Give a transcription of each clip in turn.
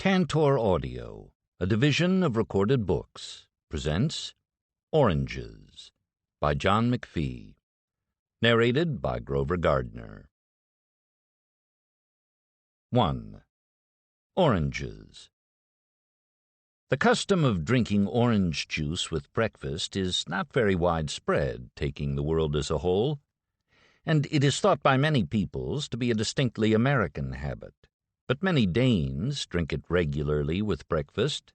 Tantor Audio, a division of Recorded Books, presents Oranges by John McPhee, narrated by Grover Gardner. 1. Oranges. The custom of drinking orange juice with breakfast is not very widespread, taking the world as a whole, and it is thought by many peoples to be a distinctly American habit. But many Danes drink it regularly with breakfast,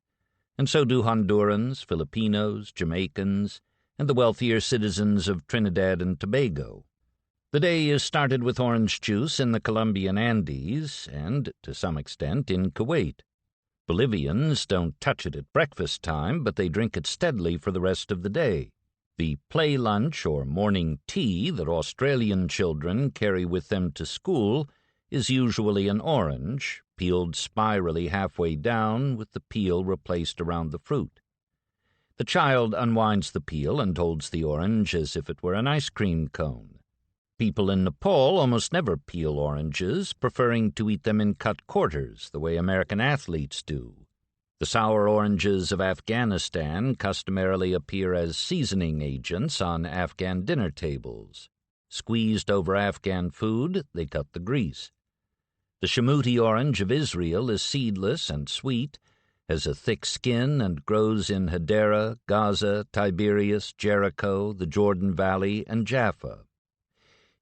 and so do Hondurans, Filipinos, Jamaicans, and the wealthier citizens of Trinidad and Tobago. The day is started with orange juice in the Colombian Andes and, to some extent, in Kuwait. Bolivians don't touch it at breakfast time, but they drink it steadily for the rest of the day. The play lunch or morning tea that Australian children carry with them to school is usually an orange, peeled spirally halfway down with the peel replaced around the fruit. The child unwinds the peel and holds the orange as if it were an ice cream cone. People in Nepal almost never peel oranges, preferring to eat them in cut quarters, the way American athletes do. The sour oranges of Afghanistan customarily appear as seasoning agents on Afghan dinner tables. Squeezed over Afghan food, they cut the grease. The chamuti orange of Israel is seedless and sweet, has a thick skin, and grows in Hadera, Gaza, Tiberias, Jericho, the Jordan Valley, and Jaffa.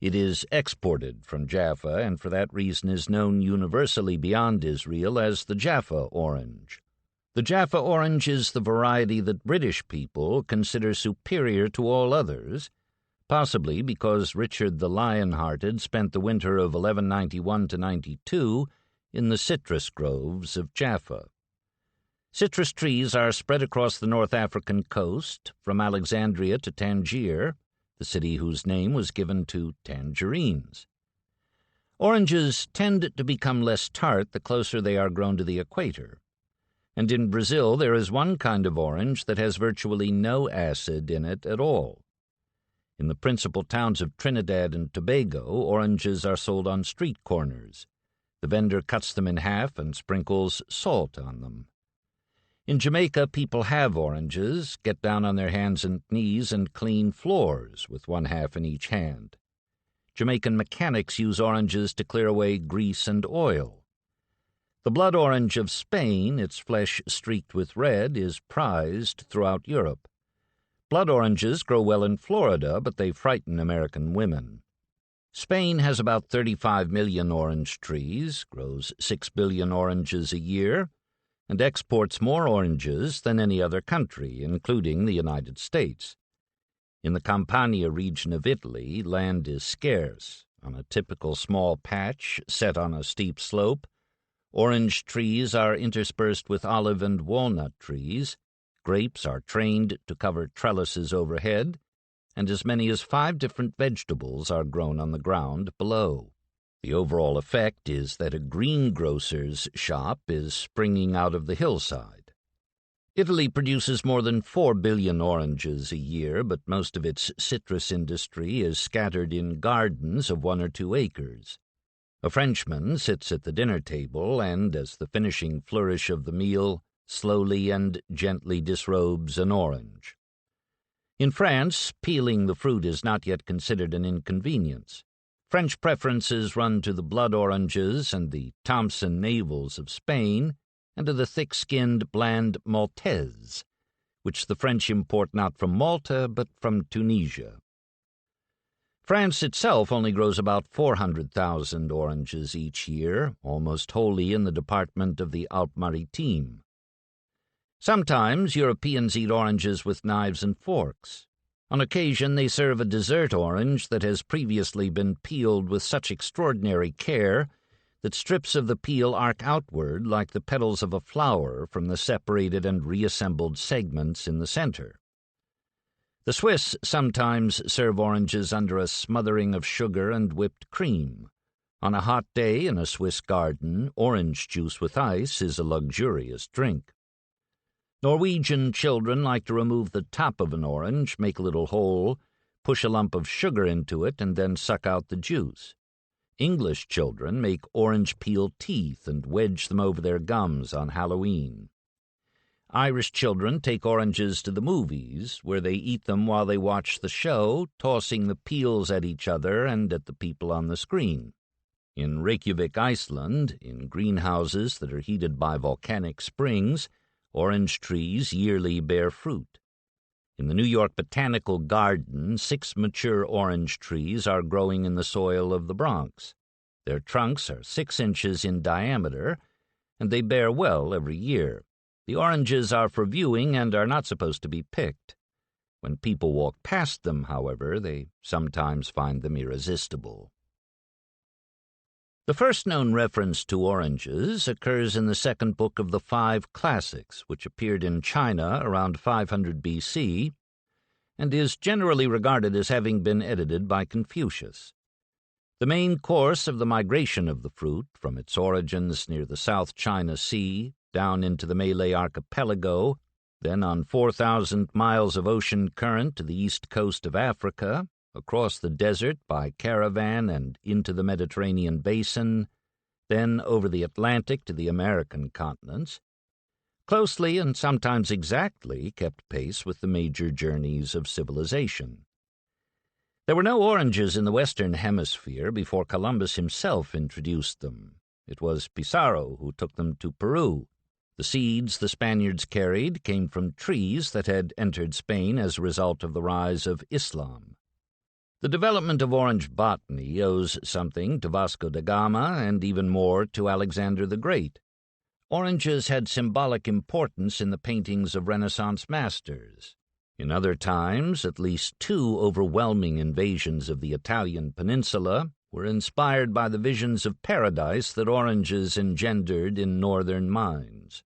It is exported from Jaffa, and for that reason is known universally beyond Israel as the Jaffa orange. The Jaffa orange is the variety that British people consider superior to all others, possibly because Richard the Lion-Hearted spent the winter of 1191–92 in the citrus groves of Jaffa. Citrus trees are spread across the North African coast, from Alexandria to Tangier, the city whose name was given to tangerines. Oranges tend to become less tart the closer they are grown to the equator, and in Brazil there is one kind of orange that has virtually no acid in it at all. In the principal towns of Trinidad and Tobago, oranges are sold on street corners. The vendor cuts them in half and sprinkles salt on them. In Jamaica, people have oranges, get down on their hands and knees, and clean floors with one half in each hand. Jamaican mechanics use oranges to clear away grease and oil. The blood orange of Spain, its flesh streaked with red, is prized throughout Europe. Blood oranges grow well in Florida, but they frighten American women. Spain has about 35 million orange trees, grows 6 billion oranges a year, and exports more oranges than any other country, including the United States. In the Campania region of Italy, land is scarce. On a typical small patch set on a steep slope, orange trees are interspersed with olive and walnut trees. Grapes are trained to cover trellises overhead, and as many as 5 different vegetables are grown on the ground below. The overall effect is that a greengrocer's shop is springing out of the hillside. Italy produces more than 4 billion oranges a year, but most of its citrus industry is scattered in gardens of 1 or 2 acres. A Frenchman sits at the dinner table and, as the finishing flourish of the meal, slowly and gently disrobes an orange. In France, peeling the fruit is not yet considered an inconvenience. French preferences run to the blood oranges and the Thompson navels of Spain, and to the thick-skinned, bland Maltese, which the French import not from Malta but from Tunisia. France itself only grows about 400,000 oranges each year, almost wholly in the department of the Alpes-Maritimes. Sometimes Europeans eat oranges with knives and forks. On occasion they serve a dessert orange that has previously been peeled with such extraordinary care that strips of the peel arc outward like the petals of a flower from the separated and reassembled segments in the center. The Swiss sometimes serve oranges under a smothering of sugar and whipped cream. On a hot day in a Swiss garden, orange juice with ice is a luxurious drink. Norwegian children like to remove the top of an orange, make a little hole, push a lump of sugar into it, and then suck out the juice. English children make orange peel teeth and wedge them over their gums on Halloween. Irish children take oranges to the movies, where they eat them while they watch the show, tossing the peels at each other and at the people on the screen. In Reykjavik, Iceland, in greenhouses that are heated by volcanic springs, orange trees yearly bear fruit. In the New York Botanical Garden, 6 mature orange trees are growing in the soil of the Bronx. Their trunks are 6 inches in diameter, and they bear well every year. The oranges are for viewing and are not supposed to be picked. When people walk past them, however, they sometimes find them irresistible. The first known reference to oranges occurs in the second book of the 5 Classics, which appeared in China around 500 BC, and is generally regarded as having been edited by Confucius. The main course of the migration of the fruit, from its origins near the South China Sea, down into the Malay Archipelago, then on 4,000 miles of ocean current to the east coast of Africa, across the desert by caravan and into the Mediterranean basin, then over the Atlantic to the American continents, closely and sometimes exactly kept pace with the major journeys of civilization. There were no oranges in the Western Hemisphere before Columbus himself introduced them. It was Pizarro who took them to Peru. The seeds the Spaniards carried came from trees that had entered Spain as a result of the rise of Islam. The development of orange botany owes something to Vasco da Gama and even more to Alexander the Great. Oranges had symbolic importance in the paintings of Renaissance masters. In other times, at least 2 overwhelming invasions of the Italian peninsula were inspired by the visions of paradise that oranges engendered in northern minds.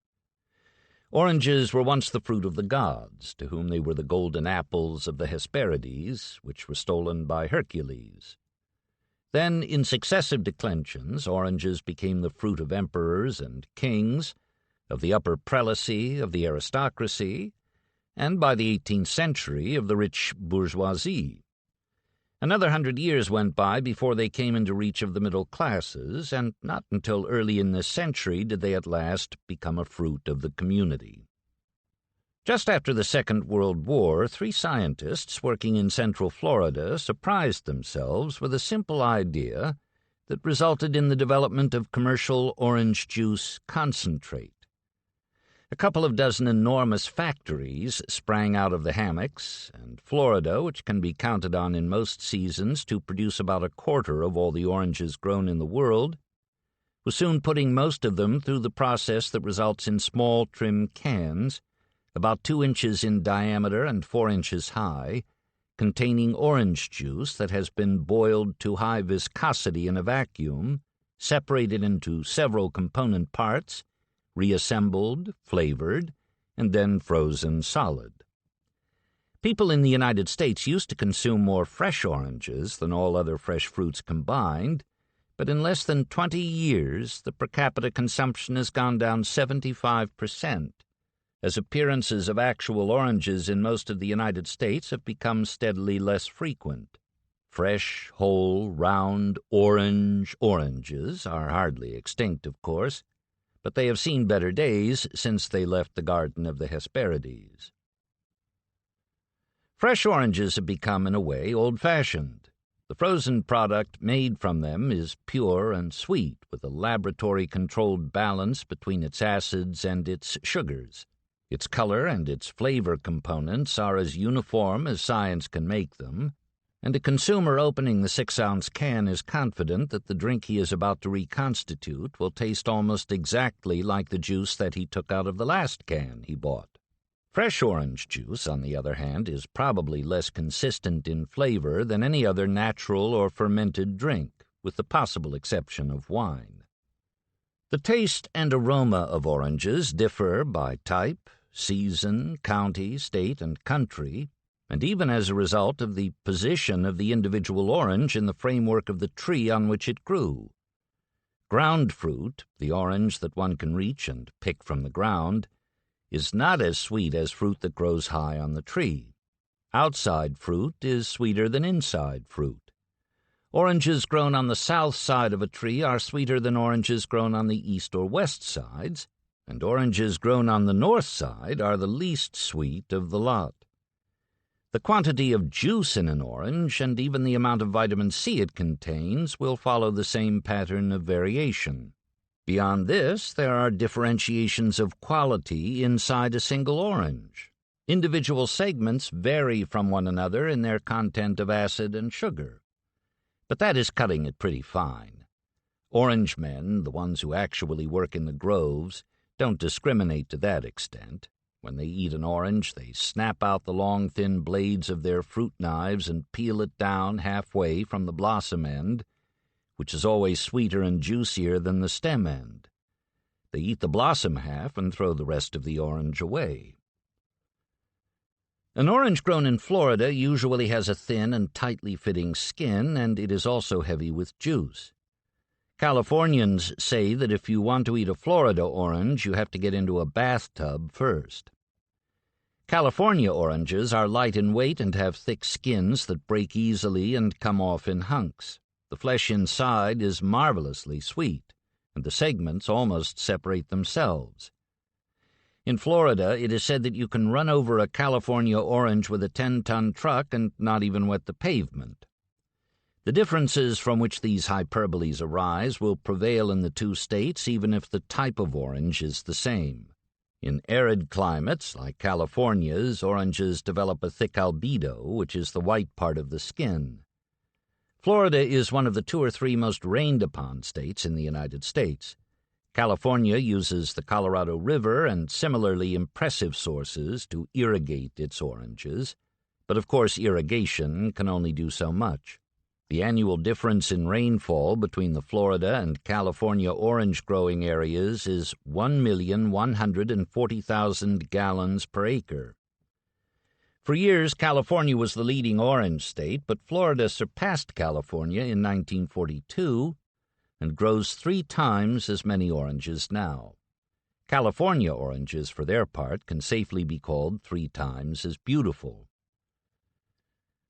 Oranges were once the fruit of the gods, to whom they were the golden apples of the Hesperides, which were stolen by Hercules. Then, in successive declensions, oranges became the fruit of emperors and kings, of the upper prelacy, of the aristocracy, and by the 18th century of the rich bourgeoisie. Another 100 years went by before they came into reach of the middle classes, and not until early in this century did they at last become a fruit of the community. Just after the Second World War, 3 scientists working in central Florida surprised themselves with a simple idea that resulted in the development of commercial orange juice concentrate. A couple of dozen enormous factories sprang out of the hammocks, and Florida, which can be counted on in most seasons to produce about 1/4 of all the oranges grown in the world, was soon putting most of them through the process that results in small, trim cans, about 2 inches in diameter and 4 inches high, containing orange juice that has been boiled to high viscosity in a vacuum, separated into several component parts, reassembled, flavored, and then frozen solid. People in the United States used to consume more fresh oranges than all other fresh fruits combined, but in less than 20 years the per capita consumption has gone down 75%, as appearances of actual oranges in most of the United States have become steadily less frequent. Fresh, whole, round, oranges are hardly extinct, of course, but they have seen better days since they left the garden of the Hesperides. Fresh oranges have become, in a way, old-fashioned. The frozen product made from them is pure and sweet, with a laboratory-controlled balance between its acids and its sugars. Its color and its flavor components are as uniform as science can make them, and a consumer opening the 6-ounce can is confident that the drink he is about to reconstitute will taste almost exactly like the juice that he took out of the last can he bought. Fresh orange juice, on the other hand, is probably less consistent in flavor than any other natural or fermented drink, with the possible exception of wine. The taste and aroma of oranges differ by type, season, county, state, and country, and even as a result of the position of the individual orange in the framework of the tree on which it grew. Ground fruit, the orange that one can reach and pick from the ground, is not as sweet as fruit that grows high on the tree. Outside fruit is sweeter than inside fruit. Oranges grown on the south side of a tree are sweeter than oranges grown on the east or west sides, and oranges grown on the north side are the least sweet of the lot. The quantity of juice in an orange, and even the amount of vitamin C it contains, will follow the same pattern of variation. Beyond this, there are differentiations of quality inside a single orange. Individual segments vary from one another in their content of acid and sugar. But that is cutting it pretty fine. Orange men, the ones who actually work in the groves, don't discriminate to that extent. When they eat an orange, they snap out the long, thin blades of their fruit knives and peel it down halfway from the blossom end, which is always sweeter and juicier than the stem end. They eat the blossom half and throw the rest of the orange away. An orange grown in Florida usually has a thin and tightly fitting skin, and it is also heavy with juice. Californians say that if you want to eat a Florida orange, you have to get into a bathtub first. California oranges are light in weight and have thick skins that break easily and come off in hunks. The flesh inside is marvelously sweet, and the segments almost separate themselves. In Florida, it is said that you can run over a California orange with a 10-ton truck and not even wet the pavement. The differences from which these hyperboles arise will prevail in the two states even if the type of orange is the same. In arid climates, like California's, oranges develop a thick albedo, which is the white part of the skin. Florida is one of the 2 or 3 most rained-upon states in the United States. California uses the Colorado River and similarly impressive sources to irrigate its oranges, but of course irrigation can only do so much. The annual difference in rainfall between the Florida and California orange growing areas is 1,140,000 gallons per acre. For years, California was the leading orange state, but Florida surpassed California in 1942 and grows 3 times as many oranges now. California oranges, for their part, can safely be called 3 times as beautiful.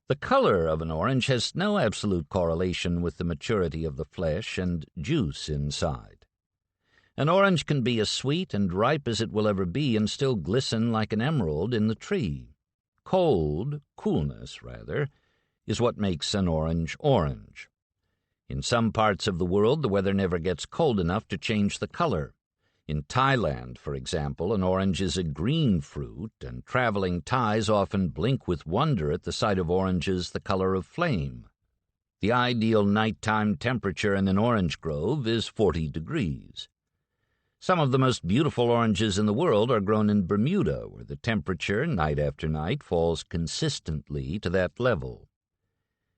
The color of an orange has no absolute correlation with the maturity of the flesh and juice inside. An orange can be as sweet and ripe as it will ever be and still glisten like an emerald in the tree. Coolness, is what makes an orange orange. In some parts of the world, the weather never gets cold enough to change the color. In Thailand, for example, an orange is a green fruit, and traveling Thais often blink with wonder at the sight of oranges the color of flame. The ideal nighttime temperature in an orange grove is 40 degrees. Some of the most beautiful oranges in the world are grown in Bermuda, where the temperature, night after night, falls consistently to that level.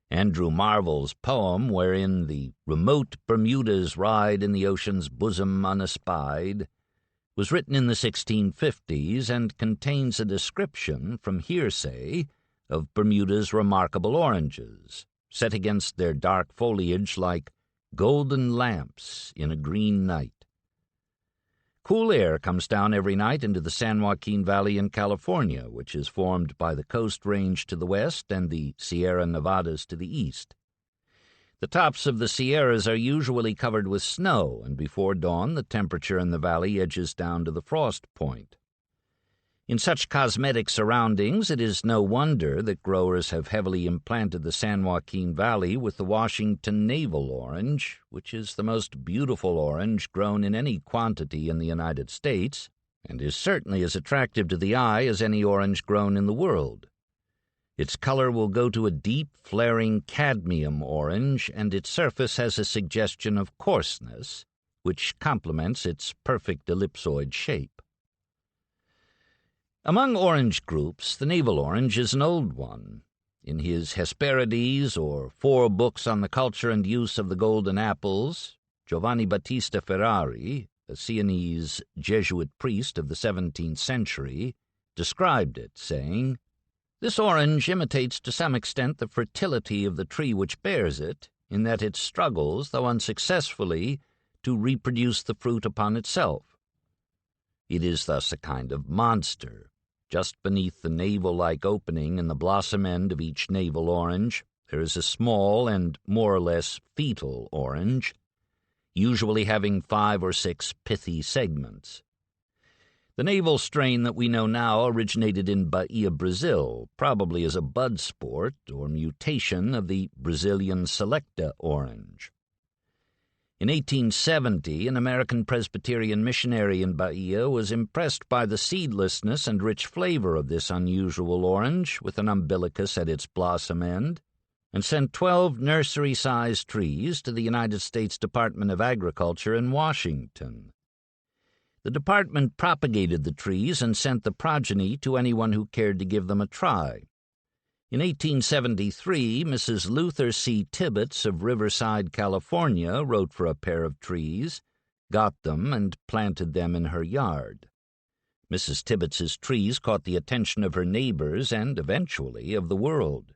Andrew Marvell's poem, wherein the remote Bermudas ride in the ocean's bosom unespied, was written in the 1650s and contains a description, from hearsay, of Bermuda's remarkable oranges, set against their dark foliage like golden lamps in a green night. Cool air comes down every night into the San Joaquin Valley in California, which is formed by the Coast Range to the west and the Sierra Nevadas to the east. The tops of the Sierras are usually covered with snow, and before dawn the temperature in the valley edges down to the frost point. In such cosmetic surroundings, it is no wonder that growers have heavily implanted the San Joaquin Valley with the Washington navel orange, which is the most beautiful orange grown in any quantity in the United States, and is certainly as attractive to the eye as any orange grown in the world. Its color will go to a deep, flaring cadmium orange, and its surface has a suggestion of coarseness, which complements its perfect ellipsoid shape. Among orange groups, the navel orange is an old one. In his Hesperides, or 4 books on the culture and use of the golden apples, Giovanni Battista Ferrari, a Sienese Jesuit priest of the 17th century, described it, saying, "This orange imitates to some extent the fertility of the tree which bears it, in that it struggles, though unsuccessfully, to reproduce the fruit upon itself. It is thus a kind of monster. Just beneath the navel-like opening in the blossom end of each navel orange, There is a small and more or less fetal orange, usually having 5 or 6 pithy segments. The navel strain that we know now originated in Bahia, Brazil, probably as a bud sport or mutation of the Brazilian Selecta orange. In 1870, an American Presbyterian missionary in Bahia was impressed by the seedlessness and rich flavor of this unusual orange with an umbilicus at its blossom end, and sent 12 nursery-sized trees to the United States Department of Agriculture in Washington. The department propagated the trees and sent the progeny to anyone who cared to give them a try. In 1873, Mrs. Luther C. Tibbetts of Riverside, California, wrote for a pair of trees, got them, and planted them in her yard. Mrs. Tibbetts's trees caught the attention of her neighbors and, eventually, of the world.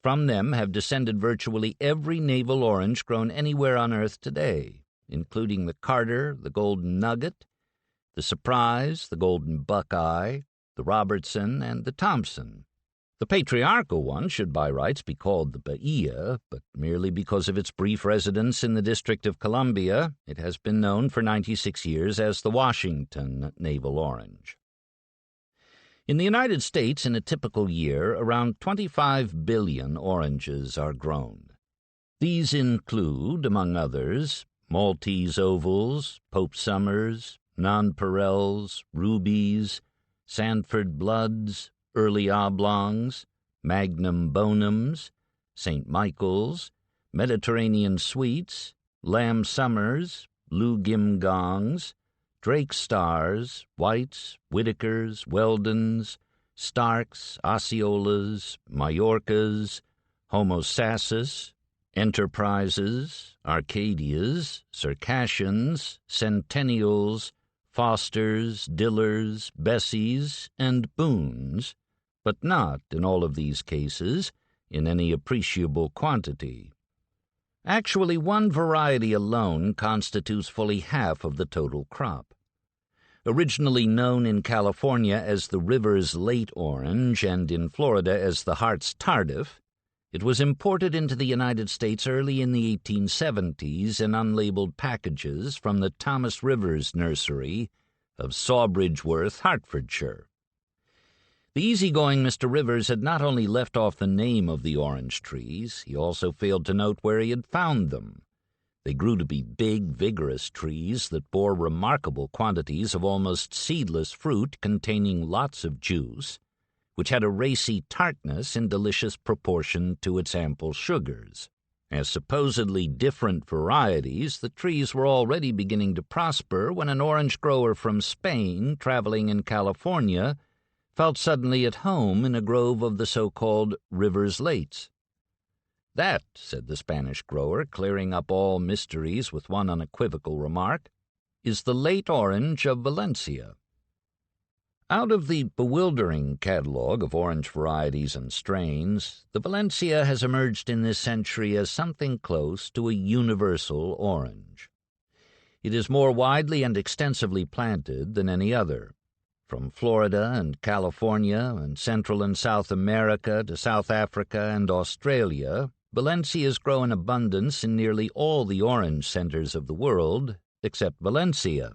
From them have descended virtually every navel orange grown anywhere on Earth today, including the Carter, the Golden Nugget, the Surprise, the Golden Buckeye, the Robertson, and the Thompson. The patriarchal one should by rights be called the Bahia, but merely because of its brief residence in the District of Columbia, it has been known for 96 years as the Washington navel orange. In the United States, in a typical year, around 25 billion oranges are grown. These include, among others, Maltese ovals, Pope Summers, nonpareils, rubies, Sanford bloods, early oblongs, magnum bonums, St. Michael's, Mediterranean sweets, lamb summers, blue gimgongs, Drake stars, whites, Whitakers, Weldons, Starks, Osceolas, Majorcas, Homosassus, Enterprises, Arcadias, Circassians, Centennials, Fosters, Dillers, Bessies, and Boons, but not, in all of these cases, in any appreciable quantity. Actually, one variety alone constitutes fully half of the total crop. Originally known in California as the River's Late Orange and in Florida as the Hart's Tardif, it was imported into the United States early in the 1870s in unlabeled packages from the Thomas Rivers Nursery of Sawbridgeworth, Hertfordshire. The easygoing Mr. Rivers had not only left off the name of the orange trees, he also failed to note where he had found them. They grew to be big, vigorous trees that bore remarkable quantities of almost seedless fruit containing lots of juice, which had a racy tartness in delicious proportion to its ample sugars. As supposedly different varieties, the trees were already beginning to prosper when an orange grower from Spain, traveling in California, felt suddenly at home in a grove of the so-called River's Lates. "That," said the Spanish grower, clearing up all mysteries with one unequivocal remark, "is the late orange of Valencia." Out of the bewildering catalogue of orange varieties and strains, the Valencia has emerged in this century as something close to a universal orange. It is more widely and extensively planted than any other. From Florida and California and Central and South America to South Africa and Australia, Valencias grow in abundance in nearly all the orange centers of the world, except Valencia.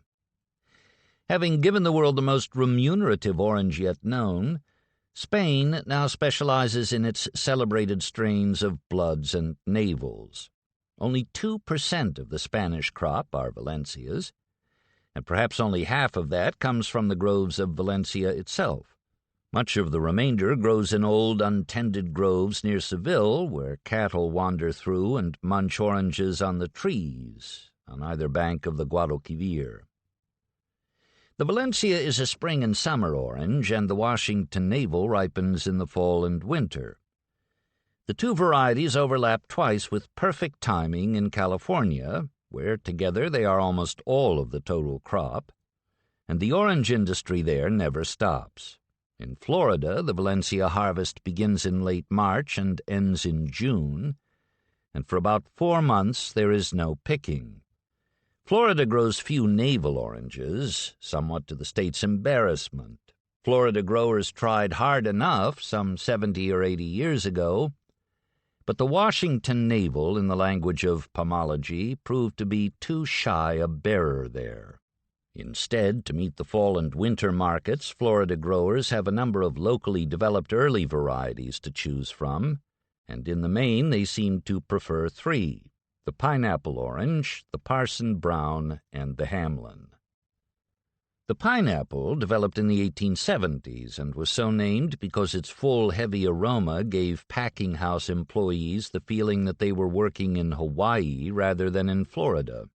Having given the world the most remunerative orange yet known, Spain now specializes in its celebrated strains of bloods and navels. Only 2% of the Spanish crop are Valencias, and perhaps only half of that comes from the groves of Valencia itself. Much of the remainder grows in old, untended groves near Seville, where cattle wander through and munch oranges on the trees on either bank of the Guadalquivir. The Valencia is a spring and summer orange, and the Washington navel ripens in the fall and winter. The two varieties overlap twice with perfect timing in California, where together they are almost all of the total crop, and the orange industry there never stops. In Florida, the Valencia harvest begins in late March and ends in June, and for about 4 months there is no picking. Florida grows few navel oranges, somewhat to the state's embarrassment. Florida growers tried hard enough some 70 or 80 years ago, But the Washington navel, in the language of pomology, proved to be too shy a bearer there. Instead, to meet the fall and winter markets, Florida growers have a number of locally developed early varieties to choose from, and in the main they seem to prefer three: the pineapple orange, the Parson Brown, and the Hamlin. The pineapple developed in the 1870s and was so named because its full, heavy aroma gave packing house employees the feeling that they were working in Hawaii rather than in Florida.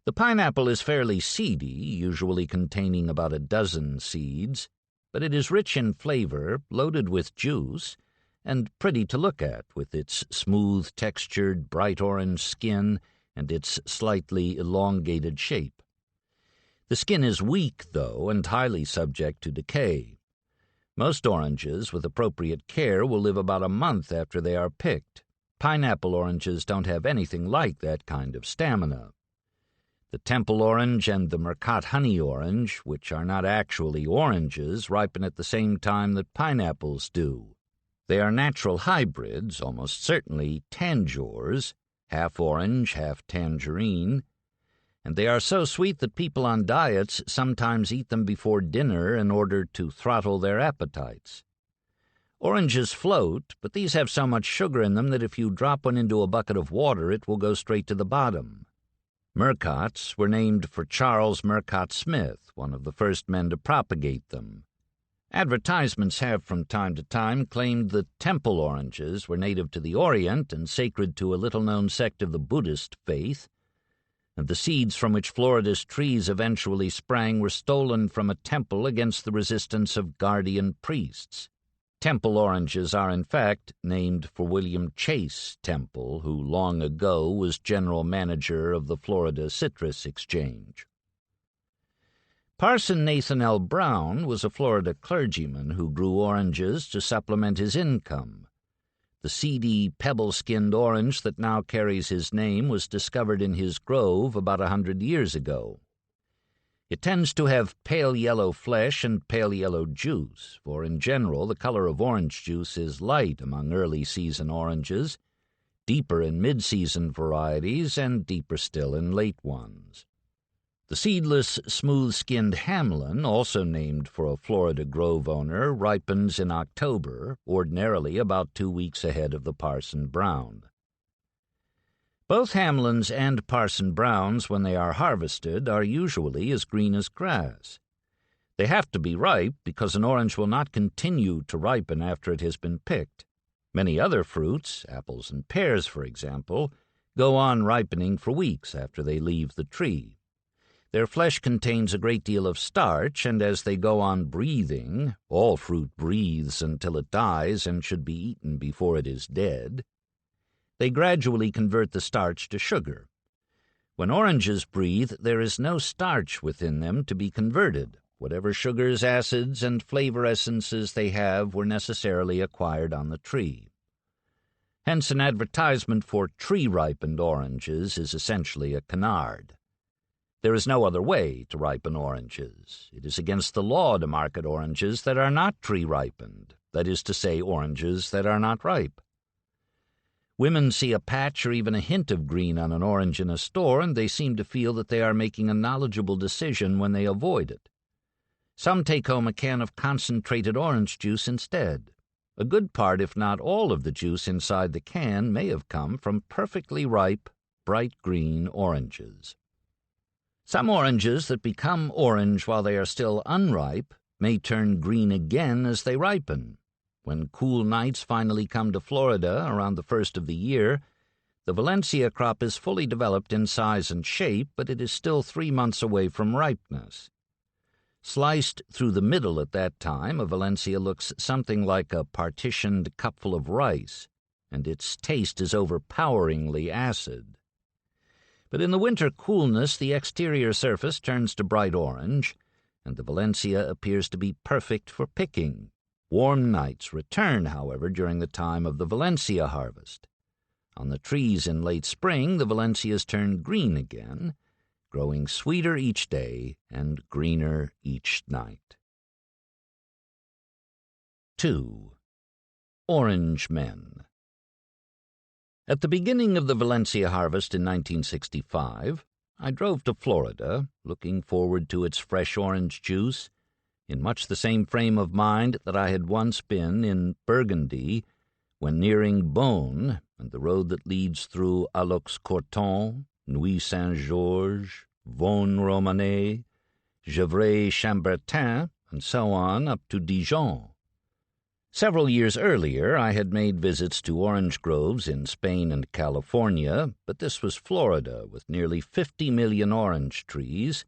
The pineapple is fairly seedy, usually containing about a dozen seeds, but it is rich in flavor, loaded with juice, and pretty to look at, with its smooth-textured, bright orange skin and its slightly elongated shape. The skin is weak, though, and highly subject to decay. Most oranges, with appropriate care, will live about a month after they are picked. Pineapple oranges don't have anything like that kind of stamina. The Temple orange and the Mercat honey orange, which are not actually oranges, ripen at the same time that pineapples do. They are natural hybrids, almost certainly tangeurs, half orange, half tangerine, and they are so sweet that people on diets sometimes eat them before dinner in order to throttle their appetites. Oranges float, but these have so much sugar in them that if you drop one into a bucket of water, it will go straight to the bottom. Mercats were named for Charles Mercat Smith, one of the first men to propagate them. Advertisements have from time to time claimed that Temple oranges were native to the Orient and sacred to a little-known sect of the Buddhist faith, and the seeds from which Florida's trees eventually sprang were stolen from a temple against the resistance of guardian priests. Temple oranges are, in fact, named for William Chase Temple, who long ago was general manager of the Florida Citrus Exchange. Parson Nathan L. Brown was a Florida clergyman who grew oranges to supplement his income. The seedy, pebble-skinned orange that now carries his name was discovered in his grove about 100 years ago. It tends to have pale yellow flesh and pale yellow juice, for in general the color of orange juice is light among early-season oranges, deeper in mid-season varieties, and deeper still in late ones. The seedless, smooth-skinned Hamlin, also named for a Florida grove owner, ripens in October, ordinarily about 2 weeks ahead of the Parson Brown. Both Hamlins and Parson Browns, when they are harvested, are usually as green as grass. They have to be ripe because an orange will not continue to ripen after it has been picked. Many other fruits, apples and pears for example, go on ripening for weeks after they leave the tree. Their flesh contains a great deal of starch, and as they go on breathing, all fruit breathes until it dies and should be eaten before it is dead, they gradually convert the starch to sugar. When oranges breathe, there is no starch within them to be converted. Whatever sugars, acids, and flavor essences they have were necessarily acquired on the tree. Hence an advertisement for tree-ripened oranges is essentially a canard. There is no other way to ripen oranges. It is against the law to market oranges that are not tree-ripened, that is to say, oranges that are not ripe. Women see a patch or even a hint of green on an orange in a store, and they seem to feel that they are making a knowledgeable decision when they avoid it. Some take home a can of concentrated orange juice instead. A good part, if not all, of the juice inside the can may have come from perfectly ripe, bright green oranges. Some oranges that become orange while they are still unripe may turn green again as they ripen. When cool nights finally come to Florida around the first of the year, the Valencia crop is fully developed in size and shape, but it is still 3 months away from ripeness. Sliced through the middle at that time, a Valencia looks something like a partitioned cupful of rice, and its taste is overpoweringly acid. But in the winter coolness, the exterior surface turns to bright orange, and the Valencia appears to be perfect for picking. Warm nights return, however, during the time of the Valencia harvest. On the trees in late spring, the Valencias turn green again, growing sweeter each day and greener each night. 2. Orange Men. At the beginning of the Valencia harvest in 1965, I drove to Florida, looking forward to its fresh orange juice, in much the same frame of mind that I had once been in Burgundy when nearing Beaune and the road that leads through Alox-Corton, Nuit-Saint-Georges, Vaugnes-Romanée, Gevrey-Chambertin, and so on up to Dijon. Several years earlier, I had made visits to orange groves in Spain and California, but this was Florida, with nearly 50 million orange trees,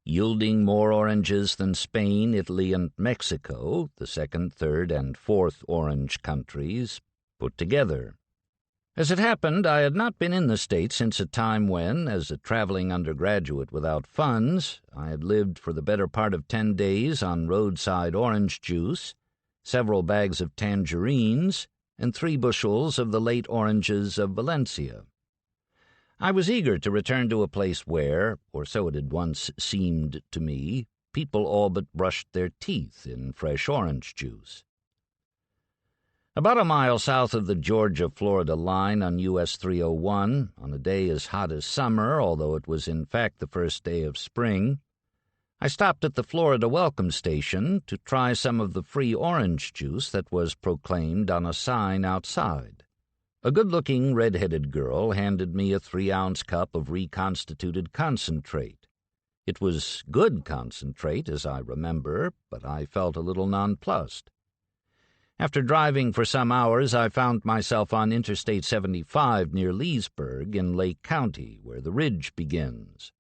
yielding more oranges than Spain, Italy, and Mexico, the second, third, and fourth orange countries, put together. As it happened, I had not been in the States since a time when, as a traveling undergraduate without funds, I had lived for the better part of 10 days on roadside orange juice, several bags of tangerines, and 3 bushels of the late oranges of Valencia. I was eager to return to a place where, or so it had once seemed to me, people all but brushed their teeth in fresh orange juice. About a mile south of the Georgia-Florida line on US 301, on a day as hot as summer, although it was in fact the first day of spring, I stopped at the Florida Welcome Station to try some of the free orange juice that was proclaimed on a sign outside. A good-looking, red-headed girl handed me a 3-ounce cup of reconstituted concentrate. It was good concentrate, as I remember, but I felt a little nonplussed. After driving for some hours, I found myself on Interstate 75 near Leesburg in Lake County, where the Ridge begins.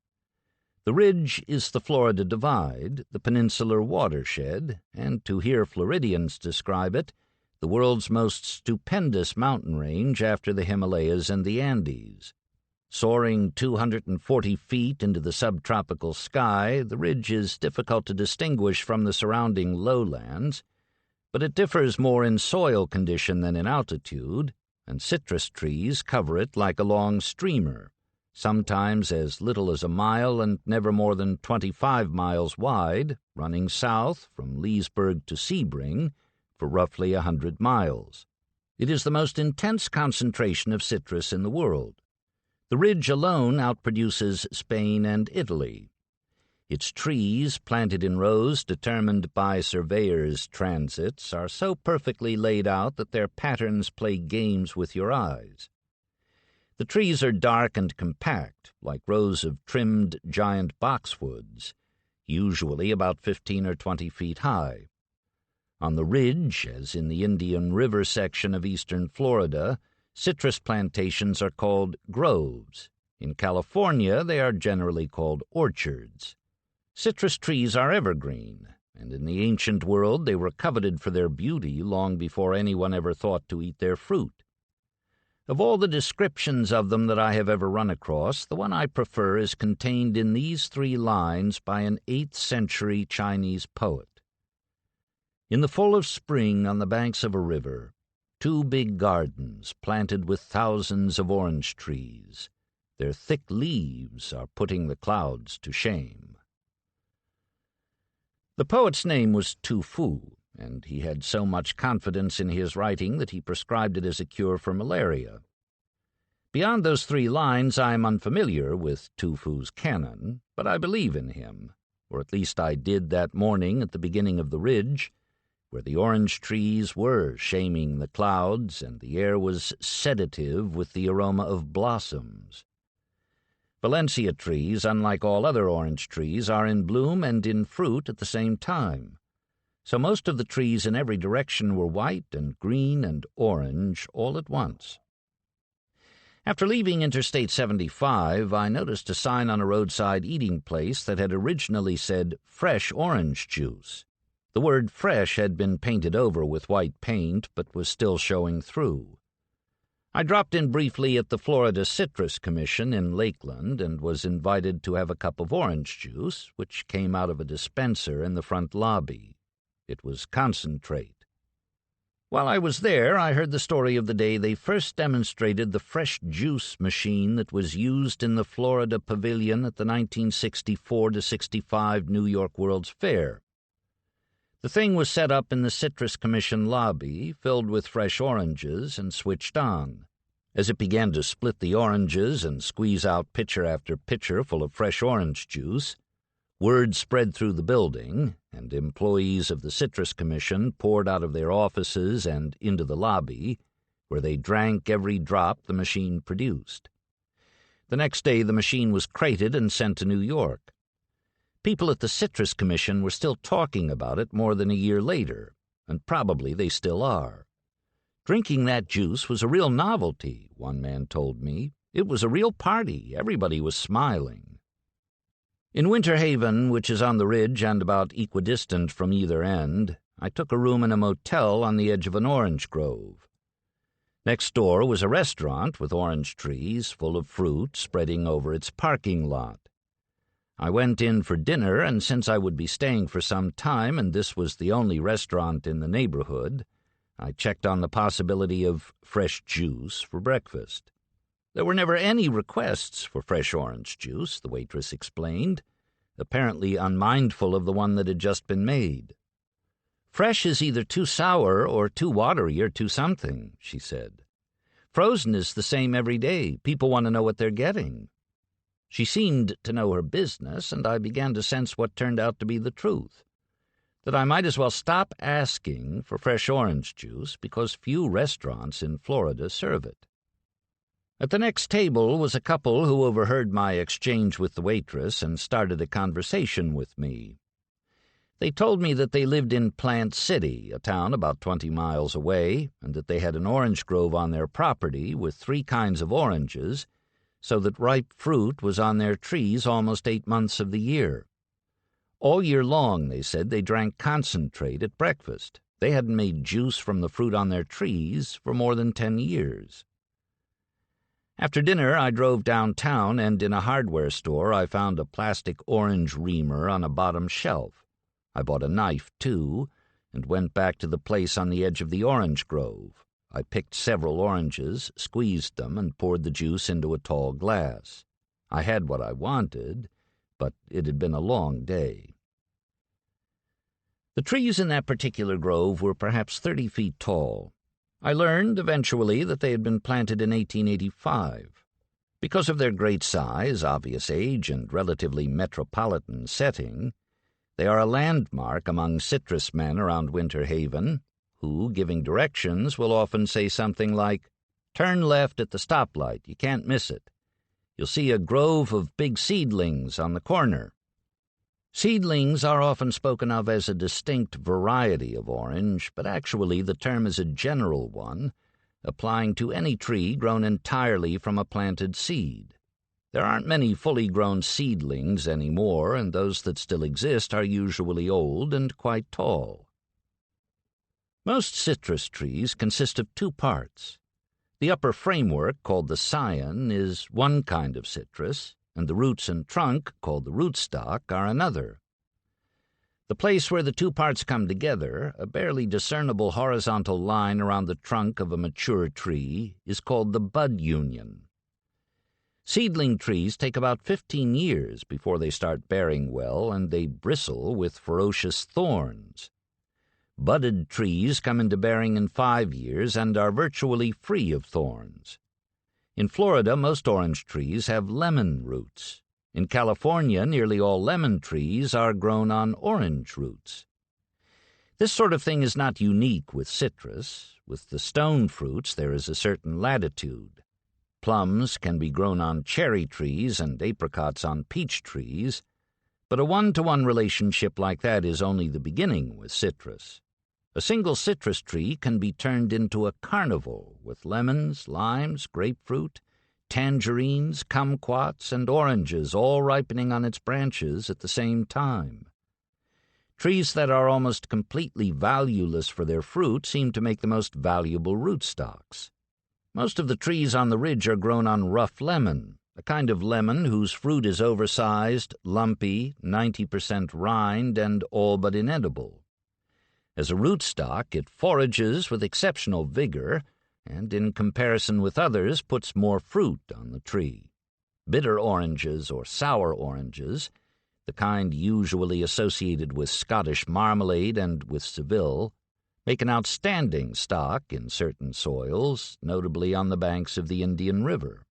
The Ridge is the Florida Divide, the peninsular watershed, and, to hear Floridians describe it, the world's most stupendous mountain range after the Himalayas and the Andes. Soaring 240 feet into the subtropical sky, the Ridge is difficult to distinguish from the surrounding lowlands, but it differs more in soil condition than in altitude, and citrus trees cover it like a long streamer, sometimes as little as a mile and never more than 25 miles wide, running south from Leesburg to Sebring for roughly 100 miles. It is the most intense concentration of citrus in the world. The Ridge alone outproduces Spain and Italy. Its trees, planted in rows determined by surveyors' transits, are so perfectly laid out that their patterns play games with your eyes. The trees are dark and compact, like rows of trimmed giant boxwoods, usually about 15 or 20 feet high. On the Ridge, as in the Indian River section of eastern Florida, citrus plantations are called groves. In California, they are generally called orchards. Citrus trees are evergreen, and in the ancient world they were coveted for their beauty long before anyone ever thought to eat their fruit. Of all the descriptions of them that I have ever run across, the one I prefer is contained in these 3 lines by an 8th-century Chinese poet. In the full of spring on the banks of a river, 2 big gardens planted with thousands of orange trees. Their thick leaves are putting the clouds to shame. The poet's name was Tu Fu, and he had so much confidence in his writing that he prescribed it as a cure for malaria. Beyond those 3 lines, I am unfamiliar with Tu Fu's canon, but I believe in him, or at least I did that morning at the beginning of the Ridge, where the orange trees were shaming the clouds and the air was sedative with the aroma of blossoms. Valencia trees, unlike all other orange trees, are in bloom and in fruit at the same time. So most of the trees in every direction were white and green and orange all at once. After leaving Interstate 75, I noticed a sign on a roadside eating place that had originally said fresh orange juice. The word fresh had been painted over with white paint, but was still showing through. I dropped in briefly at the Florida Citrus Commission in Lakeland and was invited to have a cup of orange juice, which came out of a dispenser in the front lobby. It was concentrate. While I was there, I heard the story of the day they first demonstrated the fresh juice machine that was used in the Florida Pavilion at the 1964-65 New York World's Fair. The thing was set up in the Citrus Commission lobby, filled with fresh oranges, and switched on. As it began to split the oranges and squeeze out pitcher after pitcher full of fresh orange juice, word spread through the building, and employees of the Citrus Commission poured out of their offices and into the lobby, where they drank every drop the machine produced. The next day the machine was crated and sent to New York. People at the Citrus Commission were still talking about it more than a year later, and probably they still are. Drinking that juice was a real novelty, one man told me. It was a real party. Everybody was smiling. In Winter Haven, which is on the ridge and about equidistant from either end, I took a room in a motel on the edge of an orange grove. Next door was a restaurant with orange trees full of fruit spreading over its parking lot. I went in for dinner, and since I would be staying for some time and this was the only restaurant in the neighborhood, I checked on the possibility of fresh juice for breakfast. There were never any requests for fresh orange juice, the waitress explained, apparently unmindful of the one that had just been made. Fresh is either too sour or too watery or too something, she said. Frozen is the same every day. People want to know what they're getting. She seemed to know her business, and I began to sense what turned out to be the truth, that I might as well stop asking for fresh orange juice because few restaurants in Florida serve it. At the next table was a couple who overheard my exchange with the waitress and started a conversation with me. They told me that they lived in Plant City, a town about 20 miles away, and that they had an orange grove on their property with 3 kinds of oranges, so that ripe fruit was on their trees almost 8 months of the year. All year long, they said, they drank concentrate at breakfast. They hadn't made juice from the fruit on their trees for more than 10 years. After dinner, I drove downtown, and in a hardware store I found a plastic orange reamer on a bottom shelf. I bought a knife, too, and went back to the place on the edge of the orange grove. I picked several oranges, squeezed them, and poured the juice into a tall glass. I had what I wanted, but it had been a long day. The trees in that particular grove were perhaps 30 feet tall. I learned eventually that they had been planted in 1885. Because of their great size, obvious age, and relatively metropolitan setting, they are a landmark among citrus men around Winter Haven, who, giving directions, will often say something like, "Turn left at the stoplight, you can't miss it. You'll see a grove of big seedlings on the corner." Seedlings are often spoken of as a distinct variety of orange, but actually the term is a general one, applying to any tree grown entirely from a planted seed. There aren't many fully grown seedlings anymore, and those that still exist are usually old and quite tall. Most citrus trees consist of 2 parts. The upper framework, called the scion, is one kind of citrus, and the roots and trunk, called the rootstock, are another. The place where the 2 parts come together, a barely discernible horizontal line around the trunk of a mature tree, is called the bud union. Seedling trees take about 15 years before they start bearing well, and they bristle with ferocious thorns. Budded trees come into bearing in 5 years and are virtually free of thorns. In Florida, most orange trees have lemon roots. In California, nearly all lemon trees are grown on orange roots. This sort of thing is not unique with citrus. With the stone fruits, there is a certain latitude. Plums can be grown on cherry trees and apricots on peach trees, but a one-to-one relationship like that is only the beginning with citrus. A single citrus tree can be turned into a carnival with lemons, limes, grapefruit, tangerines, kumquats, and oranges all ripening on its branches at the same time. Trees that are almost completely valueless for their fruit seem to make the most valuable rootstocks. Most of the trees on the ridge are grown on rough lemon, a kind of lemon whose fruit is oversized, lumpy, 90% rind, and all but inedible. As a rootstock, it forages with exceptional vigor, and in comparison with others puts more fruit on the tree. Bitter oranges or sour oranges, the kind usually associated with Scottish marmalade and with Seville, make an outstanding stock in certain soils, notably on the banks of the Indian River.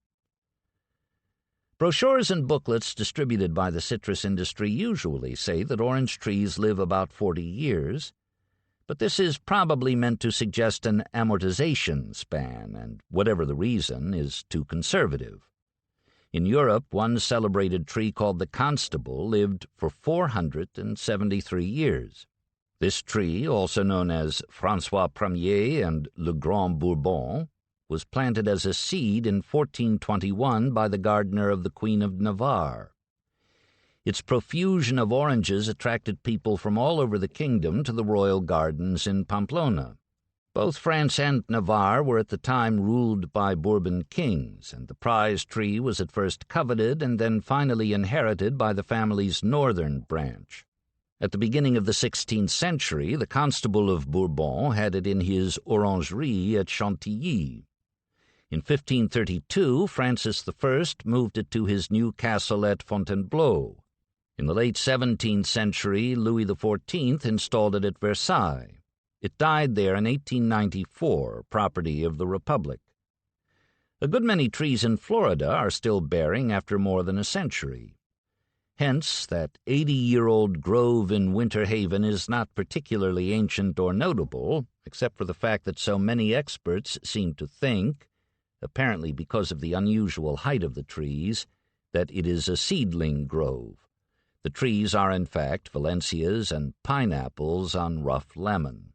Brochures and booklets distributed by the citrus industry usually say that orange trees live about 40 years, but this is probably meant to suggest an amortization span, and whatever the reason, is too conservative. In Europe, one celebrated tree called the Constable lived for 473 years. This tree, also known as François Ier and Le Grand Bourbon, was planted as a seed in 1421 by the gardener of the Queen of Navarre. Its profusion of oranges attracted people from all over the kingdom to the royal gardens in Pamplona. Both France and Navarre were at the time ruled by Bourbon kings, and the prize tree was at first coveted and then finally inherited by the family's northern branch. At the beginning of the 16th century, the Constable of Bourbon had it in his orangerie at Chantilly. In 1532, Francis I moved it to his new castle at Fontainebleau. In the late 17th century, Louis XIV installed it at Versailles. It died there in 1894, property of the Republic. A good many trees in Florida are still bearing after more than a century. Hence, that 80-year-old grove in Winter Haven is not particularly ancient or notable, except for the fact that so many experts seem to think, apparently because of the unusual height of the trees, that it is a seedling grove. The trees are, in fact, Valencias and pineapples on rough lemon.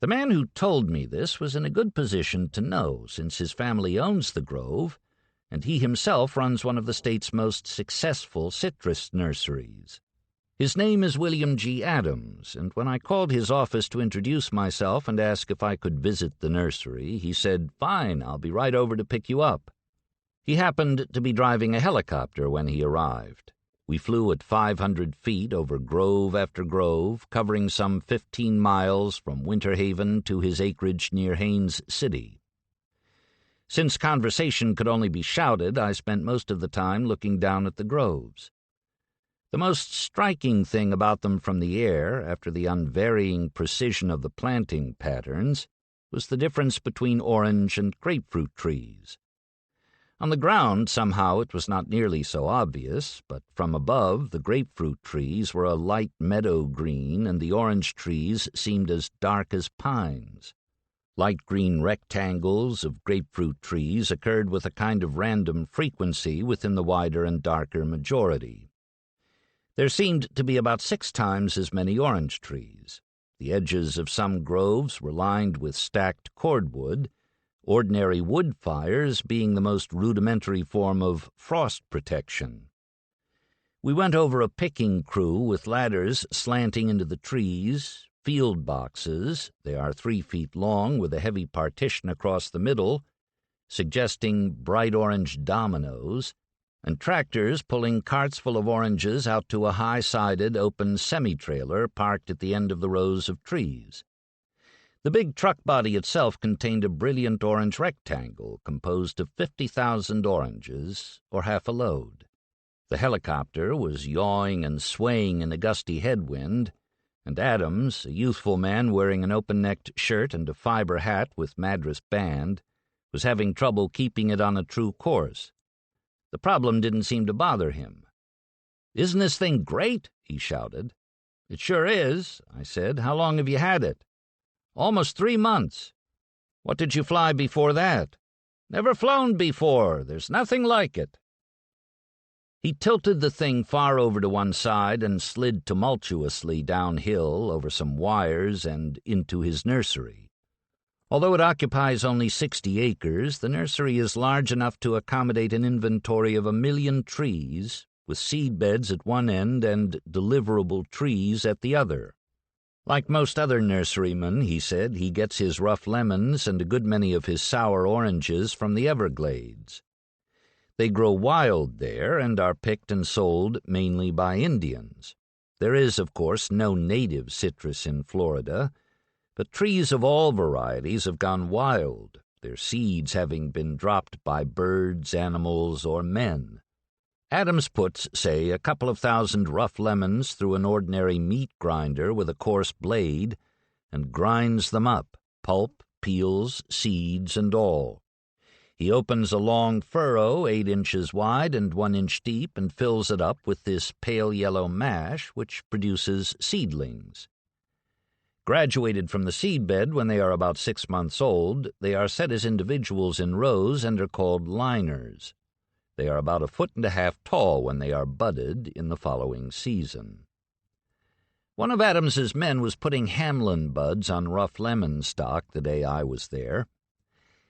The man who told me this was in a good position to know, since his family owns the grove, and he himself runs one of the state's most successful citrus nurseries. His name is William G. Adams, and when I called his office to introduce myself and ask if I could visit the nursery, he said, "Fine, I'll be right over to pick you up." He happened to be driving a helicopter when he arrived. We flew at 500 feet over grove after grove, covering some 15 miles from Winter Haven to his acreage near Haines City. Since conversation could only be shouted, I spent most of the time looking down at the groves. The most striking thing about them from the air, after the unvarying precision of the planting patterns, was the difference between orange and grapefruit trees. On the ground, somehow, it was not nearly so obvious, but from above, the grapefruit trees were a light meadow green, and the orange trees seemed as dark as pines. Light green rectangles of grapefruit trees occurred with a kind of random frequency within the wider and darker majority. There seemed to be about 6 times as many orange trees. The edges of some groves were lined with stacked cordwood, ordinary wood fires being the most rudimentary form of frost protection. We went over a picking crew with ladders slanting into the trees, field boxes, they are 3 feet long with a heavy partition across the middle, suggesting bright orange dominoes, and tractors pulling carts full of oranges out to a high-sided open semi-trailer parked at the end of the rows of trees. The big truck body itself contained a brilliant orange rectangle composed of 50,000 oranges, or half a load. The helicopter was yawing and swaying in a gusty headwind, and Adams, a youthful man wearing an open-necked shirt and a fiber hat with Madras band, was having trouble keeping it on a true course. The problem didn't seem to bother him. "Isn't this thing great?" he shouted. "It sure is," I said. "How long have you had it?" "Almost 3 months." "What did you fly before that?" "Never flown before. There's nothing like it." He tilted the thing far over to one side and slid tumultuously downhill over some wires and into his nursery. Although it occupies only 60 acres, the nursery is large enough to accommodate an inventory of 1 million trees, with seed beds at one end and deliverable trees at the other. Like most other nurserymen, he said, he gets his rough lemons and a good many of his sour oranges from the Everglades. They grow wild there and are picked and sold mainly by Indians. There is, of course, no native citrus in Florida, but trees of all varieties have gone wild, their seeds having been dropped by birds, animals, or men. Adams puts, say, a couple of thousand rough lemons through an ordinary meat grinder with a coarse blade, and grinds them up, pulp, peels, seeds, and all. He opens a long furrow 8 inches wide and 1 inch deep and fills it up with this pale yellow mash, which produces seedlings. Graduated from the seedbed when they are about 6 months old, they are set as individuals in rows and are called liners. They are about 1.5 feet tall when they are budded in the following season. One of Adams's men was putting Hamlin buds on rough lemon stock the day I was there.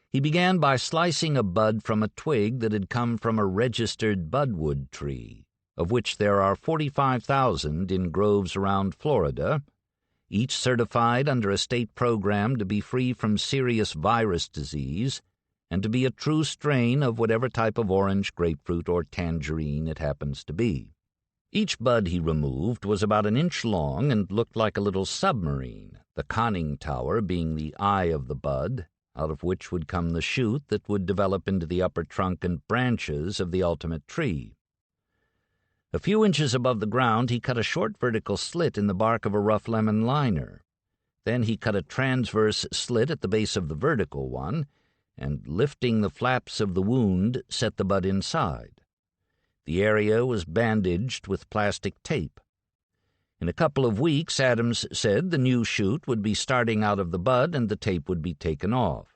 He began by slicing a bud from a twig that had come from a registered budwood tree, of which there are 45,000 in groves around Florida, each certified under a state program to be free from serious virus disease and to be a true strain of whatever type of orange, grapefruit, or tangerine it happens to be. Each bud he removed was about 1 inch long and looked like a little submarine, the conning tower being the eye of the bud, out of which would come the shoot that would develop into the upper trunk and branches of the ultimate tree. A few inches above the ground he cut a short vertical slit in the bark of a rough lemon liner. Then he cut a transverse slit at the base of the vertical one, and lifting the flaps of the wound, set the bud inside. The area was bandaged with plastic tape. In a couple of weeks, Adams said, the new shoot would be starting out of the bud and the tape would be taken off.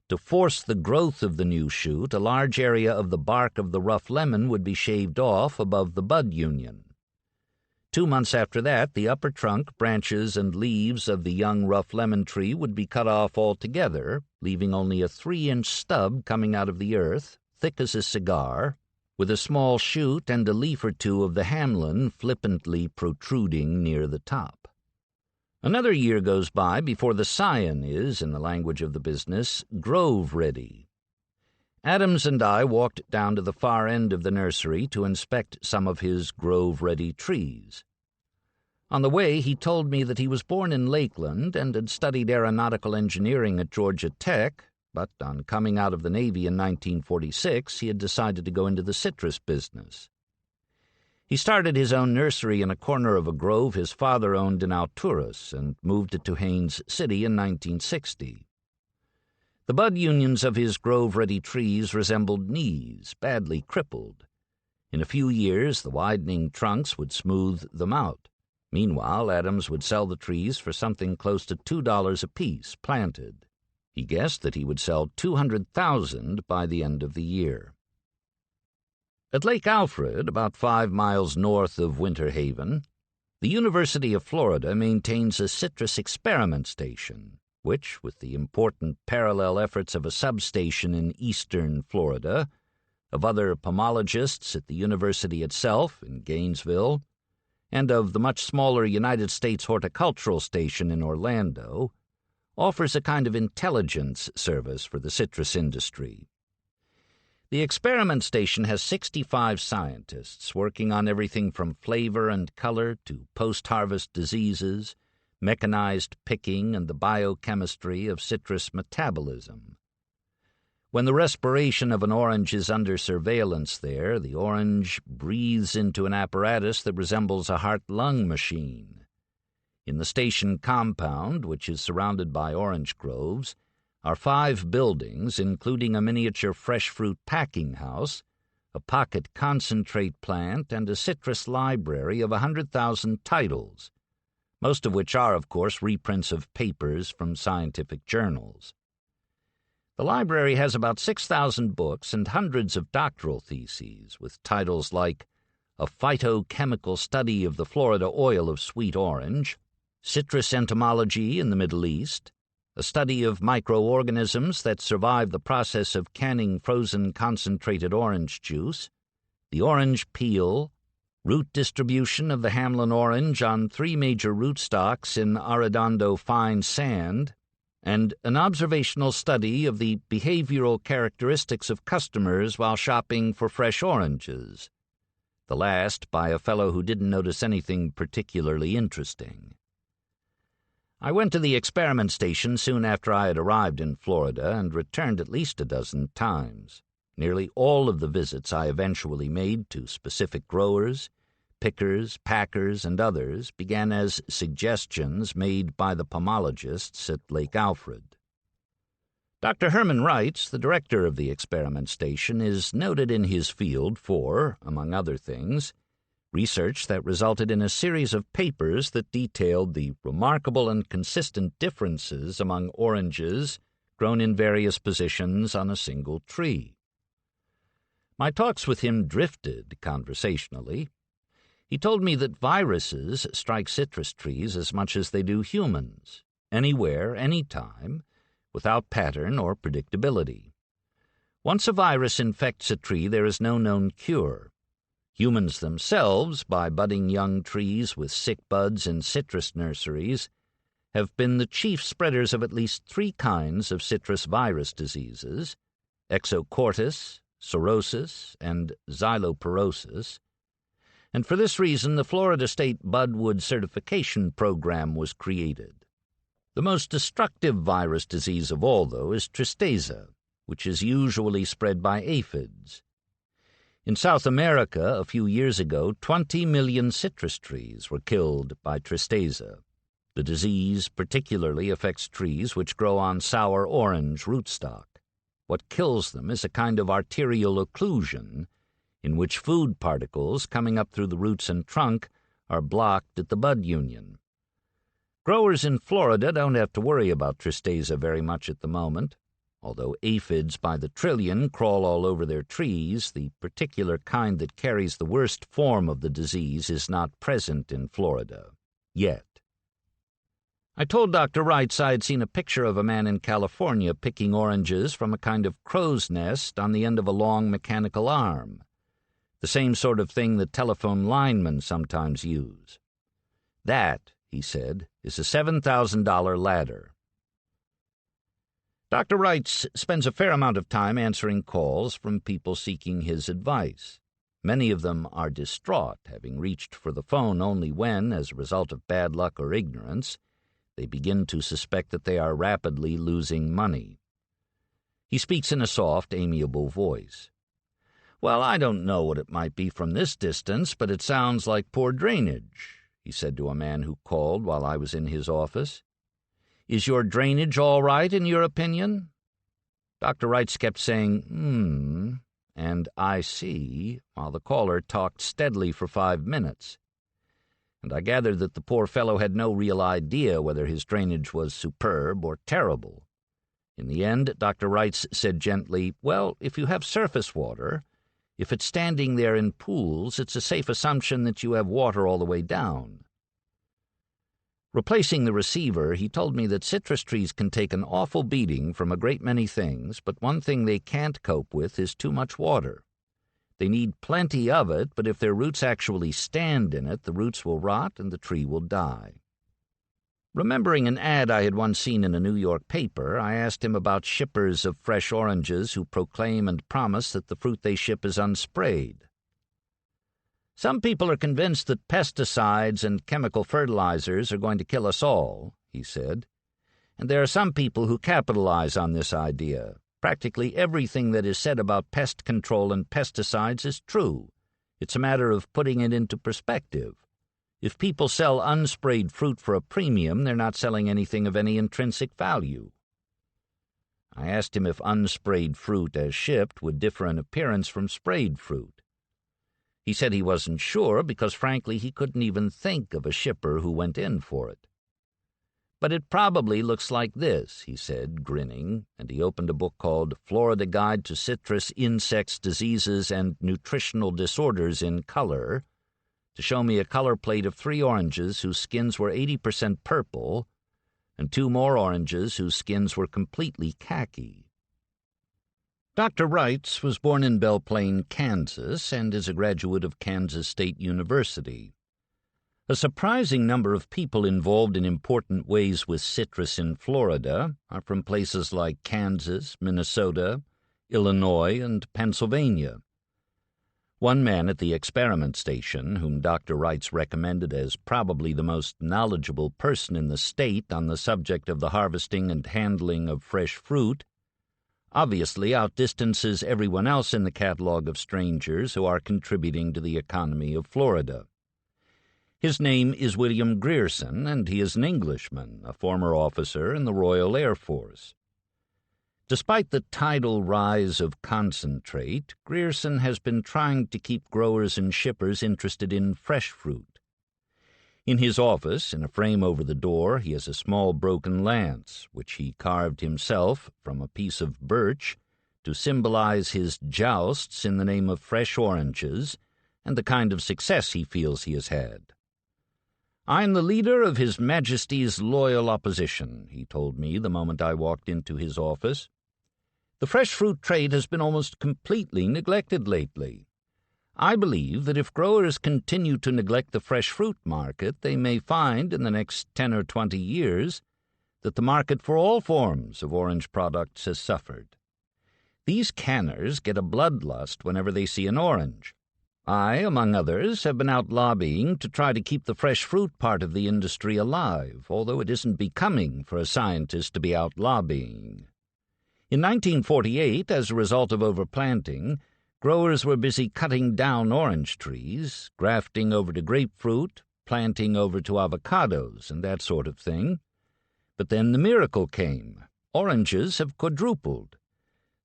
To force the growth of the new shoot, a large area of the bark of the rough lemon would be shaved off above the bud union. 2 months after that, the upper trunk, branches, and leaves of the young rough lemon tree would be cut off altogether, leaving only a 3-inch stub coming out of the earth, thick as a cigar, with a small shoot and a leaf or two of the Hamlin flippantly protruding near the top. Another year goes by before the scion is, in the language of the business, grove-ready. Adams and I walked down to the far end of the nursery to inspect some of his grove-ready trees. On the way, he told me that he was born in Lakeland and had studied aeronautical engineering at Georgia Tech, but on coming out of the Navy in 1946, he had decided to go into the citrus business. He started his own nursery in a corner of a grove his father owned in Alturas and moved it to Haines City in 1960. The bud unions of his grove-ready trees resembled knees, badly crippled. In a few years, the widening trunks would smooth them out. Meanwhile, Adams would sell the trees for something close to $2 apiece, planted. He guessed that he would sell 200,000 by the end of the year. At Lake Alfred, about 5 miles north of Winter Haven, the University of Florida maintains a citrus experiment station, which, with the important parallel efforts of a substation in eastern Florida, of other pomologists at the university itself in Gainesville, and of the much smaller United States Horticultural Station in Orlando, offers a kind of intelligence service for the citrus industry. The experiment station has 65 scientists working on everything from flavor and color to post-harvest diseases, mechanized picking, and the biochemistry of citrus metabolism. When the respiration of an orange is under surveillance there, the orange breathes into an apparatus that resembles a heart-lung machine. In the station compound, which is surrounded by orange groves, are 5 buildings, including a miniature fresh fruit packing house, a pocket concentrate plant, and a citrus library of 100,000 titles, most of which are, of course, reprints of papers from scientific journals. The library has about 6,000 books and hundreds of doctoral theses, with titles like A Phytochemical Study of the Florida Oil of Sweet Orange, Citrus Entomology in the Middle East, a study of microorganisms that survive the process of canning frozen concentrated orange juice, the orange peel, root distribution of the Hamlin orange on 3 major rootstocks in Arredondo fine sand, and an observational study of the behavioral characteristics of customers while shopping for fresh oranges, the last by a fellow who didn't notice anything particularly interesting. I went to the experiment station soon after I had arrived in Florida and returned at least a dozen times. Nearly all of the visits I eventually made to specific growers, pickers, packers, and others began as suggestions made by the pomologists at Lake Alfred. Dr. Herman Reitz, the director of the experiment station, is noted in his field for, among other things, research that resulted in a series of papers that detailed the remarkable and consistent differences among oranges grown in various positions on a single tree. My talks with him drifted conversationally. He told me that viruses strike citrus trees as much as they do humans, anywhere, anytime, without pattern or predictability. Once a virus infects a tree, there is no known cure. Humans themselves, by budding young trees with sick buds in citrus nurseries, have been the chief spreaders of at least 3 kinds of citrus virus diseases: exocortis, cirrhosis, and xyloporosis, and for this reason the Florida State Budwood Certification Program was created. The most destructive virus disease of all, though, is tristeza, which is usually spread by aphids. In South America, a few years ago, 20 million citrus trees were killed by tristeza. The disease particularly affects trees which grow on sour orange rootstock. What kills them is a kind of arterial occlusion, in which food particles coming up through the roots and trunk are blocked at the bud union. Growers in Florida don't have to worry about tristeza very much at the moment. Although aphids by the trillion crawl all over their trees, the particular kind that carries the worst form of the disease is not present in Florida, yet. I told Dr. Reitz I had seen a picture of a man in California picking oranges from a kind of crow's nest on the end of a long mechanical arm, the same sort of thing that telephone linemen sometimes use. That, he said, is a $7,000 ladder. Dr. Reitz spends a fair amount of time answering calls from people seeking his advice. Many of them are distraught, having reached for the phone only when, as a result of bad luck or ignorance, they begin to suspect that they are rapidly losing money. He speaks in a soft, amiable voice. "Well, I don't know what it might be from this distance, but it sounds like poor drainage," he said to a man who called while I was in his office. "Is your drainage all right, in your opinion?" Dr. Reitz kept saying, and "I see," while the caller talked steadily for 5 minutes. And I gathered that the poor fellow had no real idea whether his drainage was superb or terrible. In the end, Dr. Reitz said gently, "Well, if you have surface water, if it's standing there in pools, it's a safe assumption that you have water all the way down." Replacing the receiver, he told me that citrus trees can take an awful beating from a great many things, but one thing they can't cope with is too much water. They need plenty of it, but if their roots actually stand in it, the roots will rot and the tree will die. Remembering an ad I had once seen in a New York paper, I asked him about shippers of fresh oranges who proclaim and promise that the fruit they ship is unsprayed. "Some people are convinced that pesticides and chemical fertilizers are going to kill us all," he said. "And there are some people who capitalize on this idea. Practically everything that is said about pest control and pesticides is true. It's a matter of putting it into perspective. If people sell unsprayed fruit for a premium, they're not selling anything of any intrinsic value." I asked him if unsprayed fruit as shipped would differ in appearance from sprayed fruit. He said he wasn't sure because, frankly, he couldn't even think of a shipper who went in for it. "But it probably looks like this," he said, grinning, and he opened a book called Florida Guide to Citrus Insects, Diseases, and Nutritional Disorders in Color, to show me a color plate of 3 oranges whose skins were 80% purple, and 2 more oranges whose skins were completely khaki. Dr. Reitz was born in Belle Plaine, Kansas, and is a graduate of Kansas State University. A surprising number of people involved in important ways with citrus in Florida are from places like Kansas, Minnesota, Illinois, and Pennsylvania. One man at the experiment station, whom Dr. Reitz recommended as probably the most knowledgeable person in the state on the subject of the harvesting and handling of fresh fruit, obviously outdistances everyone else in the catalog of strangers who are contributing to the economy of Florida. His name is William Grierson, and he is an Englishman, a former officer in the Royal Air Force. Despite the tidal rise of concentrate, Grierson has been trying to keep growers and shippers interested in fresh fruit. In his office, in a frame over the door, he has a small broken lance, which he carved himself from a piece of birch to symbolize his jousts in the name of fresh oranges and the kind of success he feels he has had. "I am the leader of His Majesty's loyal opposition," he told me the moment I walked into his office. "The fresh fruit trade has been almost completely neglected lately. I believe that if growers continue to neglect the fresh fruit market, they may find in the next 10 or 20 years that the market for all forms of orange products has suffered. These canners get a bloodlust whenever they see an orange. I, among others, have been out lobbying to try to keep the fresh fruit part of the industry alive, although it isn't becoming for a scientist to be out lobbying. In 1948, as a result of overplanting, growers were busy cutting down orange trees, grafting over to grapefruit, planting over to avocados, and that sort of thing. But then the miracle came. Oranges have quadrupled.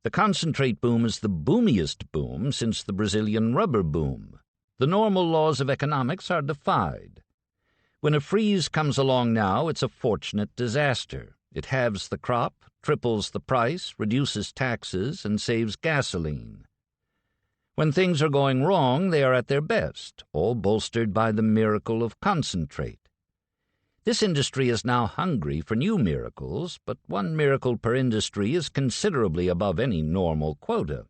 The concentrate boom is the boomiest boom since the Brazilian rubber boom. The normal laws of economics are defied. When a freeze comes along now, it's a fortunate disaster. It halves the crop, triples the price, reduces taxes, and saves gasoline. When things are going wrong, they are at their best, all bolstered by the miracle of concentrate. This industry is now hungry for new miracles, but one miracle per industry is considerably above any normal quota.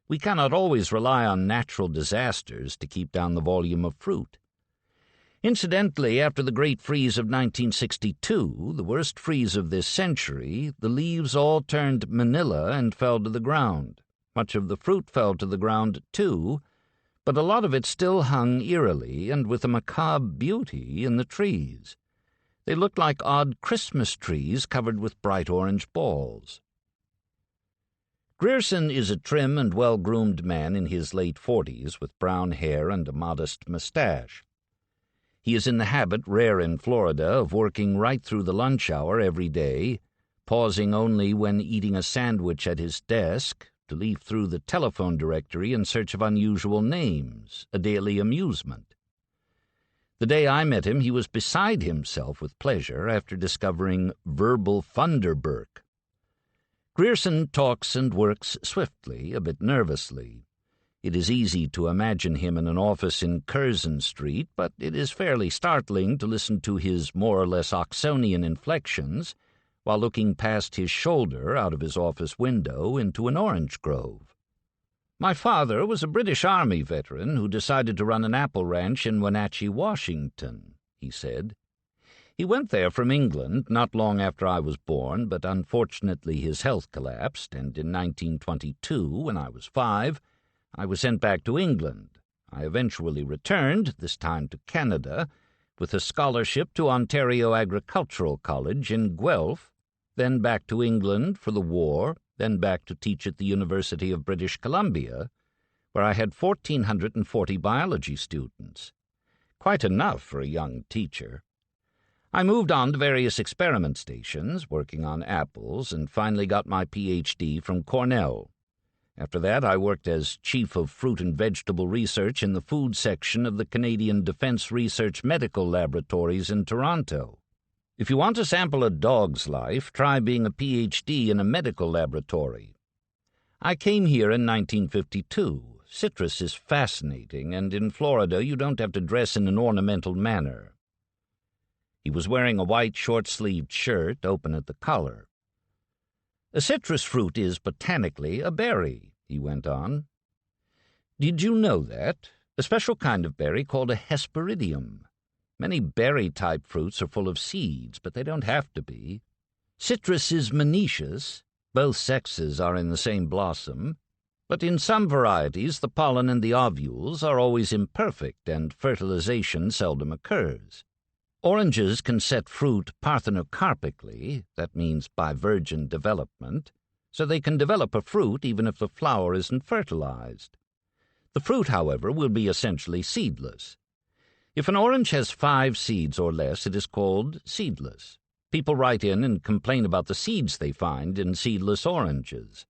We cannot always rely on natural disasters to keep down the volume of fruit. Incidentally, after the Great Freeze of 1962, the worst freeze of this century, the leaves all turned manila and fell to the ground. Much of the fruit fell to the ground, too, but a lot of it still hung eerily and with a macabre beauty in the trees. They looked like odd Christmas trees covered with bright orange balls. Grierson is a trim and well-groomed man in his late 40s with brown hair and a modest mustache. He is in the habit, rare in Florida, of working right through the lunch hour every day, pausing only when eating a sandwich at his desk to leaf through the telephone directory in search of unusual names, a daily amusement. The day I met him, he was beside himself with pleasure after discovering verbal Thunderberg. Grierson talks and works swiftly, a bit nervously. It is easy to imagine him in an office in Curzon Street, but it is fairly startling to listen to his more or less Oxonian inflections while looking past his shoulder out of his office window into an orange grove. "My father was a British Army veteran who decided to run an apple ranch in Wenatchee, Washington," he said. "He went there from England not long after I was born, but unfortunately his health collapsed, and in 1922, when I was 5, I was sent back to England. I eventually returned, this time to Canada, with a scholarship to Ontario Agricultural College in Guelph, then back to England for the war, then back to teach at the University of British Columbia, where I had 1,440 biology students. Quite enough for a young teacher. I moved on to various experiment stations, working on apples, and finally got my Ph.D. from Cornell. After that, I worked as Chief of Fruit and Vegetable Research in the food section of the Canadian Defence Research Medical Laboratories in Toronto. If you want to sample a dog's life, try being a Ph.D. in a medical laboratory. I came here in 1952. Citrus is fascinating, and in Florida you don't have to dress in an ornamental manner." He was wearing a white short-sleeved shirt, open at the collar. "A citrus fruit is, botanically, a berry," he went on. "Did you know that? A special kind of berry called a Hesperidium. Many berry-type fruits are full of seeds, but they don't have to be. Citrus is monoecious. Both sexes are in the same blossom. But in some varieties the pollen and the ovules are always imperfect, and fertilization seldom occurs. Oranges can set fruit parthenocarpically, that means by virgin development, so they can develop a fruit even if the flower isn't fertilized. The fruit, however, will be essentially seedless. If an orange has 5 seeds or less, it is called seedless. People write in and complain about the seeds they find in seedless oranges.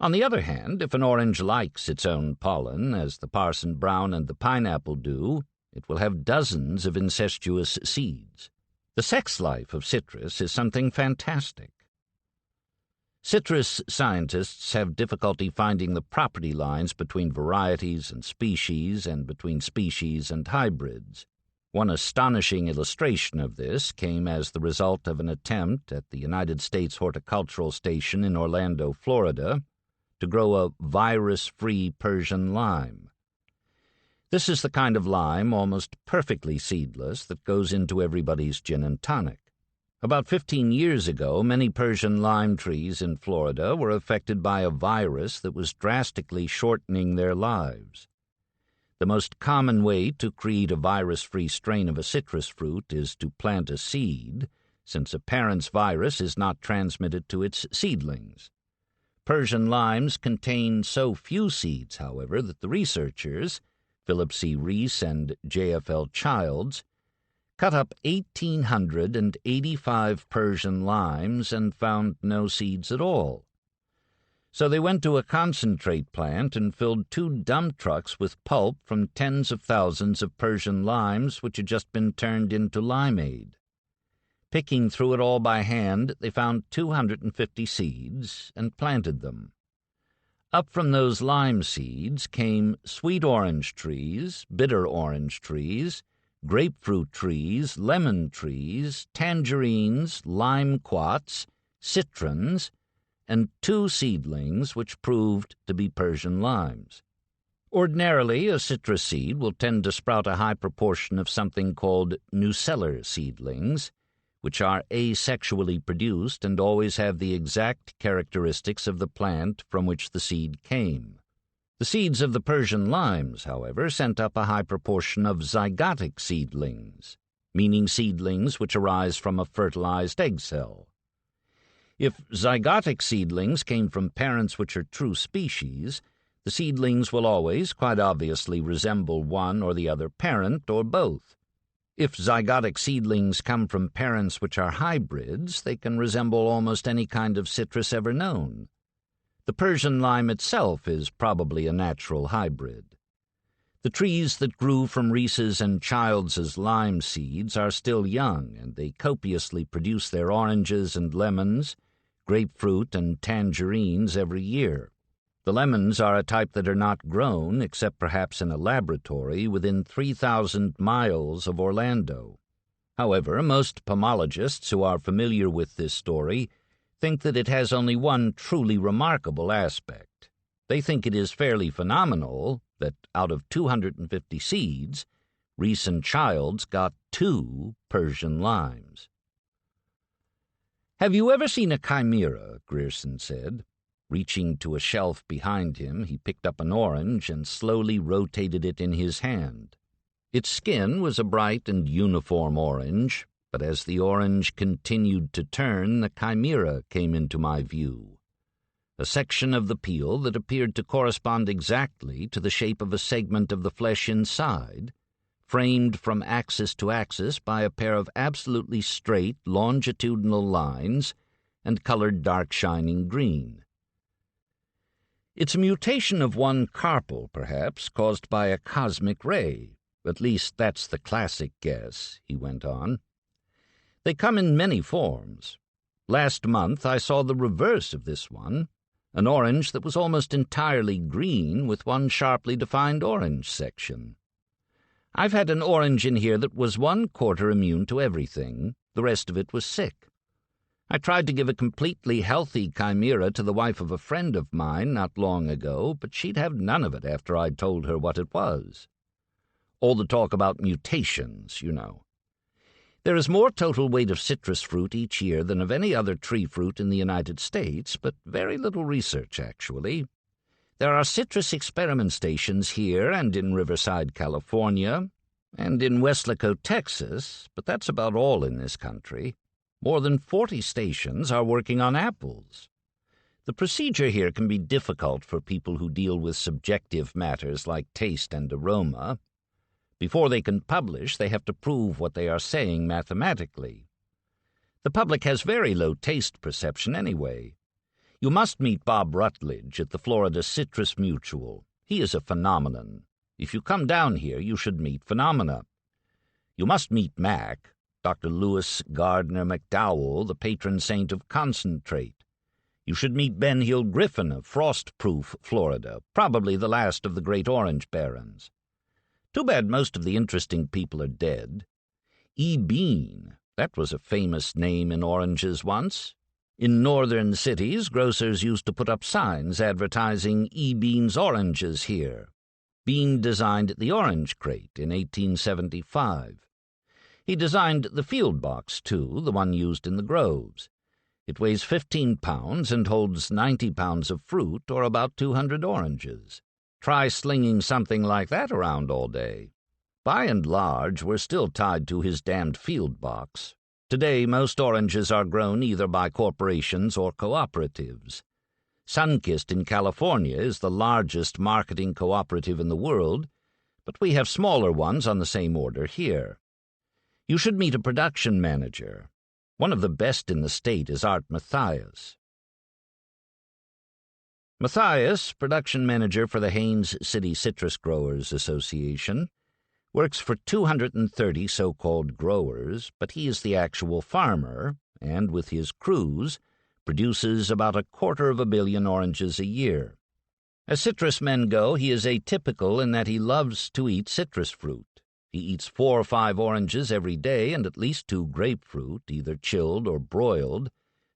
On the other hand, if an orange likes its own pollen, as the Parson Brown and the pineapple do, it will have dozens of incestuous seeds. The sex life of citrus is something fantastic. Citrus scientists have difficulty finding the property lines between varieties and between species and hybrids. One astonishing illustration of this came as the result of an attempt at the United States Horticultural Station in Orlando, Florida, to grow a virus-free Persian lime. This is the kind of lime, almost perfectly seedless, that goes into everybody's gin and tonic. About 15 years ago, many Persian lime trees in Florida were affected by a virus that was drastically shortening their lives. The most common way to create a virus-free strain of a citrus fruit is to plant a seed, since a parent's virus is not transmitted to its seedlings. Persian limes contain so few seeds, however, that the researchers, Philip C. Reese and J.F.L. Childs, cut up 1,885 Persian limes and found no seeds at all. So they went to a concentrate plant and filled 2 dump trucks with pulp from tens of thousands of Persian limes which had just been turned into limeade. Picking through it all by hand, they found 250 seeds and planted them. Up from those lime seeds came sweet orange trees, bitter orange trees, grapefruit trees, lemon trees, tangerines, lime quats, citrons, and 2 seedlings which proved to be Persian limes. Ordinarily, a citrus seed will tend to sprout a high proportion of something called nucellar seedlings, which are asexually produced and always have the exact characteristics of the plant from which the seed came. The seeds of the Persian limes, however, sent up a high proportion of zygotic seedlings, meaning seedlings which arise from a fertilized egg cell. If zygotic seedlings came from parents which are true species, the seedlings will always, quite obviously, resemble one or the other parent or both. If zygotic seedlings come from parents which are hybrids, they can resemble almost any kind of citrus ever known. The Persian lime itself is probably a natural hybrid. The trees that grew from Reese's and Childs's lime seeds are still young, and they copiously produce their oranges and lemons, grapefruit and tangerines every year. The lemons are a type that are not grown, except perhaps in a laboratory, within 3,000 miles of Orlando. However, most pomologists who are familiar with this story think that it has only one truly remarkable aspect. They think it is fairly phenomenal that out of 250 seeds, Reese and Childs got 2 Persian limes. "Have you ever seen a chimera?" Grierson said. Reaching to a shelf behind him, he picked up an orange and slowly rotated it in his hand. Its skin was a bright and uniform orange, but as the orange continued to turn, the chimera came into my view. A section of the peel that appeared to correspond exactly to the shape of a segment of the flesh inside, framed from axis to axis by a pair of absolutely straight longitudinal lines and colored dark shining green. It's a mutation of one carpel, perhaps, caused by a cosmic ray. At least that's the classic guess, he went on. They come in many forms. Last month I saw the reverse of this one, an orange that was almost entirely green with one sharply defined orange section. I've had an orange in here that was 1/4 immune to everything. The rest of it was sick. I tried to give a completely healthy chimera to the wife of a friend of mine not long ago, but she'd have none of it after I'd told her what it was. All the talk about mutations, you know. There is more total weight of citrus fruit each year than of any other tree fruit in the United States, but very little research, actually. There are citrus experiment stations here and in Riverside, California, and in Weslaco, Texas, but that's about all in this country. More than 40 stations are working on apples. The procedure here can be difficult for people who deal with subjective matters like taste and aroma. Before they can publish, they have to prove what they are saying mathematically. The public has very low taste perception anyway. You must meet Bob Rutledge at the Florida Citrus Mutual. He is a phenomenon. If you come down here, you should meet phenomena. You must meet Mac, Dr. Lewis Gardner McDowell, the patron saint of concentrate. You should meet Ben Hill Griffin of Frostproof, Florida, probably the last of the great orange barons. Too bad most of the interesting people are dead. E. Bean, that was a famous name in oranges once. In northern cities, grocers used to put up signs advertising E. Bean's oranges here. Bean designed the orange crate in 1875. He designed the field box, too, the one used in the groves. It weighs 15 pounds and holds 90 pounds of fruit, or about 200 oranges. Try slinging something like that around all day. By and large, we're still tied to his damned field box. Today, most oranges are grown either by corporations or cooperatives. Sunkist in California is the largest marketing cooperative in the world, but we have smaller ones on the same order here. You should meet a production manager. One of the best in the state is Art Mathias. Mathias, production manager for the Haines City Citrus Growers Association, works for 230 so-called growers, but he is the actual farmer, and with his crews, produces about 250 million oranges a year. As citrus men go, he is atypical in that he loves to eat citrus fruit. He eats 4 or 5 oranges every day and at least 2 grapefruit, either chilled or broiled,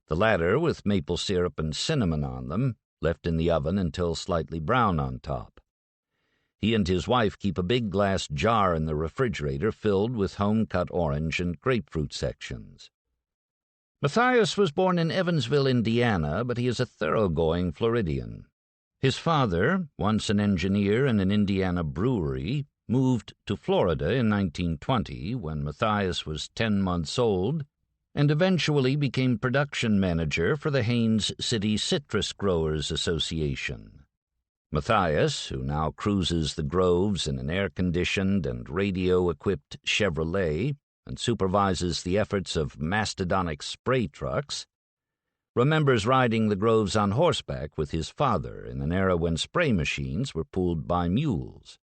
the latter with maple syrup and cinnamon on them, left in the oven until slightly brown on top. He and his wife keep a big glass jar in the refrigerator filled with home-cut orange and grapefruit sections. Mathias was born in Evansville, Indiana, but he is a thoroughgoing Floridian. His father, once an engineer in an Indiana brewery, moved to Florida in 1920 when Mathias was 10 months old and eventually became production manager for the Haines City Citrus Growers Association. Mathias, who now cruises the groves in an air-conditioned and radio-equipped Chevrolet and supervises the efforts of mastodonic spray trucks, remembers riding the groves on horseback with his father in an era when spray machines were pulled by mules.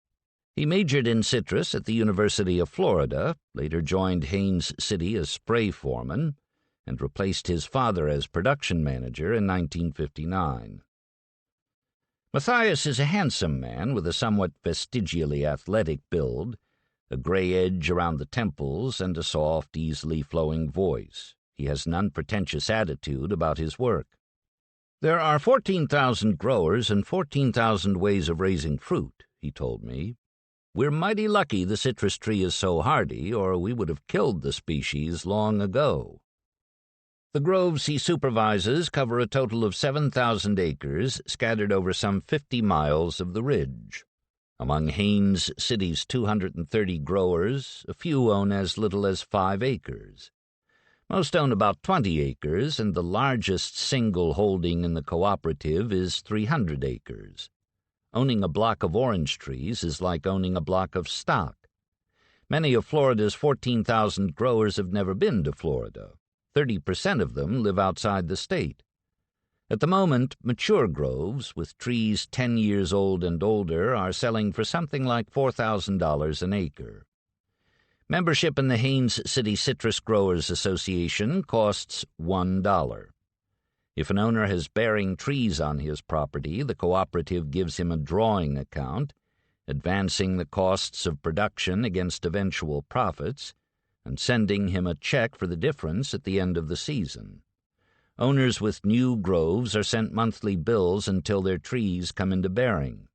He majored in citrus at the University of Florida, later joined Haines City as spray foreman, and replaced his father as production manager in 1959. Mathias is a handsome man with a somewhat vestigially athletic build, a gray edge around the temples, and a soft, easily flowing voice. He has an unpretentious attitude about his work. There are 14,000 growers and 14,000 ways of raising fruit, he told me. We're mighty lucky the citrus tree is so hardy, or we would have killed the species long ago. The groves he supervises cover a total of 7,000 acres scattered over some 50 miles of the ridge. Among Haines City's 230 growers, a few own as little as 5 acres. Most own about 20 acres, and the largest single holding in the cooperative is 300 acres. Owning a block of orange trees is like owning a block of stock. Many of Florida's 14,000 growers have never been to Florida. 30% of them live outside the state. At the moment, mature groves, with trees 10 years old and older, are selling for something like $4,000 an acre. Membership in the Haines City Citrus Growers Association costs $1. If an owner has bearing trees on his property, the cooperative gives him a drawing account, advancing the costs of production against eventual profits, and sending him a check for the difference at the end of the season. Owners with new groves are sent monthly bills until their trees come into bearing.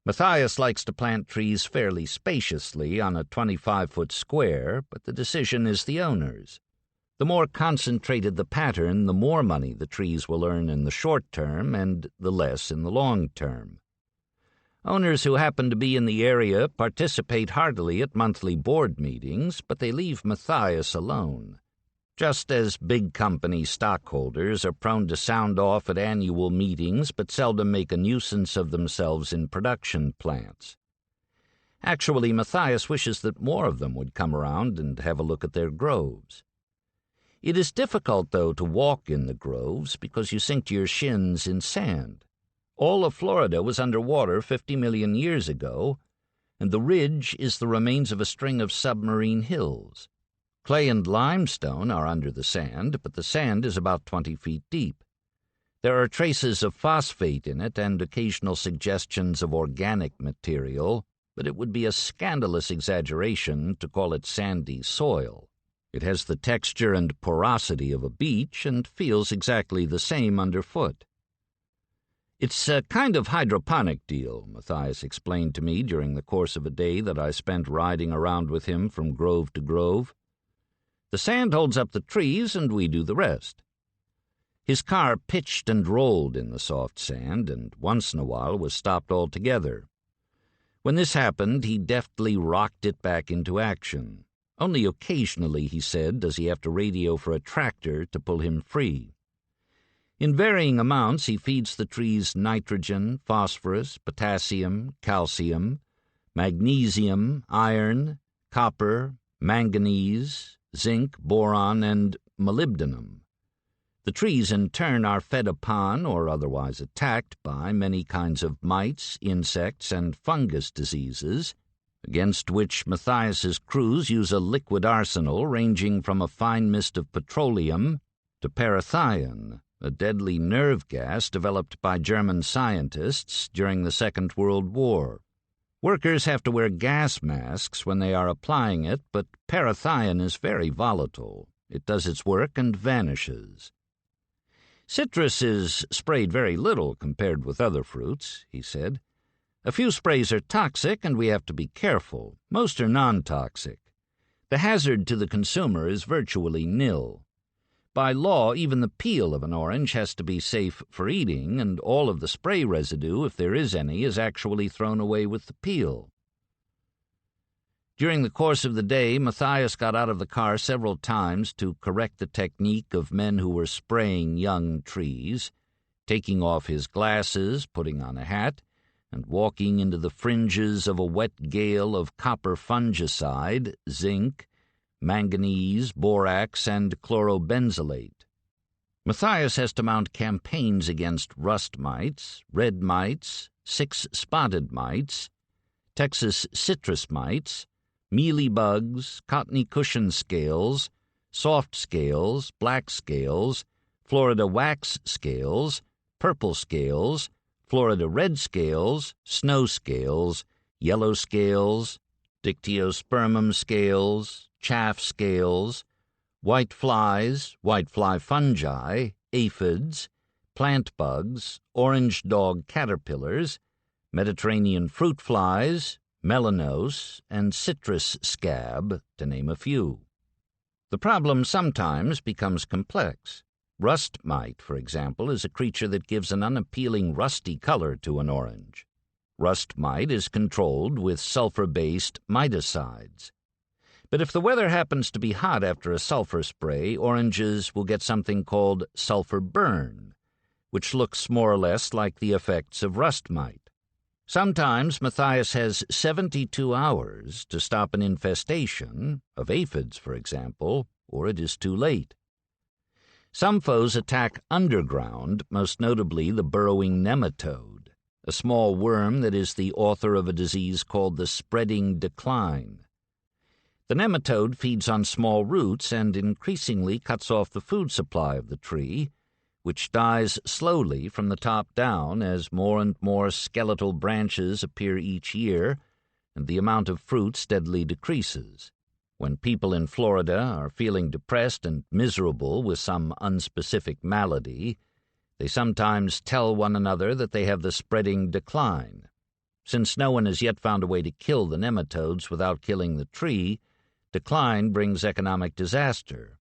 Mathias likes to plant trees fairly spaciously on a 25-foot square, but the decision is the owner's. The more concentrated the pattern, the more money the trees will earn in the short term and the less in the long term. Owners who happen to be in the area participate heartily at monthly board meetings, but they leave Mathias alone. Just as big company stockholders are prone to sound off at annual meetings but seldom make a nuisance of themselves in production plants. Actually, Matthias wishes that more of them would come around and have a look at their groves. It is difficult, though, to walk in the groves because you sink to your shins in sand. All of Florida was under water 50 million years ago, and the ridge is the remains of a string of submarine hills. Clay and limestone are under the sand, but the sand is about 20 feet deep. There are traces of phosphate in it and occasional suggestions of organic material, but it would be a scandalous exaggeration to call it sandy soil. It has the texture and porosity of a beach and feels exactly the same underfoot. It's a kind of hydroponic deal, Matthias explained to me during the course of a day that I spent riding around with him from grove to grove. The sand holds up the trees and we do the rest. His car pitched and rolled in the soft sand and once in a while was stopped altogether. When this happened, he deftly rocked it back into action. Only occasionally, he said, does he have to radio for a tractor to pull him free. In varying amounts, he feeds the trees nitrogen, phosphorus, potassium, calcium, magnesium, iron, copper, manganese, zinc, boron, and molybdenum. The trees, in turn, are fed upon or otherwise attacked by many kinds of mites, insects, and fungus diseases, against which Matthias's crews use a liquid arsenal ranging from a fine mist of petroleum to parathion, a deadly nerve gas developed by German scientists during the Second World War. Workers have to wear gas masks when they are applying it, but parathion is very volatile. It does its work and vanishes. Citrus is sprayed very little compared with other fruits, he said. A few sprays are toxic, and we have to be careful. Most are non-toxic. The hazard to the consumer is virtually nil. By law, even the peel of an orange has to be safe for eating, and all of the spray residue, if there is any, is actually thrown away with the peel. During the course of the day, Matthias got out of the car several times to correct the technique of men who were spraying young trees, taking off his glasses, putting on a hat, and walking into the fringes of a wet gale of copper fungicide, zinc, manganese, borax, and chlorobenzolate. Matthias has to mount campaigns against rust mites, red mites, six-spotted mites, Texas citrus mites, mealy bugs, cottony cushion scales, soft scales, black scales, Florida wax scales, purple scales, Florida red scales, snow scales, yellow scales, dictyospermum scales, chaff scales, white flies, whitefly fungi, aphids, plant bugs, orange dog caterpillars, Mediterranean fruit flies, melanose, and citrus scab, to name a few. The problem sometimes becomes complex. Rust mite, for example, is a creature that gives an unappealing rusty color to an orange. Rust mite is controlled with sulfur-based miticides. But if the weather happens to be hot after a sulfur spray, oranges will get something called sulfur burn, which looks more or less like the effects of rust mite. Sometimes Matthias has 72 hours to stop an infestation, of aphids, for example, or it is too late. Some foes attack underground, most notably the burrowing nematode, a small worm that is the author of a disease called the spreading decline. The nematode feeds on small roots and increasingly cuts off the food supply of the tree, which dies slowly from the top down as more and more skeletal branches appear each year and the amount of fruit steadily decreases. When people in Florida are feeling depressed and miserable with some unspecific malady, they sometimes tell one another that they have the spreading decline. Since no one has yet found a way to kill the nematodes without killing the tree, decline brings economic disaster.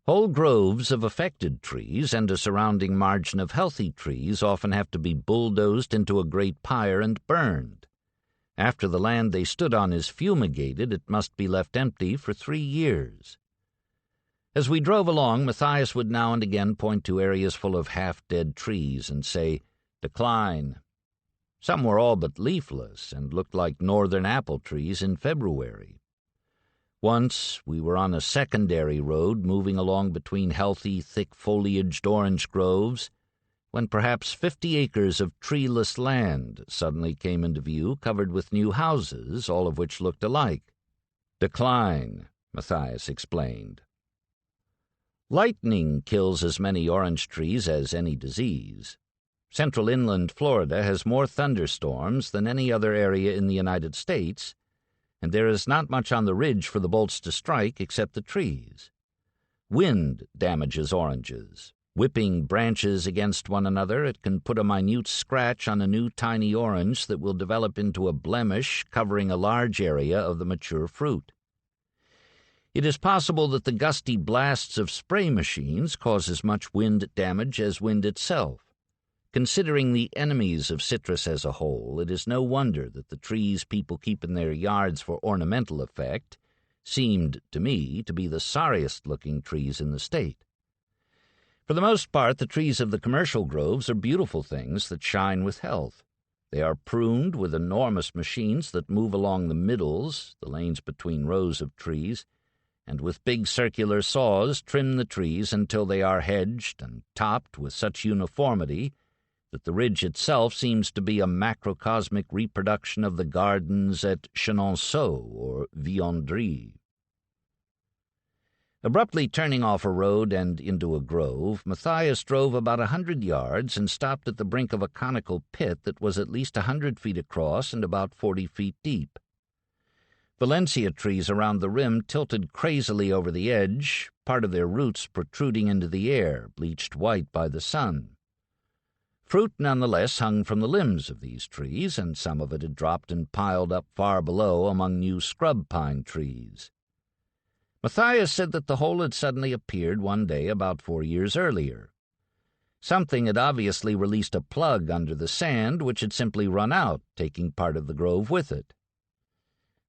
Whole groves of affected trees and a surrounding margin of healthy trees often have to be bulldozed into a great pyre and burned. After the land they stood on is fumigated, it must be left empty for 3 years. As we drove along, Matthias would now and again point to areas full of half-dead trees and say, "Decline." Some were all but leafless and looked like northern apple trees in February. Once we were on a secondary road moving along between healthy, thick-foliaged orange groves, when perhaps 50 acres of treeless land suddenly came into view, covered with new houses, all of which looked alike. "Decline," Matthias explained. Lightning kills as many orange trees as any disease. Central inland Florida has more thunderstorms than any other area in the United States, and there is not much on the ridge for the bolts to strike except the trees. Wind damages oranges. Whipping branches against one another, it can put a minute scratch on a new tiny orange that will develop into a blemish covering a large area of the mature fruit. It is possible that the gusty blasts of spray machines cause as much wind damage as wind itself. Considering the enemies of citrus as a whole, it is no wonder that the trees people keep in their yards for ornamental effect seemed, to me, to be the sorriest-looking trees in the state. For the most part, the trees of the commercial groves are beautiful things that shine with health. They are pruned with enormous machines that move along the middles, the lanes between rows of trees, and with big circular saws trim the trees until they are hedged and topped with such uniformity that the ridge itself seems to be a macrocosmic reproduction of the gardens at Chenonceau or Viandry. Abruptly turning off a road and into a grove, Matthias drove about 100 yards and stopped at the brink of a conical pit that was at least 100 feet across and about 40 feet deep. Valencia trees around the rim tilted crazily over the edge, part of their roots protruding into the air, bleached white by the sun. Fruit nonetheless hung from the limbs of these trees, and some of it had dropped and piled up far below among new scrub pine trees. Matthias said that the hole had suddenly appeared one day about 4 years earlier. Something had obviously released a plug under the sand, which had simply run out, taking part of the grove with it.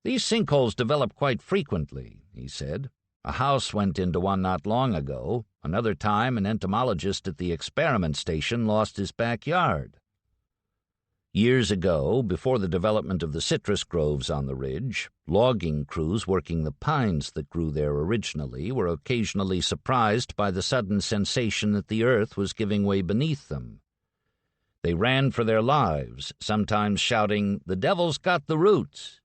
"These sinkholes develop quite frequently," he said. "A house went into one not long ago. Another time, an entomologist at the experiment station lost his backyard." Years ago, before the development of the citrus groves on the ridge, logging crews working the pines that grew there originally were occasionally surprised by the sudden sensation that the earth was giving way beneath them. They ran for their lives, sometimes shouting, "The devil's got the roots!"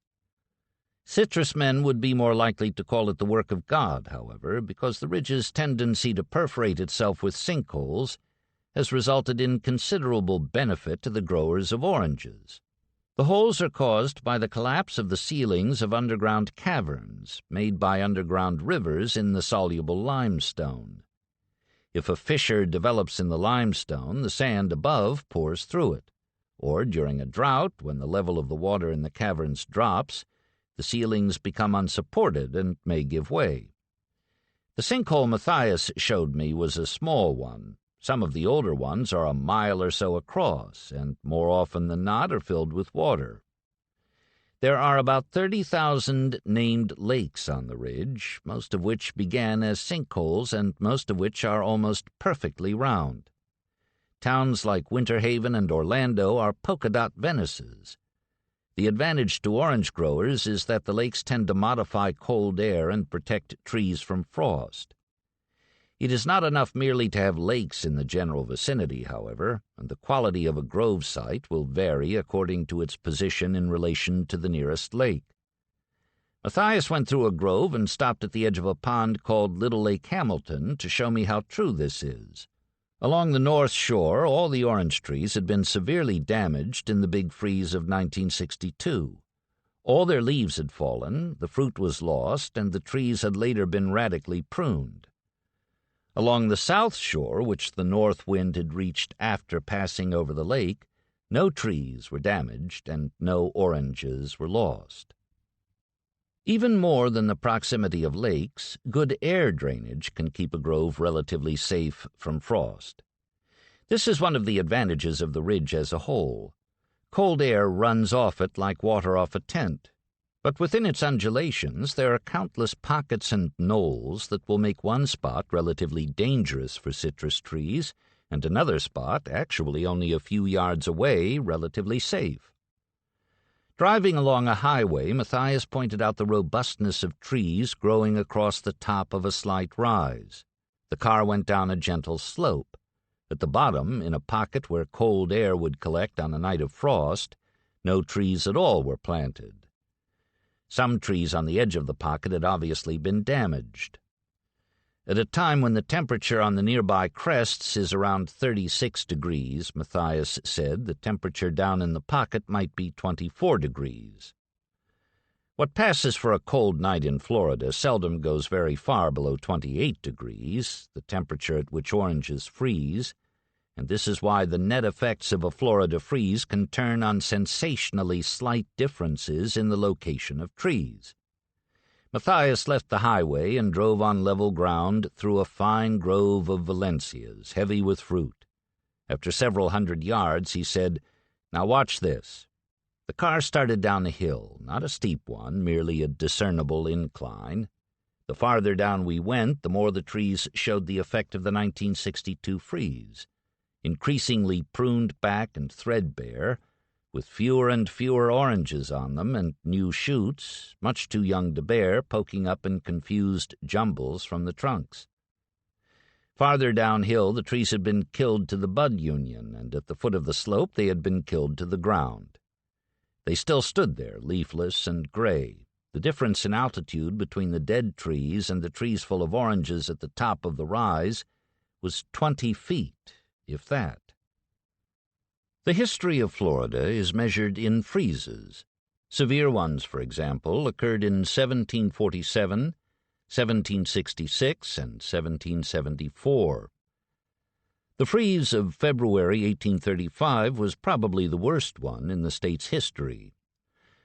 Citrus men would be more likely to call it the work of God, however, because the ridge's tendency to perforate itself with sinkholes has resulted in considerable benefit to the growers of oranges. The holes are caused by the collapse of the ceilings of underground caverns made by underground rivers in the soluble limestone. If a fissure develops in the limestone, the sand above pours through it, or during a drought, when the level of the water in the caverns drops, the ceilings become unsupported and may give way. The sinkhole Matthias showed me was a small one. Some of the older ones are a mile or so across, and more often than not are filled with water. There are about 30,000 named lakes on the ridge, most of which began as sinkholes and most of which are almost perfectly round. Towns like Winter Haven and Orlando are polka-dot Venices. The advantage to orange growers is that the lakes tend to modify cold air and protect trees from frost. It is not enough merely to have lakes in the general vicinity, however, and the quality of a grove site will vary according to its position in relation to the nearest lake. Matthias went through a grove and stopped at the edge of a pond called Little Lake Hamilton to show me how true this is. Along the north shore, all the orange trees had been severely damaged in the big freeze of 1962. All their leaves had fallen, the fruit was lost, and the trees had later been radically pruned. Along the south shore, which the north wind had reached after passing over the lake, no trees were damaged and no oranges were lost. Even more than the proximity of lakes, good air drainage can keep a grove relatively safe from frost. This is one of the advantages of the ridge as a whole. Cold air runs off it like water off a tent. But within its undulations there are countless pockets and knolls that will make one spot relatively dangerous for citrus trees, and another spot, actually only a few yards away, relatively safe. Driving along a highway, Matthias pointed out the robustness of trees growing across the top of a slight rise. The car went down a gentle slope. At the bottom, in a pocket where cold air would collect on a night of frost, no trees at all were planted. Some trees on the edge of the pocket had obviously been damaged. At a time when the temperature on the nearby crests is around 36 degrees, Matthias said, the temperature down in the pocket might be 24 degrees. What passes for a cold night in Florida seldom goes very far below 28 degrees, the temperature at which oranges freeze, and this is why the net effects of a Florida freeze can turn on sensationally slight differences in the location of trees. Matthias left the highway and drove on level ground through a fine grove of Valencias, heavy with fruit. After several hundred yards, he said, "Now watch this." The car started down a hill, not a steep one, merely a discernible incline. The farther down we went, the more the trees showed the effect of the 1962 freeze, increasingly pruned back and threadbare, with fewer and fewer oranges on them and new shoots, much too young to bear, poking up in confused jumbles from the trunks. Farther downhill, the trees had been killed to the bud union, and at the foot of the slope they had been killed to the ground. They still stood there, leafless and gray. The difference in altitude between the dead trees and the trees full of oranges at the top of the rise was 20 feet, if that. The history of Florida is measured in freezes. Severe ones, for example, occurred in 1747, 1766, and 1774. The freeze of February 1835 was probably the worst one in the state's history.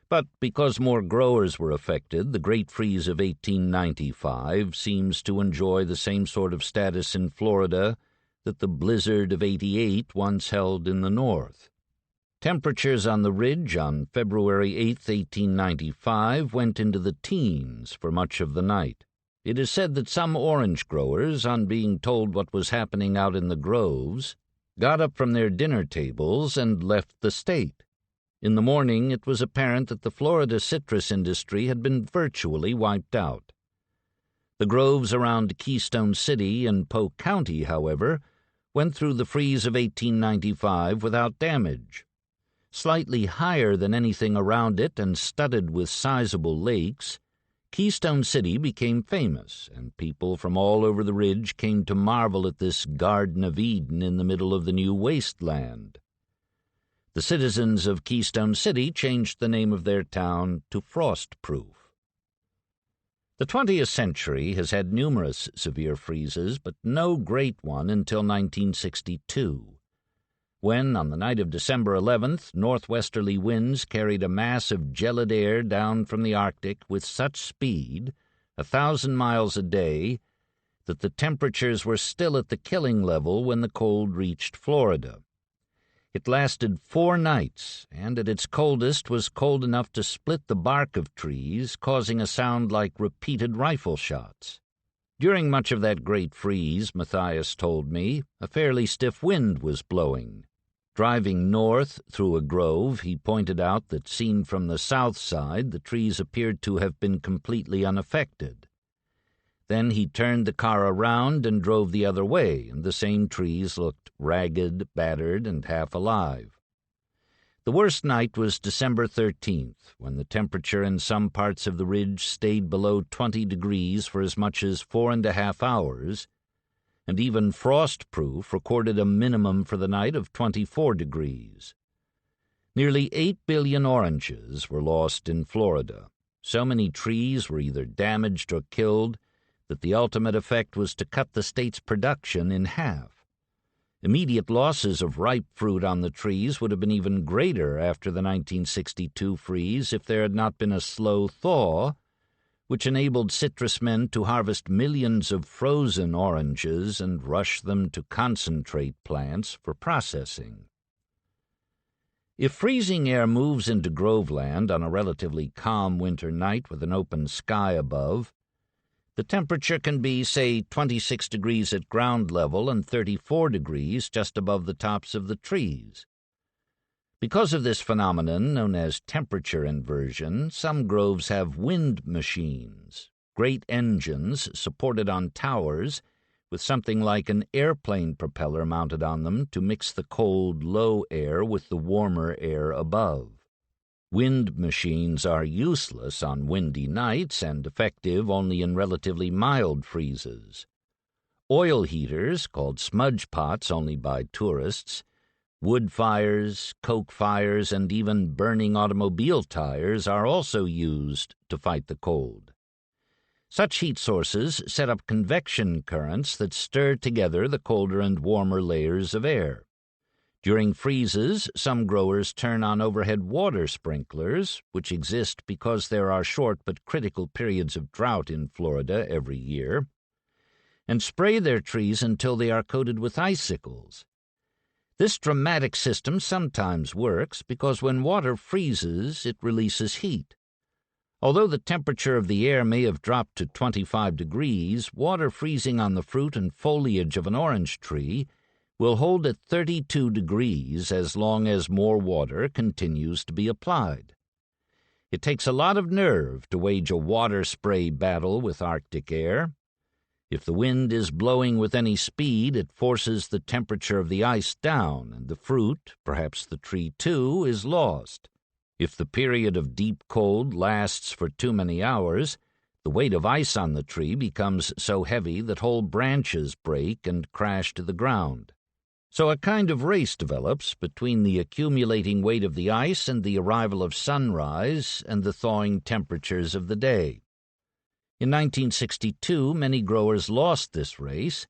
But because more growers were affected, the Great Freeze of 1895 seems to enjoy the same sort of status in Florida that the blizzard of '88 once held in the north. Temperatures on the ridge on February 8, 1895, went into the teens for much of the night. It is said that some orange growers, on being told what was happening out in the groves, got up from their dinner tables and left the state. In the morning, it was apparent that the Florida citrus industry had been virtually wiped out. The groves around Keystone City and Polk County, however, went through the freeze of 1895 without damage. Slightly higher than anything around it and studded with sizable lakes, Keystone City became famous, and people from all over the ridge came to marvel at this Garden of Eden in the middle of the new wasteland. The citizens of Keystone City changed the name of their town to Frostproof. The 20th century has had numerous severe freezes, but no great one until 1962, when, on the night of December 11th, northwesterly winds carried a mass of gelid air down from the Arctic with such speed, 1,000 miles a day, that the temperatures were still at the killing level when the cold reached Florida. It lasted 4 nights, and at its coldest was cold enough to split the bark of trees, causing a sound like repeated rifle shots. During much of that great freeze, Matthias told me, a fairly stiff wind was blowing. Driving north through a grove, he pointed out that seen from the south side, the trees appeared to have been completely unaffected. Then he turned the car around and drove the other way, and the same trees looked ragged, battered, and half alive. The worst night was December 13th, when the temperature in some parts of the ridge stayed below 20 degrees for as much as 4.5 hours, and even Frostproof recorded a minimum for the night of 24 degrees. Nearly 8 billion oranges were lost in Florida. So many trees were either damaged or killed that the ultimate effect was to cut the state's production in half. Immediate losses of ripe fruit on the trees would have been even greater after the 1962 freeze if there had not been a slow thaw, which enabled citrus men to harvest millions of frozen oranges and rush them to concentrate plants for processing. If freezing air moves into groveland on a relatively calm winter night with an open sky above, The temperature can be, say, 26 degrees at ground level and 34 degrees just above the tops of the trees. Because of this phenomenon, known as temperature inversion, some groves have wind machines, great engines supported on towers with something like an airplane propeller mounted on them to mix the cold, low air with the warmer air above. Wind machines are useless on windy nights and effective only in relatively mild freezes. Oil heaters, called smudge pots only by tourists, wood fires, coke fires, and even burning automobile tires are also used to fight the cold. Such heat sources set up convection currents that stir together the colder and warmer layers of air. During freezes, some growers turn on overhead water sprinklers, which exist because there are short but critical periods of drought in Florida every year, and spray their trees until they are coated with icicles. This dramatic system sometimes works because when water freezes, it releases heat. Although the temperature of the air may have dropped to 25 degrees, water freezing on the fruit and foliage of an orange tree will hold at 32 degrees as long as more water continues to be applied. It takes a lot of nerve to wage a water spray battle with Arctic air. If the wind is blowing with any speed, it forces the temperature of the ice down, and the fruit, perhaps the tree too, is lost. If the period of deep cold lasts for too many hours, the weight of ice on the tree becomes so heavy that whole branches break and crash to the ground. So a kind of race develops between the accumulating weight of the ice and the arrival of sunrise and the thawing temperatures of the day. In 1962, many growers lost this race,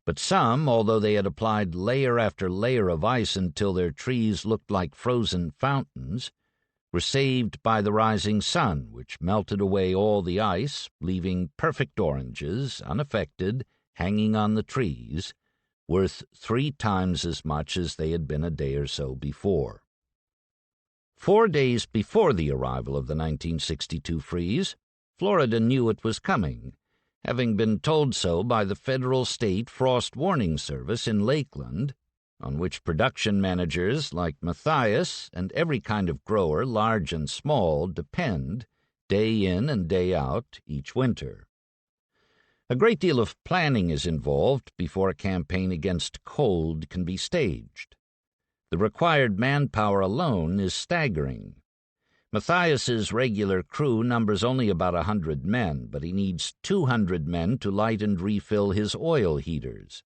but some, although they had applied layer after layer of ice until their trees looked like frozen fountains, were saved by the rising sun, which melted away all the ice, leaving perfect oranges, unaffected, hanging on the trees, worth 3 times as much as they had been a day or so before. 4 days before the arrival of the 1962 freeze, Florida knew it was coming, having been told so by the Federal State Frost Warning Service in Lakeland, on which production managers like Matthias and every kind of grower, large and small, depend day in and day out each winter. A great deal of planning is involved before a campaign against cold can be staged. The required manpower alone is staggering. Matthias's regular crew numbers only about 100 men, but he needs 200 men to light and refill his oil heaters.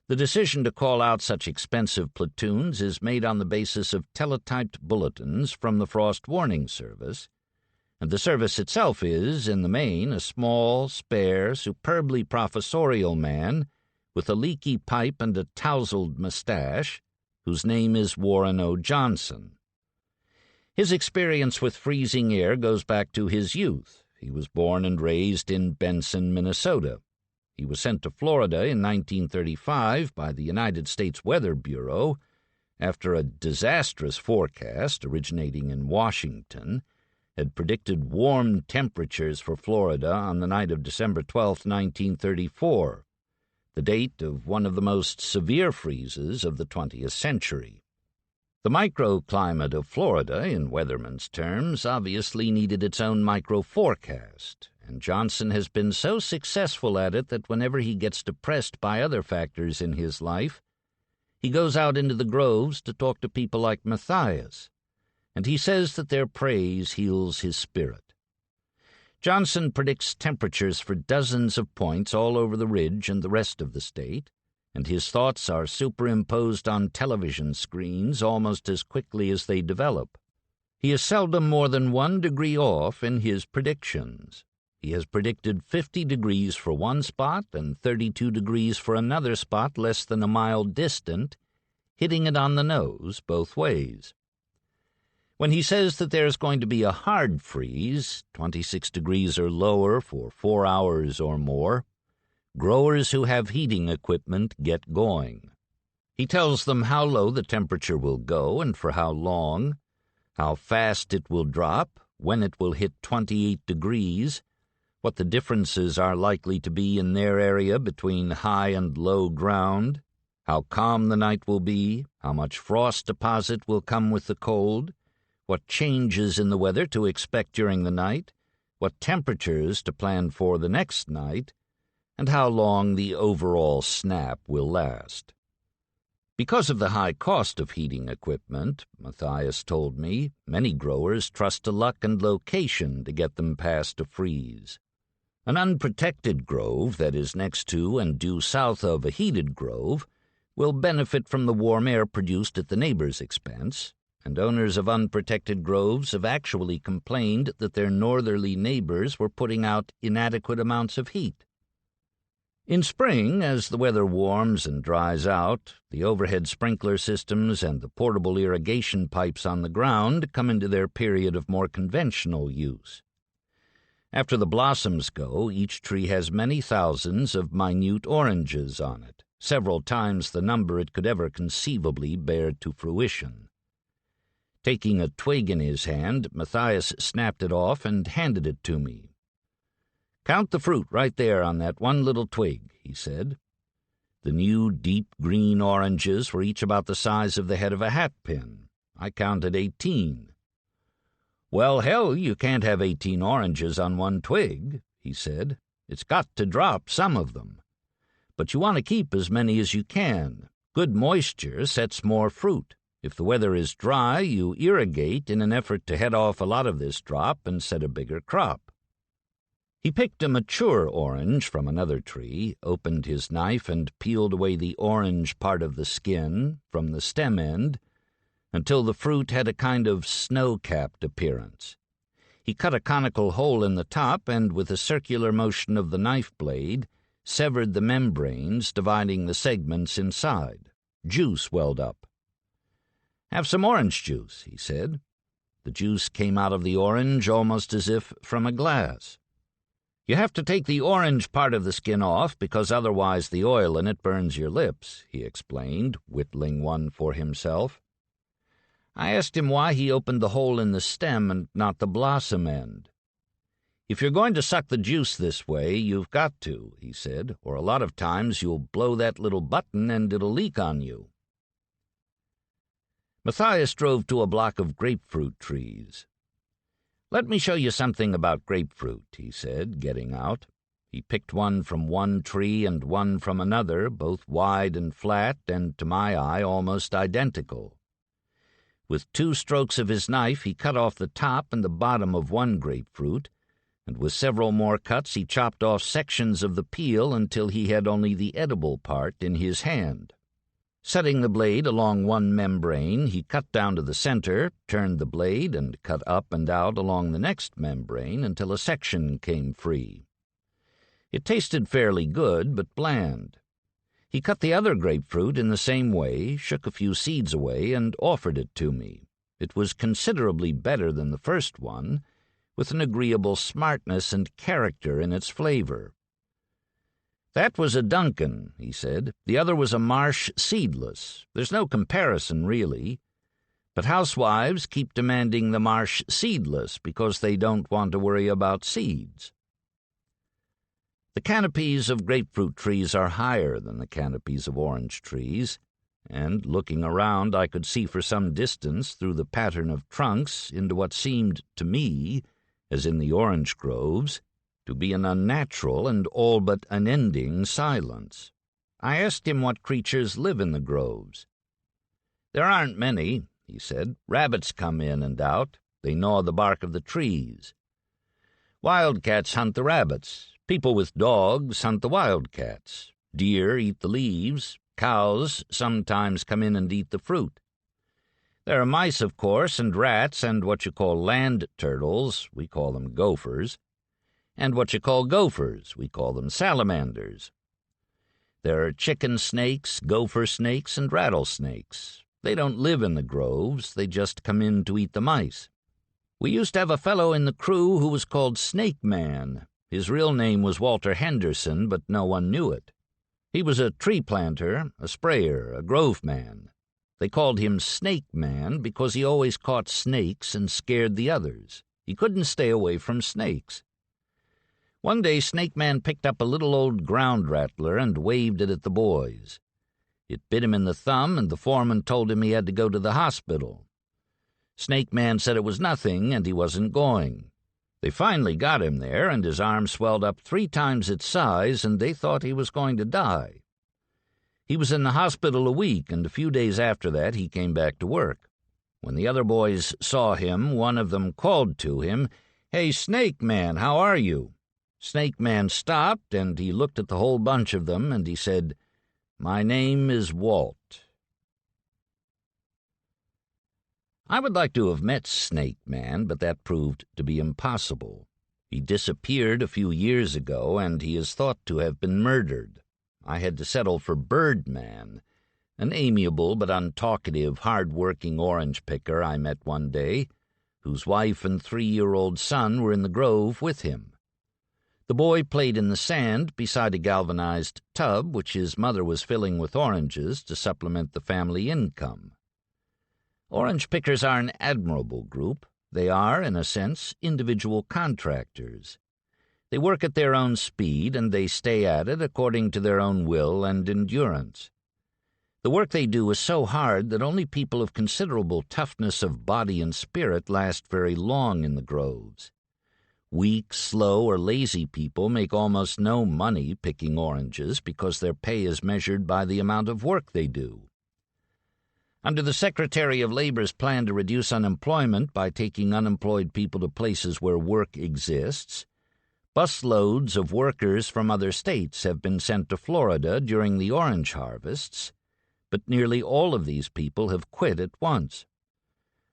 The decision to call out such expensive platoons is made on the basis of teletyped bulletins from the Frost Warning Service, and the service itself is, in the main, a small, spare, superbly professorial man with a leaky pipe and a tousled mustache, whose name is Warren O. Johnson. His experience with freezing air goes back to his youth. He was born and raised in Benson, Minnesota. He was sent to Florida in 1935 by the United States Weather Bureau after a disastrous forecast originating in Washington had predicted warm temperatures for Florida on the night of December 12, 1934, the date of one of the most severe freezes of the 20th century. The microclimate of Florida, in weatherman's terms, obviously needed its own micro-forecast, and Johnson has been so successful at it that whenever he gets depressed by other factors in his life, he goes out into the groves to talk to people like Matthias, and he says that their praise heals his spirit. Johnson predicts temperatures for dozens of points all over the ridge and the rest of the state, and his thoughts are superimposed on television screens almost as quickly as they develop. He is seldom more than 1 degree off in his predictions. He has predicted 50 degrees for one spot and 32 degrees for another spot less than a mile distant, hitting it on the nose both ways. When he says that there is going to be a hard freeze, 26 degrees or lower for 4 hours or more, growers who have heating equipment get going. He tells them how low the temperature will go and for how long, how fast it will drop, when it will hit 28 degrees, what the differences are likely to be in their area between high and low ground, how calm the night will be, how much frost deposit will come with the cold, what changes in the weather to expect during the night, what temperatures to plan for the next night, and how long the overall snap will last. Because of the high cost of heating equipment, Matthias told me, many growers trust to luck and location to get them past a freeze. An unprotected grove that is next to and due south of a heated grove will benefit from the warm air produced at the neighbor's expense, and owners of unprotected groves have actually complained that their northerly neighbors were putting out inadequate amounts of heat. In spring, as the weather warms and dries out, the overhead sprinkler systems and the portable irrigation pipes on the ground come into their period of more conventional use. After the blossoms go, each tree has many thousands of minute oranges on it, several times the number it could ever conceivably bear to fruition. Taking a twig in his hand, Matthias snapped it off and handed it to me. "Count the fruit right there on that one little twig," he said. The new deep green oranges were each about the size of the head of a hat pin. I counted 18. "Well, hell, you can't have 18 oranges on one twig," he said. "It's got to drop some of them. But you want to keep as many as you can. Good moisture sets more fruit. If the weather is dry, you irrigate in an effort to head off a lot of this drop and set a bigger crop." He picked a mature orange from another tree, opened his knife and peeled away the orange part of the skin from the stem end until the fruit had a kind of snow-capped appearance. He cut a conical hole in the top and, with a circular motion of the knife blade, severed the membranes, dividing the segments inside. Juice welled up. "Have some orange juice," he said. The juice came out of the orange almost as if from a glass. "You have to take the orange part of the skin off because otherwise the oil in it burns your lips," he explained, whittling one for himself. I asked him why he opened the hole in the stem and not the blossom end. "If you're going to suck the juice this way, you've got to," he said, "or a lot of times you'll blow that little button and it'll leak on you." Matthias drove to a block of grapefruit trees. "Let me show you something about grapefruit," he said, getting out. He picked one from one tree and one from another, both wide and flat, and to my eye almost identical. With 2 strokes of his knife he cut off the top and the bottom of one grapefruit, and with several more cuts he chopped off sections of the peel until he had only the edible part in his hand. Setting the blade along one membrane, he cut down to the center, turned the blade, and cut up and out along the next membrane until a section came free. It tasted fairly good, but bland. He cut the other grapefruit in the same way, shook a few seeds away, and offered it to me. It was considerably better than the first one, with an agreeable smartness and character in its flavor. "That was a Duncan," he said. "The other was a Marsh Seedless. There's no comparison, really. But housewives keep demanding the Marsh Seedless because they don't want to worry about seeds." The canopies of grapefruit trees are higher than the canopies of orange trees, and, looking around, I could see for some distance through the pattern of trunks into what seemed to me, as in the orange groves, to be an unnatural and all but unending silence. I asked him what creatures live in the groves. "There aren't many," he said. "Rabbits come in and out. They gnaw the bark of the trees. Wildcats hunt the rabbits. People with dogs hunt the wildcats. Deer eat the leaves. Cows sometimes come in and eat the fruit. There are mice, of course, and rats, and what you call land turtles, we call them gophers, and what you call gophers, we call them salamanders. There are chicken snakes, gopher snakes, and rattlesnakes. They don't live in the groves, they just come in to eat the mice. We used to have a fellow in the crew who was called Snake Man. His real name was Walter Henderson, but no one knew it. He was a tree planter, a sprayer, a grove man. They called him Snake Man because he always caught snakes and scared the others. He couldn't stay away from snakes. One day Snake Man picked up a little old ground rattler and waved it at the boys. It bit him in the thumb, and the foreman told him he had to go to the hospital. Snake Man said it was nothing, and he wasn't going. They finally got him there, and his arm swelled up 3 times its size, and they thought he was going to die. He was in the hospital a week, and a few days after that he came back to work. When the other boys saw him, one of them called to him, "Hey, Snake Man, how are you?" Snake Man stopped, and he looked at the whole bunch of them, and he said, "My name is Walt." I would like to have met Snake Man, but that proved to be impossible. He disappeared a few years ago, and he is thought to have been murdered. I had to settle for Birdman, an amiable but untalkative, hard-working orange picker I met one day, whose wife and 3-year-old son were in the grove with him. The boy played in the sand beside a galvanized tub which his mother was filling with oranges to supplement the family income. Orange pickers are an admirable group. They are, in a sense, individual contractors. They work at their own speed, and they stay at it according to their own will and endurance. The work they do is so hard that only people of considerable toughness of body and spirit last very long in the groves. Weak, slow, or lazy people make almost no money picking oranges because their pay is measured by the amount of work they do. Under the Secretary of Labor's plan to reduce unemployment by taking unemployed people to places where work exists, busloads of workers from other states have been sent to Florida during the orange harvests, but nearly all of these people have quit at once.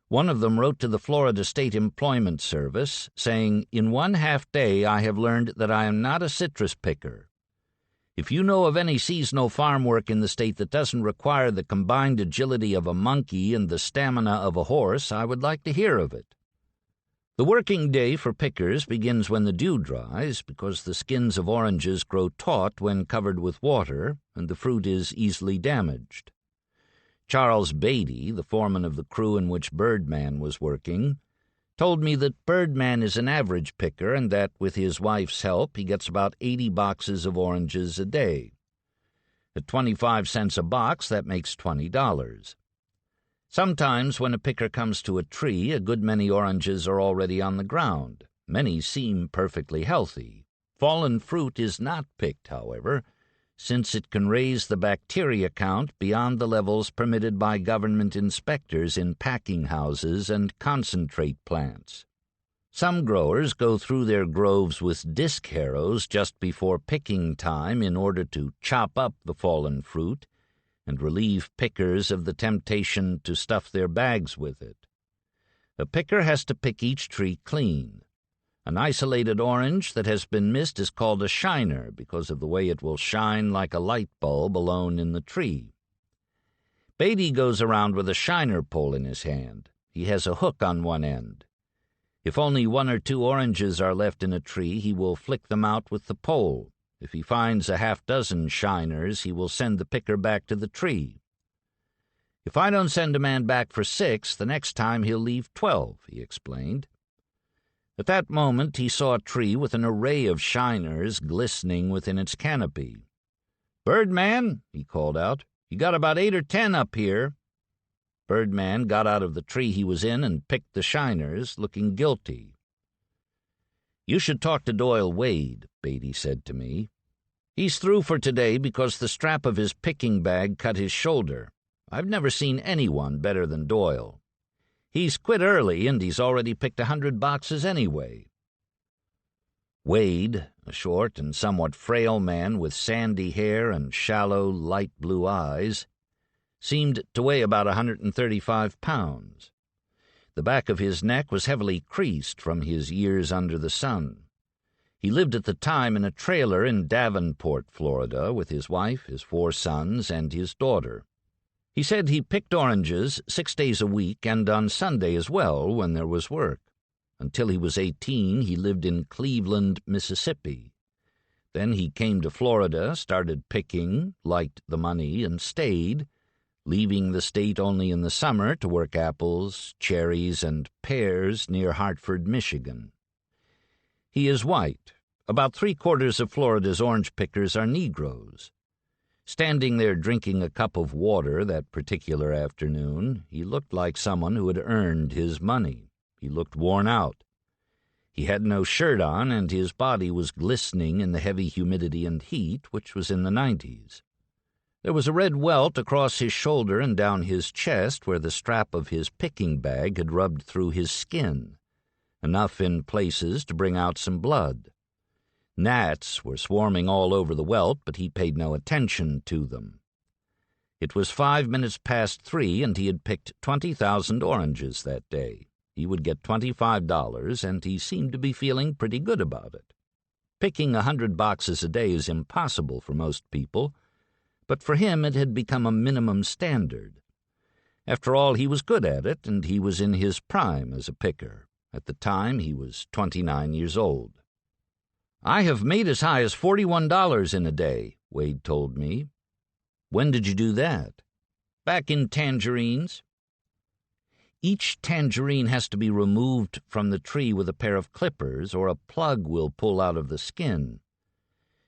One of them wrote to the Florida State Employment Service, saying, "In 1/2 day I have learned that I am not a citrus picker. If you know of any seasonal farm work in the state that doesn't require the combined agility of a monkey and the stamina of a horse, I would like to hear of it." The working day for pickers begins when the dew dries, because the skins of oranges grow taut when covered with water, and the fruit is easily damaged. Charles Beatty, the foreman of the crew in which Birdman was working, told me that Birdman is an average picker and that, with his wife's help, he gets about 80 boxes of oranges a day. At 25 cents a box, that makes $20. Sometimes when a picker comes to a tree, a good many oranges are already on the ground. Many seem perfectly healthy. Fallen fruit is not picked, however, since it can raise the bacteria count beyond the levels permitted by government inspectors in packing houses and concentrate plants. Some growers go through their groves with disc harrows just before picking time in order to chop up the fallen fruit and relieve pickers of the temptation to stuff their bags with it. A picker has to pick each tree clean. An isolated orange that has been missed is called a shiner because of the way it will shine like a light bulb alone in the tree. Beatty goes around with a shiner pole in his hand. He has a hook on one end. If only 1 or 2 oranges are left in a tree, he will flick them out with the pole. If he finds a 6 shiners, he will send the picker back to the tree. "If I don't send a man back for 6, the next time he'll leave 12, he explained. At that moment he saw a tree with an array of shiners glistening within its canopy. "Birdman," he called out, "you got about 8 or 10 up here." Birdman got out of the tree he was in and picked the shiners, looking guilty. "You should talk to Doyle Wade," Beatty said to me. "He's through for today because the strap of his picking bag cut his shoulder. I've never seen anyone better than Doyle. He's quit early, and he's already picked 100 boxes anyway." Wade, a short and somewhat frail man with sandy hair and shallow, light blue eyes, seemed to weigh about 135 pounds. The back of his neck was heavily creased from his years under the sun. He lived at the time in a trailer in Davenport, Florida, with his wife, his 4 sons, and his daughter. He said he picked oranges 6 days a week and on Sunday as well when there was work. Until he was 18, he lived in Cleveland, Mississippi. Then he came to Florida, started picking, liked the money, and stayed, leaving the state only in the summer to work apples, cherries, and pears near Hartford, Michigan. He is white, About 3/4 of Florida's orange pickers are Negroes. Standing there drinking a cup of water that particular afternoon, he looked like someone who had earned his money. He looked worn out. He had no shirt on, and his body was glistening in the heavy humidity and heat, which was in the 90s. There was a red welt across his shoulder and down his chest where the strap of his picking bag had rubbed through his skin, enough in places to bring out some blood. Gnats were swarming all over the welt, but he paid no attention to them. It was 5 minutes past 3, and he had picked 20,000 oranges that day. He would get $25, and he seemed to be feeling pretty good about it. Picking 100 boxes a day is impossible for most people, but for him it had become a minimum standard. After all, he was good at it, and he was in his prime as a picker. At the time, he was 29 years old. "I have made as high as $41 in a day," Wade told me. "When did you do that?" "Back in tangerines." "Each tangerine has to be removed from the tree with a pair of clippers, or a plug will pull out of the skin.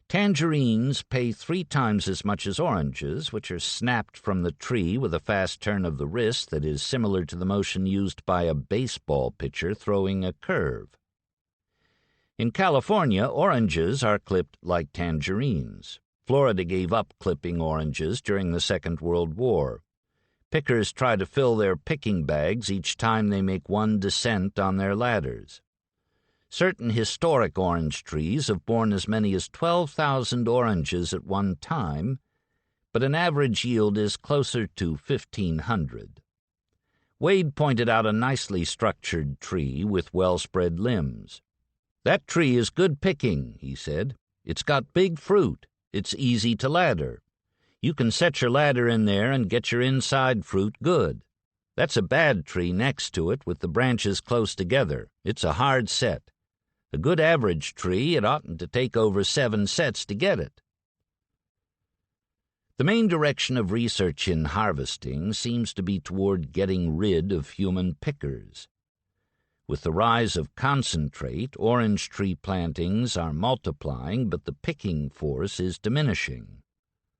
Tangerines pay 3 times as much as oranges, which are snapped from the tree with a fast turn of the wrist that is similar to the motion used by a baseball pitcher throwing a curve. In California, oranges are clipped like tangerines. Florida gave up clipping oranges during the Second World War. Pickers try to fill their picking bags each time they make one descent on their ladders. Certain historic orange trees have borne as many as 12,000 oranges at one time, but an average yield is closer to 1,500. Wade pointed out a nicely structured tree with well-spread limbs. "That tree is good picking," he said. "It's got big fruit. It's easy to ladder. You can set your ladder in there and get your inside fruit good. That's a bad tree next to it with the branches close together. It's a hard set. A good average tree, it oughtn't to take over 7 sets to get it." The main direction of research in harvesting seems to be toward getting rid of human pickers. With the rise of concentrate, orange tree plantings are multiplying, but the picking force is diminishing.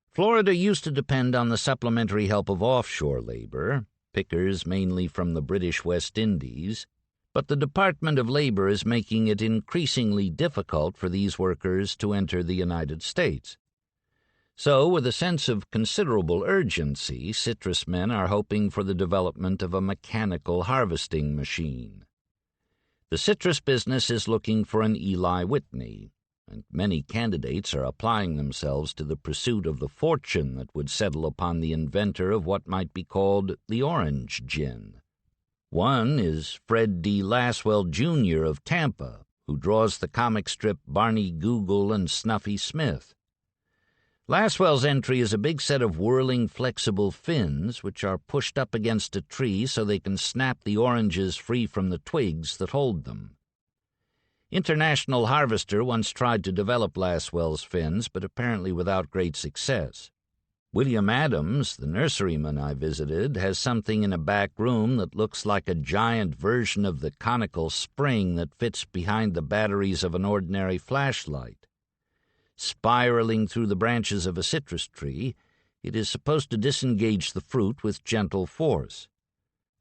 Florida used to depend on the supplementary help of offshore labor, pickers mainly from the British West Indies, but the Department of Labor is making it increasingly difficult for these workers to enter the United States. So, with a sense of considerable urgency, citrus men are hoping for the development of a mechanical harvesting machine. The citrus business is looking for an Eli Whitney, and many candidates are applying themselves to the pursuit of the fortune that would settle upon the inventor of what might be called the orange gin. One is Fred D. Laswell, Jr. of Tampa, who draws the comic strip Barney Google and Snuffy Smith. Laswell's entry is a big set of whirling, flexible fins which are pushed up against a tree so they can snap the oranges free from the twigs that hold them. International Harvester once tried to develop Laswell's fins, but apparently without great success. William Adams, the nurseryman I visited, has something in a back room that looks like a giant version of the conical spring that fits behind the batteries of an ordinary flashlight. Spiraling through the branches of a citrus tree, it is supposed to disengage the fruit with gentle force.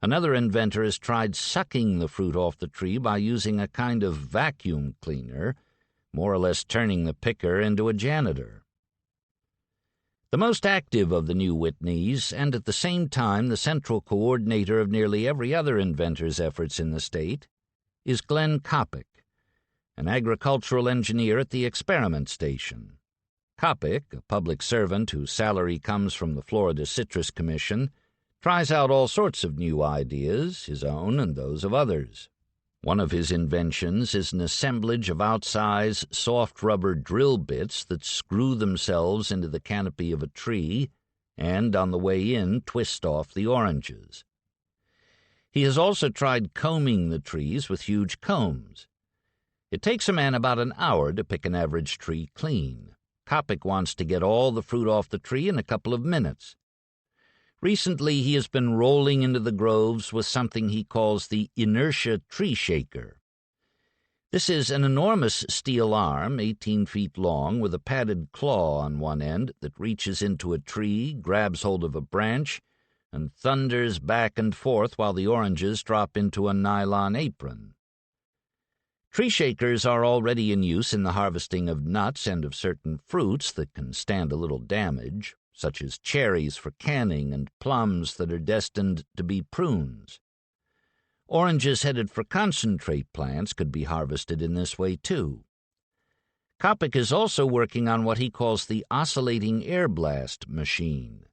Another inventor has tried sucking the fruit off the tree by using a kind of vacuum cleaner, more or less turning the picker into a janitor. The most active of the new Whitneys, and at the same time the central coordinator of nearly every other inventor's efforts in the state, is Glenn Coppock, an agricultural engineer at the experiment station. Coppock, a public servant whose salary comes from the Florida Citrus Commission, tries out all sorts of new ideas, his own and those of others. One of his inventions is an assemblage of outsize, soft rubber drill bits that screw themselves into the canopy of a tree and, on the way in, twist off the oranges. He has also tried combing the trees with huge combs. It takes a man about an hour to pick an average tree clean. Coppock wants to get all the fruit off the tree in a couple of minutes. Recently, he has been rolling into the groves with something he calls the inertia tree shaker. This is an enormous steel arm, 18 feet long, with a padded claw on one end that reaches into a tree, grabs hold of a branch, and thunders back and forth while the oranges drop into a nylon apron. Tree shakers are already in use in the harvesting of nuts and of certain fruits that can stand a little damage, such as cherries for canning and plums that are destined to be prunes. Oranges headed for concentrate plants could be harvested in this way, too. Kopic is also working on what he calls the oscillating air blast machine.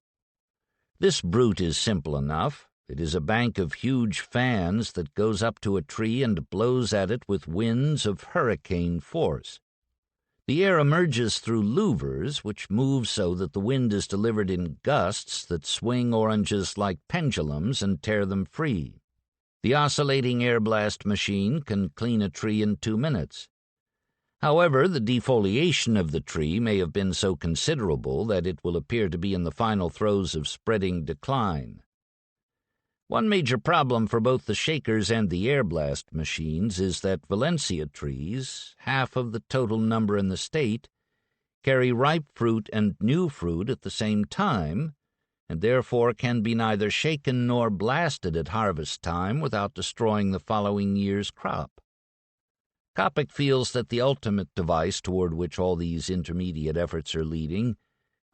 This brute is simple enough. It is a bank of huge fans that goes up to a tree and blows at it with winds of hurricane force. The air emerges through louvers, which move so that the wind is delivered in gusts that swing oranges like pendulums and tear them free. The oscillating air blast machine can clean a tree in 2 minutes. However, the defoliation of the tree may have been so considerable that it will appear to be in the final throes of spreading decline. One major problem for both the shakers and the air blast machines is that Valencia trees, half of the total number in the state, carry ripe fruit and new fruit at the same time, and therefore can be neither shaken nor blasted at harvest time without destroying the following year's crop. Kopic feels that the ultimate device toward which all these intermediate efforts are leading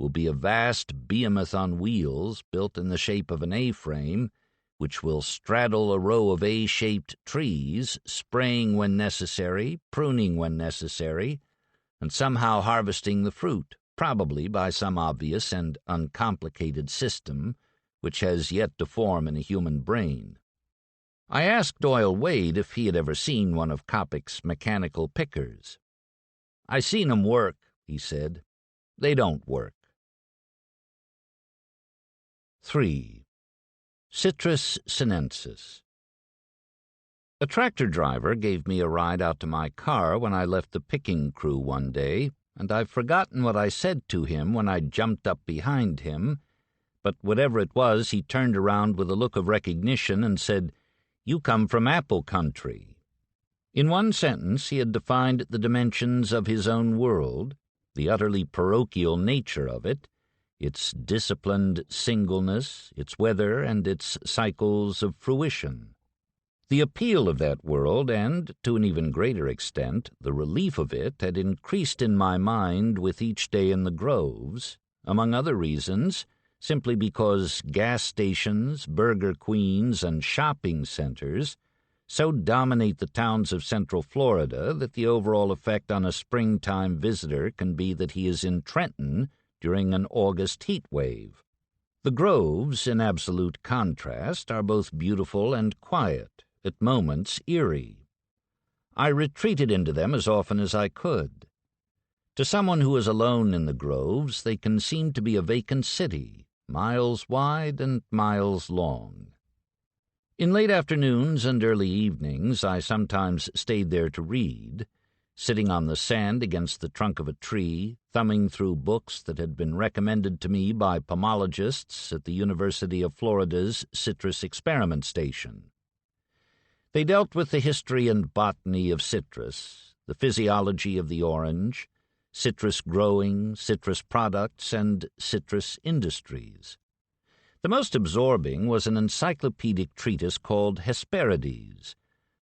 will be a vast behemoth on wheels built in the shape of an A-frame, which will straddle a row of A-shaped trees, spraying when necessary, pruning when necessary, and somehow harvesting the fruit, probably by some obvious and uncomplicated system which has yet to form in a human brain. I asked Doyle Wade if he had ever seen one of Kopic's mechanical pickers. "I seen 'em work," he said. "They don't work." 3. Citrus sinensis. A tractor driver gave me a ride out to my car when I left the picking crew one day, and I've forgotten what I said to him when I jumped up behind him, but whatever it was, he turned around with a look of recognition and said, "You come from apple country." In one sentence he had defined the dimensions of his own world, the utterly parochial nature of it, its disciplined singleness, its weather, and its cycles of fruition. The appeal of that world, and, to an even greater extent, the relief of it, had increased in my mind with each day in the groves, among other reasons, simply because gas stations, burger queens, and shopping centers so dominate the towns of Central Florida that the overall effect on a springtime visitor can be that he is in Trenton during an August heat wave. The groves, in absolute contrast, are both beautiful and quiet, at moments eerie. I retreated into them as often as I could. To someone who is alone in the groves, they can seem to be a vacant city, miles wide and miles long. In late afternoons and early evenings I sometimes stayed there to read, sitting on the sand against the trunk of a tree, thumbing through books that had been recommended to me by pomologists at the University of Florida's Citrus Experiment Station. They dealt with the history and botany of citrus, the physiology of the orange, citrus growing, citrus products, and citrus industries. The most absorbing was an encyclopedic treatise called Hesperides,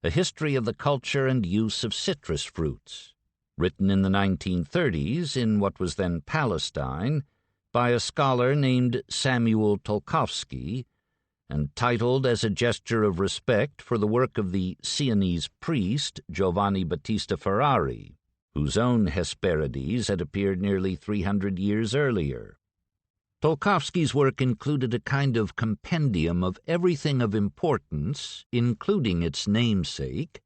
A History of the Culture and Use of Citrus Fruits, written in the 1930s in what was then Palestine by a scholar named Samuel Tolkowsky, and titled as a gesture of respect for the work of the Sienese priest Giovanni Battista Ferrari, whose own Hesperides had appeared nearly 300 years earlier. Tolkowsky's work included a kind of compendium of everything of importance, including its namesake,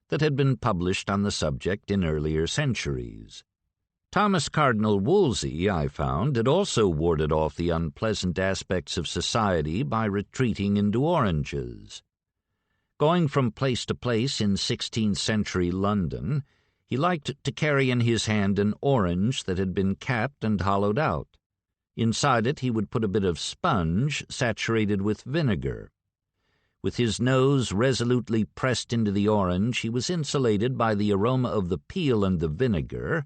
that had been published on the subject in earlier centuries. Thomas Cardinal Wolsey, I found, had also warded off the unpleasant aspects of society by retreating into oranges. Going from place to place in 16th-century London, he liked to carry in his hand an orange that had been capped and hollowed out. Inside it he would put a bit of sponge saturated with vinegar. With his nose resolutely pressed into the orange, he was insulated by the aroma of the peel and the vinegar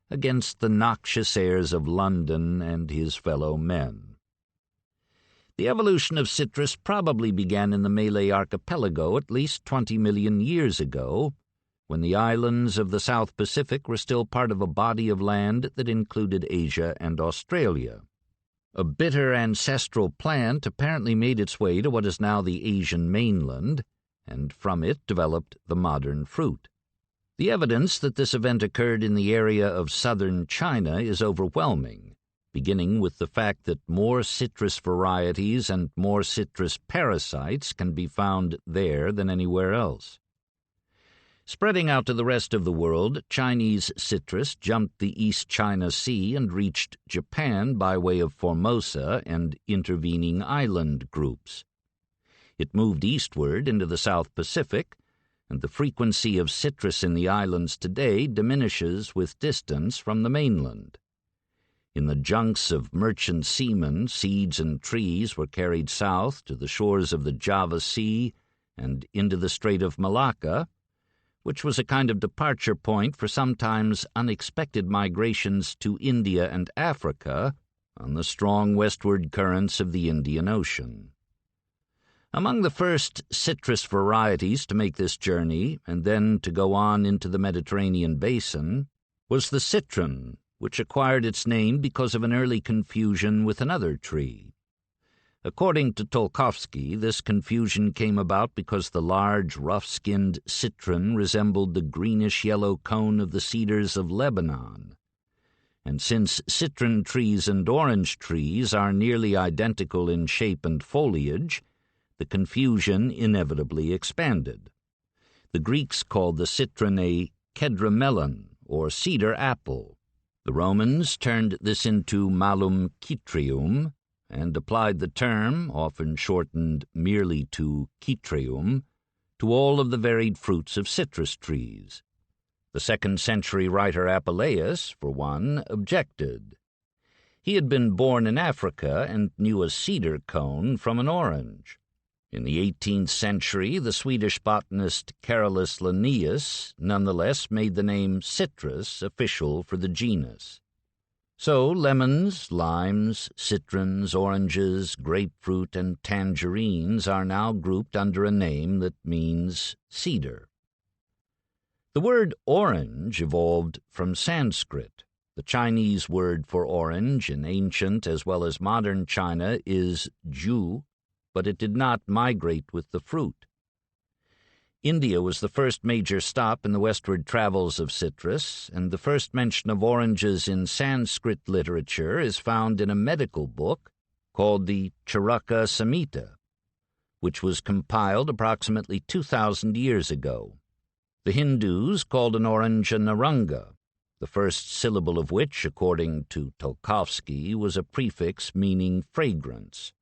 against the noxious airs of London and his fellow men. The evolution of citrus probably began in the Malay archipelago at least 20 million years ago, when the islands of the South Pacific were still part of a body of land that included Asia and Australia. A bitter ancestral plant apparently made its way to what is now the Asian mainland, and from it developed the modern fruit. The evidence that this event occurred in the area of southern China is overwhelming, beginning with the fact that more citrus varieties and more citrus parasites can be found there than anywhere else. Spreading out to the rest of the world, Chinese citrus jumped the East China Sea and reached Japan by way of Formosa and intervening island groups. It moved eastward into the South Pacific, and the frequency of citrus in the islands today diminishes with distance from the mainland. In the junks of merchant seamen, seeds and trees were carried south to the shores of the Java Sea and into the Strait of Malacca, which was a kind of departure point for sometimes unexpected migrations to India and Africa on the strong westward currents of the Indian Ocean. Among the first citrus varieties to make this journey and then to go on into the Mediterranean basin was the citron, which acquired its name because of an early confusion with another tree. According to Tolkovsky, this confusion came about because the large, rough-skinned citron resembled the greenish-yellow cone of the cedars of Lebanon. And since citron trees and orange trees are nearly identical in shape and foliage, the confusion inevitably expanded. The Greeks called the citron a kedramelon, or cedar apple. The Romans turned this into malum citrium, and applied the term, often shortened merely to citrium, to all of the varied fruits of citrus trees. The 2nd-century writer Apuleius, for one, objected. He had been born in Africa and knew a cedar cone from an orange. In the 18th century, the Swedish botanist Carolus Linnaeus nonetheless made the name citrus official for the genus. So lemons, limes, citrons, oranges, grapefruit, and tangerines are now grouped under a name that means cedar. The word orange evolved from Sanskrit. The Chinese word for orange in ancient as well as modern China is ju, but it did not migrate with the fruit. India was the first major stop in the westward travels of citrus, and the first mention of oranges in Sanskrit literature is found in a medical book called the Charaka Samhita, which was compiled approximately 2,000 years ago. The Hindus called an orange a naranga, the first syllable of which, according to Tolkovsky, was a prefix meaning fragrance.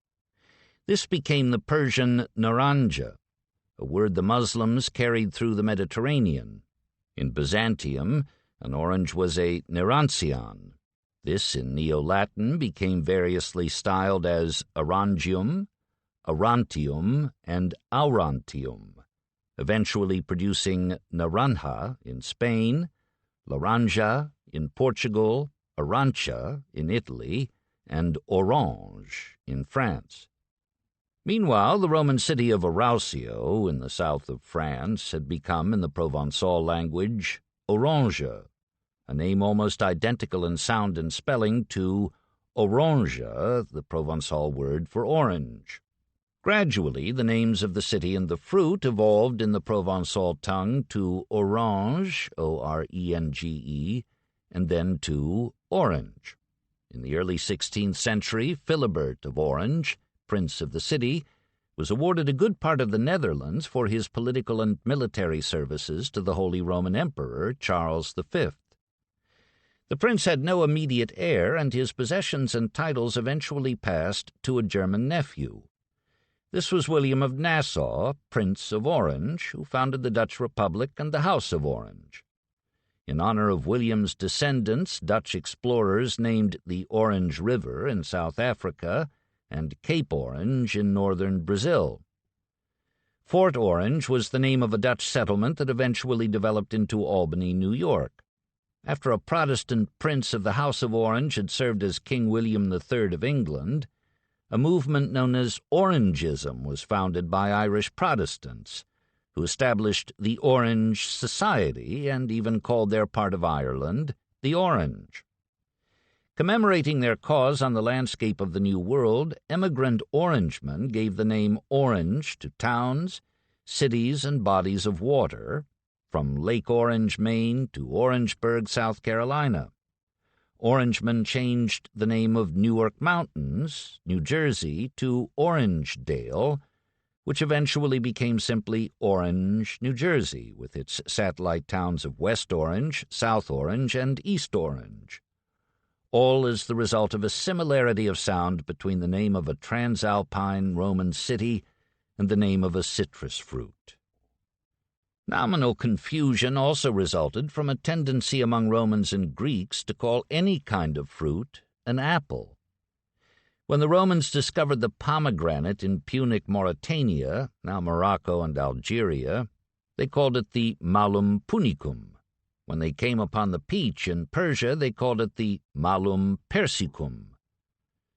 This became the Persian naranja, a word the Muslims carried through the Mediterranean. In Byzantium, an orange was a nerantian. This, in Neo-Latin, became variously styled as orangium, aurantium, and aurantium, eventually producing naranja in Spain, laranja in Portugal, arancha in Italy, and orange in France. Meanwhile, the Roman city of Arausio, in the south of France, had become, in the Provençal language, Orange, a name almost identical in sound and spelling to orange, the Provençal word for orange. Gradually, the names of the city and the fruit evolved in the Provençal tongue to orange, O-R-E-N-G-E, and then to orange. In the early 16th century, Philibert of Orange, Prince of the city, was awarded a good part of the Netherlands for his political and military services to the Holy Roman Emperor Charles V. The prince had no immediate heir, and his possessions and titles eventually passed to a German nephew. This was William of Nassau, Prince of Orange, who founded the Dutch Republic and the House of Orange. In honor of William's descendants, Dutch explorers named the Orange River in South Africa and Cape Orange in northern Brazil. Fort Orange was the name of a Dutch settlement that eventually developed into Albany, New York. After a Protestant prince of the House of Orange had served as King William III of England, a movement known as Orangism was founded by Irish Protestants, who established the Orange Society and even called their part of Ireland the Orange. Commemorating their cause on the landscape of the New World, emigrant Orangemen gave the name Orange to towns, cities, and bodies of water, from Lake Orange, Maine, to Orangeburg, South Carolina. Orangemen changed the name of Newark Mountains, New Jersey, to Orangedale, which eventually became simply Orange, New Jersey, with its satellite towns of West Orange, South Orange, and East Orange. All is the result of a similarity of sound between the name of a transalpine Roman city and the name of a citrus fruit. Nominal confusion also resulted from a tendency among Romans and Greeks to call any kind of fruit an apple. When the Romans discovered the pomegranate in Punic Mauritania, now Morocco and Algeria, they called it the malum punicum. When they came upon the peach in Persia, they called it the malum persicum.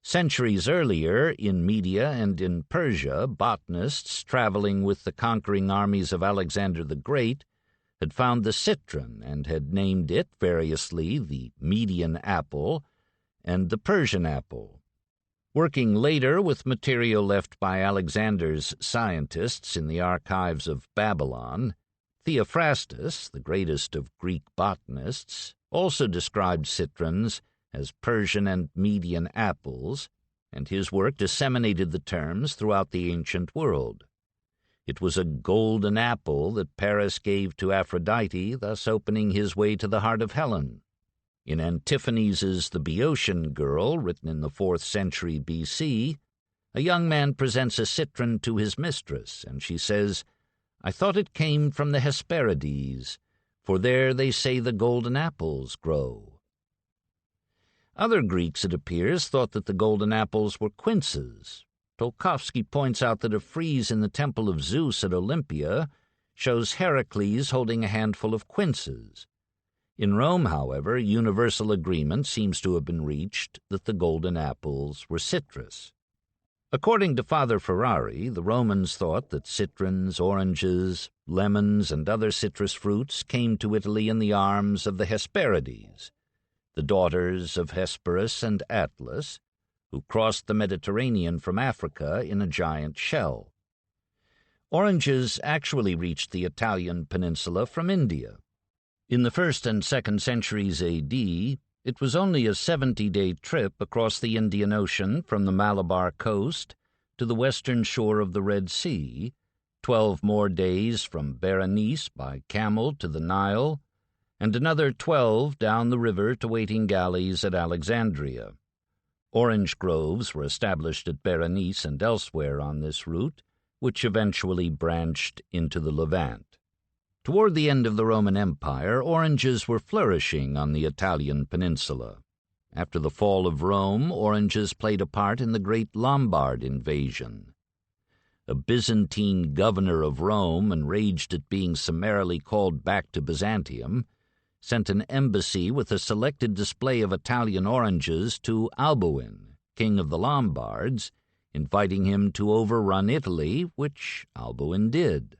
Centuries earlier, in Media and in Persia, botanists traveling with the conquering armies of Alexander the Great had found the citron and had named it variously the Median apple and the Persian apple. Working later with material left by Alexander's scientists in the archives of Babylon, Theophrastus, the greatest of Greek botanists, also described citrons as Persian and Median apples, and his work disseminated the terms throughout the ancient world. It was a golden apple that Paris gave to Aphrodite, thus opening his way to the heart of Helen. In Antiphanes' The Boeotian Girl, written in the 4th century B.C., a young man presents a citron to his mistress, and she says, "I thought it came from the Hesperides, for there they say the golden apples grow." Other Greeks, it appears, thought that the golden apples were quinces. Tolkovsky points out that a frieze in the Temple of Zeus at Olympia shows Heracles holding a handful of quinces. In Rome, however, universal agreement seems to have been reached that the golden apples were citrus. According to Father Ferrari, the Romans thought that citrons, oranges, lemons, and other citrus fruits came to Italy in the arms of the Hesperides, the daughters of Hesperus and Atlas, who crossed the Mediterranean from Africa in a giant shell. Oranges actually reached the Italian peninsula from India. In the 1st and 2nd centuries A.D., it was only a 70-day trip across the Indian Ocean from the Malabar coast to the western shore of the Red Sea, 12 more days from Berenice by camel to the Nile, and another 12 down the river to waiting galleys at Alexandria. Orange groves were established at Berenice and elsewhere on this route, which eventually branched into the Levant. Toward the end of the Roman Empire, oranges were flourishing on the Italian peninsula. After the fall of Rome, oranges played a part in the great Lombard invasion. A Byzantine governor of Rome, enraged at being summarily called back to Byzantium, sent an embassy with a selected display of Italian oranges to Alboin, king of the Lombards, inviting him to overrun Italy, which Alboin did.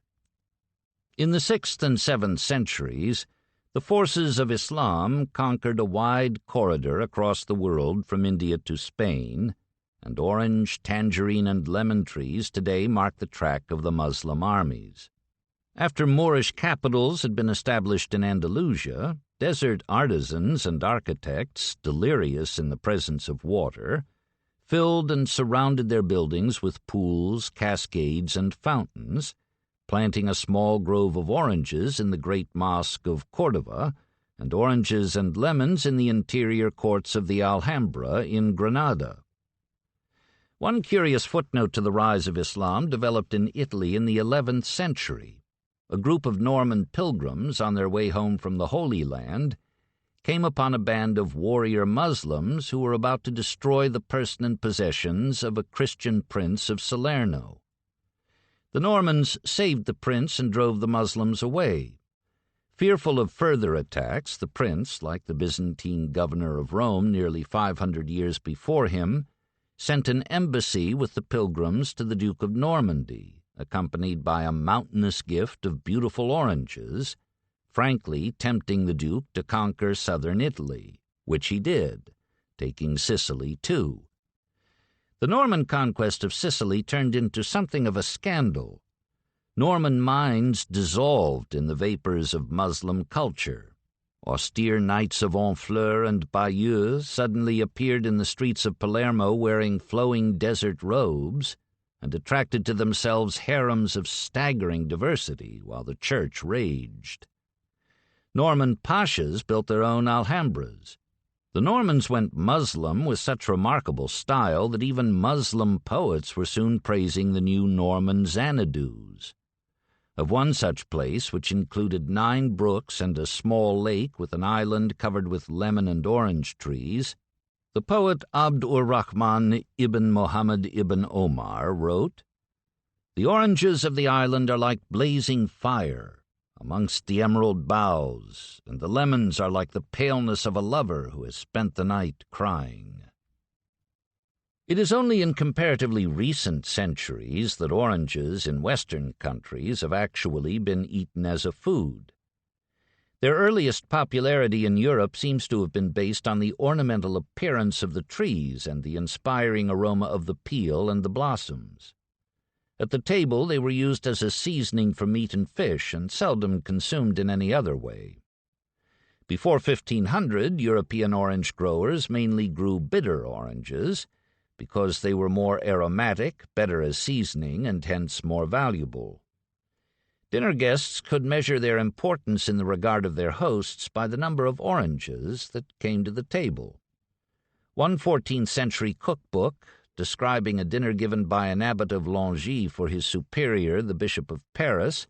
In the 6th and 7th centuries, the forces of Islam conquered a wide corridor across the world from India to Spain, and orange, tangerine, and lemon trees today mark the track of the Muslim armies. After Moorish capitals had been established in Andalusia, desert artisans and architects, delirious in the presence of water, filled and surrounded their buildings with pools, cascades, and fountains, planting a small grove of oranges in the great mosque of Cordova, and oranges and lemons in the interior courts of the Alhambra in Granada. One curious footnote to the rise of Islam developed in Italy in the 11th century. A group of Norman pilgrims on their way home from the Holy Land came upon a band of warrior Muslims who were about to destroy the person and possessions of a Christian prince of Salerno. The Normans saved the prince and drove the Muslims away. Fearful of further attacks, the prince, like the Byzantine governor of Rome nearly 500 years before him, sent an embassy with the pilgrims to the Duke of Normandy, accompanied by a mountainous gift of beautiful oranges, frankly tempting the Duke to conquer southern Italy, which he did, taking Sicily too. The Norman conquest of Sicily turned into something of a scandal. Norman minds dissolved in the vapors of Muslim culture. Austere knights of Honfleur and Bayeux suddenly appeared in the streets of Palermo wearing flowing desert robes and attracted to themselves harems of staggering diversity while the church raged. Norman pashas built their own alhambras. The Normans went Muslim with such remarkable style that even Muslim poets were soon praising the new Norman Xanadus. Of one such place, which included 9 brooks and a small lake with an island covered with lemon and orange trees, the poet Abd-ur-Rahman ibn Muhammad ibn Omar wrote, "The oranges of the island are like blazing fire amongst the emerald boughs, and the lemons are like the paleness of a lover who has spent the night crying." It is only in comparatively recent centuries that oranges in Western countries have actually been eaten as a food. Their earliest popularity in Europe seems to have been based on the ornamental appearance of the trees and the inspiring aroma of the peel and the blossoms. At the table they were used as a seasoning for meat and fish, and seldom consumed in any other way. Before 1500, European orange growers mainly grew bitter oranges, because they were more aromatic, better as seasoning, and hence more valuable. Dinner guests could measure their importance in the regard of their hosts by the number of oranges that came to the table. One 14th-century cookbook, describing a dinner given by an abbot of Langy for his superior, the Bishop of Paris,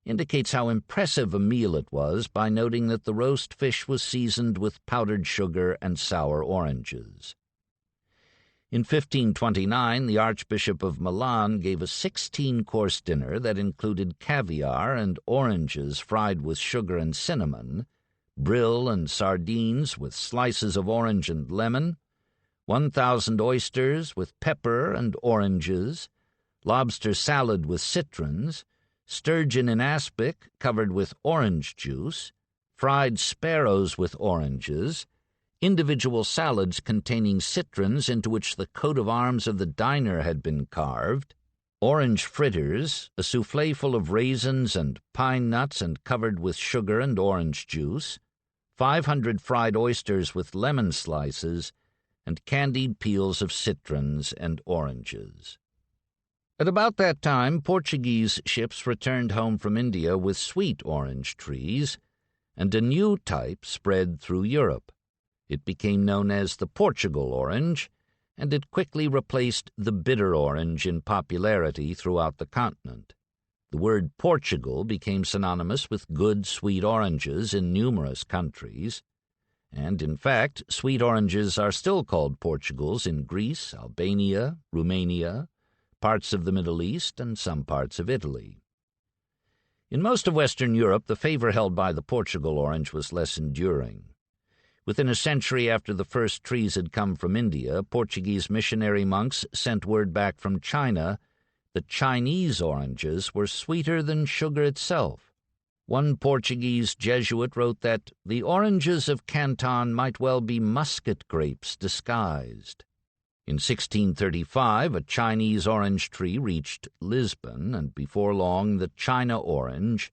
indicates how impressive a meal it was by noting that the roast fish was seasoned with powdered sugar and sour oranges. In 1529, the Archbishop of Milan gave a 16-course dinner that included caviar and oranges fried with sugar and cinnamon, brill and sardines with slices of orange and lemon, 1,000 oysters with pepper and oranges, lobster salad with citrons, sturgeon in aspic covered with orange juice, fried sparrows with oranges, individual salads containing citrons into which the coat of arms of the diner had been carved, orange fritters, a soufflé full of raisins and pine nuts and covered with sugar and orange juice, 500 fried oysters with lemon slices, and candied peels of citrons and oranges. At about that time, Portuguese ships returned home from India with sweet orange trees, and a new type spread through Europe. It became known as the Portugal orange, and it quickly replaced the bitter orange in popularity throughout the continent. The word Portugal became synonymous with good sweet oranges in numerous countries, and in fact, sweet oranges are still called Portugals in Greece, Albania, Romania, parts of the Middle East, and some parts of Italy. In most of Western Europe, the favor held by the Portugal orange was less enduring. Within a century after the first trees had come from India, Portuguese missionary monks sent word back from China that Chinese oranges were sweeter than sugar itself. One Portuguese Jesuit wrote that the oranges of Canton might well be muscat grapes disguised. In 1635, a Chinese orange tree reached Lisbon, and before long the China orange,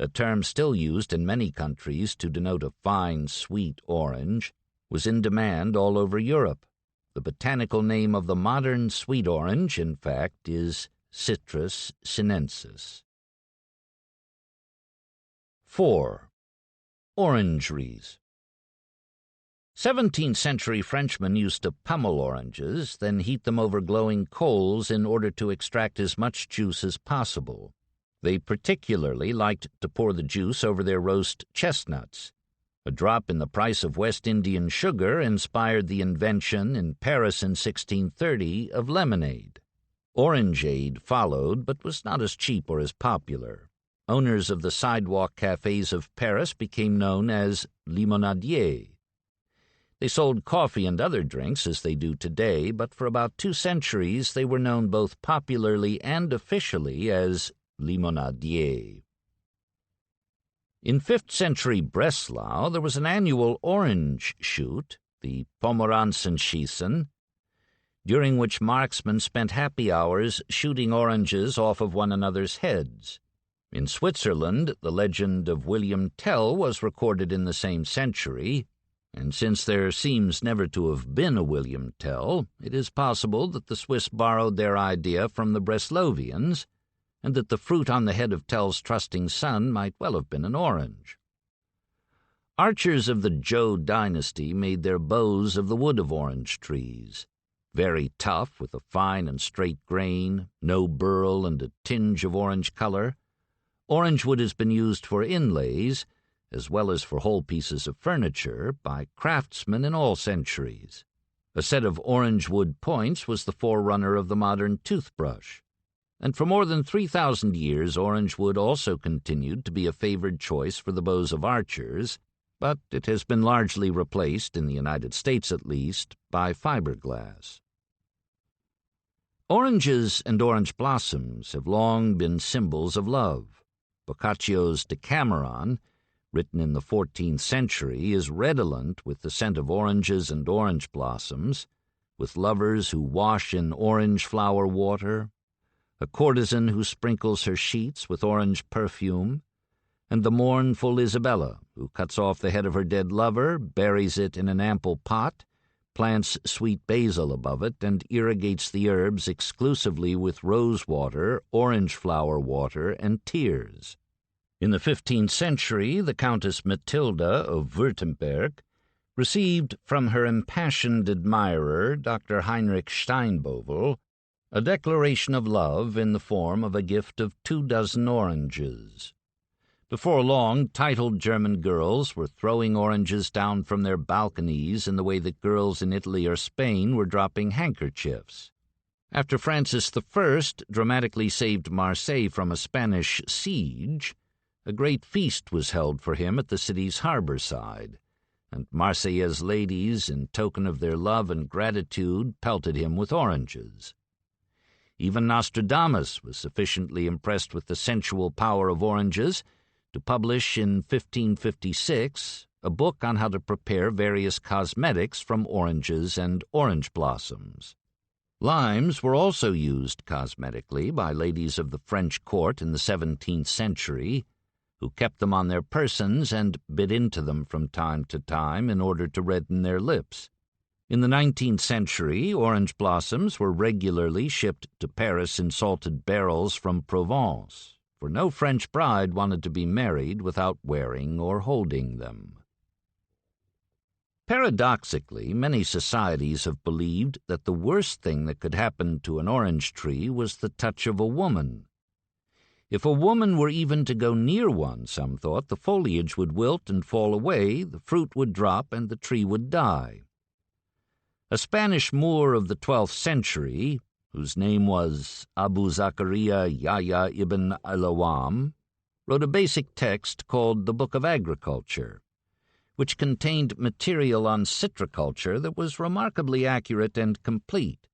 a term still used in many countries to denote a fine, sweet orange, was in demand all over Europe. The botanical name of the modern sweet orange, in fact, is Citrus sinensis. 4. Orangeries. 17th-century Frenchmen used to pummel oranges, then heat them over glowing coals in order to extract as much juice as possible. They particularly liked to pour the juice over their roast chestnuts. A drop in the price of West Indian sugar inspired the invention, in Paris in 1630, of lemonade. Orangeade followed, but was not as cheap or as popular. Owners of the sidewalk cafes of Paris became known as limonadiers. They sold coffee and other drinks as they do today, but for about 2 centuries they were known both popularly and officially as limonadiers. In 5th century Breslau there was an annual orange shoot, the Pomeranzenschießen, during which marksmen spent happy hours shooting oranges off of one another's heads. In Switzerland, the legend of William Tell was recorded in the same century, and since there seems never to have been a William Tell, it is possible that the Swiss borrowed their idea from the Breslovians, and that the fruit on the head of Tell's trusting son might well have been an orange. Archers of the Zhou dynasty made their bows of the wood of orange trees, very tough with a fine and straight grain, no burl and a tinge of orange color. Orange wood has been used for inlays, as well as for whole pieces of furniture, by craftsmen in all centuries. A set of orange wood points was the forerunner of the modern toothbrush, and for more than 3,000 years orange wood also continued to be a favored choice for the bows of archers, but it has been largely replaced, in the United States at least, by fiberglass. Oranges and orange blossoms have long been symbols of love. Boccaccio's Decameron, written in the 14th century, is redolent with the scent of oranges and orange blossoms, with lovers who wash in orange flower water, a courtesan who sprinkles her sheets with orange perfume, and the mournful Isabella, who cuts off the head of her dead lover, buries it in an ample pot, plants sweet basil above it, and irrigates the herbs exclusively with rose water, orange flower water, and tears. In the 15th century, the Countess Matilda of Württemberg received from her impassioned admirer, Dr. Heinrich Steinbovel, a declaration of love in the form of a gift of 24 oranges. Before long, titled German girls were throwing oranges down from their balconies in the way that girls in Italy or Spain were dropping handkerchiefs. After Francis I dramatically saved Marseille from a Spanish siege, a great feast was held for him at the city's harbor side, and Marseillaise ladies, in token of their love and gratitude, pelted him with oranges. Even Nostradamus was sufficiently impressed with the sensual power of oranges to publish in 1556 a book on how to prepare various cosmetics from oranges and orange blossoms. Limes were also used cosmetically by ladies of the French court in the 17th century, who kept them on their persons and bit into them from time to time in order to redden their lips. In the 19th century, orange blossoms were regularly shipped to Paris in salted barrels from Provence, for no French bride wanted to be married without wearing or holding them. Paradoxically, many societies have believed that the worst thing that could happen to an orange tree was the touch of a woman. If a woman were even to go near one, some thought, the foliage would wilt and fall away, the fruit would drop, and the tree would die. A Spanish Moor of the 12th century, whose name was Abu Zakaria Yahya ibn al-Awam, wrote a basic text called the Book of Agriculture, which contained material on citriculture that was remarkably accurate and complete,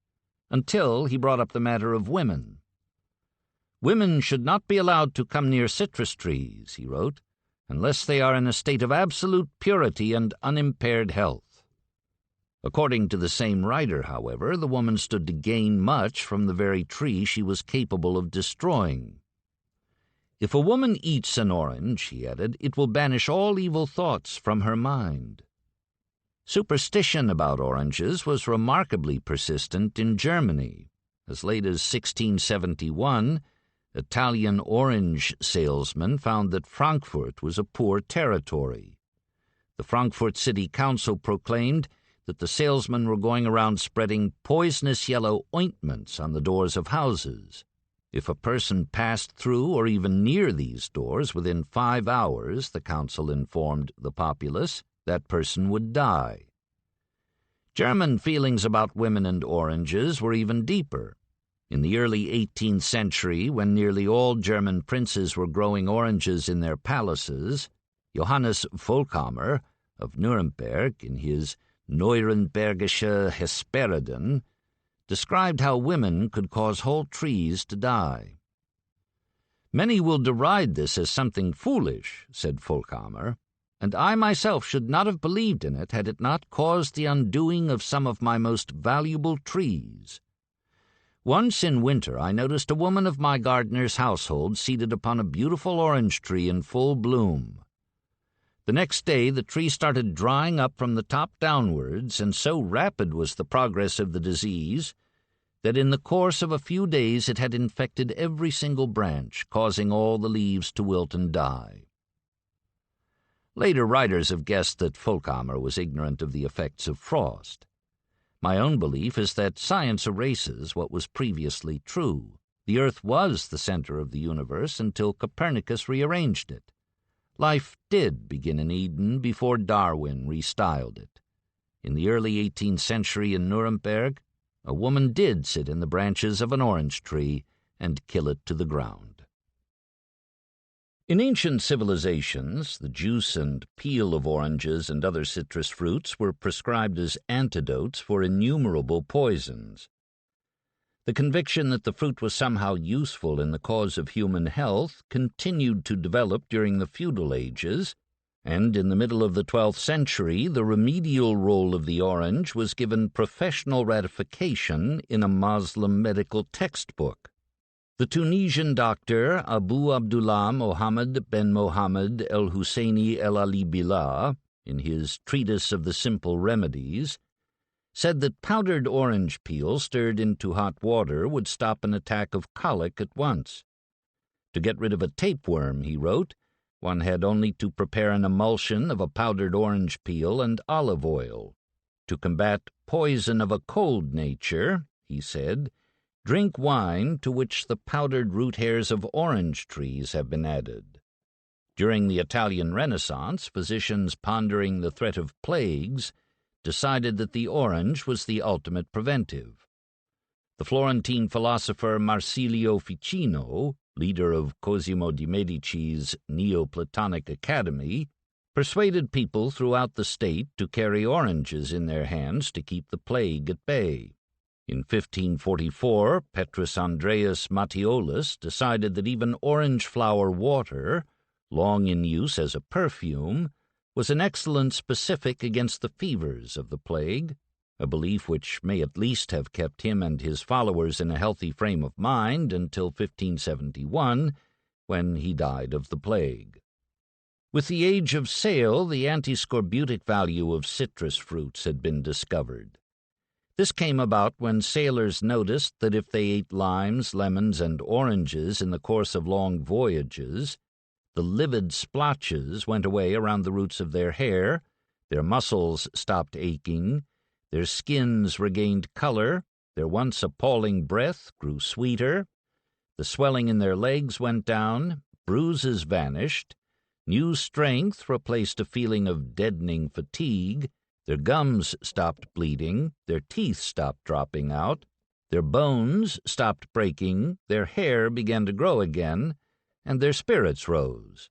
until he brought up the matter of women. "Women should not be allowed to come near citrus trees," he wrote, "unless they are in a state of absolute purity and unimpaired health." According to the same writer, however, the woman stood to gain much from the very tree she was capable of destroying. "If a woman eats an orange," he added, "it will banish all evil thoughts from her mind." Superstition about oranges was remarkably persistent in Germany. As late as 1671, Italian orange salesmen found that Frankfurt was a poor territory. The Frankfurt City Council proclaimed that the salesmen were going around spreading poisonous yellow ointments on the doors of houses. If a person passed through or even near these doors within 5 hours, the council informed the populace, that person would die. German feelings about women and oranges were even deeper. In the early 18th century, when nearly all German princes were growing oranges in their palaces, Johannes Vollkammer of Nuremberg, in his Neurenbergische Hesperiden, described how women could cause whole trees to die. "Many will deride this as something foolish," said Vollkammer, "and I myself should not have believed in it had it not caused the undoing of some of my most valuable trees. Once in winter I noticed a woman of my gardener's household seated upon a beautiful orange tree in full bloom. The next day the tree started drying up from the top downwards, and so rapid was the progress of the disease that in the course of a few days it had infected every single branch, causing all the leaves to wilt and die." Later writers have guessed that Vollkammer was ignorant of the effects of frost. My own belief is that science erases what was previously true. The earth was the center of the universe until Copernicus rearranged it. Life did begin in Eden before Darwin restyled it. In the early 18th century in Nuremberg, a woman did sit in the branches of an orange tree and kill it to the ground. In ancient civilizations, the juice and peel of oranges and other citrus fruits were prescribed as antidotes for innumerable poisons. The conviction that the fruit was somehow useful in the cause of human health continued to develop during the feudal ages, and in the middle of the 12th century the remedial role of the orange was given professional ratification in a Moslem medical textbook. The Tunisian doctor Abu Abdullah Mohammed ben Mohammed el-Husseini el-Ali Billah, in his Treatise of the Simple Remedies, said that powdered orange peel stirred into hot water would stop an attack of colic at once. To get rid of a tapeworm, he wrote, one had only to prepare an emulsion of a powdered orange peel and olive oil. To combat poison of a cold nature, he said, drink wine to which the powdered root hairs of orange trees have been added. During the Italian Renaissance, physicians pondering the threat of plagues decided that the orange was the ultimate preventive. The Florentine philosopher Marsilio Ficino, leader of Cosimo di Medici's Neoplatonic Academy, persuaded people throughout the state to carry oranges in their hands to keep the plague at bay. In 1544, Petrus Andreas Matthiolus decided that even orange flower water, long in use as a perfume, was an excellent specific against the fevers of the plague, a belief which may at least have kept him and his followers in a healthy frame of mind until 1571, when he died of the plague. With the age of sail, the antiscorbutic value of citrus fruits had been discovered. This came about when sailors noticed that if they ate limes, lemons, and oranges in the course of long voyages, the livid splotches went away around the roots of their hair, their muscles stopped aching, their skins regained color, their once appalling breath grew sweeter, the swelling in their legs went down, bruises vanished, new strength replaced a feeling of deadening fatigue, their gums stopped bleeding, their teeth stopped dropping out, their bones stopped breaking, their hair began to grow again, and their spirits rose.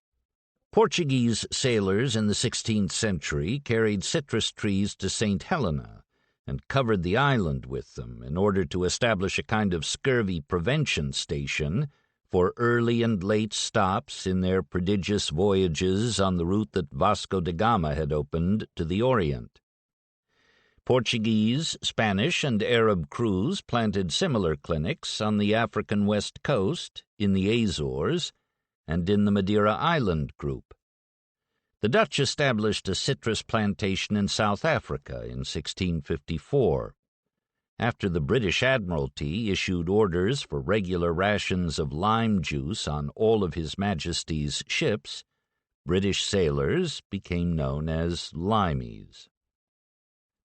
Portuguese sailors in the 16th century carried citrus trees to St. Helena and covered the island with them in order to establish a kind of scurvy prevention station for early and late stops in their prodigious voyages on the route that Vasco da Gama had opened to the Orient. Portuguese, Spanish, and Arab crews planted similar clinics on the African west coast, in the Azores, and in the Madeira Island group. The Dutch established a citrus plantation in South Africa in 1654. After the British Admiralty issued orders for regular rations of lime juice on all of His Majesty's ships, British sailors became known as limeys.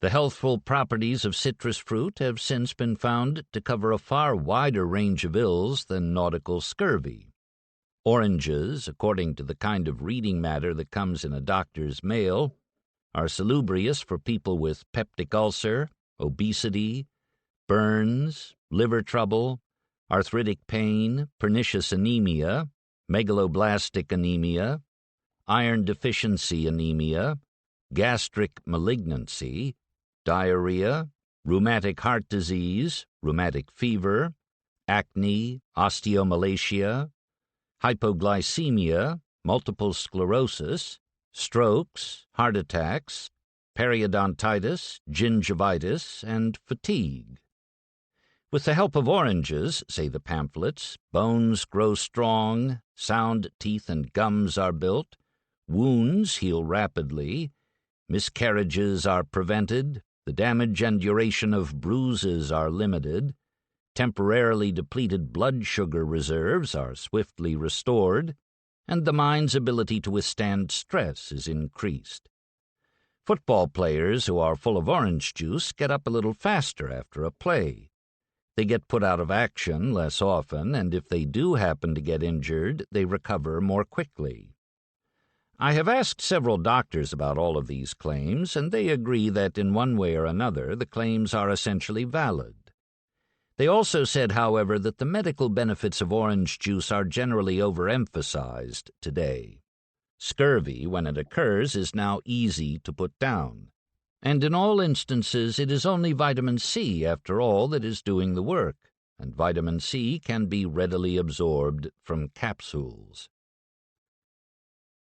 The healthful properties of citrus fruit have since been found to cover a far wider range of ills than nautical scurvy. Oranges, according to the kind of reading matter that comes in a doctor's mail, are salubrious for people with peptic ulcer, obesity, burns, liver trouble, arthritic pain, pernicious anemia, megaloblastic anemia, iron deficiency anemia, gastric malignancy, diarrhea, rheumatic heart disease, rheumatic fever, acne, osteomalacia, hypoglycemia, multiple sclerosis, strokes, heart attacks, periodontitis, gingivitis, and fatigue. With the help of oranges, say the pamphlets, bones grow strong, sound teeth and gums are built, wounds heal rapidly, miscarriages are prevented, the damage and duration of bruises are limited, temporarily depleted blood sugar reserves are swiftly restored, and the mind's ability to withstand stress is increased. Football players who are full of orange juice get up a little faster after a play. They get put out of action less often, and if they do happen to get injured, they recover more quickly. I have asked several doctors about all of these claims, and they agree that in one way or another the claims are essentially valid. They also said, however, that the medical benefits of orange juice are generally overemphasized today. Scurvy, when it occurs, is now easy to put down. And in all instances, it is only vitamin C, after all, that is doing the work, and vitamin C can be readily absorbed from capsules.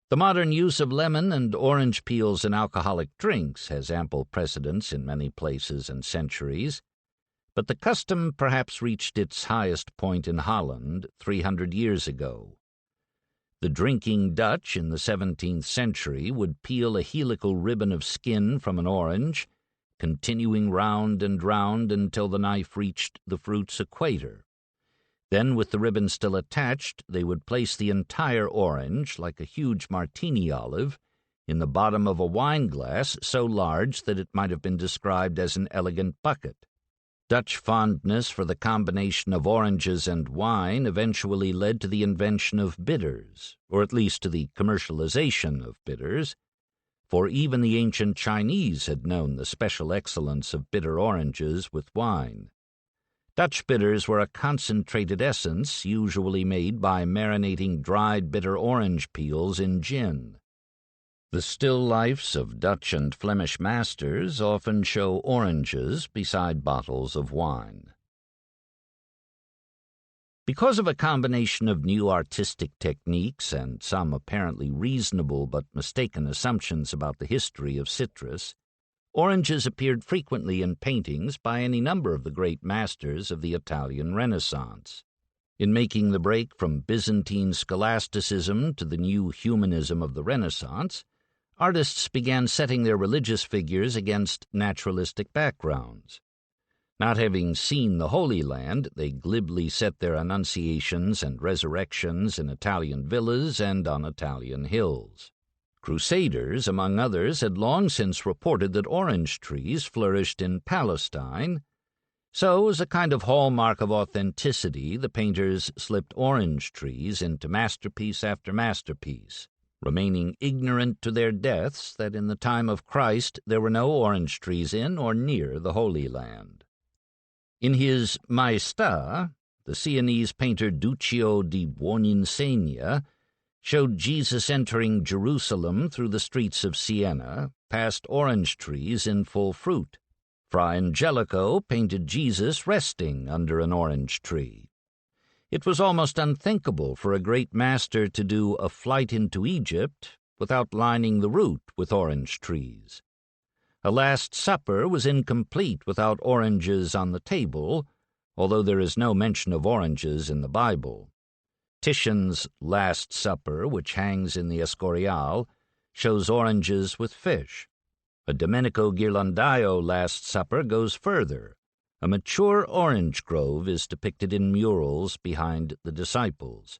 The modern use of lemon and orange peels in alcoholic drinks has ample precedence in many places and centuries, but the custom perhaps reached its highest point in Holland 300 years ago. The drinking Dutch in the 17th century would peel a helical ribbon of skin from an orange, continuing round and round until the knife reached the fruit's equator. Then, with the ribbon still attached, they would place the entire orange, like a huge martini olive, in the bottom of a wine glass so large that it might have been described as an elegant bucket. Dutch fondness for the combination of oranges and wine eventually led to the invention of bitters, or at least to the commercialization of bitters, for even the ancient Chinese had known the special excellence of bitter oranges with wine. Dutch bitters were a concentrated essence usually made by marinating dried bitter orange peels in gin. The still lifes of Dutch and Flemish masters often show oranges beside bottles of wine. Because of a combination of new artistic techniques and some apparently reasonable but mistaken assumptions about the history of citrus, oranges appeared frequently in paintings by any number of the great masters of the Italian Renaissance. In making the break from Byzantine scholasticism to the new humanism of the Renaissance, artists began setting their religious figures against naturalistic backgrounds. Not having seen the Holy Land, they glibly set their annunciations and resurrections in Italian villas and on Italian hills. Crusaders, among others, had long since reported that orange trees flourished in Palestine, so as a kind of hallmark of authenticity, the painters slipped orange trees into masterpiece after masterpiece, remaining ignorant to their deaths that in the time of Christ there were no orange trees in or near the Holy Land. In his Maestà, the Sienese painter Duccio di Buoninsegna showed Jesus entering Jerusalem through the streets of Siena, past orange trees in full fruit. Fra Angelico painted Jesus resting under an orange tree. It was almost unthinkable for a great master to do A Flight into Egypt without lining the route with orange trees. A Last Supper was incomplete without oranges on the table, although there is no mention of oranges in the Bible. Titian's Last Supper, which hangs in the Escorial, shows oranges with fish. A Domenico Ghirlandaio Last Supper goes further. A mature orange grove is depicted in murals behind the disciples.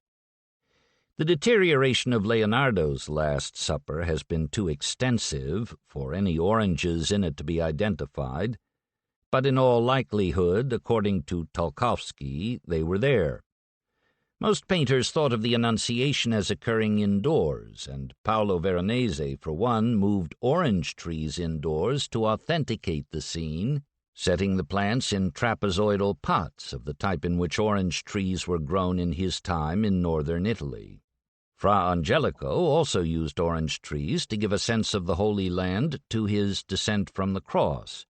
The deterioration of Leonardo's Last Supper has been too extensive for any oranges in it to be identified, but in all likelihood, according to Tolkowski, they were there. Most painters thought of the Annunciation as occurring indoors, and Paolo Veronese, for one, moved orange trees indoors to authenticate the scene setting the plants in trapezoidal pots of the type in which orange trees were grown in his time in northern Italy. Fra Angelico also used orange trees to give a sense of the Holy Land to his Descent from the Cross,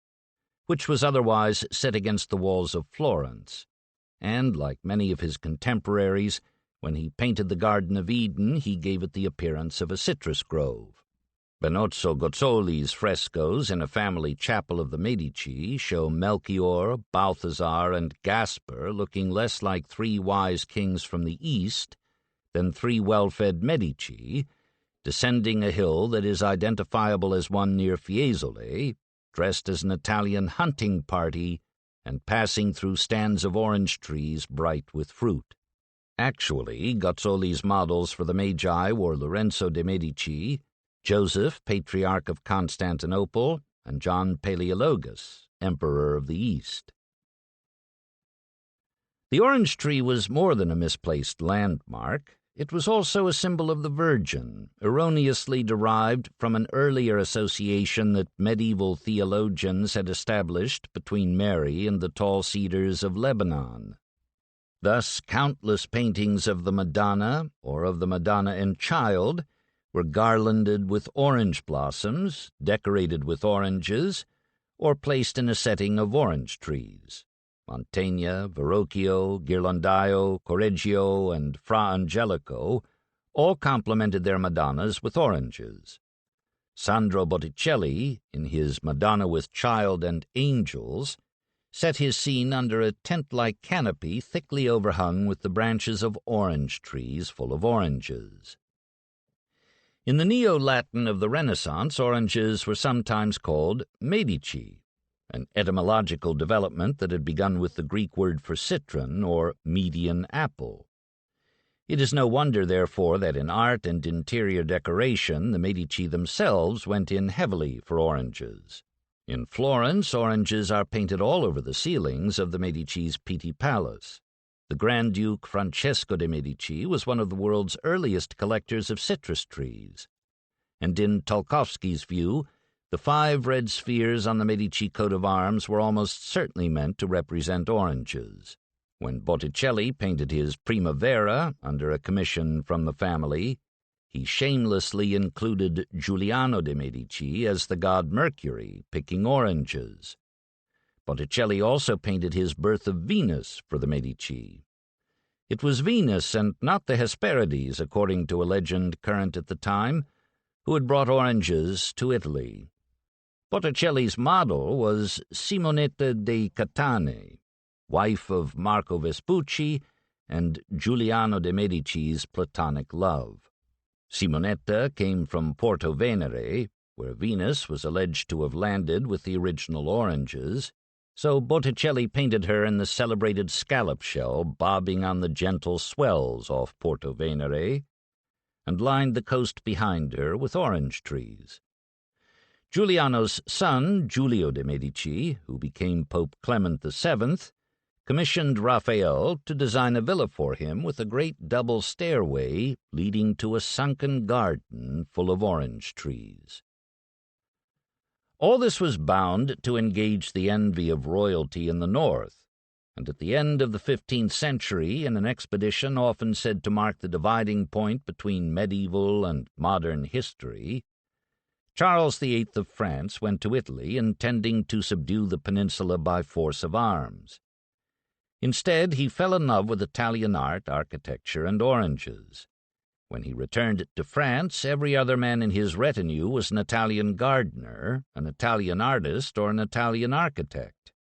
which was otherwise set against the walls of Florence, and, like many of his contemporaries, when he painted the Garden of Eden he gave it the appearance of a citrus grove. Benozzo Gozzoli's frescoes in a family chapel of the Medici show Melchior, Balthazar, and Gaspar looking less like three wise kings from the East than three well-fed Medici, descending a hill that is identifiable as one near Fiesole, dressed as an Italian hunting party and passing through stands of orange trees bright with fruit. Actually, Gozzoli's models for the Magi were Lorenzo de' Medici, Joseph, Patriarch of Constantinople, and John Palaeologus, Emperor of the East. The orange tree was more than a misplaced landmark. It was also a symbol of the Virgin, erroneously derived from an earlier association that medieval theologians had established between Mary and the tall cedars of Lebanon. Thus, countless paintings of the Madonna, or of the Madonna and Child, were garlanded with orange blossoms, decorated with oranges, or placed in a setting of orange trees. Mantegna, Verrocchio, Ghirlandaio, Correggio, and Fra Angelico all complemented their Madonnas with oranges. Sandro Botticelli, in his Madonna with Child and Angels, set his scene under a tent-like canopy thickly overhung with the branches of orange trees full of oranges. In the Neo-Latin of the Renaissance, oranges were sometimes called Medici, an etymological development that had begun with the Greek word for citron, or Median apple. It is no wonder, therefore, that in art and interior decoration the Medici themselves went in heavily for oranges. In Florence, oranges are painted all over the ceilings of the Medici's Pitti Palace. The Grand Duke Francesco de' Medici was one of the world's earliest collectors of citrus trees, and in Tolkowski's view, the 5 red spheres on the Medici coat of arms were almost certainly meant to represent oranges. When Botticelli painted his Primavera under a commission from the family, he shamelessly included Giuliano de' Medici as the god Mercury picking oranges. Botticelli also painted his Birth of Venus for the Medici. It was Venus and not the Hesperides, according to a legend current at the time, who had brought oranges to Italy. Botticelli's model was Simonetta dei Catane, wife of Marco Vespucci and Giuliano de' Medici's platonic love. Simonetta came from Porto Venere, where Venus was alleged to have landed with the original oranges, so Botticelli painted her in the celebrated scallop shell bobbing on the gentle swells off Porto Venere, and lined the coast behind her with orange trees. Giuliano's son, Giulio de' Medici, who became Pope Clement VII, commissioned Raphael to design a villa for him with a great double stairway leading to a sunken garden full of orange trees. All this was bound to engage the envy of royalty in the north, and at the end of the 15th century, in an expedition often said to mark the dividing point between medieval and modern history, Charles VIII of France went to Italy, intending to subdue the peninsula by force of arms. Instead, he fell in love with Italian art, architecture, and oranges. When he returned to France, every other man in his retinue was an Italian gardener, an Italian artist, or an Italian architect.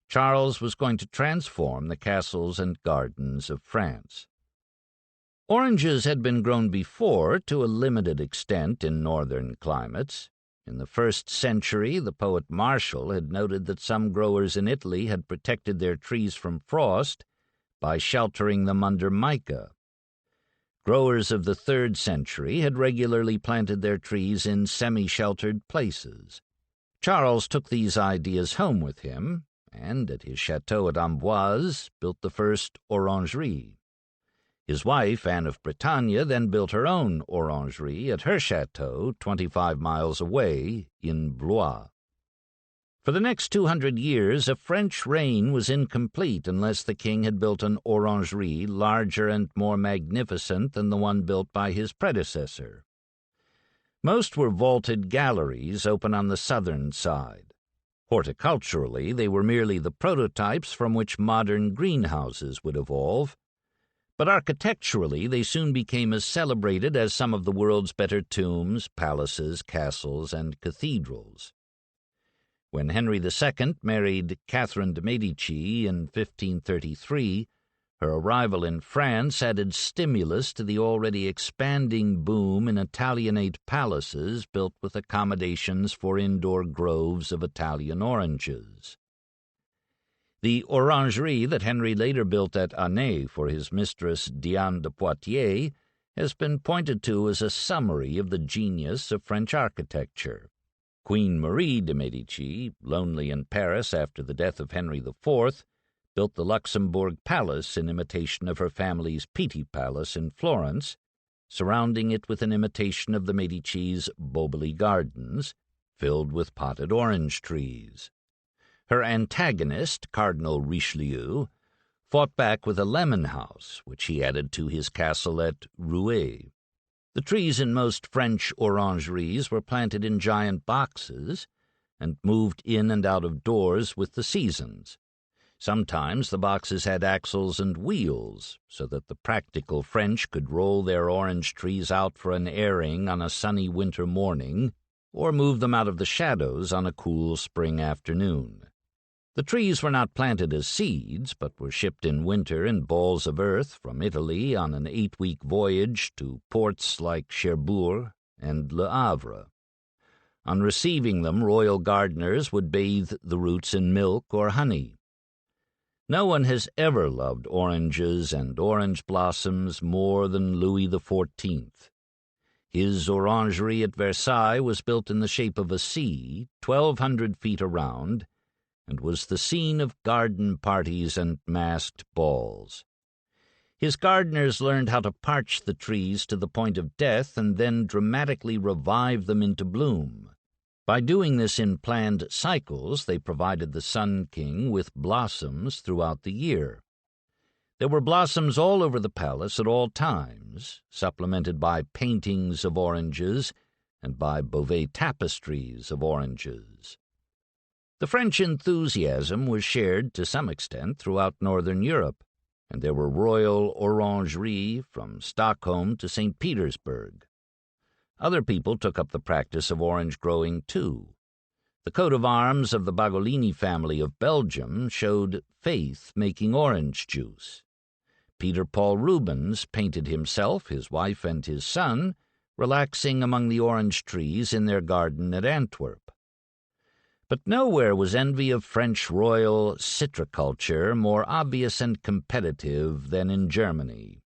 Charles was going to transform the castles and gardens of France. Oranges had been grown before to a limited extent in northern climates. In the 1st century, the poet Martial had noted that some growers in Italy had protected their trees from frost by sheltering them under mica. Growers of the 3rd century had regularly planted their trees in semi-sheltered places. Charles took these ideas home with him, and at his chateau at Amboise built the first orangerie. His wife, Anne of Bretagne, then built her own orangerie at her chateau 25 miles away in Blois. For the next 200 years, a French reign was incomplete unless the king had built an orangerie larger and more magnificent than the one built by his predecessor. Most were vaulted galleries open on the southern side. Horticulturally, they were merely the prototypes from which modern greenhouses would evolve, but architecturally they soon became as celebrated as some of the world's better tombs, palaces, castles, and cathedrals. When Henry II married Catherine de' Medici in 1533, her arrival in France added stimulus to the already expanding boom in Italianate palaces built with accommodations for indoor groves of Italian oranges. The orangerie that Henry later built at Anet for his mistress Diane de Poitiers has been pointed to as a summary of the genius of French architecture. Queen Marie de' Medici, lonely in Paris after the death of Henry IV, built the Luxembourg Palace in imitation of her family's Pitti Palace in Florence, surrounding it with an imitation of the Medici's Boboli Gardens, filled with potted orange trees. Her antagonist, Cardinal Richelieu, fought back with a lemon house, which he added to his castle at Rouet. The trees in most French orangeries were planted in giant boxes and moved in and out of doors with the seasons. Sometimes the boxes had axles and wheels, so that the practical French could roll their orange trees out for an airing on a sunny winter morning, or move them out of the shadows on a cool spring afternoon. The trees were not planted as seeds, but were shipped in winter in balls of earth from Italy on an 8-week voyage to ports like Cherbourg and Le Havre. On receiving them, royal gardeners would bathe the roots in milk or honey. No one has ever loved oranges and orange blossoms more than Louis XIV. His orangerie at Versailles was built in the shape of a C, 1,200 feet around, and was the scene of garden parties and masked balls. His gardeners learned how to parch the trees to the point of death and then dramatically revive them into bloom. By doing this in planned cycles, they provided the Sun King with blossoms throughout the year. There were blossoms all over the palace at all times, supplemented by paintings of oranges and by Beauvais tapestries of oranges. The French enthusiasm was shared to some extent throughout northern Europe, and there were royal orangeries from Stockholm to St. Petersburg. Other people took up the practice of orange growing too. The coat of arms of the Bagolini family of Belgium showed Faith making orange juice. Peter Paul Rubens painted himself, his wife, and his son relaxing among the orange trees in their garden at Antwerp. But nowhere was envy of French royal citriculture more obvious and competitive than in Germany.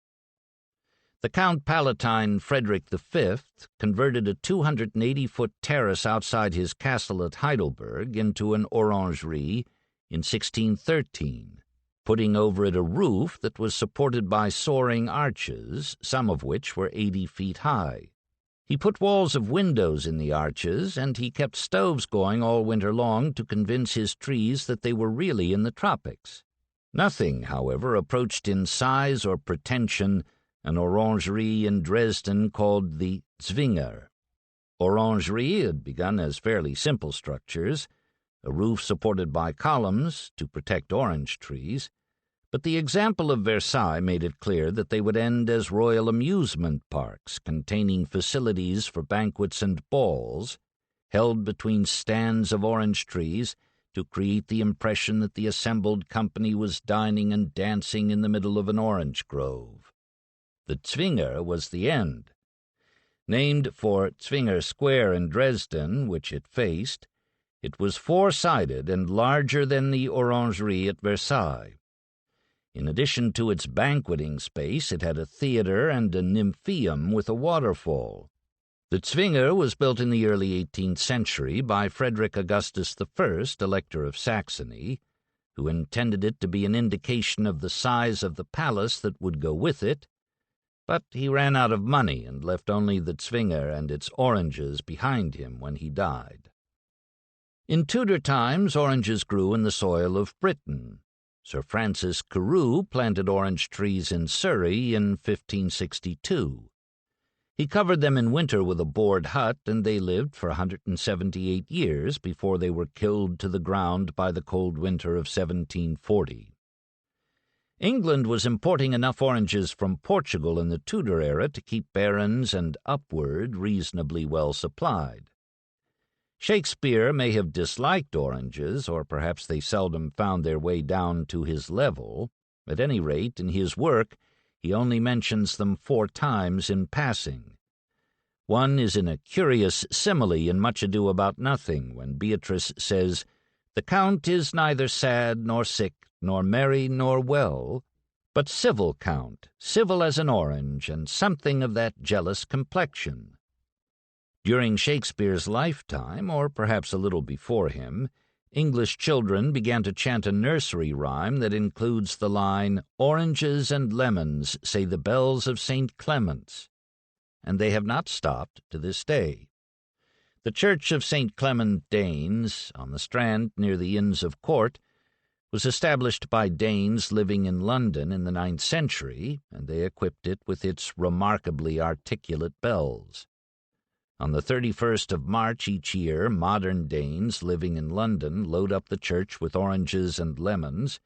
The Count Palatine Frederick V converted a 280-foot terrace outside his castle at Heidelberg into an orangerie in 1613, putting over it a roof that was supported by soaring arches, some of which were 80 feet high. He put walls of windows in the arches, and he kept stoves going all winter long to convince his trees that they were really in the tropics. Nothing, however, approached in size or pretension an orangerie in Dresden called the Zwinger. Orangerie had begun as fairly simple structures, a roof supported by columns to protect orange trees, but the example of Versailles made it clear that they would end as royal amusement parks containing facilities for banquets and balls, held between stands of orange trees to create the impression that the assembled company was dining and dancing in the middle of an orange grove. The Zwinger was the end. Named for Zwinger Square in Dresden, which it faced, it was 4-sided and larger than the orangerie at Versailles. In addition to its banqueting space, it had a theater and a nymphaeum with a waterfall. The Zwinger was built in the early 18th century by Frederick Augustus I, Elector of Saxony, who intended it to be an indication of the size of the palace that would go with it, but he ran out of money and left only the Zwinger and its oranges behind him when he died. In Tudor times, oranges grew in the soil of Britain. Sir Francis Carew planted orange trees in Surrey in 1562. He covered them in winter with a board hut, and they lived for 178 years before they were killed to the ground by the cold winter of 1740. England was importing enough oranges from Portugal in the Tudor era to keep barons and upward reasonably well supplied. Shakespeare may have disliked oranges, or perhaps they seldom found their way down to his level. At any rate, in his work, he only mentions them 4 times in passing. One is in a curious simile in Much Ado About Nothing, when Beatrice says, "The Count is neither sad nor sick, nor merry nor well, but civil Count, civil as an orange, and something of that jealous complexion." During Shakespeare's lifetime, or perhaps a little before him, English children began to chant a nursery rhyme that includes the line, "Oranges and lemons, say the bells of St. Clement's," and they have not stopped to this day. The Church of St. Clement Danes, on the Strand near the Inns of Court, was established by Danes living in London in the 9th century, and they equipped it with its remarkably articulate bells. On the 31st of March each year, modern Danes living in London load up the church with oranges and lemons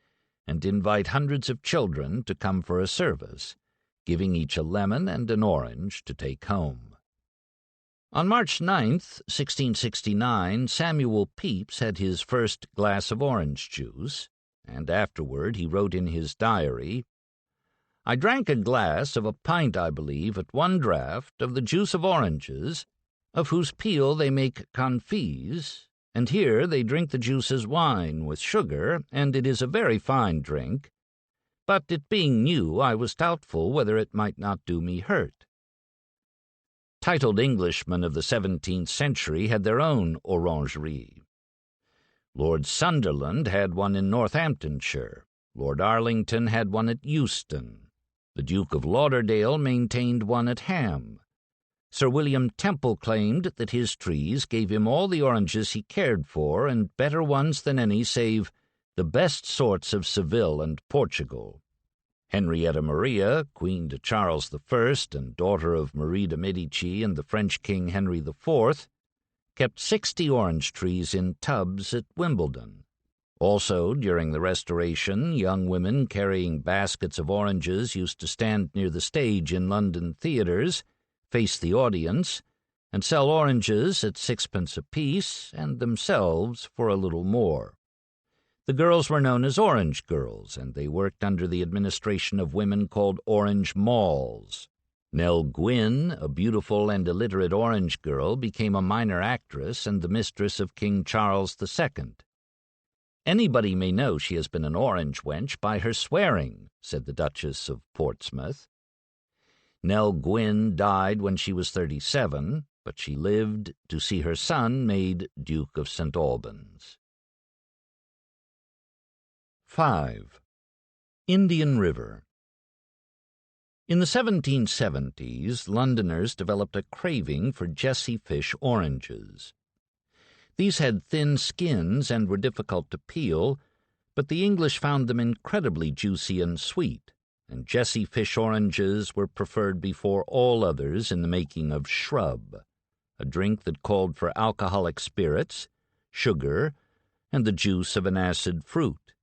and invite hundreds of children to come for a service, giving each a lemon and an orange to take home. On March 9th, 1669, Samuel Pepys had his first glass of orange juice, and afterward he wrote in his diary, "I drank a glass of a pint, I believe, at one draught, of the juice of oranges, of whose peel they make confits, and here they drink the juice as wine, with sugar, and it is a very fine drink. But it being new, I was doubtful whether it might not do me hurt." Titled Englishmen of the 17th century had their own orangerie. Lord Sunderland had one in Northamptonshire. Lord Arlington had one at Euston. The Duke of Lauderdale maintained one at Ham. Sir William Temple claimed that his trees gave him all the oranges he cared for, and better ones than any save the best sorts of Seville and Portugal. Henrietta Maria, Queen to Charles I and daughter of Marie de Medici and the French King Henry IV, kept 60 orange trees in tubs at Wimbledon. Also, during the Restoration, young women carrying baskets of oranges used to stand near the stage in London theatres, face the audience, and sell oranges at 6 pence apiece, and themselves for a little more. The girls were known as Orange Girls, and they worked under the administration of women called Orange Malls. Nell Gwynn, a beautiful and illiterate orange girl, became a minor actress and the mistress of King Charles II. "Anybody may know she has been an orange wench by her swearing," said the Duchess of Portsmouth. Nell Gwynn died when she was 37, but she lived to see her son made Duke of St. Albans. 5. Indian River. In the 1770s, Londoners developed a craving for Jessie fish oranges. These had thin skins and were difficult to peel, but the English found them incredibly juicy and sweet, and Jessie fish oranges were preferred before all others in the making of shrub, a drink that called for alcoholic spirits, sugar, and the juice of an acid fruit,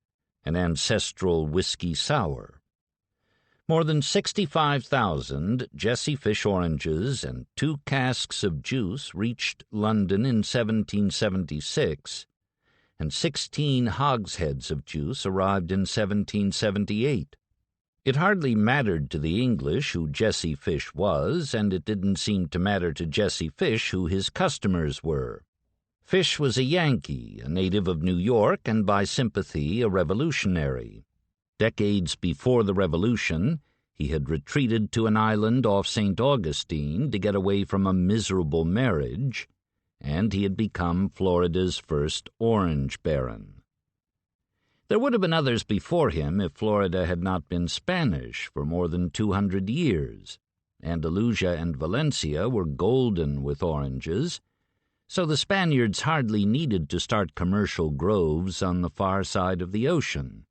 an ancestral whiskey sour. More than 65,000 Jessie fish oranges and 2 casks of juice reached London in 1776, and 16 hogsheads of juice arrived in 1778. It hardly mattered to the English who Jessie Fish was, and it didn't seem to matter to Jessie Fish who his customers were. Fish was a Yankee, a native of New York, and by sympathy a revolutionary. Decades before the Revolution, he had retreated to an island off St. Augustine to get away from a miserable marriage, and he had become Florida's first orange baron. There would have been others before him if Florida had not been Spanish for more than 200 years. Andalusia and Valencia were golden with oranges. so the Spaniards hardly needed to start commercial groves on the far side of the ocean.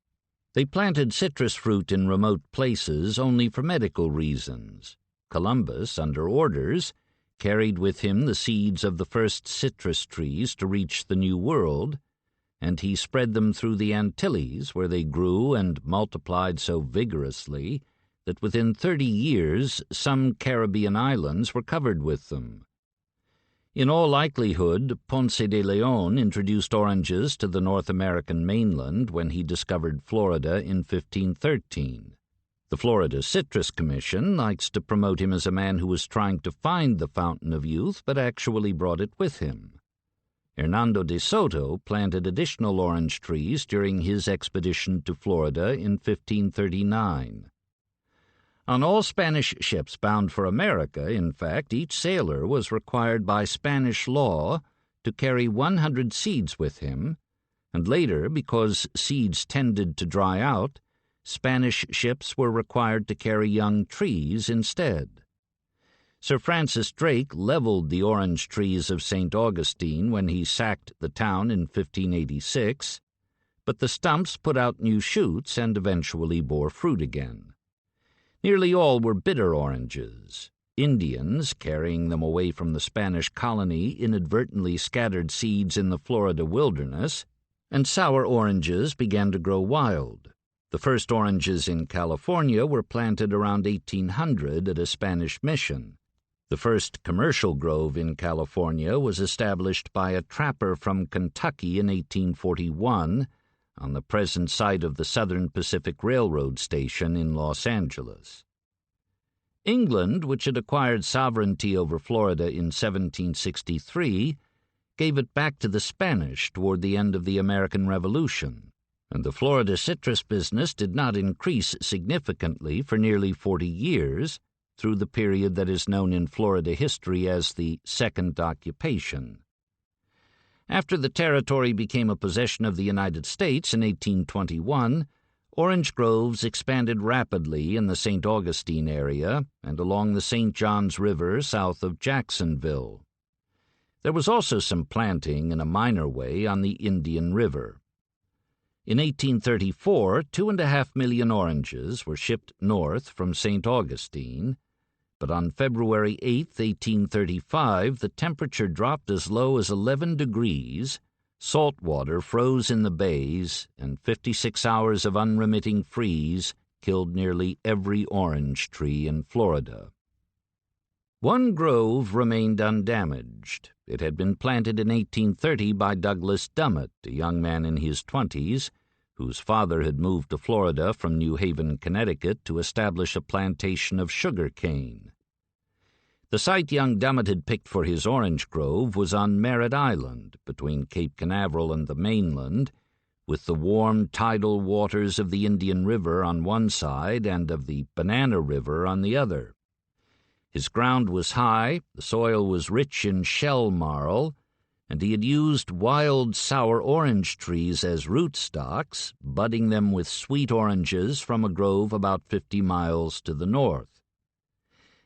They planted citrus fruit in remote places only for medical reasons. Columbus, under orders, carried with him the seeds of the first citrus trees to reach the New World, and he spread them through the Antilles, where they grew and multiplied so vigorously that within 30 years some Caribbean islands were covered with them. In all likelihood, Ponce de Leon introduced oranges to the North American mainland when he discovered Florida in 1513. The Florida Citrus Commission likes to promote him as a man who was trying to find the fountain of youth but actually brought it with him. Hernando de Soto planted additional orange trees during his expedition to Florida in 1539. On all Spanish ships bound for America, in fact, each sailor was required by Spanish law to carry 100 seeds with him, and later, because seeds tended to dry out, Spanish ships were required to carry young trees instead. Sir Francis Drake leveled the orange trees of St. Augustine when he sacked the town in 1586, but the stumps put out new shoots and eventually bore fruit again. Nearly all were bitter oranges. Indians, carrying them away from the Spanish colony, inadvertently scattered seeds in the Florida wilderness, and sour oranges began to grow wild. The first oranges in California were planted around 1800 at a Spanish mission. The first commercial grove in California was established by a trapper from Kentucky in 1841 on the present site of the Southern Pacific Railroad station in Los Angeles. England, which had acquired sovereignty over Florida in 1763, gave it back to the Spanish toward the end of the American Revolution, and the Florida citrus business did not increase significantly for nearly 40 years, through the period that is known in Florida history as the Second Occupation. After the territory became a possession of the United States in 1821, orange groves expanded rapidly in the St. Augustine area and along the St. Johns River south of Jacksonville. There was also some planting in a minor way on the Indian River. In 1834, 2.5 million oranges were shipped north from St. Augustine, but on February 8, 1835, the temperature dropped as low as 11 degrees, salt water froze in the bays, and 56 hours of unremitting freeze killed nearly every orange tree in Florida. One grove remained undamaged. It had been planted in 1830 by Douglas Dummett, a young man in his 20s, whose father had moved to Florida from New Haven, Connecticut, to establish a plantation of sugar cane. The site young Dummett had picked for his orange grove was on Merritt Island, between Cape Canaveral and the mainland, with the warm tidal waters of the Indian River on one side and of the Banana River on the other. His ground was high, the soil was rich in shell marl, and he had used wild sour orange trees as rootstocks, budding them with sweet oranges from a grove about 50 miles to the north.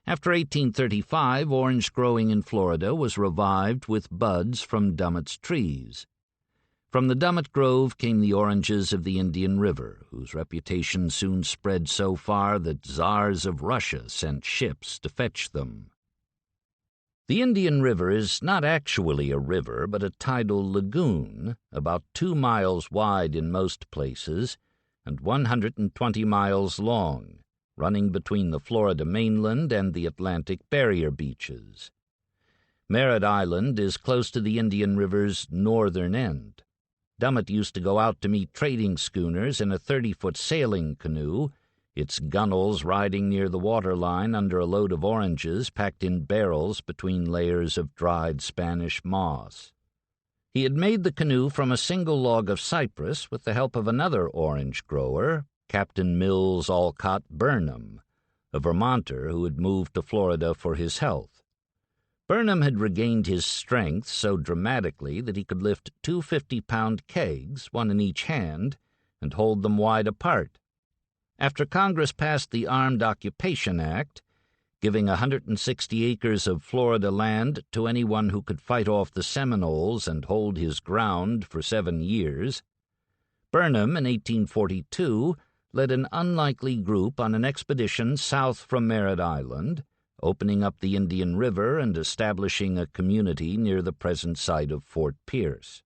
After 1835, orange growing in Florida was revived with buds from Dummett's trees. From the Dummett Grove came the oranges of the Indian River, whose reputation soon spread so far that czars of Russia sent ships to fetch them. The Indian River is not actually a river, but a tidal lagoon, about 2 miles wide in most places and 120 miles long, running between the Florida mainland and the Atlantic barrier beaches. Merritt Island is close to the Indian River's northern end. Dummett used to go out to meet trading schooners in a 30-foot sailing canoe, its gunwales riding near the waterline under a load of oranges packed in barrels between layers of dried Spanish moss. He had made the canoe from a single log of cypress with the help of another orange grower, Captain Mills Alcott Burnham, a Vermonter who had moved to Florida for his health. Burnham had regained his strength so dramatically that he could lift 2 50-pound kegs, one in each hand, and hold them wide apart. After Congress passed the Armed Occupation Act, giving 160 acres of Florida land to anyone who could fight off the Seminoles and hold his ground for 7 years, Burnham, in 1842, led an unlikely group on an expedition south from Merritt Island, opening up the Indian River and establishing a community near the present site of Fort Pierce.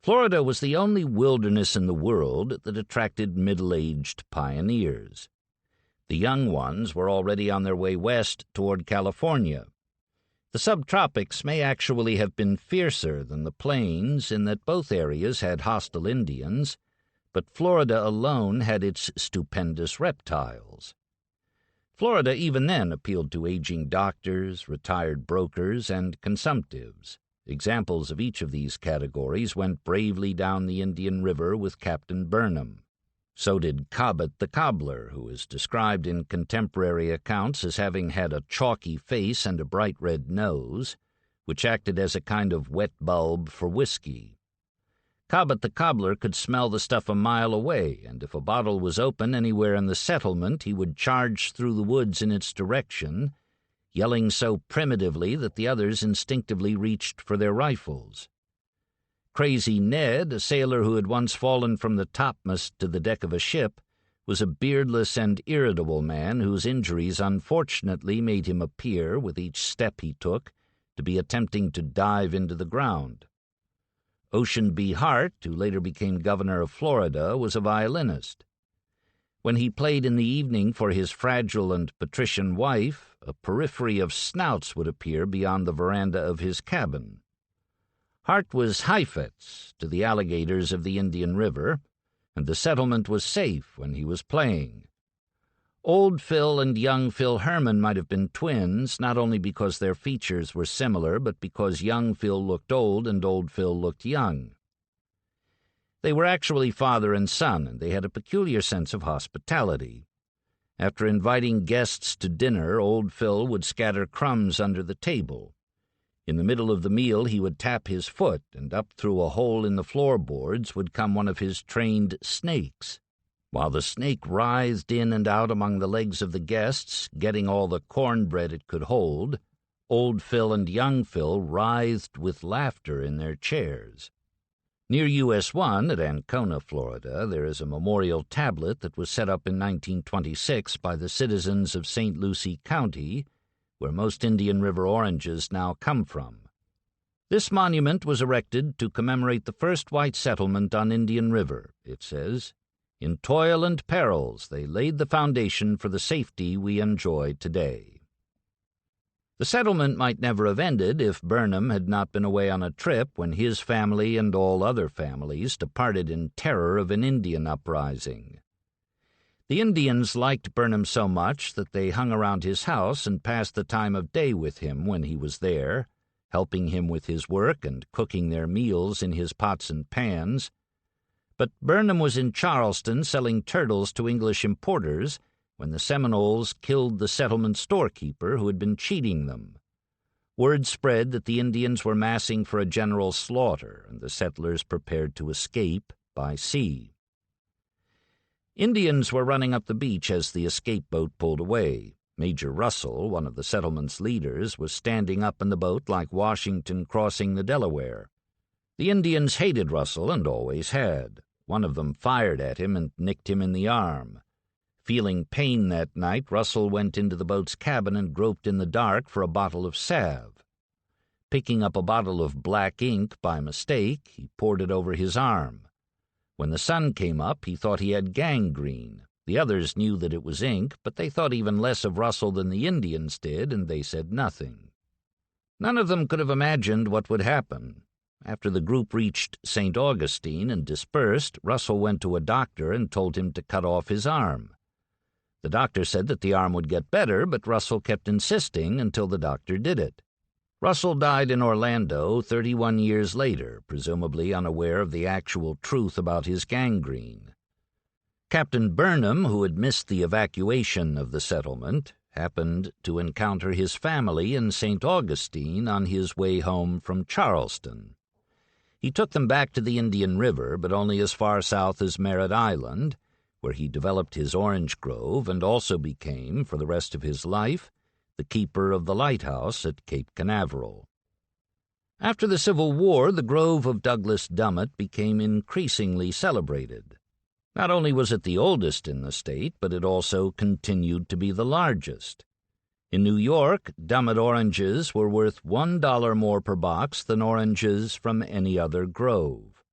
Florida was the only wilderness in the world that attracted middle-aged pioneers. The young ones were already on their way west toward California. The subtropics may actually have been fiercer than the plains in that both areas had hostile Indians, but Florida alone had its stupendous reptiles. Florida even then appealed to aging doctors, retired brokers, and consumptives. Examples of each of these categories went bravely down the Indian River with Captain Burnham. So did Cobbett the cobbler, who is described in contemporary accounts as having had a chalky face and a bright red nose, which acted as a kind of wet bulb for whiskey. Cobbett the cobbler could smell the stuff a mile away, and if a bottle was open anywhere in the settlement, he would charge through the woods in its direction, yelling so primitively that the others instinctively reached for their rifles. Crazy Ned, a sailor who had once fallen from the topmast to the deck of a ship, was a beardless and irritable man whose injuries unfortunately made him appear, with each step he took, to be attempting to dive into the ground. Ocean B. Hart, who later became governor of Florida, was a violinist. When he played in the evening for his fragile and patrician wife, a periphery of snouts would appear beyond the veranda of his cabin. Hart was Heifetz to the alligators of the Indian River, and the settlement was safe when he was playing. Old Phil and young Phil Herman might have been twins, not only because their features were similar, but because young Phil looked old and old Phil looked young. They were actually father and son, and they had a peculiar sense of hospitality. After inviting guests to dinner, old Phil would scatter crumbs under the table. In the middle of the meal he would tap his foot, and up through a hole in the floorboards would come one of his trained snakes. While the snake writhed in and out among the legs of the guests, getting all the cornbread it could hold, old Phil and young Phil writhed with laughter in their chairs. Near US 1 at Ancona, Florida, there is a memorial tablet that was set up in 1926 by the citizens of St. Lucie County, where most Indian River oranges now come from. This monument was erected to commemorate the first white settlement on Indian River, it says. In toil and perils, they laid the foundation for the safety we enjoy today. The settlement might never have ended if Burnham had not been away on a trip when his family and all other families departed in terror of an Indian uprising. The Indians liked Burnham so much that they hung around his house and passed the time of day with him when he was there, helping him with his work and cooking their meals in his pots and pans. But Burnham was in Charleston selling turtles to English importers when the Seminoles killed the settlement storekeeper who had been cheating them. Word spread that the Indians were massing for a general slaughter, and the settlers prepared to escape by sea. Indians were running up the beach as the escape boat pulled away. Major Russell, one of the settlement's leaders, was standing up in the boat like Washington crossing the Delaware. The Indians hated Russell and always had. One of them fired at him and nicked him in the arm. Feeling pain that night, Russell went into the boat's cabin and groped in the dark for a bottle of salve. Picking up a bottle of black ink by mistake, he poured it over his arm. When the sun came up, he thought he had gangrene. The others knew that it was ink, but they thought even less of Russell than the Indians did, and they said nothing. None of them could have imagined what would happen. After the group reached St. Augustine and dispersed, Russell went to a doctor and told him to cut off his arm. The doctor said that the arm would get better, but Russell kept insisting until the doctor did it. Russell died in Orlando 31 years later, presumably unaware of the actual truth about his gangrene. Captain Burnham, who had missed the evacuation of the settlement, happened to encounter his family in St. Augustine on his way home from Charleston. He took them back to the Indian River, but only as far south as Merritt Island, where he developed his orange grove and also became, for the rest of his life, the keeper of the lighthouse at Cape Canaveral. After the Civil War, the grove of Douglas Dummett became increasingly celebrated. Not only was it the oldest in the state, but it also continued to be the largest. In New York, Dummett oranges were worth $1 more per box than oranges from any other grove.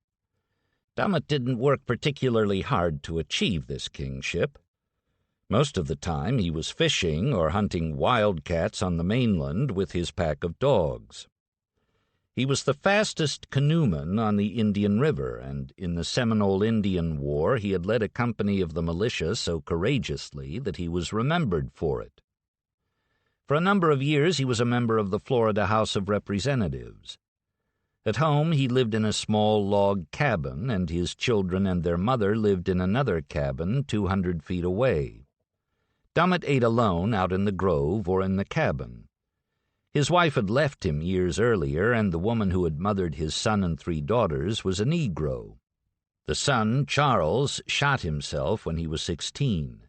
Dummett didn't work particularly hard to achieve this kingship. Most of the time he was fishing or hunting wildcats on the mainland with his pack of dogs. He was the fastest canoeman on the Indian River, and in the Seminole Indian War he had led a company of the militia so courageously that he was remembered for it. For a number of years he was a member of the Florida House of Representatives. At home he lived in a small log cabin, and his children and their mother lived in another cabin 200 feet away. Dummett ate alone out in the grove or in the cabin. His wife had left him years earlier, and the woman who had mothered his son and 3 daughters was a Negro. The son, Charles, shot himself when he was 16.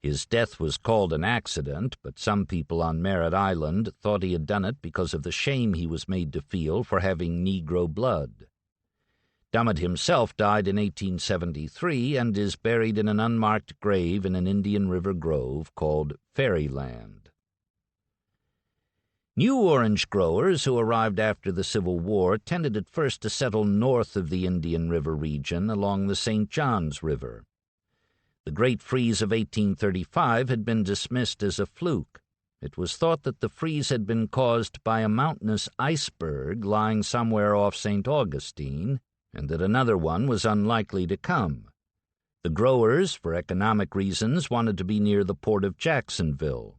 His death was called an accident, but some people on Merritt Island thought he had done it because of the shame he was made to feel for having Negro blood. Dummett himself died in 1873 and is buried in an unmarked grave in an Indian River grove called Fairyland. New orange growers who arrived after the Civil War tended at first to settle north of the Indian River region along the St. Johns River. The Great Freeze of 1835 had been dismissed as a fluke. It was thought that the freeze had been caused by a mountainous iceberg lying somewhere off St. Augustine, and that another one was unlikely to come. The growers, for economic reasons, wanted to be near the port of Jacksonville.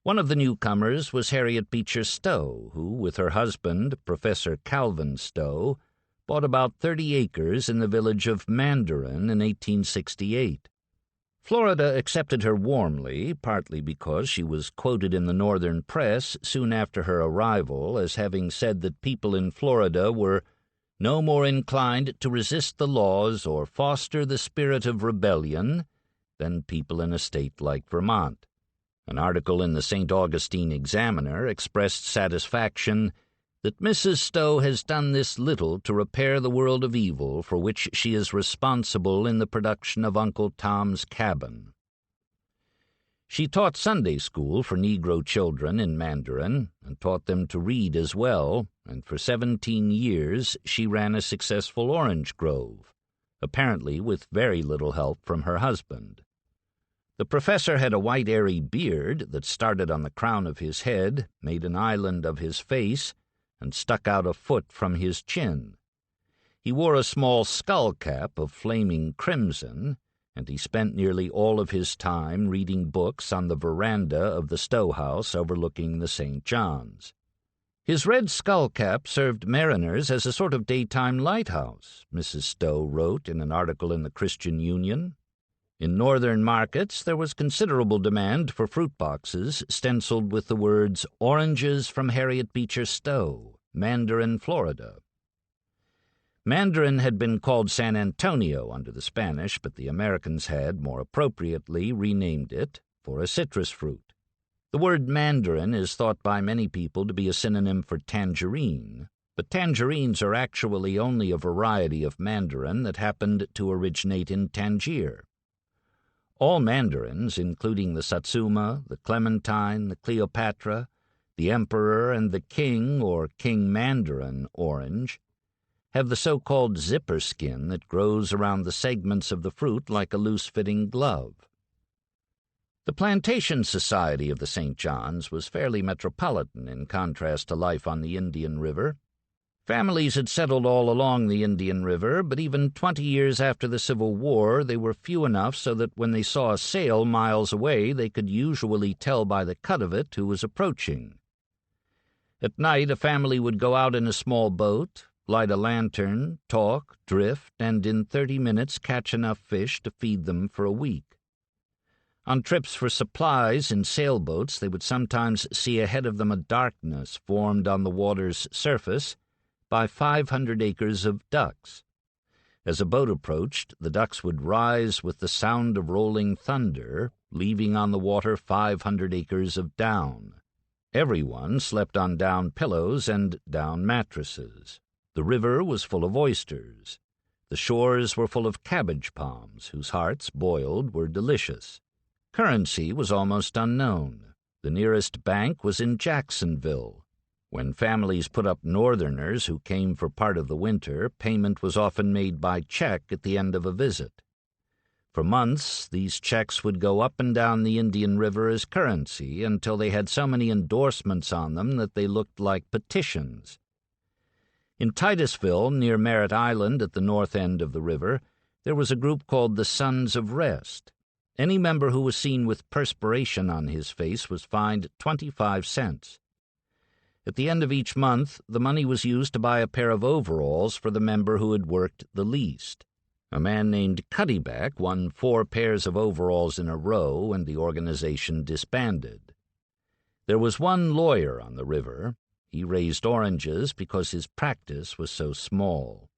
One of the newcomers was Harriet Beecher Stowe, who, with her husband, Professor Calvin Stowe, bought about 30 acres in the village of Mandarin in 1868. Florida accepted her warmly, partly because she was quoted in the Northern press soon after her arrival as having said that people in Florida were no more inclined to resist the laws or foster the spirit of rebellion than people in a state like Vermont. An article in the St. Augustine Examiner expressed satisfaction that Mrs. Stowe has done this little to repair the world of evil for which she is responsible in the production of Uncle Tom's Cabin. She taught Sunday school for Negro children in Mandarin and taught them to read as well, and for 17 years she ran a successful orange grove, apparently with very little help from her husband. The professor had a white airy beard that started on the crown of his head, made an island of his face, and stuck out a foot from his chin. He wore a small skull cap of flaming crimson, and he spent nearly all of his time reading books on the veranda of the Stowe house overlooking the St. Johns. His red skull cap served mariners as a sort of daytime lighthouse, Mrs. Stowe wrote in an article in the Christian Union. In northern markets there was considerable demand for fruit boxes stenciled with the words, "Oranges from Harriet Beecher Stowe, Mandarin, Florida." Mandarin had been called San Antonio under the Spanish, but the Americans had, more appropriately, renamed it for a citrus fruit. The word mandarin is thought by many people to be a synonym for tangerine, but tangerines are actually only a variety of mandarin that happened to originate in Tangier. All mandarins, including the Satsuma, the Clementine, the Cleopatra, the Emperor, and the King or King Mandarin orange, have the so-called zipper skin that grows around the segments of the fruit like a loose-fitting glove. The plantation society of the St. Johns was fairly metropolitan in contrast to life on the Indian River. Families had settled all along the Indian River, but even 20 years after the Civil War they were few enough so that when they saw a sail miles away they could usually tell by the cut of it who was approaching. At night a family would go out in a small boat, light a lantern, talk, drift, and in 30 minutes catch enough fish to feed them for a week. On trips for supplies in sailboats they would sometimes see ahead of them a darkness formed on the water's surface by 500 acres of ducks. As a boat approached, the ducks would rise with the sound of rolling thunder, leaving on the water 500 acres of down. Everyone slept on down pillows and down mattresses. The river was full of oysters. The shores were full of cabbage palms, whose hearts, boiled, were delicious. Currency was almost unknown. The nearest bank was in Jacksonville. When families put up Northerners who came for part of the winter, payment was often made by check at the end of a visit. For months, these checks would go up and down the Indian River as currency until they had so many endorsements on them that they looked like petitions. In Titusville, near Merritt Island at the north end of the river, there was a group called the Sons of Rest. Any member who was seen with perspiration on his face was fined 25 cents. At the end of each month, the money was used to buy a pair of overalls for the member who had worked the least. A man named Cuddyback won 4 pairs of overalls in a row, and the organization disbanded. There was one lawyer on the river. He raised oranges because his practice was so small.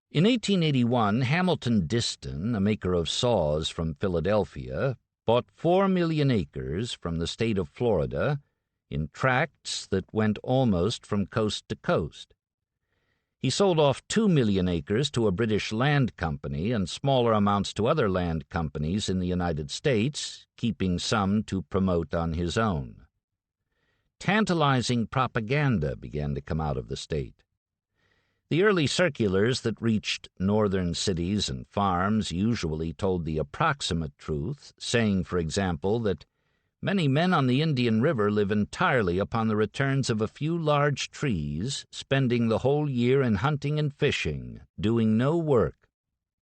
In 1881, Hamilton Diston, a maker of saws from Philadelphia, bought 4 million acres from the state of Florida in tracts that went almost from coast to coast. He sold off 2 million acres to a British land company and smaller amounts to other land companies in the United States, keeping some to promote on his own. Tantalizing propaganda began to come out of the state. The early circulars that reached northern cities and farms usually told the approximate truth, saying, for example, that many men on the Indian River live entirely upon the returns of a few large trees, spending the whole year in hunting and fishing, doing no work.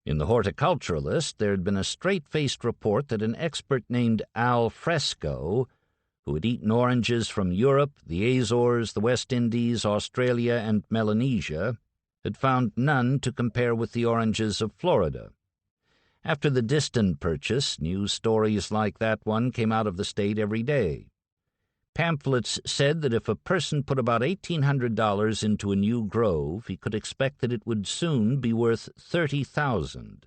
In the Horticulturalist, there had been a straight-faced report that an expert named Al Fresco, who had eaten oranges from Europe, the Azores, the West Indies, Australia, and Melanesia, had found none to compare with the oranges of Florida. After the Diston purchase, news stories like that one came out of the state every day. Pamphlets said that if a person put about $1,800 into a new grove, he could expect that it would soon be worth $30,000.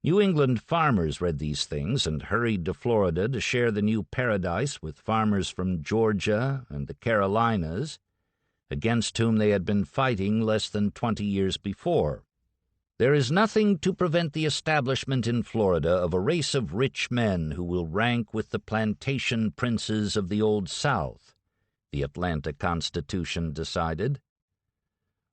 New England farmers read these things and hurried to Florida to share the new paradise with farmers from Georgia and the Carolinas, against whom they had been fighting less than 20 years before. There is nothing to prevent the establishment in Florida of a race of rich men who will rank with the plantation princes of the Old South, the Atlanta Constitution decided.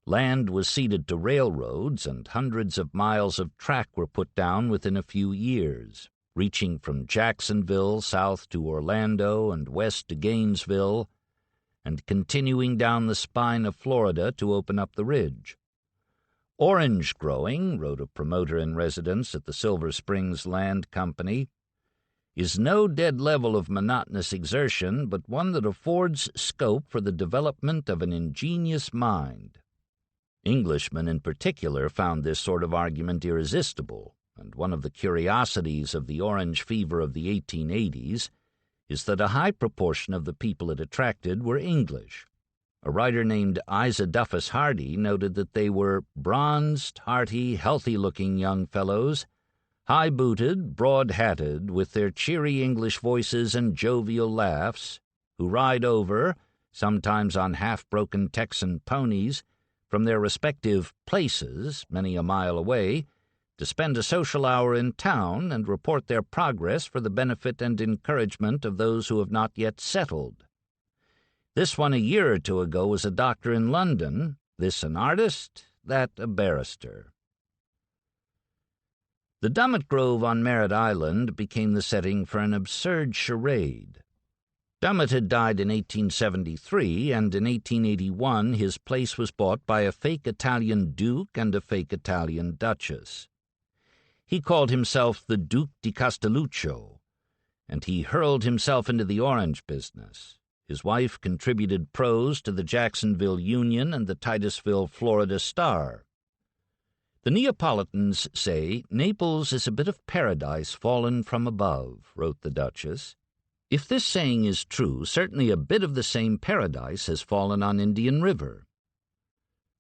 Land was ceded to railroads, and hundreds of miles of track were put down within a few years, reaching from Jacksonville south to Orlando and west to Gainesville, and continuing down the spine of Florida to open up the ridge. Orange growing, wrote a promoter in residence at the Silver Springs Land Company, is no dead level of monotonous exertion, but one that affords scope for the development of an ingenious mind. Englishmen in particular found this sort of argument irresistible, and one of the curiosities of the orange fever of the 1880s is that a high proportion of the people it attracted were English. A writer named Isa Duffus Hardy noted that they were bronzed, hearty, healthy-looking young fellows, high-booted, broad-hatted, with their cheery English voices and jovial laughs, who ride over, sometimes on half-broken Texan ponies, from their respective places, many a mile away, to spend a social hour in town and report their progress for the benefit and encouragement of those who have not yet settled. This one a year or two ago was a doctor in London, this an artist, that a barrister. The Dummett Grove on Merritt Island became the setting for an absurd charade. Dummett had died in 1873, and in 1881 his place was bought by a fake Italian duke and a fake Italian duchess. He called himself the Duke di Castelluccio, and he hurled himself into the orange business. His wife contributed prose to the Jacksonville Union and the Titusville, Florida Star. The Neapolitans say, "Naples is a bit of paradise fallen from above," wrote the Duchess. If this saying is true, certainly a bit of the same paradise has fallen on Indian River.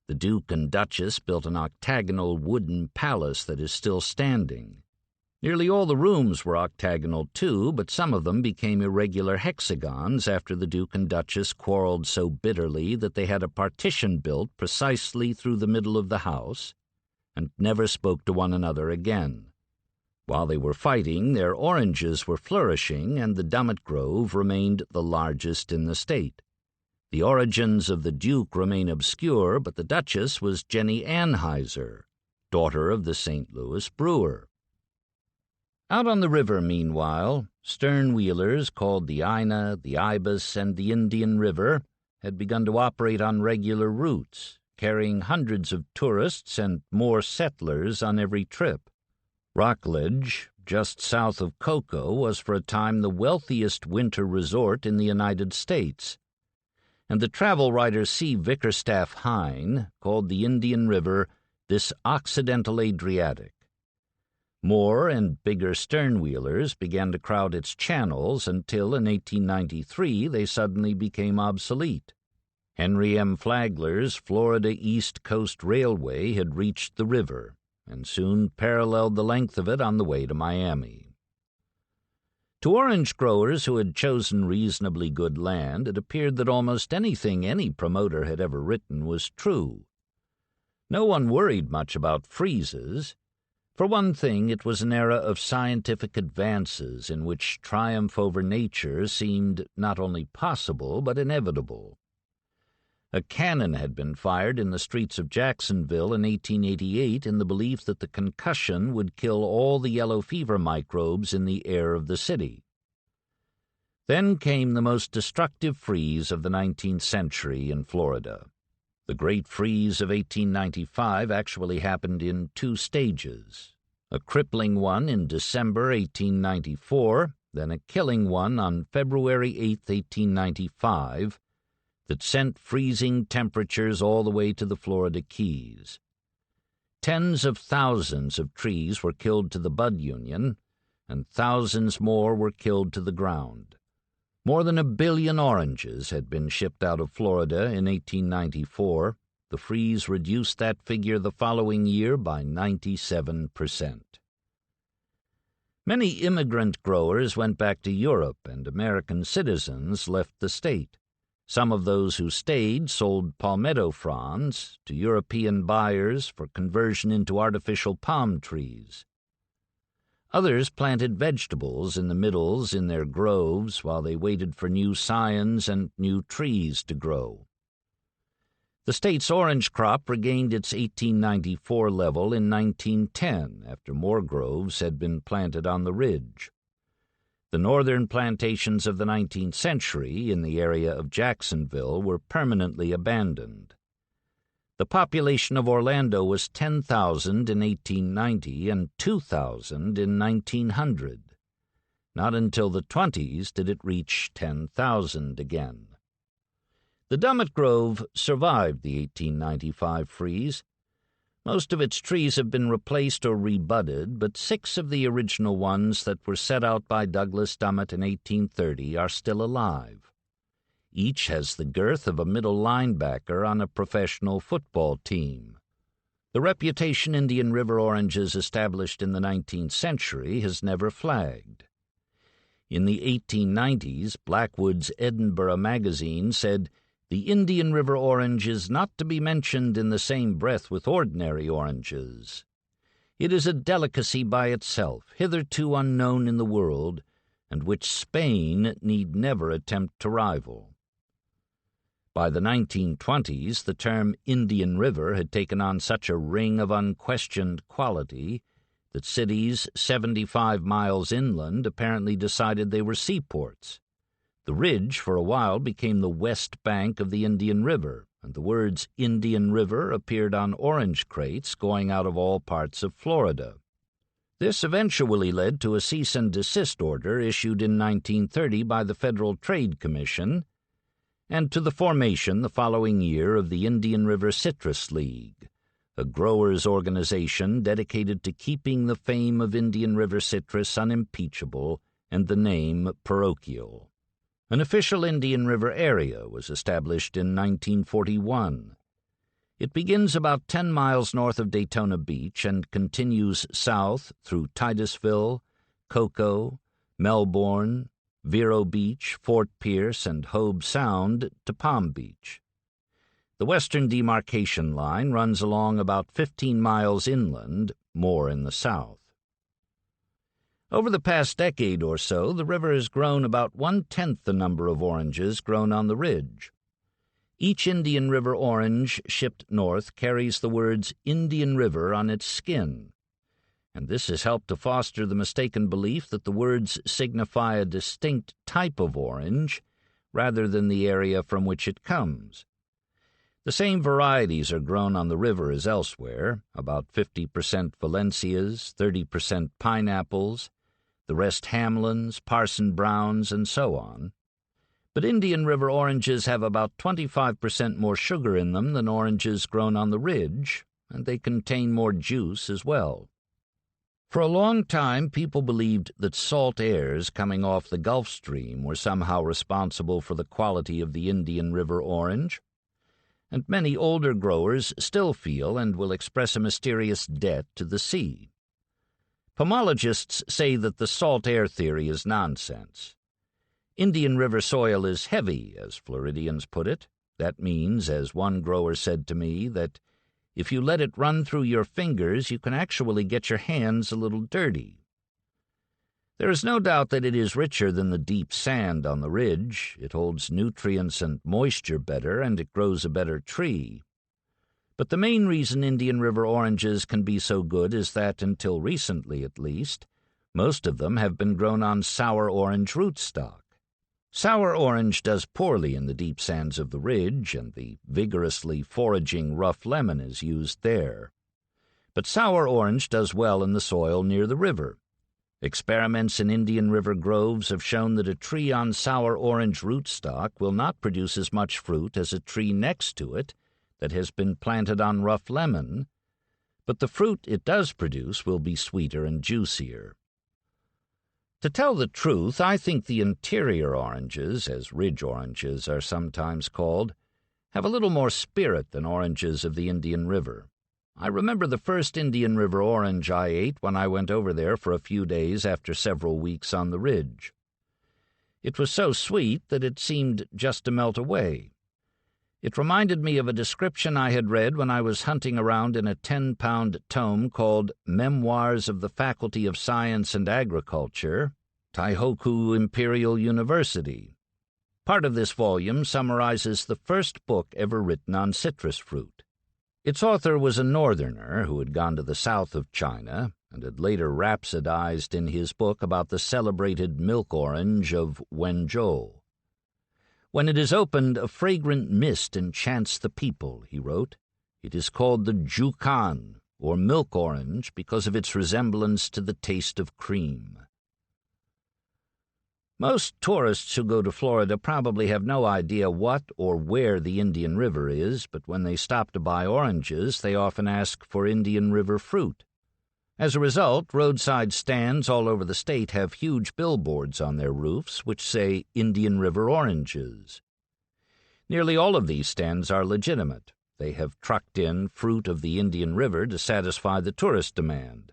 The Duke and Duchess built an octagonal wooden palace that is still standing. Nearly all the rooms were octagonal too, but some of them became irregular hexagons after the Duke and Duchess quarreled so bitterly that they had a partition built precisely through the middle of the house and never spoke to one another again. While they were fighting, their oranges were flourishing, and the Dummett Grove remained the largest in the state. The origins of the Duke remain obscure, but the Duchess was Jenny Anheuser, daughter of the St. Louis brewer. Out on the river, meanwhile, stern wheelers called the Ina, the Ibis, and the Indian River had begun to operate on regular routes, carrying hundreds of tourists and more settlers on every trip. Rockledge, just south of Cocoa, was for a time the wealthiest winter resort in the United States, and the travel writer C. Vickerstaff Hine called the Indian River this Occidental Adriatic. More and bigger stern-wheelers began to crowd its channels until, in 1893, they suddenly became obsolete. Henry M. Flagler's Florida East Coast Railway had reached the river and soon paralleled the length of it on the way to Miami. To orange growers who had chosen reasonably good land, it appeared that almost anything any promoter had ever written was true. No one worried much about freezes. For one thing, it was an era of scientific advances in which triumph over nature seemed not only possible but inevitable. A cannon had been fired in the streets of Jacksonville in 1888 in the belief that the concussion would kill all the yellow fever microbes in the air of the city. Then came the most destructive freeze of the 19th century in Florida. The Great Freeze of 1895 actually happened in two stages, a crippling one in December 1894, then a killing one on February 8, 1895, that sent freezing temperatures all the way to the Florida Keys. Tens of thousands of trees were killed to the bud union, and thousands more were killed to the ground. More than 1 billion oranges had been shipped out of Florida in 1894. The freeze reduced that figure the following year by 97%. Many immigrant growers went back to Europe, and American citizens left the state. Some of those who stayed sold palmetto fronds to European buyers for conversion into artificial palm trees. Others planted vegetables in the middles in their groves while they waited for new scions and new trees to grow. The state's orange crop regained its 1894 level in 1910 after more groves had been planted on the ridge. The northern plantations of the 19th century in the area of Jacksonville were permanently abandoned. The population of Orlando was 10,000 in 1890 and 2,000 in 1900. Not until the 20s did it reach 10,000 again. The Dummett Grove survived the 1895 freeze. Most of its trees have been replaced or rebudded, but 6 of the original ones that were set out by Douglas Dummett in 1830 are still alive. Each has the girth of a middle linebacker on a professional football team. The reputation Indian River oranges established in the 19th century has never flagged. In the 1890s, Blackwood's Edinburgh magazine said, "The Indian River orange is not to be mentioned in the same breath with ordinary oranges. It is a delicacy by itself, hitherto unknown in the world, and which Spain need never attempt to rival." By the 1920s, the term Indian River had taken on such a ring of unquestioned quality that cities 75 miles inland apparently decided they were seaports. The ridge, for a while, became the west bank of the Indian River, and the words Indian River appeared on orange crates going out of all parts of Florida. This eventually led to a cease and desist order issued in 1930 by the Federal Trade Commission, and to the formation the following year of the Indian River Citrus League, a growers' organization dedicated to keeping the fame of Indian River citrus unimpeachable and the name parochial. An official Indian River area was established in 1941. It begins about 10 miles north of Daytona Beach and continues south through Titusville, Cocoa, Melbourne, Vero Beach, Fort Pierce, and Hobe Sound to Palm Beach. The western demarcation line runs along about 15 miles inland, more in the south. Over the past decade or so, the river has grown about 1/10 the number of oranges grown on the ridge. Each Indian River orange shipped north carries the words Indian River on its skin, and this has helped to foster the mistaken belief that the words signify a distinct type of orange rather than the area from which it comes. The same varieties are grown on the river as elsewhere, about 50% Valencias, 30% pineapples, the rest Hamlins, Parson Browns, and so on. But Indian River oranges have about 25% more sugar in them than oranges grown on the ridge, and they contain more juice as well. For a long time, people believed that salt airs coming off the Gulf Stream were somehow responsible for the quality of the Indian River orange, and many older growers still feel and will express a mysterious debt to the sea. Pomologists say that the salt air theory is nonsense. Indian River soil is heavy, as Floridians put it. That means, as one grower said to me, that if you let it run through your fingers, you can actually get your hands a little dirty. There is no doubt that it is richer than the deep sand on the ridge. It holds nutrients and moisture better, and it grows a better tree. But the main reason Indian River oranges can be so good is that, until recently at least, most of them have been grown on sour orange rootstock. Sour orange does poorly in the deep sands of the ridge, and the vigorously foraging rough lemon is used there. But sour orange does well in the soil near the river. Experiments in Indian River groves have shown that a tree on sour orange rootstock will not produce as much fruit as a tree next to it that has been planted on rough lemon, but the fruit it does produce will be sweeter and juicier. To tell the truth, I think the interior oranges, as ridge oranges are sometimes called, have a little more spirit than oranges of the Indian River. I remember the first Indian River orange I ate when I went over there for a few days after several weeks on the ridge. It was so sweet that it seemed just to melt away. It reminded me of a description I had read when I was hunting around in a 10-pound tome called Memoirs of the Faculty of Science and Agriculture, Taihoku Imperial University. Part of this volume summarizes the first book ever written on citrus fruit. Its author was a northerner who had gone to the south of China and had later rhapsodized in his book about the celebrated milk orange of Wenzhou. "When it is opened, a fragrant mist enchants the people," he wrote. "It is called the Jukan, or milk orange, because of its resemblance to the taste of cream." Most tourists who go to Florida probably have no idea what or where the Indian River is, but when they stop to buy oranges, they often ask for Indian River fruit. As a result, roadside stands all over the state have huge billboards on their roofs which say Indian River oranges. Nearly all of these stands are legitimate. They have trucked in fruit of the Indian River to satisfy the tourist demand.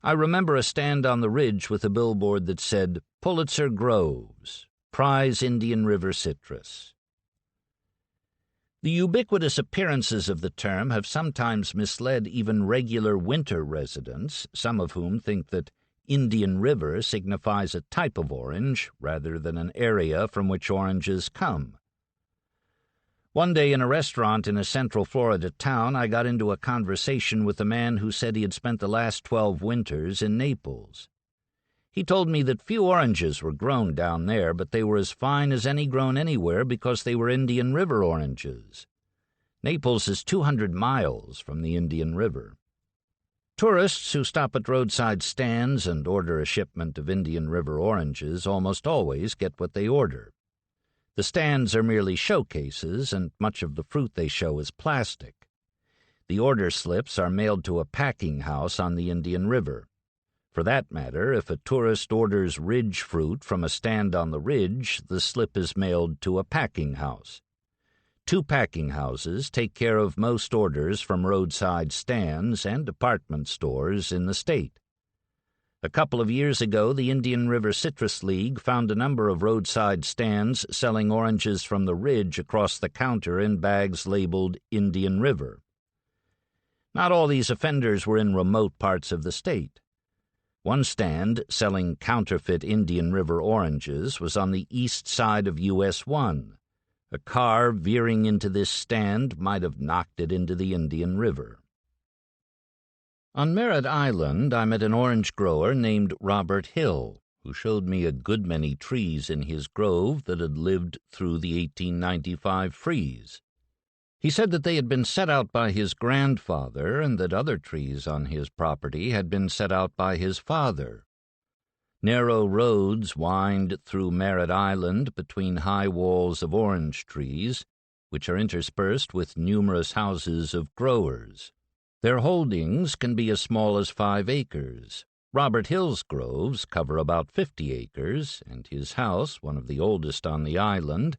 I remember a stand on the ridge with a billboard that said, "Pulitzer Groves, Prize Indian River Citrus." The ubiquitous appearances of the term have sometimes misled even regular winter residents, some of whom think that Indian River signifies a type of orange rather than an area from which oranges come. One day in a restaurant in a central Florida town, I got into a conversation with a man who said he had spent the last 12 winters in Naples. He told me that few oranges were grown down there, but they were as fine as any grown anywhere because they were Indian River oranges. Naples is 200 miles from the Indian River. Tourists who stop at roadside stands and order a shipment of Indian River oranges almost always get what they order. The stands are merely showcases, and much of the fruit they show is plastic. The order slips are mailed to a packing house on the Indian River. For that matter, if a tourist orders ridge fruit from a stand on the ridge, the slip is mailed to a packing house. 2 packing houses take care of most orders from roadside stands and department stores in the state. A couple of years ago, the Indian River Citrus League found a number of roadside stands selling oranges from the ridge across the counter in bags labeled Indian River. Not all these offenders were in remote parts of the state. One stand selling counterfeit Indian River oranges was on the east side of US 1. A car veering into this stand might have knocked it into the Indian River. On Merritt Island, I met an orange grower named Robert Hill, who showed me a good many trees in his grove that had lived through the 1895 freeze. He said that they had been set out by his grandfather and that other trees on his property had been set out by his father. Narrow roads wind through Merritt Island between high walls of orange trees, which are interspersed with numerous houses of growers. Their holdings can be as small as 5 acres. Robert Hill's groves cover about 50 acres, and his house, one of the oldest on the island,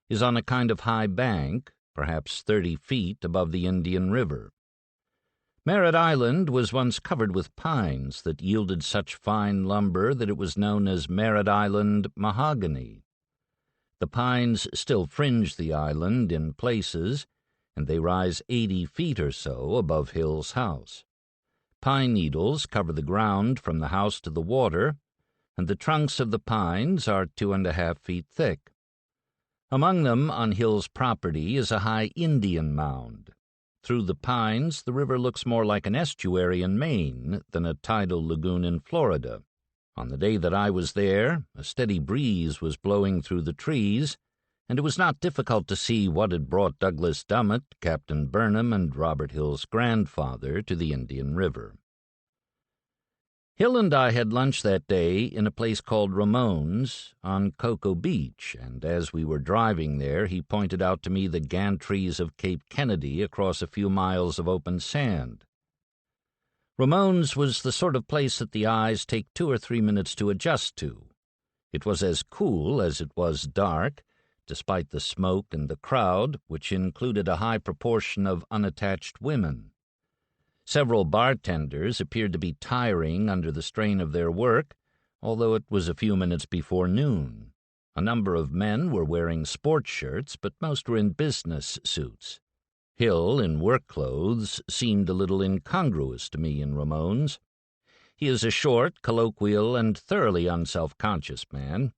is on a kind of high bank, perhaps 30 feet above the Indian River. Merritt Island was once covered with pines that yielded such fine lumber that it was known as Merritt Island mahogany. The pines still fringe the island in places, and they rise 80 feet or so above Hill's house. Pine needles cover the ground from the house to the water, and the trunks of the pines are 2.5 feet thick. Among them on Hill's property is a high Indian mound. Through the pines, the river looks more like an estuary in Maine than a tidal lagoon in Florida. On the day that I was there, a steady breeze was blowing through the trees, and it was not difficult to see what had brought Douglas Dummett, Captain Burnham, and Robert Hill's grandfather to the Indian River. Hill and I had lunch that day in a place called Ramone's on Cocoa Beach, and as we were driving there, he pointed out to me the gantries of Cape Kennedy across a few miles of open sand. Ramone's was the sort of place that the eyes take 2 or 3 minutes to adjust to. It was as cool as it was dark, despite the smoke and the crowd, which included a high proportion of unattached women. Several bartenders appeared to be tiring under the strain of their work, although it was a few minutes before noon. A number of men were wearing sports shirts, but most were in business suits. Hill, in work clothes, seemed a little incongruous to me in Ramone's. He is a short, colloquial, and thoroughly unself-conscious man,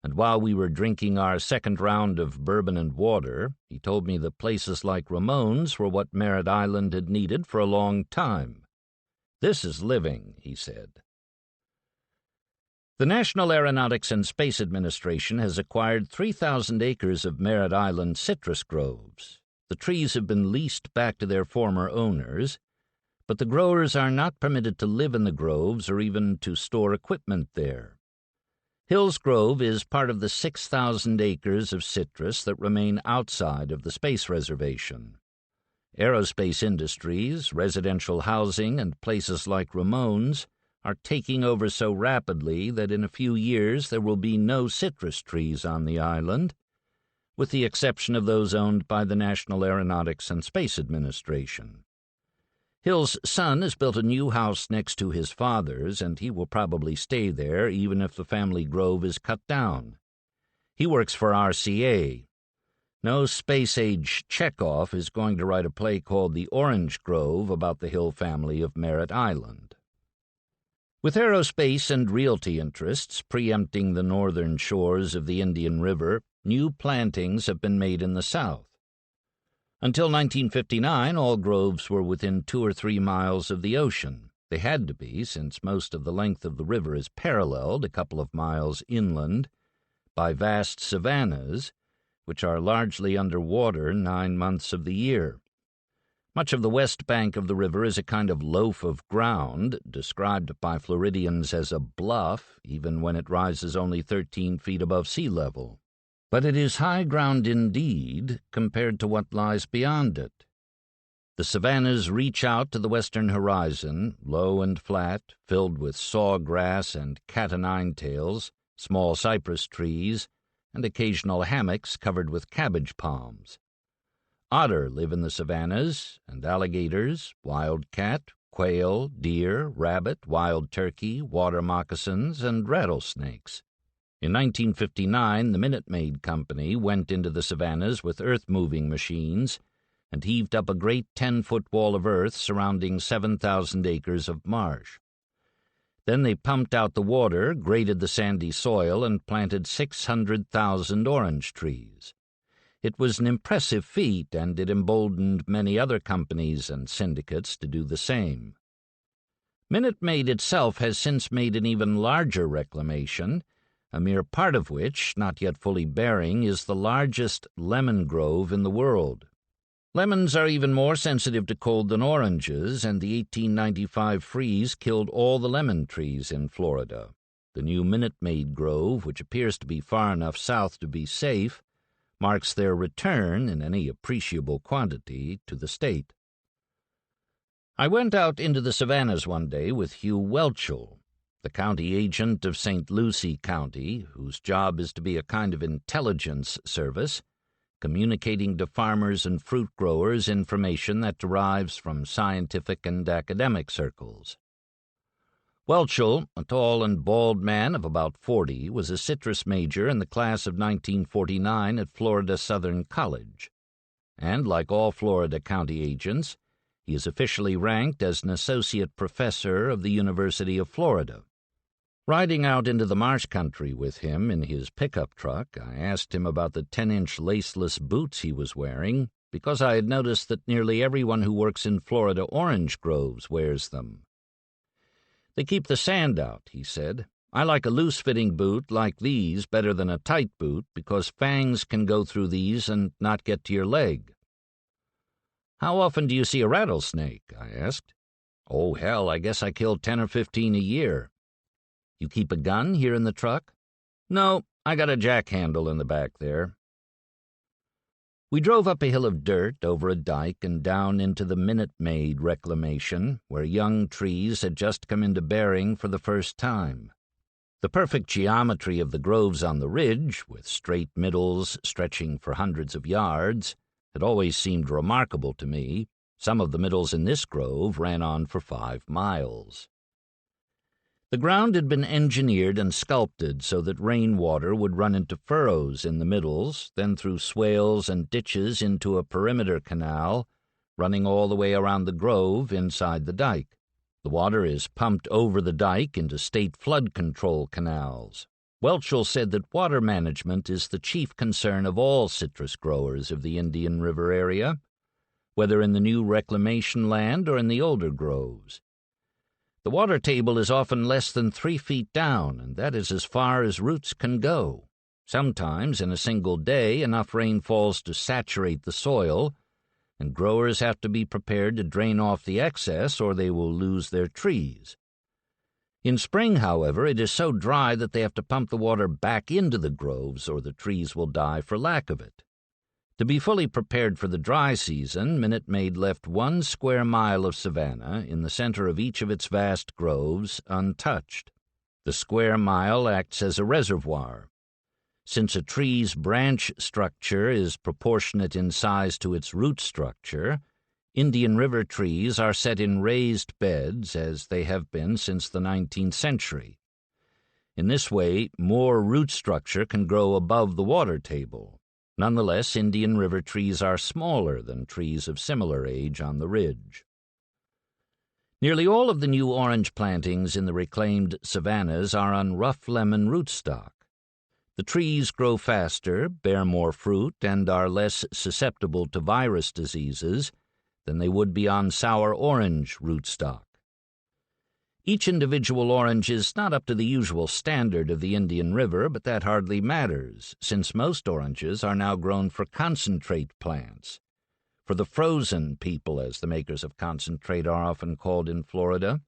and while we were drinking our second round of bourbon and water, he told me that places like Ramone's were what Merritt Island had needed for a long time. "This is living," he said. The National Aeronautics and Space Administration has acquired 3,000 acres of Merritt Island citrus groves. The trees have been leased back to their former owners, but the growers are not permitted to live in the groves or even to store equipment there. Hill's Grove is part of the 6,000 acres of citrus that remain outside of the space reservation. Aerospace industries, residential housing, and places like Ramone's are taking over so rapidly that in a few years there will be no citrus trees on the island, with the exception of those owned by the National Aeronautics and Space Administration. Hill's son has built a new house next to his father's, and he will probably stay there even if the family grove is cut down. He works for RCA. No space-age Chekhov is going to write a play called The Orange Grove about the Hill family of Merritt Island. With aerospace and realty interests preempting the northern shores of the Indian River, new plantings have been made in the south. Until 1959, all groves were within 2 or 3 miles of the ocean. They had to be, since most of the length of the river is paralleled, a couple of miles inland, by vast savannas, which are largely under water 9 months of the year. Much of the west bank of the river is a kind of loaf of ground, described by Floridians as a bluff, even when it rises only 13 feet above sea level. But it is high ground indeed compared to what lies beyond it. The savannas reach out to the western horizon, low and flat, filled with sawgrass and cat-o'-nine-tails, small cypress trees, and occasional hammocks covered with cabbage palms. Otter live in the savannas, and alligators, wildcat, quail, deer, rabbit, wild turkey, water moccasins, and rattlesnakes. In 1959, the Minute Maid Company went into the savannas with earth-moving machines and heaved up a great 10-foot wall of earth surrounding 7,000 acres of marsh. Then they pumped out the water, graded the sandy soil, and planted 600,000 orange trees. It was an impressive feat, and it emboldened many other companies and syndicates to do the same. Minute Maid itself has since made an even larger reclamation, a mere part of which, not yet fully bearing, is the largest lemon grove in the world. Lemons are even more sensitive to cold than oranges, and the 1895 freeze killed all the lemon trees in Florida. The new Minute Maid Grove, which appears to be far enough south to be safe, marks their return, in any appreciable quantity, to the state. I went out into the savannas one day with Hugh Welchel, the county agent of St. Lucie County, whose job is to be a kind of intelligence service, communicating to farmers and fruit growers information that derives from scientific and academic circles. Welchel, a tall and bald man of about 40, was a citrus major in the class of 1949 at Florida Southern College, and, like all Florida county agents, he is officially ranked as an associate professor of the University of Florida. Riding out into the marsh country with him in his pickup truck, I asked him about the 10-inch laceless boots he was wearing, because I had noticed that nearly everyone who works in Florida orange groves wears them. "They keep the sand out," he said. "I like a loose-fitting boot like these better than a tight boot because fangs can go through these and not get to your leg." "How often do you see a rattlesnake?" I asked. "Oh, hell, I guess I kill 10 or 15 a year." "You keep a gun here in the truck?" "No, I got a jack-handle in the back there." We drove up a hill of dirt, over a dike, and down into the Minute Maid reclamation, where young trees had just come into bearing for the first time. The perfect geometry of the groves on the ridge, with straight middles stretching for hundreds of yards, had always seemed remarkable to me. Some of the middles in this grove ran on for 5 miles. The ground had been engineered and sculpted so that rainwater would run into furrows in the middles, then through swales and ditches into a perimeter canal, running all the way around the grove inside the dike. The water is pumped over the dike into state flood control canals. Welchel said that water management is the chief concern of all citrus growers of the Indian River area, whether in the new reclamation land or in the older groves. The water table is often less than 3 feet down, and that is as far as roots can go. Sometimes, in a single day, enough rain falls to saturate the soil, and growers have to be prepared to drain off the excess or they will lose their trees. In spring, however, it is so dry that they have to pump the water back into the groves or the trees will die for lack of it. To be fully prepared for the dry season, Minute Maid left 1 square mile of savanna in the center of each of its vast groves untouched. The square mile acts as a reservoir. Since a tree's branch structure is proportionate in size to its root structure, Indian River trees are set in raised beds, as they have been since the 19th century. In this way, more root structure can grow above the water table. Nonetheless, Indian River trees are smaller than trees of similar age on the ridge. Nearly all of the new orange plantings in the reclaimed savannas are on rough lemon rootstock. The trees grow faster, bear more fruit, and are less susceptible to virus diseases than they would be on sour orange rootstock. Each individual orange is not up to the usual standard of the Indian River, but that hardly matters, since most oranges are now grown for concentrate plants, for the frozen people, as the makers of concentrate are often called in Florida,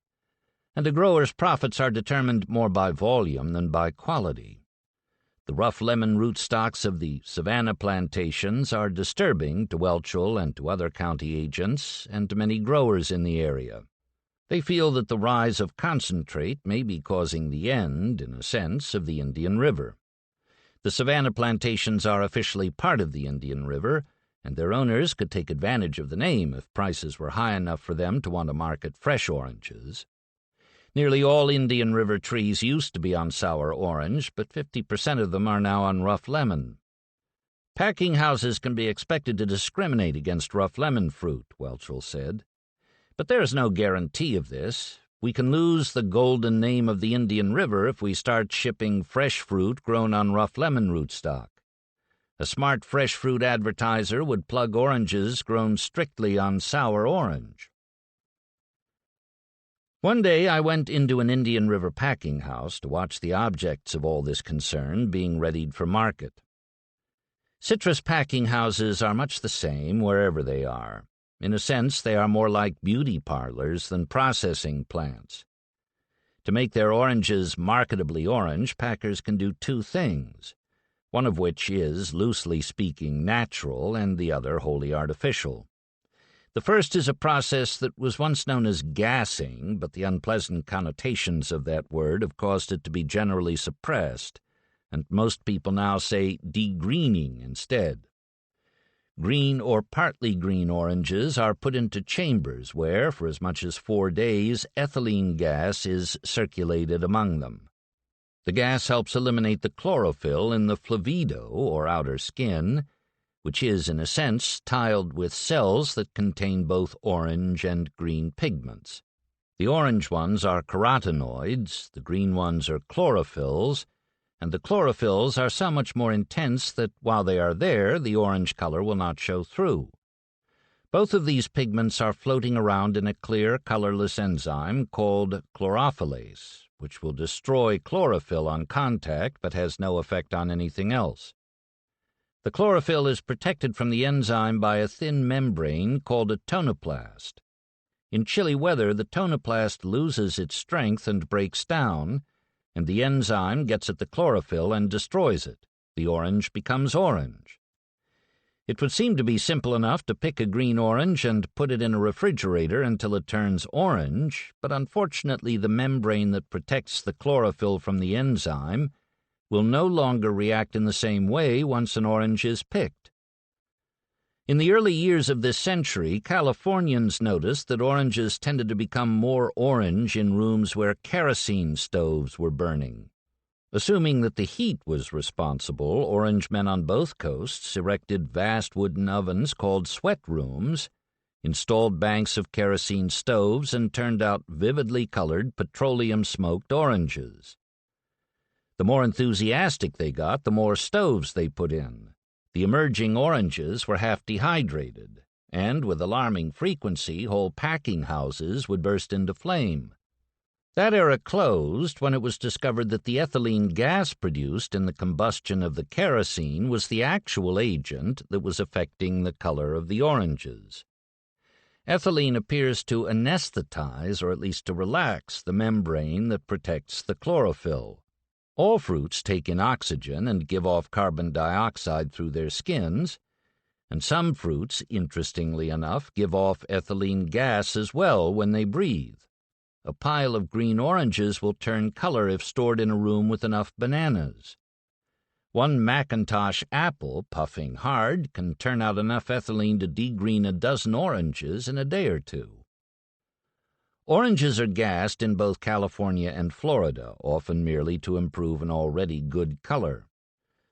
and a grower's profits are determined more by volume than by quality. The rough lemon rootstocks of the savanna plantations are disturbing to Welchel and to other county agents and to many growers in the area. They feel that the rise of concentrate may be causing the end, in a sense, of the Indian River. The savanna plantations are officially part of the Indian River, and their owners could take advantage of the name if prices were high enough for them to want to market fresh oranges. Nearly all Indian River trees used to be on sour orange, but 50% of them are now on rough lemon. Packing houses can be expected to discriminate against rough lemon fruit, Welchel said. But there is no guarantee of this. We can lose the golden name of the Indian River if we start shipping fresh fruit grown on rough lemon rootstock. A smart fresh fruit advertiser would plug oranges grown strictly on sour orange. One day I went into an Indian River packing house to watch the objects of all this concern being readied for market. Citrus packing houses are much the same wherever they are. In a sense, they are more like beauty parlors than processing plants. To make their oranges marketably orange, packers can do two things, one of which is, loosely speaking, natural, and the other wholly artificial. The first is a process that was once known as gassing, but the unpleasant connotations of that word have caused it to be generally suppressed, and most people now say degreening instead. Green or partly green oranges are put into chambers where, for as much as 4 days, ethylene gas is circulated among them. The gas helps eliminate the chlorophyll in the flavido, or outer skin, which is, in a sense, tiled with cells that contain both orange and green pigments. The orange ones are carotenoids, the green ones are chlorophylls, and the chlorophylls are so much more intense that while they are there, the orange color will not show through. Both of these pigments are floating around in a clear, colorless enzyme called chlorophyllase, which will destroy chlorophyll on contact but has no effect on anything else. The chlorophyll is protected from the enzyme by a thin membrane called a tonoplast. In chilly weather, the tonoplast loses its strength and breaks down, and the enzyme gets at the chlorophyll and destroys it. The orange becomes orange. It would seem to be simple enough to pick a green orange and put it in a refrigerator until it turns orange, but unfortunately the membrane that protects the chlorophyll from the enzyme will no longer react in the same way once an orange is picked. In the early years of this century, Californians noticed that oranges tended to become more orange in rooms where kerosene stoves were burning. Assuming that the heat was responsible, orange men on both coasts erected vast wooden ovens called sweat rooms, installed banks of kerosene stoves, and turned out vividly colored petroleum-smoked oranges. The more enthusiastic they got, the more stoves they put in. The emerging oranges were half dehydrated, and with alarming frequency, whole packing houses would burst into flame. That era closed when it was discovered that the ethylene gas produced in the combustion of the kerosene was the actual agent that was affecting the color of the oranges. Ethylene appears to anesthetize, or at least to relax, the membrane that protects the chlorophyll. All fruits take in oxygen and give off carbon dioxide through their skins, and some fruits, interestingly enough, give off ethylene gas as well when they breathe. A pile of green oranges will turn color if stored in a room with enough bananas. One Macintosh apple, puffing hard, can turn out enough ethylene to degreen a dozen oranges in a day or two. Oranges are gassed in both California and Florida, often merely to improve an already good color.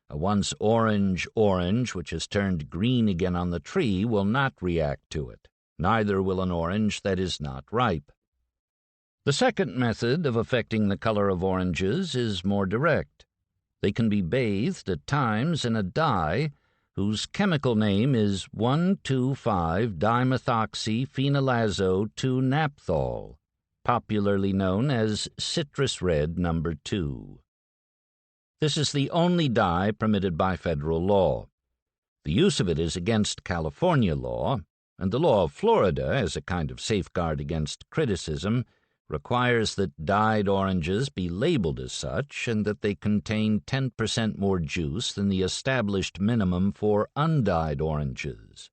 A once orange orange which has turned green again on the tree will not react to it. Neither will an orange that is not ripe. The second method of affecting the color of oranges is more direct. They can be bathed at times in a dye whose chemical name is 1,2,5-dimethoxyphenylazo-2-naphthol, popularly known as citrus red No. 2. This is the only dye permitted by federal law. The use of it is against California law, and the law of Florida, as a kind of safeguard against criticism, requires that dyed oranges be labeled as such and that they contain 10% more juice than the established minimum for undyed oranges.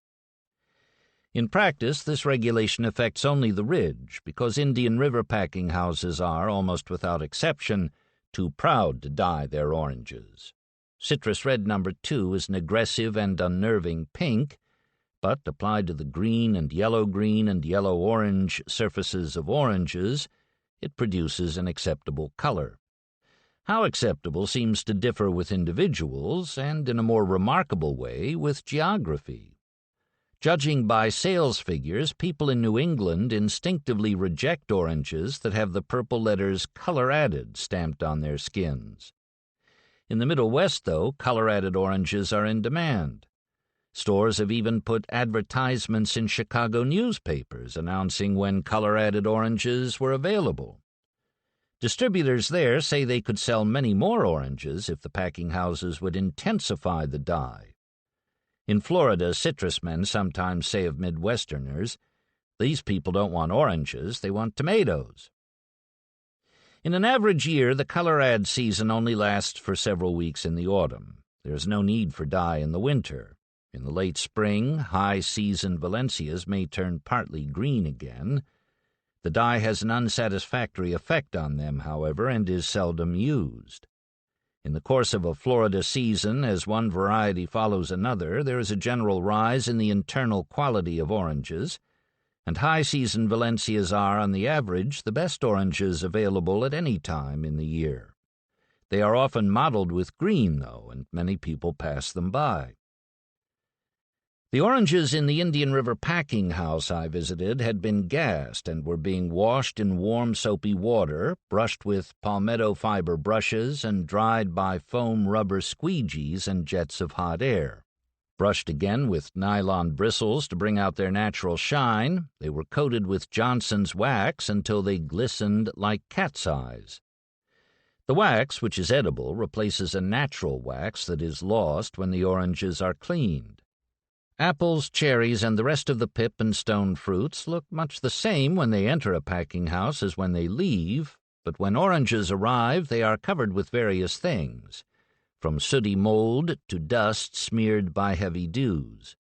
In practice, this regulation affects only the ridge because Indian River packing houses are, almost without exception, too proud to dye their oranges. Citrus red No. 2 is an aggressive and unnerving pink, but applied to the green and yellow-orange surfaces of oranges, it produces an acceptable color. How acceptable seems to differ with individuals, and in a more remarkable way with geography. Judging by sales figures, people in New England instinctively reject oranges that have the purple letters "color added" stamped on their skins. In the Middle West, though, color-added oranges are in demand. Stores have even put advertisements in Chicago newspapers announcing when color-added oranges were available. Distributors there say they could sell many more oranges if the packing houses would intensify the dye. In Florida, citrus men sometimes say of Midwesterners, "These people don't want oranges, they want tomatoes." In an average year, the color ad season only lasts for several weeks in the autumn. There is no need for dye in the winter. In the late spring, high-season Valencias may turn partly green again. The dye has an unsatisfactory effect on them, however, and is seldom used. In the course of a Florida season, as one variety follows another, there is a general rise in the internal quality of oranges, and high-season Valencias are, on the average, the best oranges available at any time in the year. They are often mottled with green, though, and many people pass them by. The oranges in the Indian River packing house I visited had been gassed and were being washed in warm soapy water, brushed with palmetto fiber brushes, and dried by foam rubber squeegees and jets of hot air. Brushed again with nylon bristles to bring out their natural shine, they were coated with Johnson's wax until they glistened like cat's eyes. The wax, which is edible, replaces a natural wax that is lost when the oranges are cleaned. Apples, cherries, and the rest of the pip and stone fruits look much the same when they enter a packing house as when they leave, but when oranges arrive they are covered with various things, from sooty mold to dust smeared by heavy dews.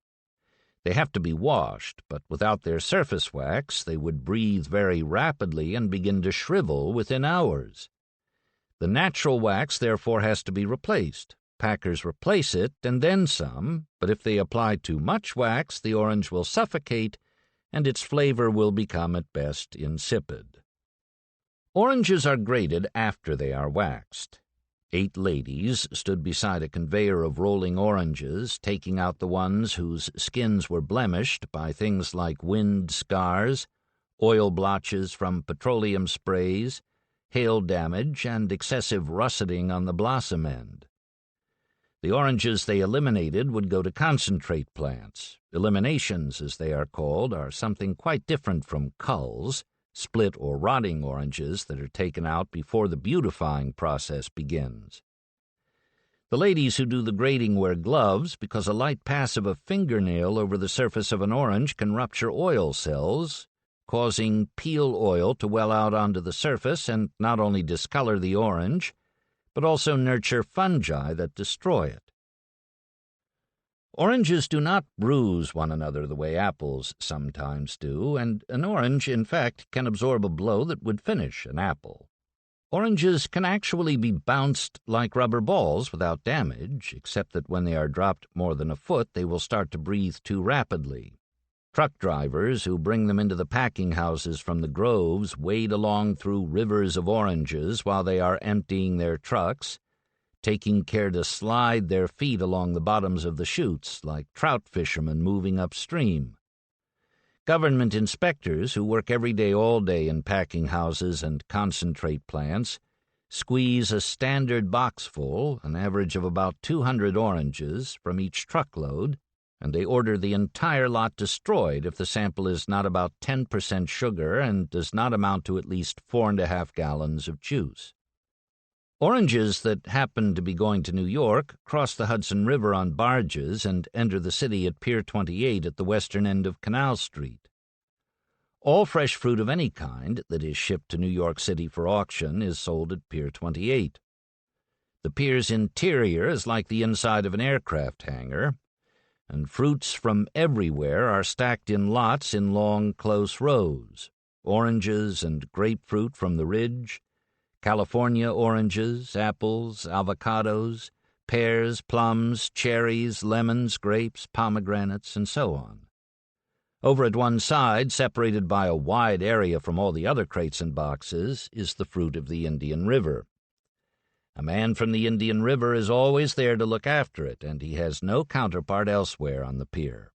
They have to be washed, but without their surface wax they would breathe very rapidly and begin to shrivel within hours. The natural wax therefore has to be replaced. Packers replace it and then some, but if they apply too much wax, the orange will suffocate and its flavor will become at best insipid. Oranges are graded after they are waxed. 8 ladies stood beside a conveyor of rolling oranges, taking out the ones whose skins were blemished by things like wind scars, oil blotches from petroleum sprays, hail damage, and excessive russeting on the blossom end. The oranges they eliminated would go to concentrate plants. Eliminations, as they are called, are something quite different from culls, split or rotting oranges that are taken out before the beautifying process begins. The ladies who do the grading wear gloves because a light pass of a fingernail over the surface of an orange can rupture oil cells, causing peel oil to well out onto the surface and not only discolor the orange, but also nurture fungi that destroy it. Oranges do not bruise one another the way apples sometimes do, and an orange, in fact, can absorb a blow that would finish an apple. Oranges can actually be bounced like rubber balls without damage, except that when they are dropped more than a foot, they will start to breathe too rapidly. Truck drivers who bring them into the packing houses from the groves wade along through rivers of oranges while they are emptying their trucks, taking care to slide their feet along the bottoms of the chutes like trout fishermen moving upstream. Government inspectors who work every day all day in packing houses and concentrate plants squeeze a standard box full, an average of about 200 oranges, from each truckload, and they order the entire lot destroyed if the sample is not about 10% sugar and does not amount to at least 4.5 gallons of juice. Oranges that happen to be going to New York cross the Hudson River on barges and enter the city at Pier 28 at the western end of Canal Street. All fresh fruit of any kind that is shipped to New York City for auction is sold at Pier 28. The pier's interior is like the inside of an aircraft hangar, and fruits from everywhere are stacked in lots in long, close rows. Oranges and grapefruit from the ridge, California oranges, apples, avocados, pears, plums, cherries, lemons, grapes, pomegranates, and so on. Over at one side, separated by a wide area from all the other crates and boxes, is the fruit of the Indian River. A man from the Indian River is always there to look after it, and he has no counterpart elsewhere on the pier.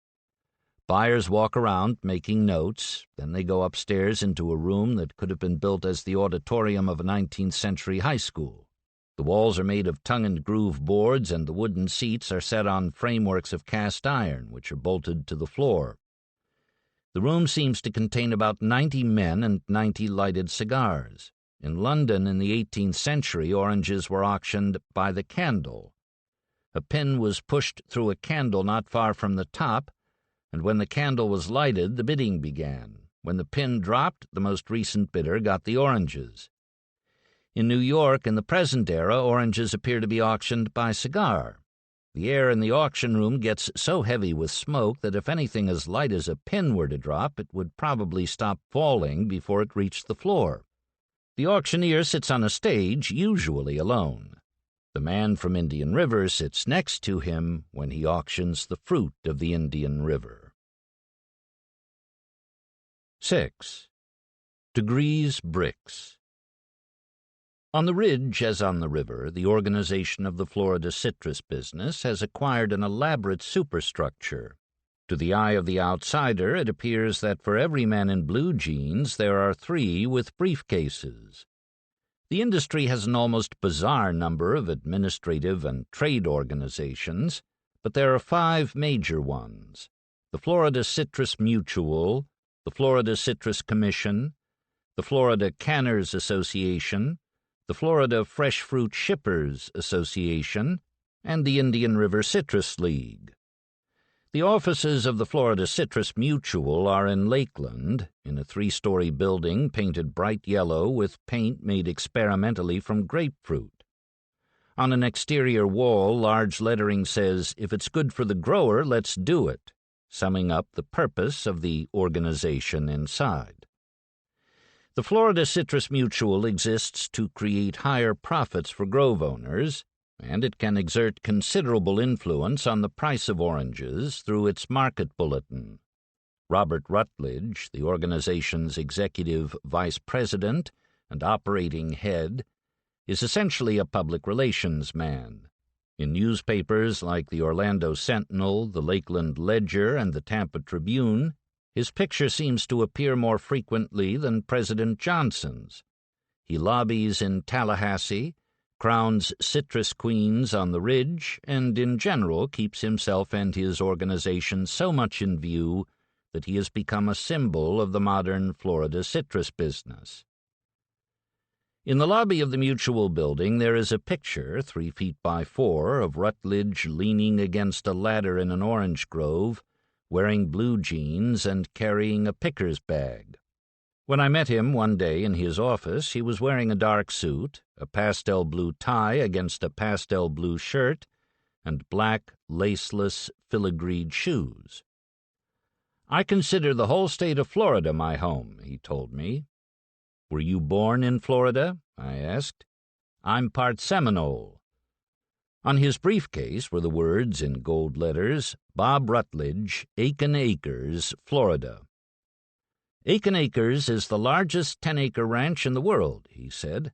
Buyers walk around making notes, then they go upstairs into a room that could have been built as the auditorium of a 19th century high school. The walls are made of tongue-and-groove boards, and the wooden seats are set on frameworks of cast iron, which are bolted to the floor. The room seems to contain about 90 men and 90 lighted cigars. In London in the 18th century, oranges were auctioned by the candle. A pin was pushed through a candle not far from the top, and when the candle was lighted, the bidding began. When the pin dropped, the most recent bidder got the oranges. In New York, in the present era, oranges appear to be auctioned by cigar. The air in the auction room gets so heavy with smoke that if anything as light as a pin were to drop, it would probably stop falling before it reached the floor. The auctioneer sits on a stage, usually alone. The man from Indian River sits next to him when he auctions the fruit of the Indian River. 6. Degrees Bricks. On the ridge, as on the river, the organization of the Florida citrus business has acquired an elaborate superstructure. To the eye of the outsider, it appears that for every man in blue jeans there are 3 with briefcases. The industry has an almost bizarre number of administrative and trade organizations, but there are 5 major ones: the Florida Citrus Mutual, the Florida Citrus Commission, the Florida Canners Association, the Florida Fresh Fruit Shippers Association, and the Indian River Citrus League. The offices of the Florida Citrus Mutual are in Lakeland, in a 3-story building painted bright yellow with paint made experimentally from grapefruit. On an exterior wall, large lettering says, "If it's good for the grower, let's do it," summing up the purpose of the organization inside. The Florida Citrus Mutual exists to create higher profits for grove owners, and it can exert considerable influence on the price of oranges through its market bulletin. Robert Rutledge, the organization's executive vice president and operating head, is essentially a public relations man. In newspapers like the Orlando Sentinel, the Lakeland Ledger, and the Tampa Tribune, his picture seems to appear more frequently than President Johnson's. He lobbies in Tallahassee, crowns citrus queens on the ridge, and in general keeps himself and his organization so much in view that he has become a symbol of the modern Florida citrus business. In the lobby of the Mutual building there is a picture, 3 feet by 4, of Rutledge leaning against a ladder in an orange grove, wearing blue jeans and carrying a picker's bag. When I met him one day in his office, he was wearing a dark suit, a pastel blue tie against a pastel blue shirt, and black, laceless, filigreed shoes. "I consider the whole state of Florida my home," he told me. "Were you born in Florida?" I asked. "I'm part Seminole." On his briefcase were the words in gold letters, "Bob Rutledge, Aiken Acres, Florida." "Aiken Acres is the largest 10-acre ranch in the world," he said.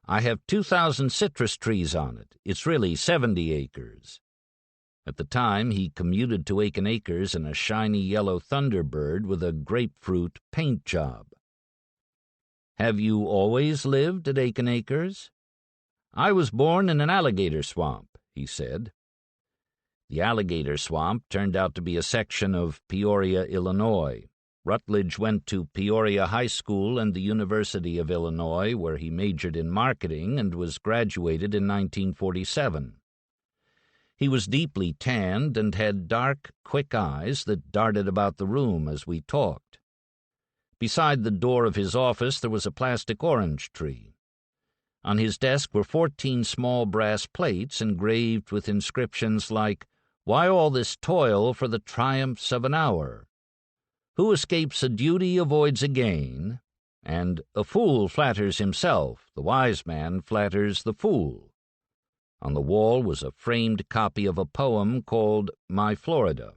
"I have 2,000 citrus trees on it. It's really 70 acres. At the time, he commuted to Aiken Acres in a shiny yellow Thunderbird with a grapefruit paint job. "Have you always lived at Aiken Acres?" "I was born in an alligator swamp," he said. The alligator swamp turned out to be a section of Peoria, Illinois. Rutledge went to Peoria High School and the University of Illinois, where he majored in marketing and was graduated in 1947. He was deeply tanned and had dark, quick eyes that darted about the room as we talked. Beside the door of his office there was a plastic orange tree. On his desk were 14 small brass plates engraved with inscriptions like, "Why all this toil for the triumphs of an hour?" "Who escapes a duty avoids a gain," and "A fool flatters himself, the wise man flatters the fool." On the wall was a framed copy of a poem called My Florida.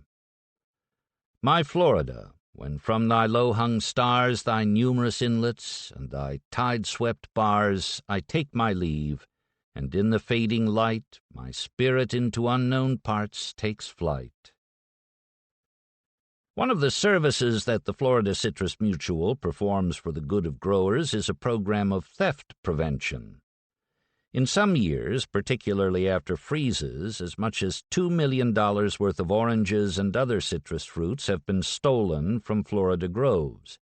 My Florida, when from thy low-hung stars, thy numerous inlets, and thy tide-swept bars, I take my leave, and in the fading light my spirit into unknown parts takes flight. One of the services that the Florida Citrus Mutual performs for the good of growers is a program of theft prevention. In some years, particularly after freezes, as much as $2 million worth of oranges and other citrus fruits have been stolen from Florida groves.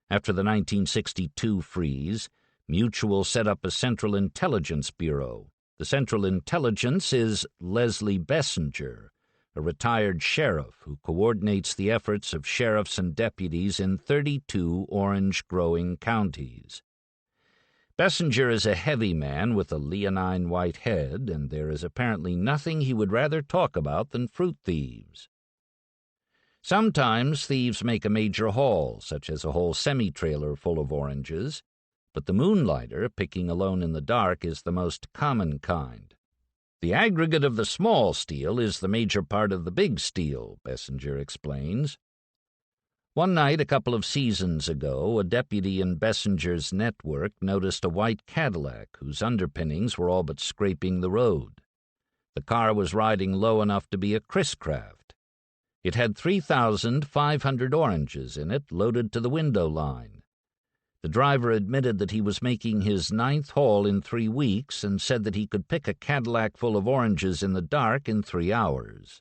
After the 1962 freeze, Mutual set up a Central Intelligence Bureau. The Central Intelligence is Leslie Bessinger, a retired sheriff who coordinates the efforts of sheriffs and deputies in 32 orange-growing counties. Bessinger is a heavy man with a leonine white head, and there is apparently nothing he would rather talk about than fruit thieves. Sometimes thieves make a major haul, such as a whole semi-trailer full of oranges, but the moonlighter, picking alone in the dark, is the most common kind. The aggregate of the small steal is the major part of the big steal, Bessinger explains. One night, a couple of seasons ago, a deputy in Bessinger's network noticed a white Cadillac whose underpinnings were all but scraping the road. The car was riding low enough to be a Chris-Craft. It had 3,500 oranges in it, loaded to the window line. The driver admitted that he was making his 9th haul in 3 weeks and said that he could pick a Cadillac full of oranges in the dark in 3 hours.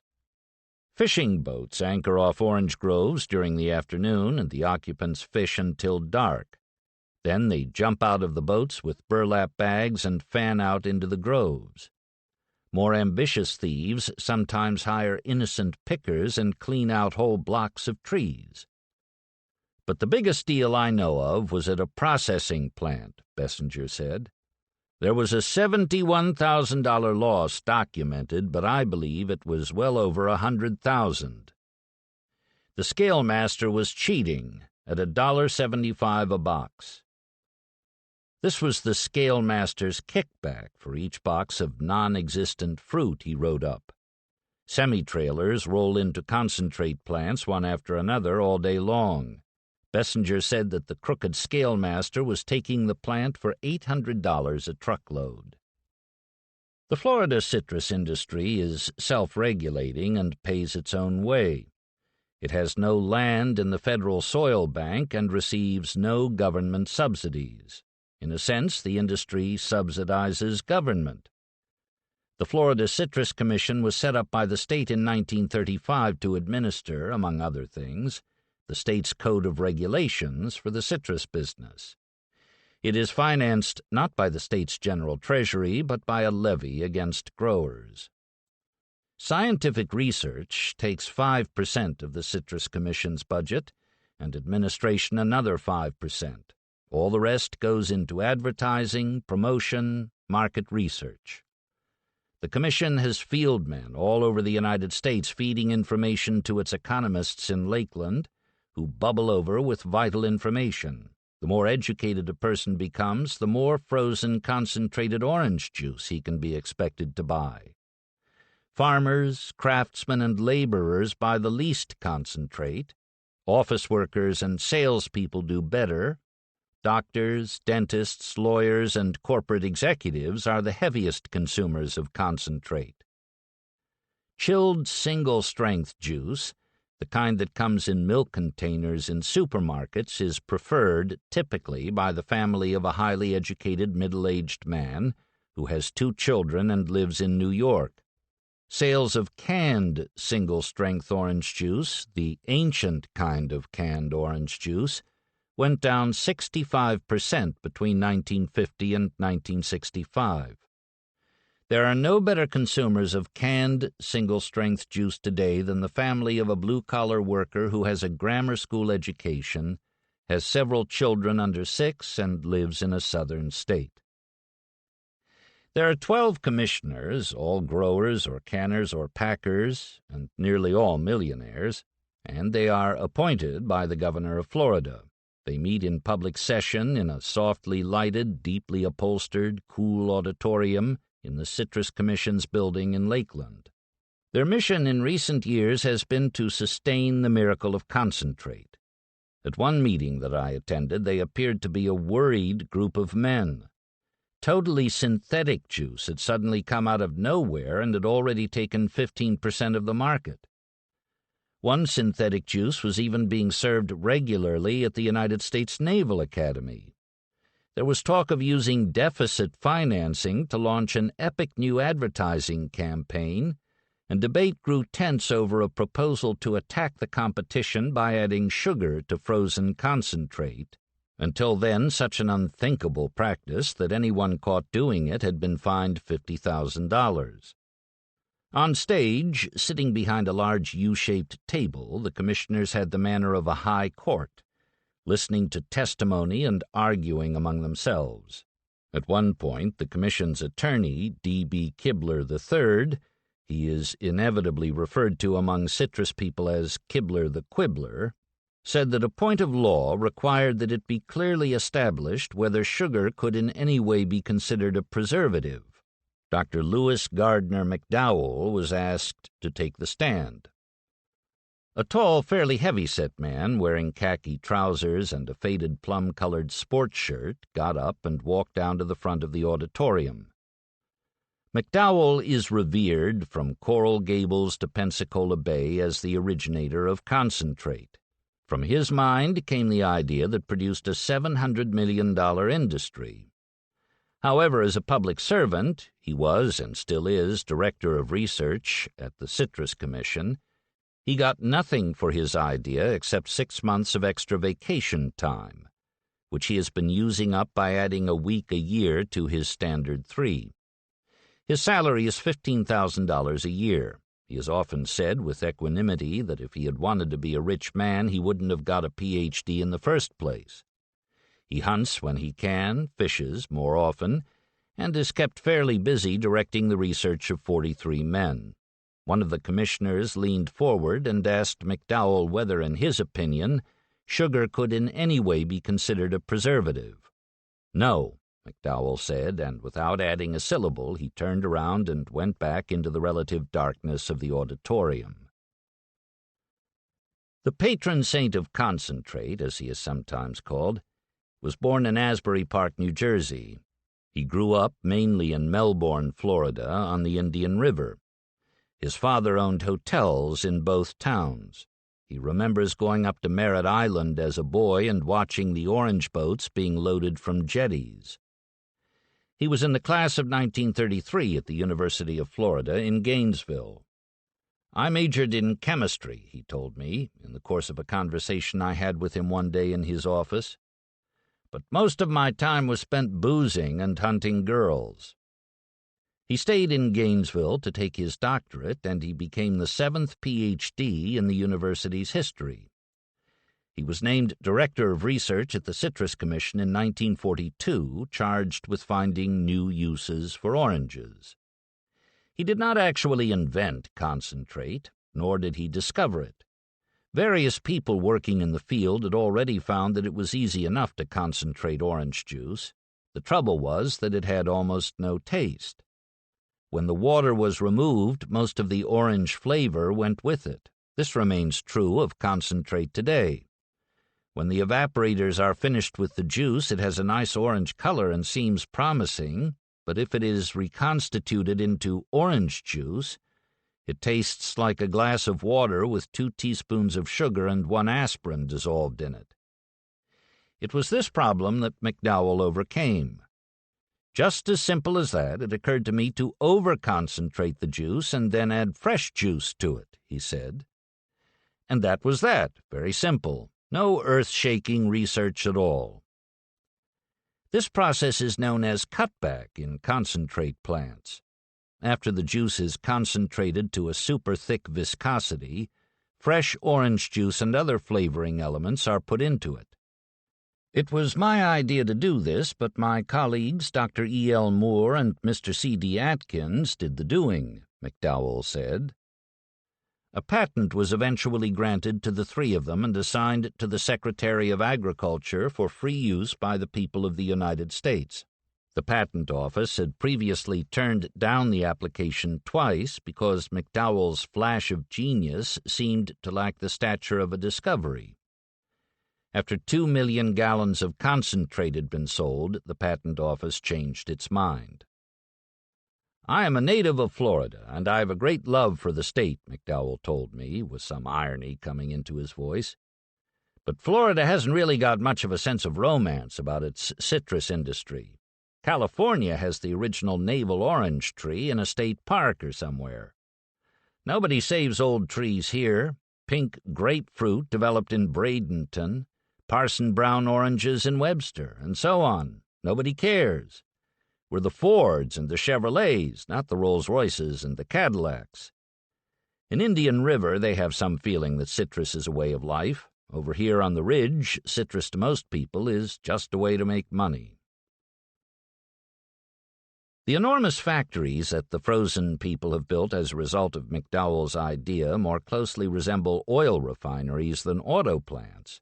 Fishing boats anchor off orange groves during the afternoon, and the occupants fish until dark. Then they jump out of the boats with burlap bags and fan out into the groves. More ambitious thieves sometimes hire innocent pickers and clean out whole blocks of trees. But the biggest deal I know of was at a processing plant, Bessinger said. There was a $71,000 loss documented, but I believe it was well over $100,000. The scale master was cheating at $1.75 a box. This was the scale master's kickback for each box of non-existent fruit he wrote up. Semi-trailers roll into concentrate plants one after another all day long. Bessinger said that the crooked scale master was taking the plant for $800 a truckload. The Florida citrus industry is self-regulating and pays its own way. It has no land in the federal soil bank and receives no government subsidies. In a sense, the industry subsidizes government. The Florida Citrus Commission was set up by the state in 1935 to administer, among other things, the state's code of regulations for the citrus business. It is financed not by the state's general treasury, but by a levy against growers. Scientific research takes 5% of the Citrus Commission's budget, and administration another 5%. All the rest goes into advertising, promotion, market research. The Commission has field men all over the United States feeding information to its economists in Lakeland, who bubble over with vital information. The more educated a person becomes, the more frozen concentrated orange juice he can be expected to buy. Farmers, craftsmen, and laborers buy the least concentrate. Office workers and salespeople do better. Doctors, dentists, lawyers, and corporate executives are the heaviest consumers of concentrate. Chilled single-strength juice, the kind that comes in milk containers in supermarkets, is preferred typically by the family of a highly educated middle-aged man who has 2 children and lives in New York. Sales of canned single-strength orange juice, the ancient kind of canned orange juice, went down 65% between 1950 and 1965. There are no better consumers of canned single-strength juice today than the family of a blue-collar worker who has a grammar school education, has several children under 6, and lives in a southern state. There are 12 commissioners, all growers or canners or packers, and nearly all millionaires, and they are appointed by the governor of Florida. They meet in public session in a softly lighted, deeply upholstered, cool auditorium in the Citrus Commission's building in Lakeland. Their mission in recent years has been to sustain the miracle of concentrate. At one meeting that I attended, they appeared to be a worried group of men. Totally synthetic juice had suddenly come out of nowhere and had already taken 15% of the market. One synthetic juice was even being served regularly at the United States Naval Academy. There was talk of using deficit financing to launch an epic new advertising campaign, and debate grew tense over a proposal to attack the competition by adding sugar to frozen concentrate. Until then, such an unthinkable practice that anyone caught doing it had been fined $50,000. On stage, sitting behind a large U-shaped table, the commissioners had the manner of a high court, listening to testimony and arguing among themselves. At one point, the commission's attorney, D.B. Kibler III, he is inevitably referred to among citrus people as Kibler the Quibbler, said that a point of law required that it be clearly established whether sugar could in any way be considered a preservative. Dr. Lewis Gardner McDowell was asked to take the stand. A tall, fairly heavy-set man, wearing khaki trousers and a faded plum-colored sports shirt, got up and walked down to the front of the auditorium. McDowell is revered from Coral Gables to Pensacola Bay as the originator of concentrate. From his mind came the idea that produced a $700 million industry. However, as a public servant, he was and still is director of research at the Citrus Commission. He got nothing for his idea except 6 months of extra vacation time, which he has been using up by adding a week a year to his standard 3. His salary is $15,000 a year. He has often said with equanimity that if he had wanted to be a rich man, he wouldn't have got a Ph.D. in the first place. He hunts when he can, fishes more often, and is kept fairly busy directing the research of 43 men. One of the commissioners leaned forward and asked McDowell whether, in his opinion, sugar could in any way be considered a preservative. No, McDowell said, and without adding a syllable, he turned around and went back into the relative darkness of the auditorium. The patron saint of concentrate, as he is sometimes called, was born in Asbury Park, New Jersey. He grew up mainly in Melbourne, Florida, on the Indian River. His father owned hotels in both towns. He remembers going up to Merritt Island as a boy and watching the orange boats being loaded from jetties. He was in the class of 1933 at the University of Florida in Gainesville. I majored in chemistry, he told me, in the course of a conversation I had with him one day in his office. But most of my time was spent boozing and hunting girls. He stayed in Gainesville to take his doctorate, and he became the 7th Ph.D. in the university's history. He was named Director of Research at the Citrus Commission in 1942, charged with finding new uses for oranges. He did not actually invent concentrate, nor did he discover it. Various people working in the field had already found that it was easy enough to concentrate orange juice. The trouble was that it had almost no taste. When the water was removed, most of the orange flavor went with it. This remains true of concentrate today. When the evaporators are finished with the juice, it has a nice orange color and seems promising, but if it is reconstituted into orange juice, it tastes like a glass of water with 2 teaspoons of sugar and 1 aspirin dissolved in it. It was this problem that McDowell overcame. Just as simple as that, it occurred to me to over-concentrate the juice and then add fresh juice to it, he said. And that was that, very simple. No earth-shaking research at all. This process is known as cutback in concentrate plants. After the juice is concentrated to a super-thick viscosity, fresh orange juice and other flavoring elements are put into it. It was my idea to do this, but my colleagues, Dr. E.L. Moore and Mr. C.D. Atkins, did the doing, McDowell said. A patent was eventually granted to the 3 of them and assigned to the Secretary of Agriculture for free use by the people of the United States. The Patent Office had previously turned down the application twice because McDowell's flash of genius seemed to lack the stature of a discovery. After 2 million gallons of concentrate had been sold, the Patent Office changed its mind. "I am a native of Florida, and I have a great love for the state," McDowell told me, with some irony coming into his voice. "But Florida hasn't really got much of a sense of romance about its citrus industry. California has the original navel orange tree in a state park or somewhere. Nobody saves old trees here. Pink grapefruit developed in Bradenton, Parson Brown oranges in Webster, and so on. Nobody cares. We're the Fords and the Chevrolets, not the Rolls-Royces and the Cadillacs. In Indian River, they have some feeling that citrus is a way of life. Over here on the ridge, citrus to most people is just a way to make money." The enormous factories that the frozen people have built as a result of McDowell's idea more closely resemble oil refineries than auto plants.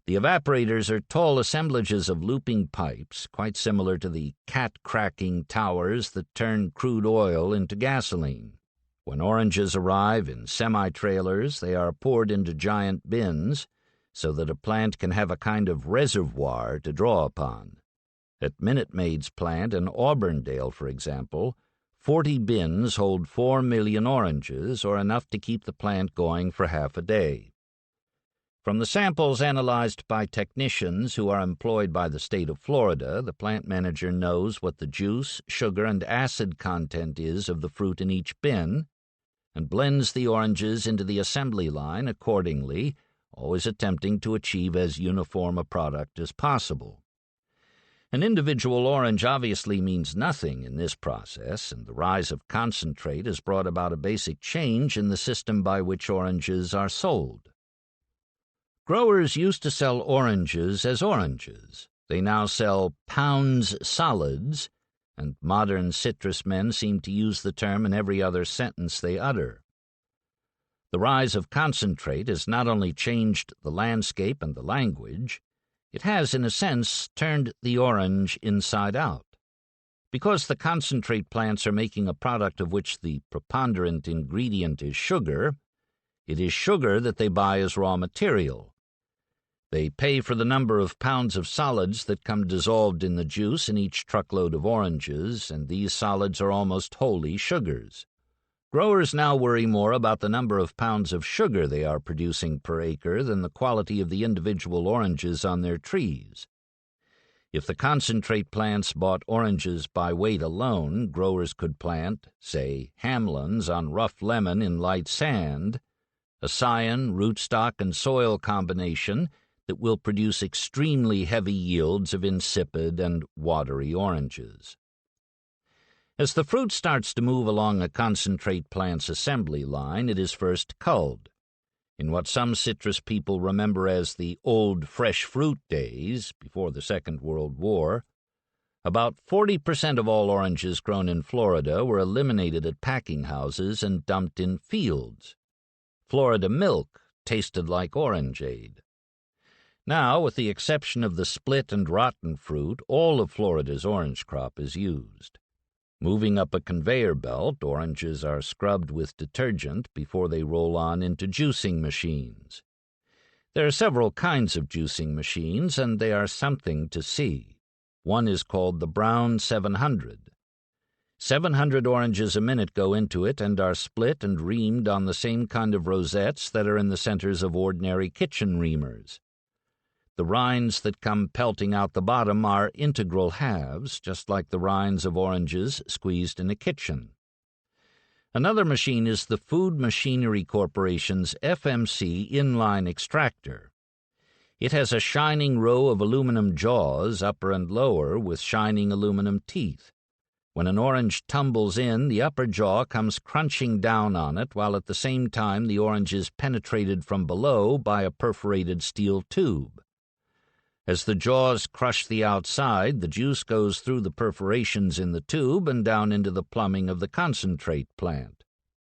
The evaporators are tall assemblages of looping pipes, quite similar to the cat-cracking towers that turn crude oil into gasoline. When oranges arrive in semi-trailers, they are poured into giant bins so that a plant can have a kind of reservoir to draw upon. At Minute Maid's plant in Auburndale, for example, 40 bins hold 4 million oranges, or enough to keep the plant going for half a day. From the samples analyzed by technicians who are employed by the state of Florida, the plant manager knows what the juice, sugar, and acid content is of the fruit in each bin, and blends the oranges into the assembly line accordingly, always attempting to achieve as uniform a product as possible. An individual orange obviously means nothing in this process, and the rise of concentrate has brought about a basic change in the system by which oranges are sold. Growers used to sell oranges as oranges. They now sell pounds solids, and modern citrus men seem to use the term in every other sentence they utter. The rise of concentrate has not only changed the landscape and the language, it has, in a sense, turned the orange inside out. Because the concentrate plants are making a product of which the preponderant ingredient is sugar, it is sugar that they buy as raw material. They pay for the number of pounds of solids that come dissolved in the juice in each truckload of oranges, and these solids are almost wholly sugars. Growers now worry more about the number of pounds of sugar they are producing per acre than the quality of the individual oranges on their trees. If the concentrate plants bought oranges by weight alone, growers could plant, say, Hamlins on rough lemon in light sand, a scion, rootstock, and soil combination that will produce extremely heavy yields of insipid and watery oranges. As the fruit starts to move along a concentrate plant's assembly line, it is first culled. In what some citrus people remember as the old fresh fruit days, before the Second World War, about 40% of all oranges grown in Florida were eliminated at packing houses and dumped in fields. Florida milk tasted like orangeade. Now, with the exception of the split and rotten fruit, all of Florida's orange crop is used. Moving up a conveyor belt, oranges are scrubbed with detergent before they roll on into juicing machines. There are several kinds of juicing machines, and they are something to see. One is called the Brown 700. 700 oranges a minute go into it and are split and reamed on the same kind of rosettes that are in the centers of ordinary kitchen reamers. The rinds that come pelting out the bottom are integral halves, just like the rinds of oranges squeezed in a kitchen. Another machine is the Food Machinery Corporation's FMC inline extractor. It has a shining row of aluminum jaws, upper and lower, with shining aluminum teeth. When an orange tumbles in, the upper jaw comes crunching down on it, while at the same time the orange is penetrated from below by a perforated steel tube. As the jaws crush the outside, the juice goes through the perforations in the tube and down into the plumbing of the concentrate plant.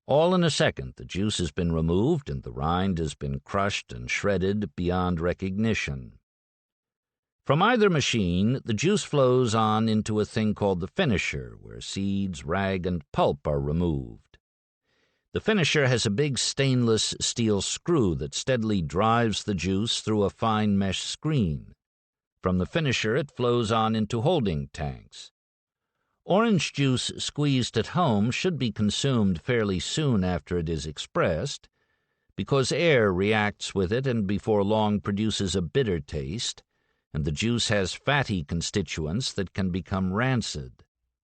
All in a second, the juice has been removed and the rind has been crushed and shredded beyond recognition. From either machine, the juice flows on into a thing called the finisher, where seeds, rag, and pulp are removed. The finisher has a big stainless steel screw that steadily drives the juice through a fine mesh screen. From the finisher, it flows on into holding tanks. Orange juice squeezed at home should be consumed fairly soon after it is expressed, because air reacts with it and before long produces a bitter taste, and the juice has fatty constituents that can become rancid.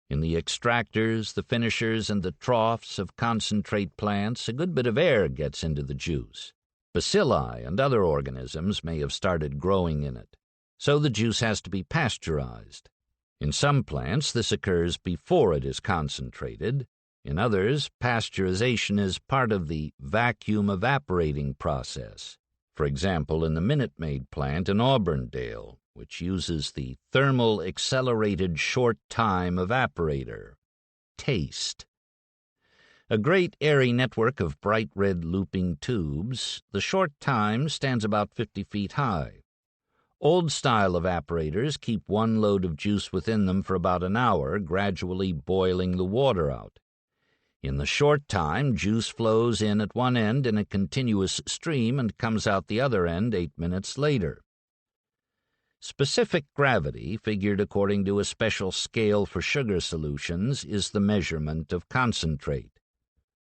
In the extractors, the finishers, and the troughs of concentrate plants, a good bit of air gets into the juice. Bacilli and other organisms may have started growing in it, so the juice has to be pasteurized. In some plants, this occurs before it is concentrated. In others, pasteurization is part of the vacuum evaporating process. For example, in the Minute Maid plant in Auburndale, which uses the thermal accelerated short-time evaporator, TASTE. A great airy network of bright red looping tubes, the short time stands about 50 feet high. Old-style evaporators keep one load of juice within them for about an hour, gradually boiling the water out. In the short time, juice flows in at one end in a continuous stream and comes out the other end 8 minutes later. Specific gravity, figured according to a special scale for sugar solutions, is the measurement of concentrate.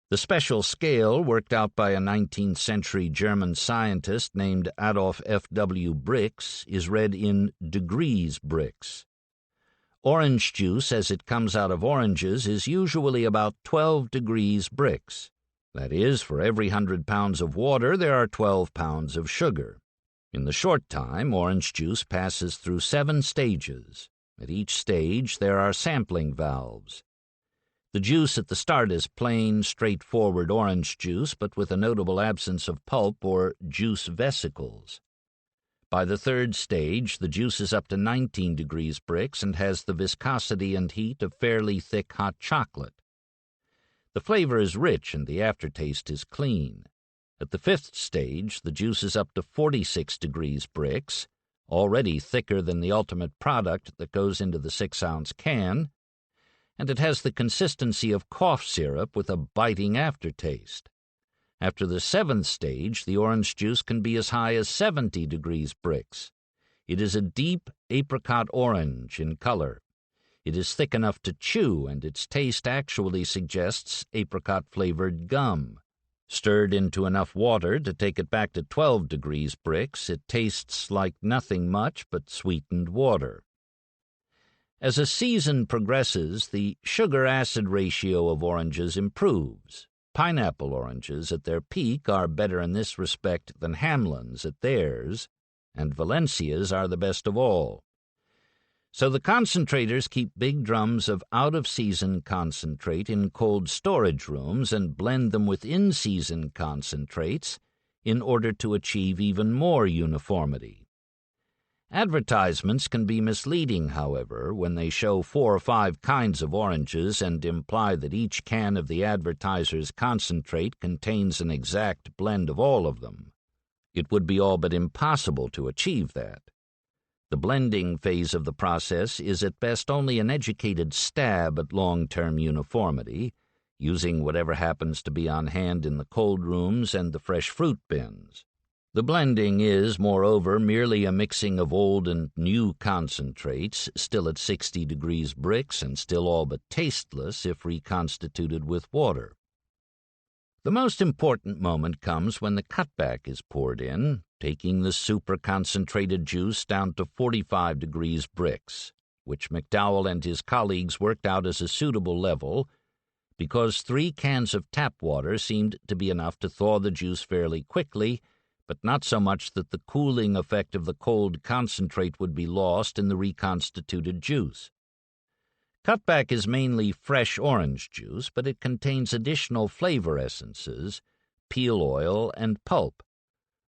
The special scale, worked out by a 19th-century German scientist named Adolf F.W. Brix, is read in degrees Brix. Orange juice, as it comes out of oranges, is usually about 12 degrees Brix. That is, for every 100 pounds of water, there are 12 pounds of sugar. In the short time, orange juice passes through 7 stages. At each stage, there are sampling valves. The juice at the start is plain, straightforward orange juice, but with a notable absence of pulp or juice vesicles. By the third stage, the juice is up to 19 degrees Brix and has the viscosity and heat of fairly thick hot chocolate. The flavor is rich and the aftertaste is clean. At the 5th stage, the juice is up to 46 degrees Brix, already thicker than the ultimate product that goes into the 6-ounce can, and it has the consistency of cough syrup with a biting aftertaste. After the 7th stage, the orange juice can be as high as 70 degrees Brix. It is a deep apricot orange in color. It is thick enough to chew, and its taste actually suggests apricot-flavored gum. Stirred into enough water to take it back to 12 degrees Brix, it tastes like nothing much but sweetened water. As a season progresses, the sugar-acid ratio of oranges improves. Pineapple oranges at their peak are better in this respect than Hamlins at theirs, and Valencias are the best of all. So the concentrators keep big drums of out-of-season concentrate in cold storage rooms and blend them with in-season concentrates in order to achieve even more uniformity. Advertisements can be misleading, however, when they show 4 or 5 kinds of oranges and imply that each can of the advertiser's concentrate contains an exact blend of all of them. It would be all but impossible to achieve that. The blending phase of the process is at best only an educated stab at long-term uniformity, using whatever happens to be on hand in the cold rooms and the fresh fruit bins. The blending is, moreover, merely a mixing of old and new concentrates, still at 60 degrees Brix and still all but tasteless if reconstituted with water. The most important moment comes when the cutback is poured in, taking the super-concentrated juice down to 45 degrees Brix, which McDowell and his colleagues worked out as a suitable level because 3 cans of tap water seemed to be enough to thaw the juice fairly quickly, but not so much that the cooling effect of the cold concentrate would be lost in the reconstituted juice. Cutback is mainly fresh orange juice, but it contains additional flavor essences, peel oil, and pulp.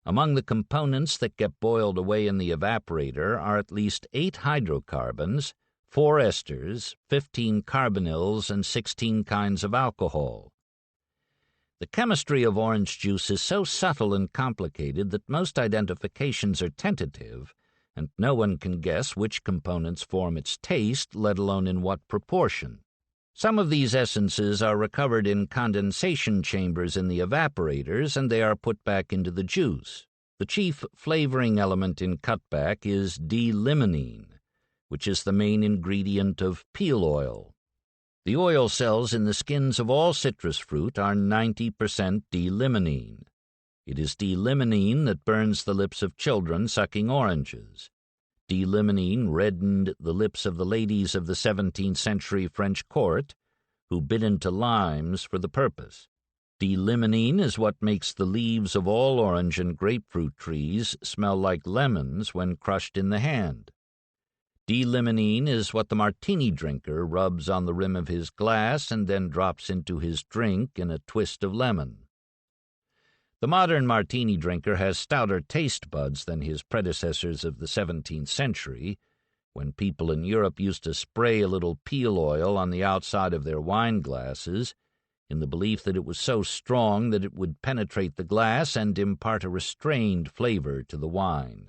Among the components that get boiled away in the evaporator are at least 8 hydrocarbons, 4 esters, 15 carbonyls, and 16 kinds of alcohol. The chemistry of orange juice is so subtle and complicated that most identifications are tentative, and no one can guess which components form its taste, let alone in what proportion. Some of these essences are recovered in condensation chambers in the evaporators, and they are put back into the juice. The chief flavoring element in cutback is D-limonene, which is the main ingredient of peel oil. The oil cells in the skins of all citrus fruit are 90% D-limonene. It is D-limonene that burns the lips of children sucking oranges. D-limonene reddened the lips of the ladies of the 17th century French court, who bit into limes for the purpose. D-limonene is what makes the leaves of all orange and grapefruit trees smell like lemons when crushed in the hand. D-limonene is what the martini drinker rubs on the rim of his glass and then drops into his drink in a twist of lemon. The modern martini drinker has stouter taste buds than his predecessors of the 17th century, when people in Europe used to spray a little peel oil on the outside of their wine glasses, in the belief that it was so strong that it would penetrate the glass and impart a restrained flavor to the wine.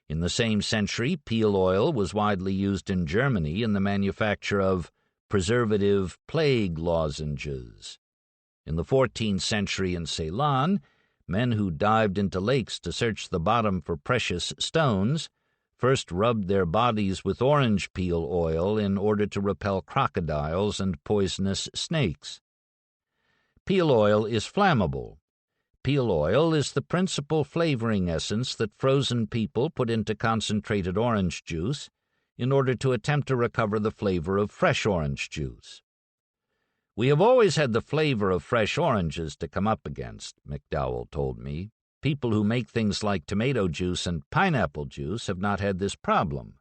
In the same century, peel oil was widely used in Germany in the manufacture of preservative plague lozenges. In the 14th century in Ceylon, men who dived into lakes to search the bottom for precious stones first rubbed their bodies with orange peel oil in order to repel crocodiles and poisonous snakes. Peel oil is flammable. Peel oil is the principal flavoring essence that frozen people put into concentrated orange juice in order to attempt to recover the flavor of fresh orange juice. "We have always had the flavor of fresh oranges to come up against," McDowell told me. "People who make things like tomato juice and pineapple juice have not had this problem."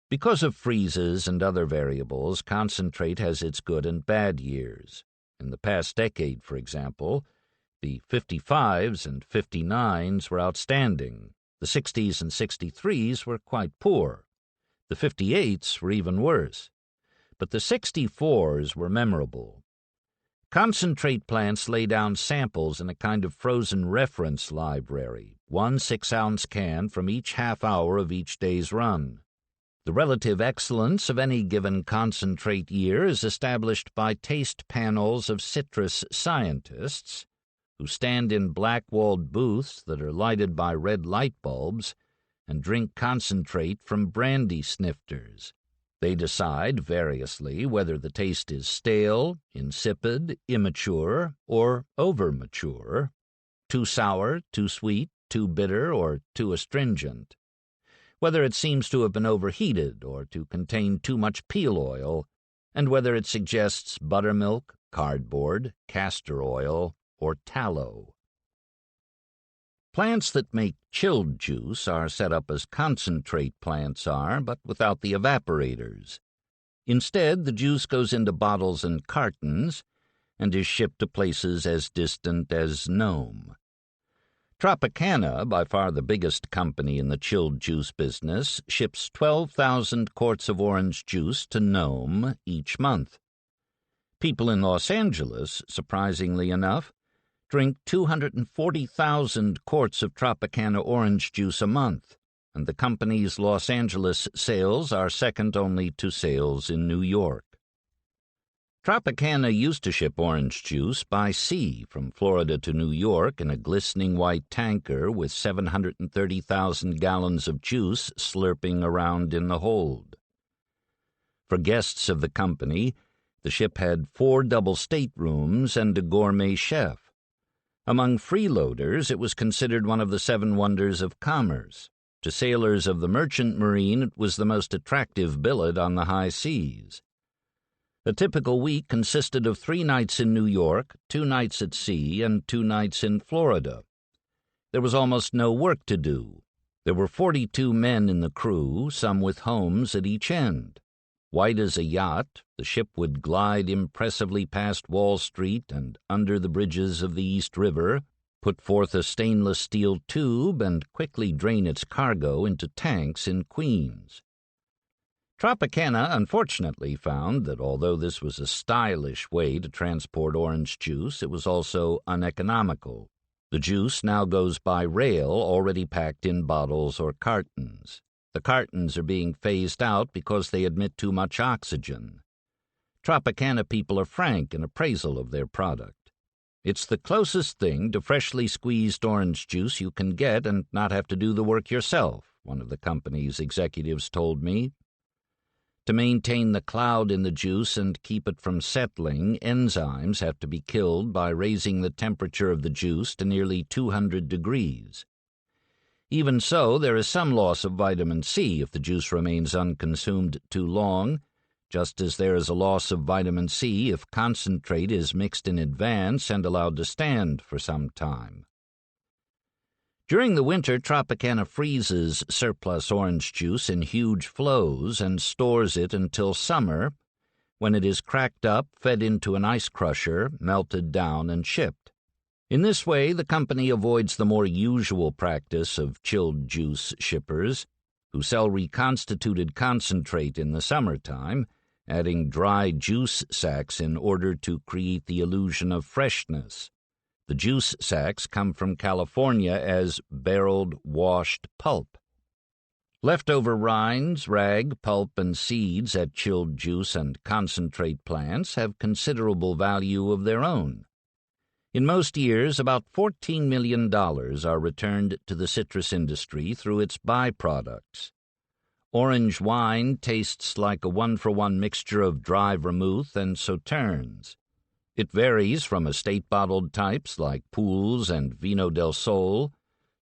Because of freezes and other variables, concentrate has its good and bad years. In the past decade, for example, the 55s and 59s were outstanding. The 60s and 63s were quite poor. The 58s were even worse. But the 64s were memorable. Concentrate plants lay down samples in a kind of frozen reference library, 1 6-ounce can from each half hour of each day's run. The relative excellence of any given concentrate year is established by taste panels of citrus scientists who stand in black-walled booths that are lighted by red light bulbs and drink concentrate from brandy snifters. They decide, variously, whether the taste is stale, insipid, immature, or over-mature, too sour, too sweet, too bitter, or too astringent, whether it seems to have been overheated or to contain too much peel oil, and whether it suggests buttermilk, cardboard, castor oil, or tallow. Plants that make chilled juice are set up as concentrate plants are, but without the evaporators. Instead, the juice goes into bottles and cartons and is shipped to places as distant as Nome. Tropicana, by far the biggest company in the chilled juice business, ships 12,000 quarts of orange juice to Nome each month. People in Los Angeles, surprisingly enough, drink 240,000 quarts of Tropicana orange juice a month, and the company's Los Angeles sales are second only to sales in New York. Tropicana used to ship orange juice by sea from Florida to New York in a glistening white tanker with 730,000 gallons of juice slurping around in the hold. For guests of the company, the ship had 4 double staterooms and a gourmet chef. Among freeloaders, it was considered one of the 7 wonders of commerce. To sailors of the merchant marine, it was the most attractive billet on the high seas. A typical week consisted of 3 nights in New York, 2 nights at sea, and 2 nights in Florida. There was almost no work to do. There were 42 men in the crew, some with homes at each end. White as a yacht, the ship would glide impressively past Wall Street and under the bridges of the East River, put forth a stainless steel tube, and quickly drain its cargo into tanks in Queens. Tropicana unfortunately found that although this was a stylish way to transport orange juice, it was also uneconomical. The The juice now goes by rail, already packed in bottles or cartons. The cartons are being phased out because they emit too much oxygen. Tropicana people are frank in appraisal of their product. It's the closest thing to freshly squeezed orange juice you can get and not have to do the work yourself, one of the company's executives told me. To maintain the cloud in the juice and keep it from settling, enzymes have to be killed by raising the temperature of the juice to nearly 200 degrees. Even so, there is some loss of vitamin C if the juice remains unconsumed too long, just as there is a loss of vitamin C if concentrate is mixed in advance and allowed to stand for some time. During the winter, Tropicana freezes surplus orange juice in huge flows and stores it until summer, when it is cracked up, fed into an ice crusher, melted down, and shipped. In this way, the company avoids the more usual practice of chilled juice shippers, who sell reconstituted concentrate in the summertime, adding dry juice sacks in order to create the illusion of freshness. The juice sacks come from California as barreled, washed pulp. Leftover rinds, rag, pulp, and seeds at chilled juice and concentrate plants have considerable value of their own. In most years, about $14 million are returned to the citrus industry through its byproducts. Orange wine tastes like a one-for-one mixture of dry vermouth and sauternes. It varies from estate-bottled types like Pools and Vino del Sol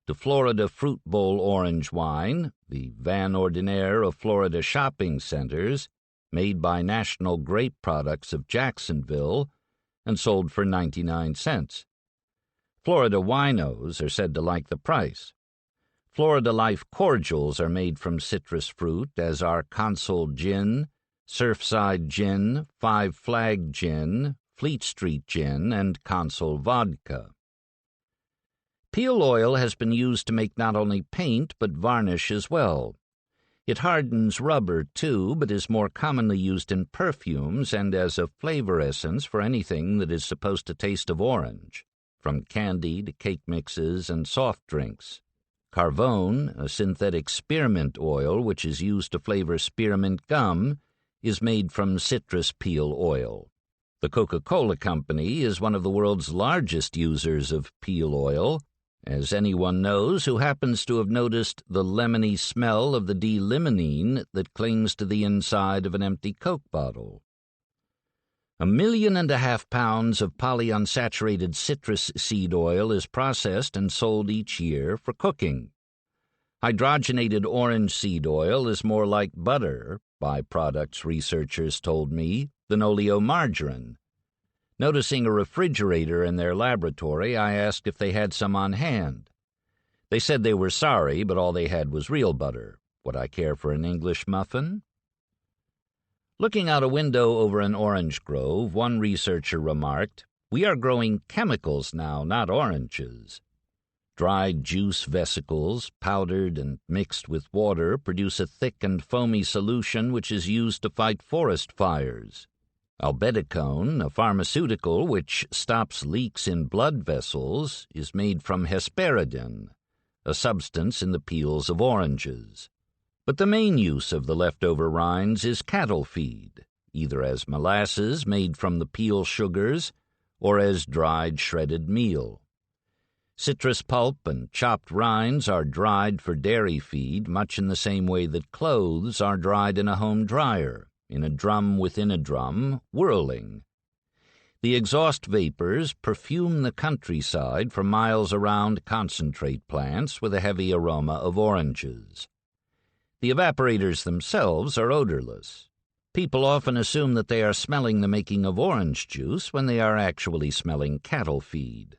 to Florida Fruit Bowl orange wine, the Van Ordinaire of Florida shopping centers, made by National Grape Products of Jacksonville and sold for 99 cents. Florida winos are said to like the price. Florida Life cordials are made from citrus fruit, as are Consul Gin, Surfside Gin, Five Flag Gin, Fleet Street Gin, and Consul Vodka. Peel oil has been used to make not only paint but varnish as well. It hardens rubber, too, but is more commonly used in perfumes and as a flavor essence for anything that is supposed to taste of orange, from candy to cake mixes and soft drinks. Carvone, a synthetic spearmint oil which is used to flavor spearmint gum, is made from citrus peel oil. The Coca-Cola Company is one of the world's largest users of peel oil, as anyone knows who happens to have noticed the lemony smell of the D-limonene that clings to the inside of an empty Coke bottle. 1.5 million pounds of polyunsaturated citrus seed oil is processed and sold each year for cooking. Hydrogenated orange seed oil is more like butter, byproducts researchers told me, than oleomargarine. Noticing a refrigerator in their laboratory, I asked if they had some on hand. They said they were sorry, but all they had was real butter. Would I care for an English muffin? Looking out a window over an orange grove, one researcher remarked, "We are growing chemicals now, not oranges." Dried juice vesicles, powdered and mixed with water, produce a thick and foamy solution which is used to fight forest fires. Albedicone, a pharmaceutical which stops leaks in blood vessels, is made from hesperidin, a substance in the peels of oranges. But the main use of the leftover rinds is cattle feed, either as molasses made from the peel sugars or as dried shredded meal. Citrus pulp and chopped rinds are dried for dairy feed much in the same way that clothes are dried in a home dryer, in a drum within a drum, whirling. The exhaust vapors perfume the countryside for miles around concentrate plants with a heavy aroma of oranges. The evaporators themselves are odorless. People often assume that they are smelling the making of orange juice when they are actually smelling cattle feed.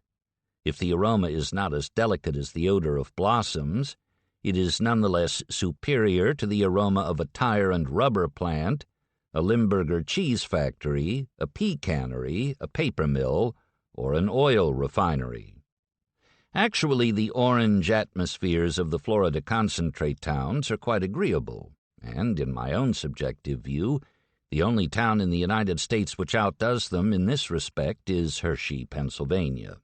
If the aroma is not as delicate as the odor of blossoms, it is nonetheless superior to the aroma of a tire and rubber plant, a Limburger cheese factory, a pea cannery, a paper mill, or an oil refinery. Actually, the orange atmospheres of the Florida concentrate towns are quite agreeable, and, in my own subjective view, the only town in the United States which outdoes them in this respect is Hershey, Pennsylvania.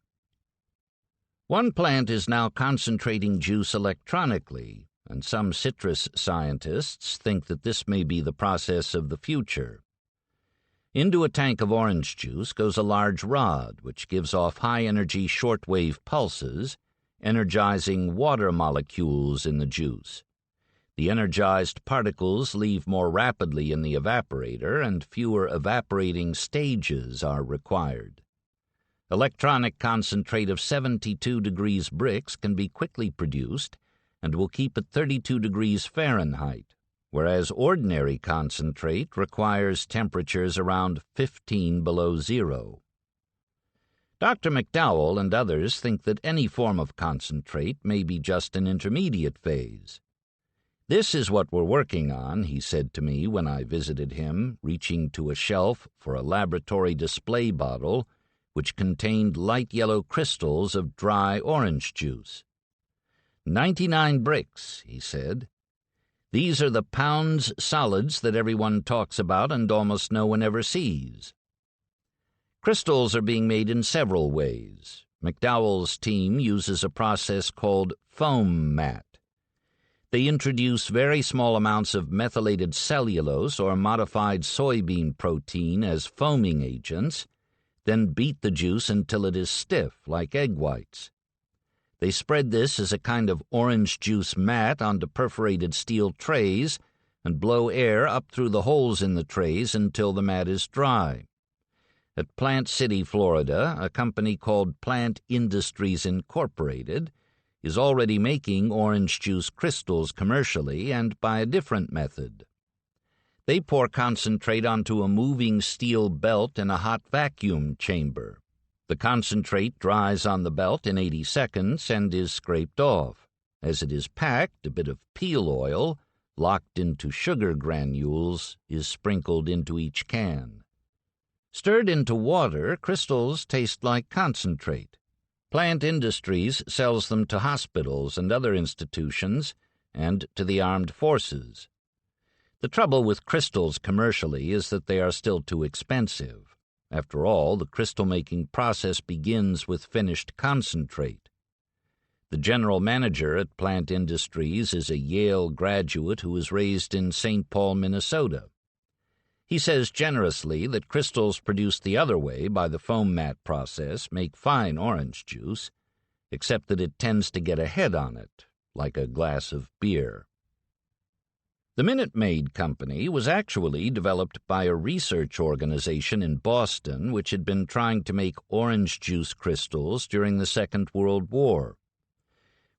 One plant is now concentrating juice electronically, and some citrus scientists think that this may be the process of the future. Into a tank of orange juice goes a large rod, which gives off high-energy shortwave pulses, energizing water molecules in the juice. The energized particles leave more rapidly in the evaporator, and fewer evaporating stages are required. Electronic concentrate of 72 degrees Brix can be quickly produced and will keep at 32 degrees Fahrenheit, whereas ordinary concentrate requires temperatures around 15 below zero. Dr. McDowell and others think that any form of concentrate may be just an intermediate phase. "This is what we're working on," he said to me when I visited him, reaching to a shelf for a laboratory display bottle which contained light yellow crystals of dry orange juice. 99 Brix, he said. "These are the pounds solids that everyone talks about and almost no one ever sees." Crystals are being made in several ways. McDowell's team uses a process called foam mat. They introduce very small amounts of methylated cellulose or modified soybean protein as foaming agents, then beat the juice until it is stiff, like egg whites. They spread this as a kind of orange juice mat onto perforated steel trays and blow air up through the holes in the trays until the mat is dry. At Plant City, Florida, a company called Plant Industries Incorporated is already making orange juice crystals commercially and by a different method. They pour concentrate onto a moving steel belt in a hot vacuum chamber. The concentrate dries on the belt in 80 seconds and is scraped off. As it is packed, a bit of peel oil, locked into sugar granules, is sprinkled into each can. Stirred into water, crystals taste like concentrate. Plant Industries sells them to hospitals and other institutions and to the armed forces. The trouble with crystals commercially is that they are still too expensive. After all, the crystal-making process begins with finished concentrate. The general manager at Plant Industries is a Yale graduate who was raised in St. Paul, Minnesota. He says generously that crystals produced the other way by the foam mat process make fine orange juice, except that it tends to get a head on it, like a glass of beer. The Minute Maid Company was actually developed by a research organization in Boston which had been trying to make orange juice crystals during the Second World War.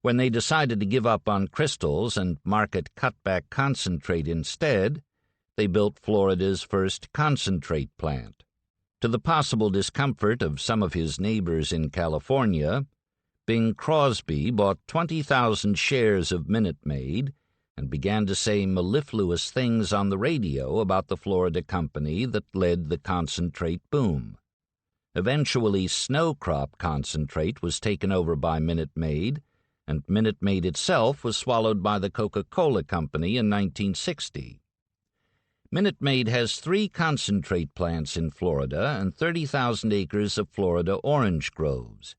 When they decided to give up on crystals and market cutback concentrate instead, they built Florida's first concentrate plant. To the possible discomfort of some of his neighbors in California, Bing Crosby bought 20,000 shares of Minute Maid and began to say mellifluous things on the radio about the Florida company that led the concentrate boom. Eventually, Snow Crop concentrate was taken over by Minute Maid, and Minute Maid itself was swallowed by the Coca-Cola Company in 1960. Minute Maid has 3 concentrate plants in Florida and 30,000 acres of Florida orange groves.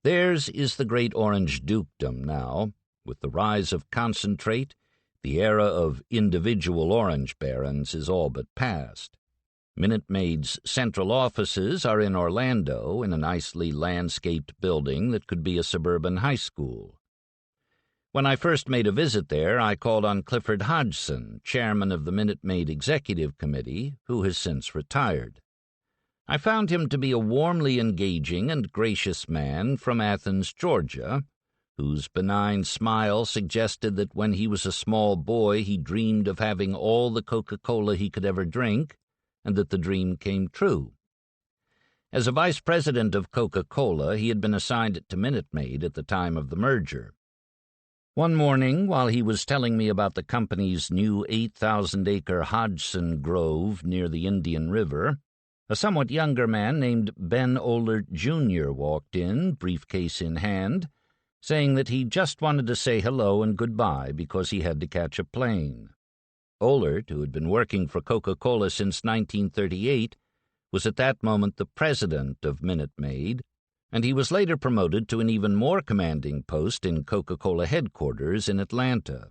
Theirs is the great orange dukedom now. With the rise of concentrate, the era of individual orange barons is all but past. Minute Maid's central offices are in Orlando in a nicely landscaped building that could be a suburban high school. When I first made a visit there, I called on Clifford Hodgson, chairman of the Minute Maid Executive Committee, who has since retired. I found him to be a warmly engaging and gracious man from Athens, Georgia, whose benign smile suggested that when he was a small boy he dreamed of having all the Coca-Cola he could ever drink, and that the dream came true. As a vice president of Coca-Cola, he had been assigned to Minute Maid at the time of the merger. One morning, while he was telling me about the company's new 8,000-acre Hodgson Grove near the Indian River, a somewhat younger man named Ben Ohlert, Jr. walked in, briefcase in hand, saying that he just wanted to say hello and goodbye because he had to catch a plane. Ohlert, who had been working for Coca-Cola since 1938, was at that moment the president of Minute Maid, and he was later promoted to an even more commanding post in Coca-Cola headquarters in Atlanta.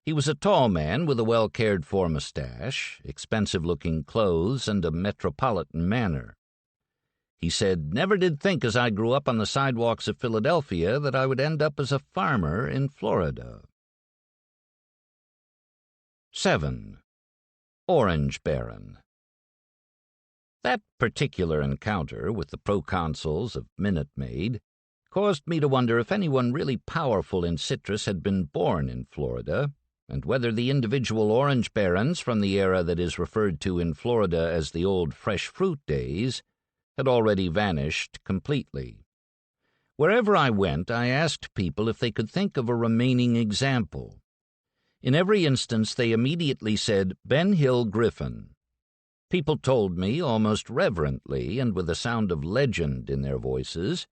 He was a tall man with a well-cared-for mustache, expensive-looking clothes, and a metropolitan manner. He said, "Never did think as I grew up on the sidewalks of Philadelphia that I would end up as a farmer in Florida." 7. Orange Baron. That particular encounter with the proconsuls of Minute Maid caused me to wonder if anyone really powerful in citrus had been born in Florida, and whether the individual orange barons from the era that is referred to in Florida as the old fresh fruit days had already vanished completely. Wherever I went, I asked people if they could think of a remaining example. In every instance, they immediately said, Ben Hill Griffin. People told me, almost reverently and with a sound of legend in their voices,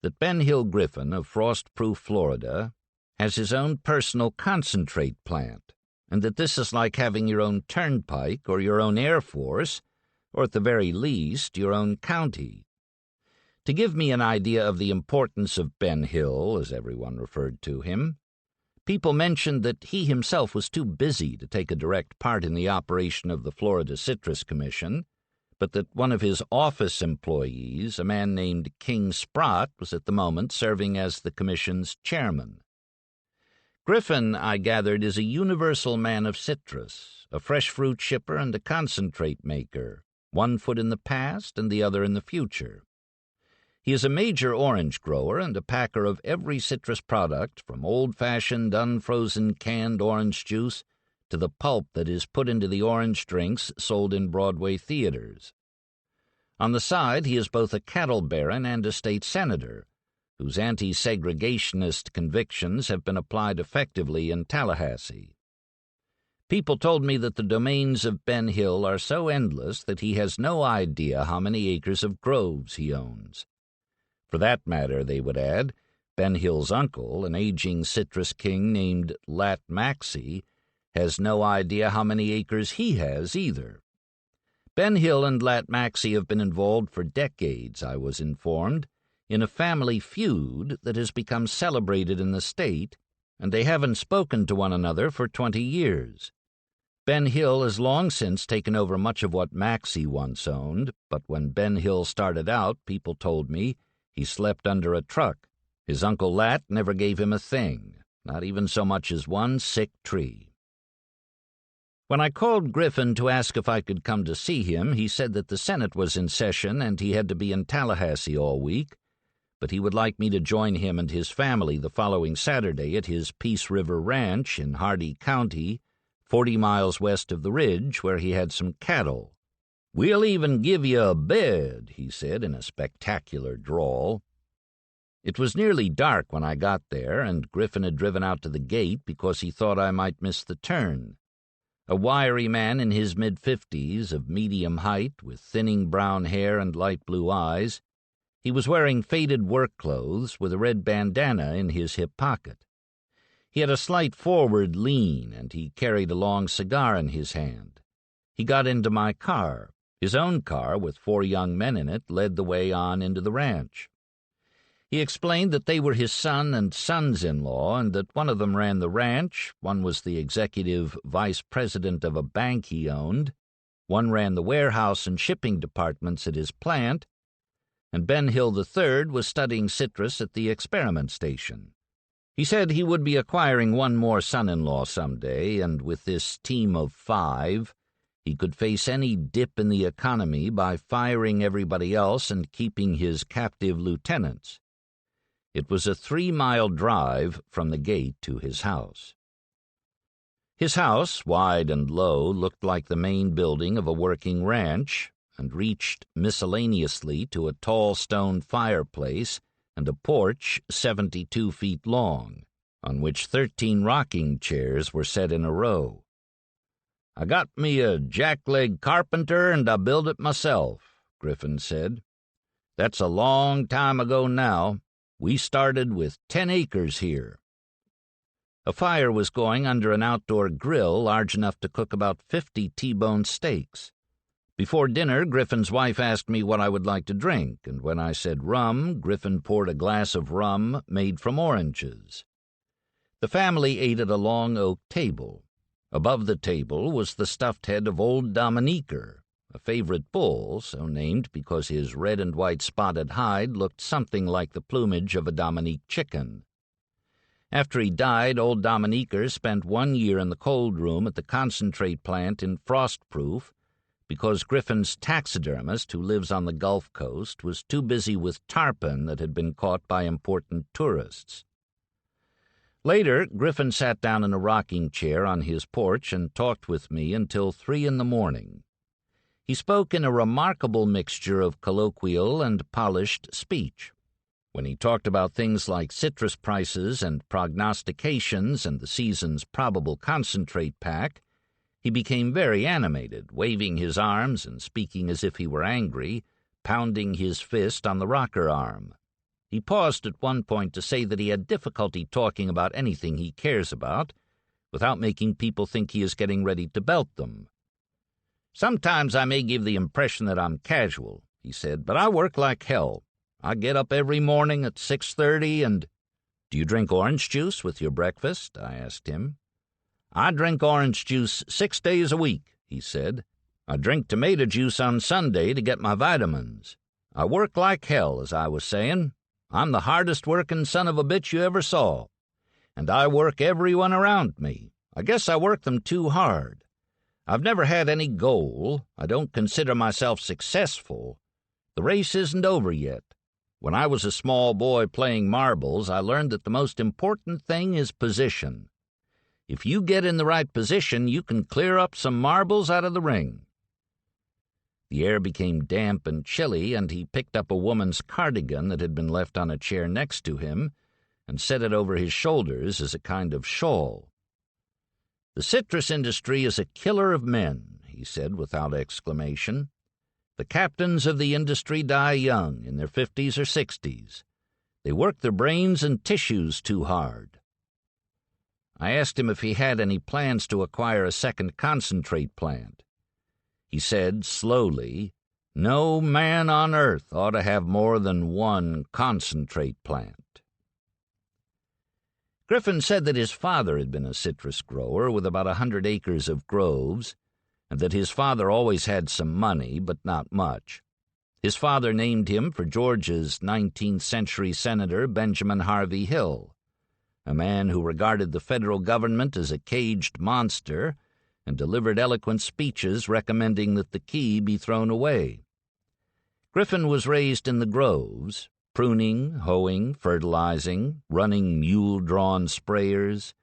that Ben Hill Griffin of Frost-Proof, Florida, has his own personal concentrate plant, and that this is like having your own turnpike or your own Air Force, or at the very least, your own county. To give me an idea of the importance of Ben Hill, as everyone referred to him, people mentioned that he himself was too busy to take a direct part in the operation of the Florida Citrus Commission, but that one of his office employees, a man named King Sprott, was at the moment serving as the commission's chairman. Griffin, I gathered, is a universal man of citrus, a fresh fruit shipper and a concentrate maker, one foot in the past and the other in the future. He is a major orange grower and a packer of every citrus product, from old-fashioned, unfrozen canned orange juice to the pulp that is put into the orange drinks sold in Broadway theaters. On the side, he is both a cattle baron and a state senator, whose anti-segregationist convictions have been applied effectively in Tallahassee. People told me that the domains of Ben Hill are so endless that he has no idea how many acres of groves he owns. For that matter, they would add, Ben Hill's uncle, an aging citrus king named Lat McPhee, has no idea how many acres he has either. Ben Hill and Lat McPhee have been involved for decades, I was informed, in a family feud that has become celebrated in the state, and they haven't spoken to one another for 20 years. Ben Hill has long since taken over much of what McPhee once owned, but when Ben Hill started out, people told me, he slept under a truck. His Uncle Lat never gave him a thing, not even so much as one sick tree. When I called Griffin to ask if I could come to see him, he said that the Senate was in session and he had to be in Tallahassee all week, but he would like me to join him and his family the following Saturday at his Peace River Ranch in Hardee County, 40 miles west of the Ridge, where he had some cattle. "We'll even give you a bed," he said in a spectacular drawl. It was nearly dark when I got there, and Griffin had driven out to the gate because he thought I might miss the turn. A wiry man in his mid-50s, of medium height, with thinning brown hair and light blue eyes, he was wearing faded work clothes with a red bandana in his hip pocket. He had a slight forward lean, and he carried a long cigar in his hand. He got into my car. His own car, with 4 young men in it, led the way on into the ranch. He explained that they were his son and sons-in-law, and that one of them ran the ranch, one was the executive vice president of a bank he owned, one ran the warehouse and shipping departments at his plant, and Ben Hill III was studying citrus at the experiment station. He said he would be acquiring one more son-in-law someday, and with this team of 5, he could face any dip in the economy by firing everybody else and keeping his captive lieutenants. It was a 3-mile drive from the gate to his house. His house, wide and low, looked like the main building of a working ranch, and reached miscellaneously to a tall stone fireplace and a porch 72 feet long, on which 13 rocking chairs were set in a row. "I got me a jackleg carpenter and I built it myself," Griffin said. "That's a long time ago now. We started with 10 acres here." A fire was going under an outdoor grill large enough to cook about 50 T-bone steaks. Before dinner, Griffin's wife asked me what I would like to drink, and when I said rum, Griffin poured a glass of rum made from oranges. The family ate at a long oak table. Above the table was the stuffed head of old Dominiquer, a favorite bull, so named because his red and white spotted hide looked something like the plumage of a Dominique chicken. After he died, old Dominiquer spent 1 year in the cold room at the concentrate plant in Frostproof because Griffin's taxidermist, who lives on the Gulf Coast, was too busy with tarpon that had been caught by important tourists. Later, Griffin sat down in a rocking chair on his porch and talked with me until 3 a.m. He spoke in a remarkable mixture of colloquial and polished speech. When he talked about things like citrus prices and prognostications and the season's probable concentrate pack, he became very animated, waving his arms and speaking as if he were angry, pounding his fist on the rocker arm. He paused at one point to say that he had difficulty talking about anything he cares about without making people think he is getting ready to belt them. "Sometimes I may give the impression that I'm casual," he said, "but I work like hell. I get up every morning at 6:30 and—" "Do you drink orange juice with your breakfast?" I asked him. "I drink orange juice 6 days a week," he said. "I drink tomato juice on Sunday to get my vitamins. I work like hell, as I was saying. I'm the hardest-working son of a bitch you ever saw. And I work everyone around me. I guess I work them too hard. I've never had any goal. I don't consider myself successful. The race isn't over yet. When I was a small boy playing marbles, I learned that the most important thing is position. If you get in the right position, you can clear up some marbles out of the ring." The air became damp and chilly, and he picked up a woman's cardigan that had been left on a chair next to him and set it over his shoulders as a kind of shawl. "The citrus industry is a killer of men," he said without exclamation. "The captains of the industry die young, in their 50s or 60s. They work their brains and tissues too hard." I asked him if he had any plans to acquire a second concentrate plant. He said, slowly, "No man on earth ought to have more than one concentrate plant." Griffin said that his father had been a citrus grower with about 100 acres of groves, and that his father always had some money, but not much. His father named him for Georgia's 19th-century Senator Benjamin Harvey Hill, a man who regarded the federal government as a caged monster and delivered eloquent speeches recommending that the key be thrown away. Griffin was raised in the groves, pruning, hoeing, fertilizing, running mule-drawn sprayers,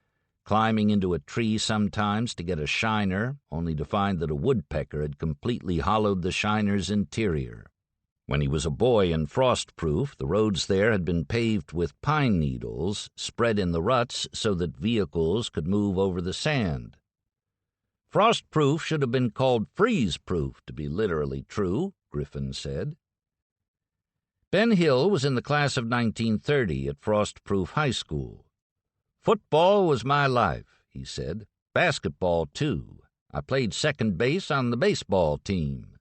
climbing into a tree sometimes to get a shiner, only to find that a woodpecker had completely hollowed the shiner's interior. When he was a boy in Frostproof, the roads there had been paved with pine needles, spread in the ruts so that vehicles could move over the sand. Frostproof should have been called freeze-proof, to be literally true, Griffin said. Ben Hill was in the class of 1930 at Frostproof High School. "Football was my life," he said. "Basketball, too. I played second base on the baseball team."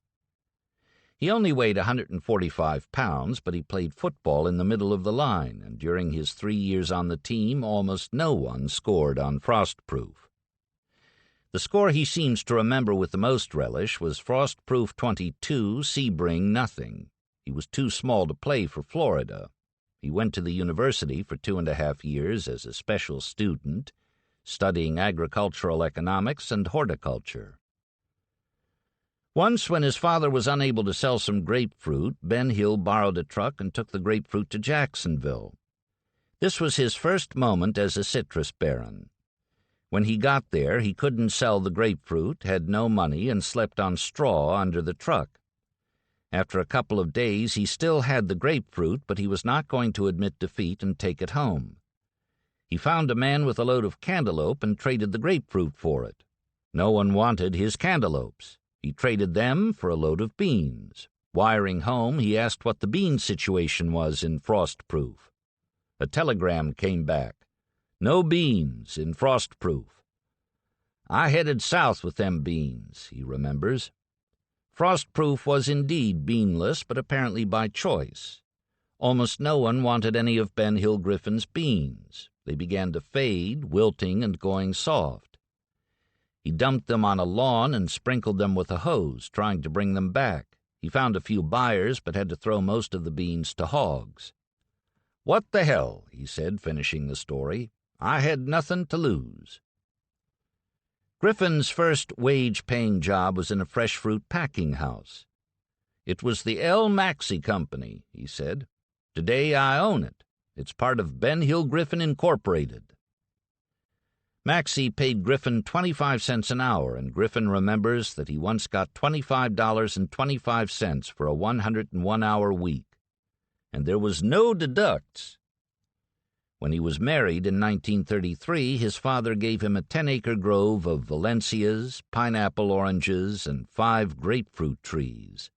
He only weighed 145 pounds, but he played football in the middle of the line, and during his 3 years on the team, almost no one scored on Frostproof. The score he seems to remember with the most relish was Frostproof 22, Sebring nothing. He was too small to play for Florida. He went to the university for 2.5 years as a special student, studying agricultural economics and horticulture. Once, when his father was unable to sell some grapefruit, Ben Hill borrowed a truck and took the grapefruit to Jacksonville. This was his first moment as a citrus baron. When he got there, he couldn't sell the grapefruit, had no money, and slept on straw under the truck. After a couple of days, he still had the grapefruit, but he was not going to admit defeat and take it home. He found a man with a load of cantaloupe and traded the grapefruit for it. No one wanted his cantaloupes. He traded them for a load of beans. Wiring home, he asked what the bean situation was in Frostproof. A telegram came back. "No beans in Frostproof." "I headed south with them beans," he remembers. Frostproof was indeed beanless, but apparently by choice. Almost no one wanted any of Ben Hill Griffin's beans. They began to fade, wilting and going soft. He dumped them on a lawn and sprinkled them with a hose, trying to bring them back. He found a few buyers, but had to throw most of the beans to hogs. "What the hell," he said, finishing the story. "I had nothing to lose." Griffin's first wage-paying job was in a fresh fruit packing house. "It was the L. McPhee Company," he said. "Today I own it. It's part of Ben Hill Griffin Incorporated." McPhee paid Griffin 25 cents an hour, and Griffin remembers that he once got $25.25 for a 101-hour week. And there was no deducts. When he was married in 1933, his father gave him a 10-acre grove of Valencias, pineapple oranges, and 5 grapefruit trees.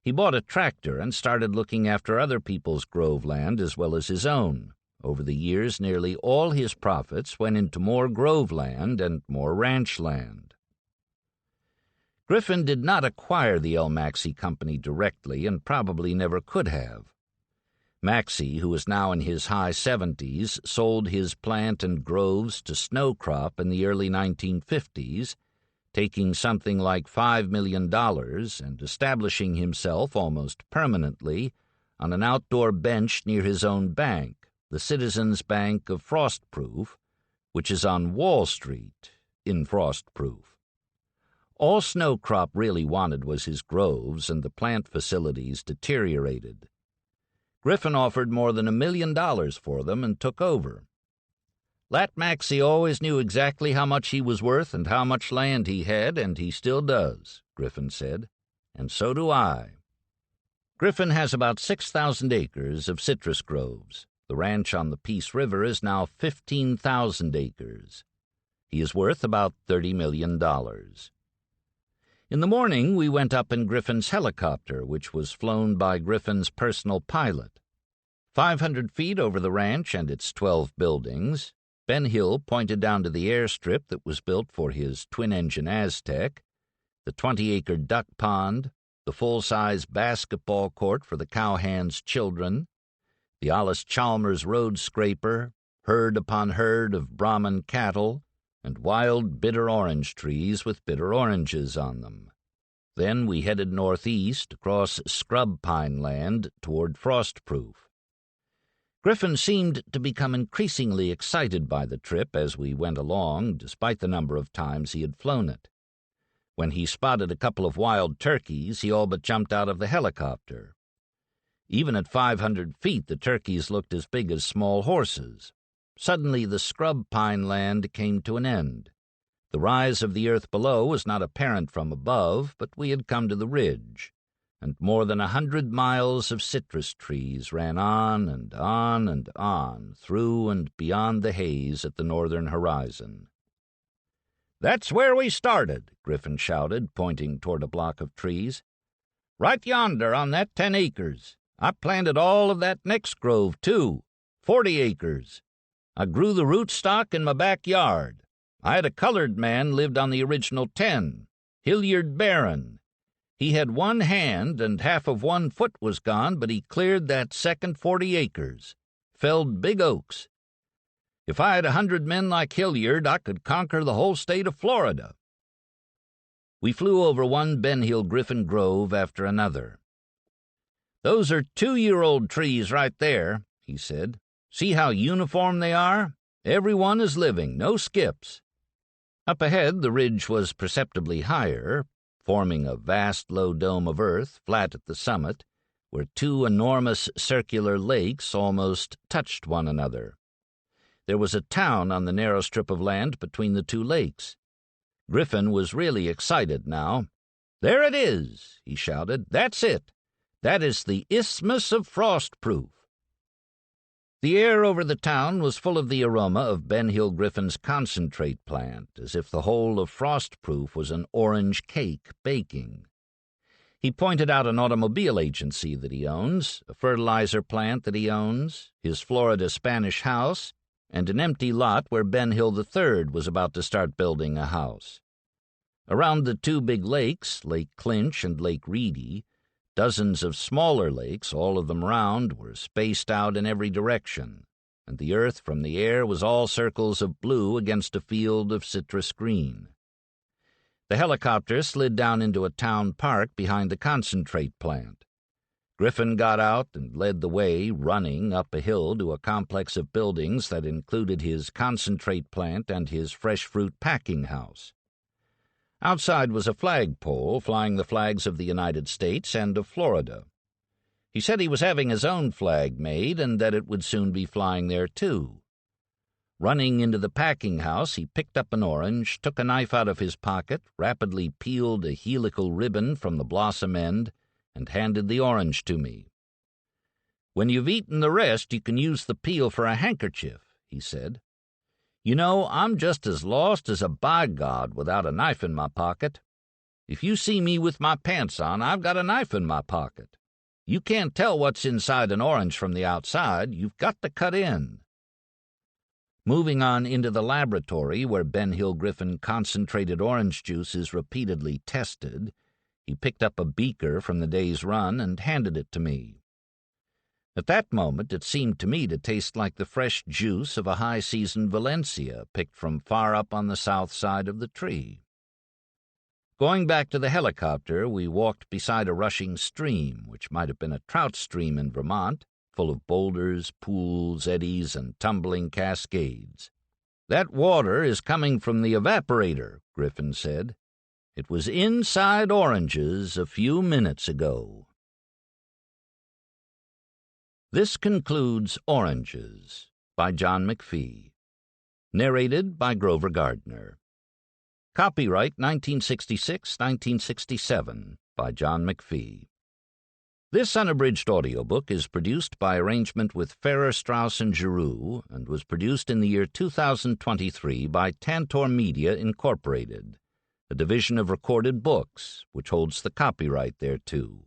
He bought a tractor and started looking after other people's grove land as well as his own. Over the years, nearly all his profits went into more grove land and more ranch land. Griffin did not acquire the L. McPhee Company directly and probably never could have. McPhee, who was now in his high 70s, sold his plant and groves to Snowcrop in the early 1950s, taking something like $5 million and establishing himself almost permanently on an outdoor bench near his own bank, the Citizens Bank of Frostproof, which is on Wall Street in Frostproof. All Snowcrop really wanted was his groves, and the plant facilities deteriorated. Griffin offered more than $1 million for them and took over. "Lat McPhee always knew exactly how much he was worth and how much land he had, and he still does," Griffin said. "And so do I." Griffin has about 6,000 acres of citrus groves. The ranch on the Peace River is now 15,000 acres. He is worth about $30 million. In the morning, we went up in Griffin's helicopter, which was flown by Griffin's personal pilot. 500 feet over the ranch and its 12 buildings, Ben Hill pointed down to the airstrip that was built for his twin-engine Aztec, the 20-acre duck pond, the full-size basketball court for the cowhands' children, the Alice Chalmers road scraper, herd upon herd of Brahman cattle, and wild bitter orange trees with bitter oranges on them. Then we headed northeast across scrub pine land toward Frostproof. Griffin seemed to become increasingly excited by the trip as we went along, despite the number of times he had flown it. When he spotted a couple of wild turkeys, he all but jumped out of the helicopter. Even at 500 feet, the turkeys looked as big as small horses. Suddenly the scrub pine land came to an end. The rise of the earth below was not apparent from above, but we had come to the ridge, and more than 100 miles of citrus trees ran on and on and on, through and beyond the haze at the northern horizon. "That's where we started," Griffin shouted, pointing toward a block of trees. "Right yonder on that 10 acres. I planted all of that next grove, too, 40 acres. I grew the rootstock in my backyard. I had a colored man lived on the original 10, Hilliard Barron. He had one hand and half of one foot was gone, but he cleared that second 40 acres, felled big oaks. If I had 100 men like Hilliard, I could conquer the whole state of Florida." We flew over one Ben Hill Griffin grove after another. "Those are 2-year-old trees right there," he said. "See how uniform they are? Every one is living, no skips." Up ahead, the ridge was perceptibly higher, forming a vast low dome of earth, flat at the summit, where 2 enormous circular lakes almost touched one another. There was a town on the narrow strip of land between the 2 lakes. Griffin was really excited now. "There it is," he shouted. "That's it. That is the Isthmus of Frostproof." The air over the town was full of the aroma of Ben Hill Griffin's concentrate plant, as if the whole of Frostproof was an orange cake baking. He pointed out an automobile agency that he owns, a fertilizer plant that he owns, his Florida Spanish house, and an empty lot where Ben Hill III was about to start building a house. Around the two big lakes, Lake Clinch and Lake Reedy, dozens of smaller lakes, all of them round, were spaced out in every direction, and the earth from the air was all circles of blue against a field of citrus green. The helicopter slid down into a town park behind the concentrate plant. Griffin got out and led the way, running up a hill to a complex of buildings that included his concentrate plant and his fresh fruit packing house. Outside was a flagpole flying the flags of the United States and of Florida. He said he was having his own flag made and that it would soon be flying there too. Running into the packing house, he picked up an orange, took a knife out of his pocket, rapidly peeled a helical ribbon from the blossom end, and handed the orange to me. "When you've eaten the rest, you can use the peel for a handkerchief," he said. "You know, I'm just as lost as a by-god without a knife in my pocket. If you see me with my pants on, I've got a knife in my pocket. You can't tell what's inside an orange from the outside. You've got to cut in." Moving on into the laboratory where Ben Hill Griffin concentrated orange juice is repeatedly tested, he picked up a beaker from the day's run and handed it to me. At that moment it seemed to me to taste like the fresh juice of a high-season Valencia picked from far up on the south side of the tree. Going back to the helicopter, we walked beside a rushing stream, which might have been a trout stream in Vermont, full of boulders, pools, eddies, and tumbling cascades. "That water is coming from the evaporator," Griffin said. "It was inside oranges a few minutes ago." This concludes Oranges by John McPhee. Narrated by Grover Gardner. Copyright 1966-1967 by John McPhee. This unabridged audiobook is produced by arrangement with Farrar, Straus & Giroux and was produced in the year 2023 by Tantor Media, Incorporated, a division of Recorded Books, which holds the copyright thereto.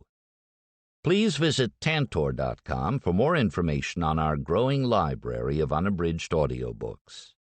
Please visit Tantor.com for more information on our growing library of unabridged audiobooks.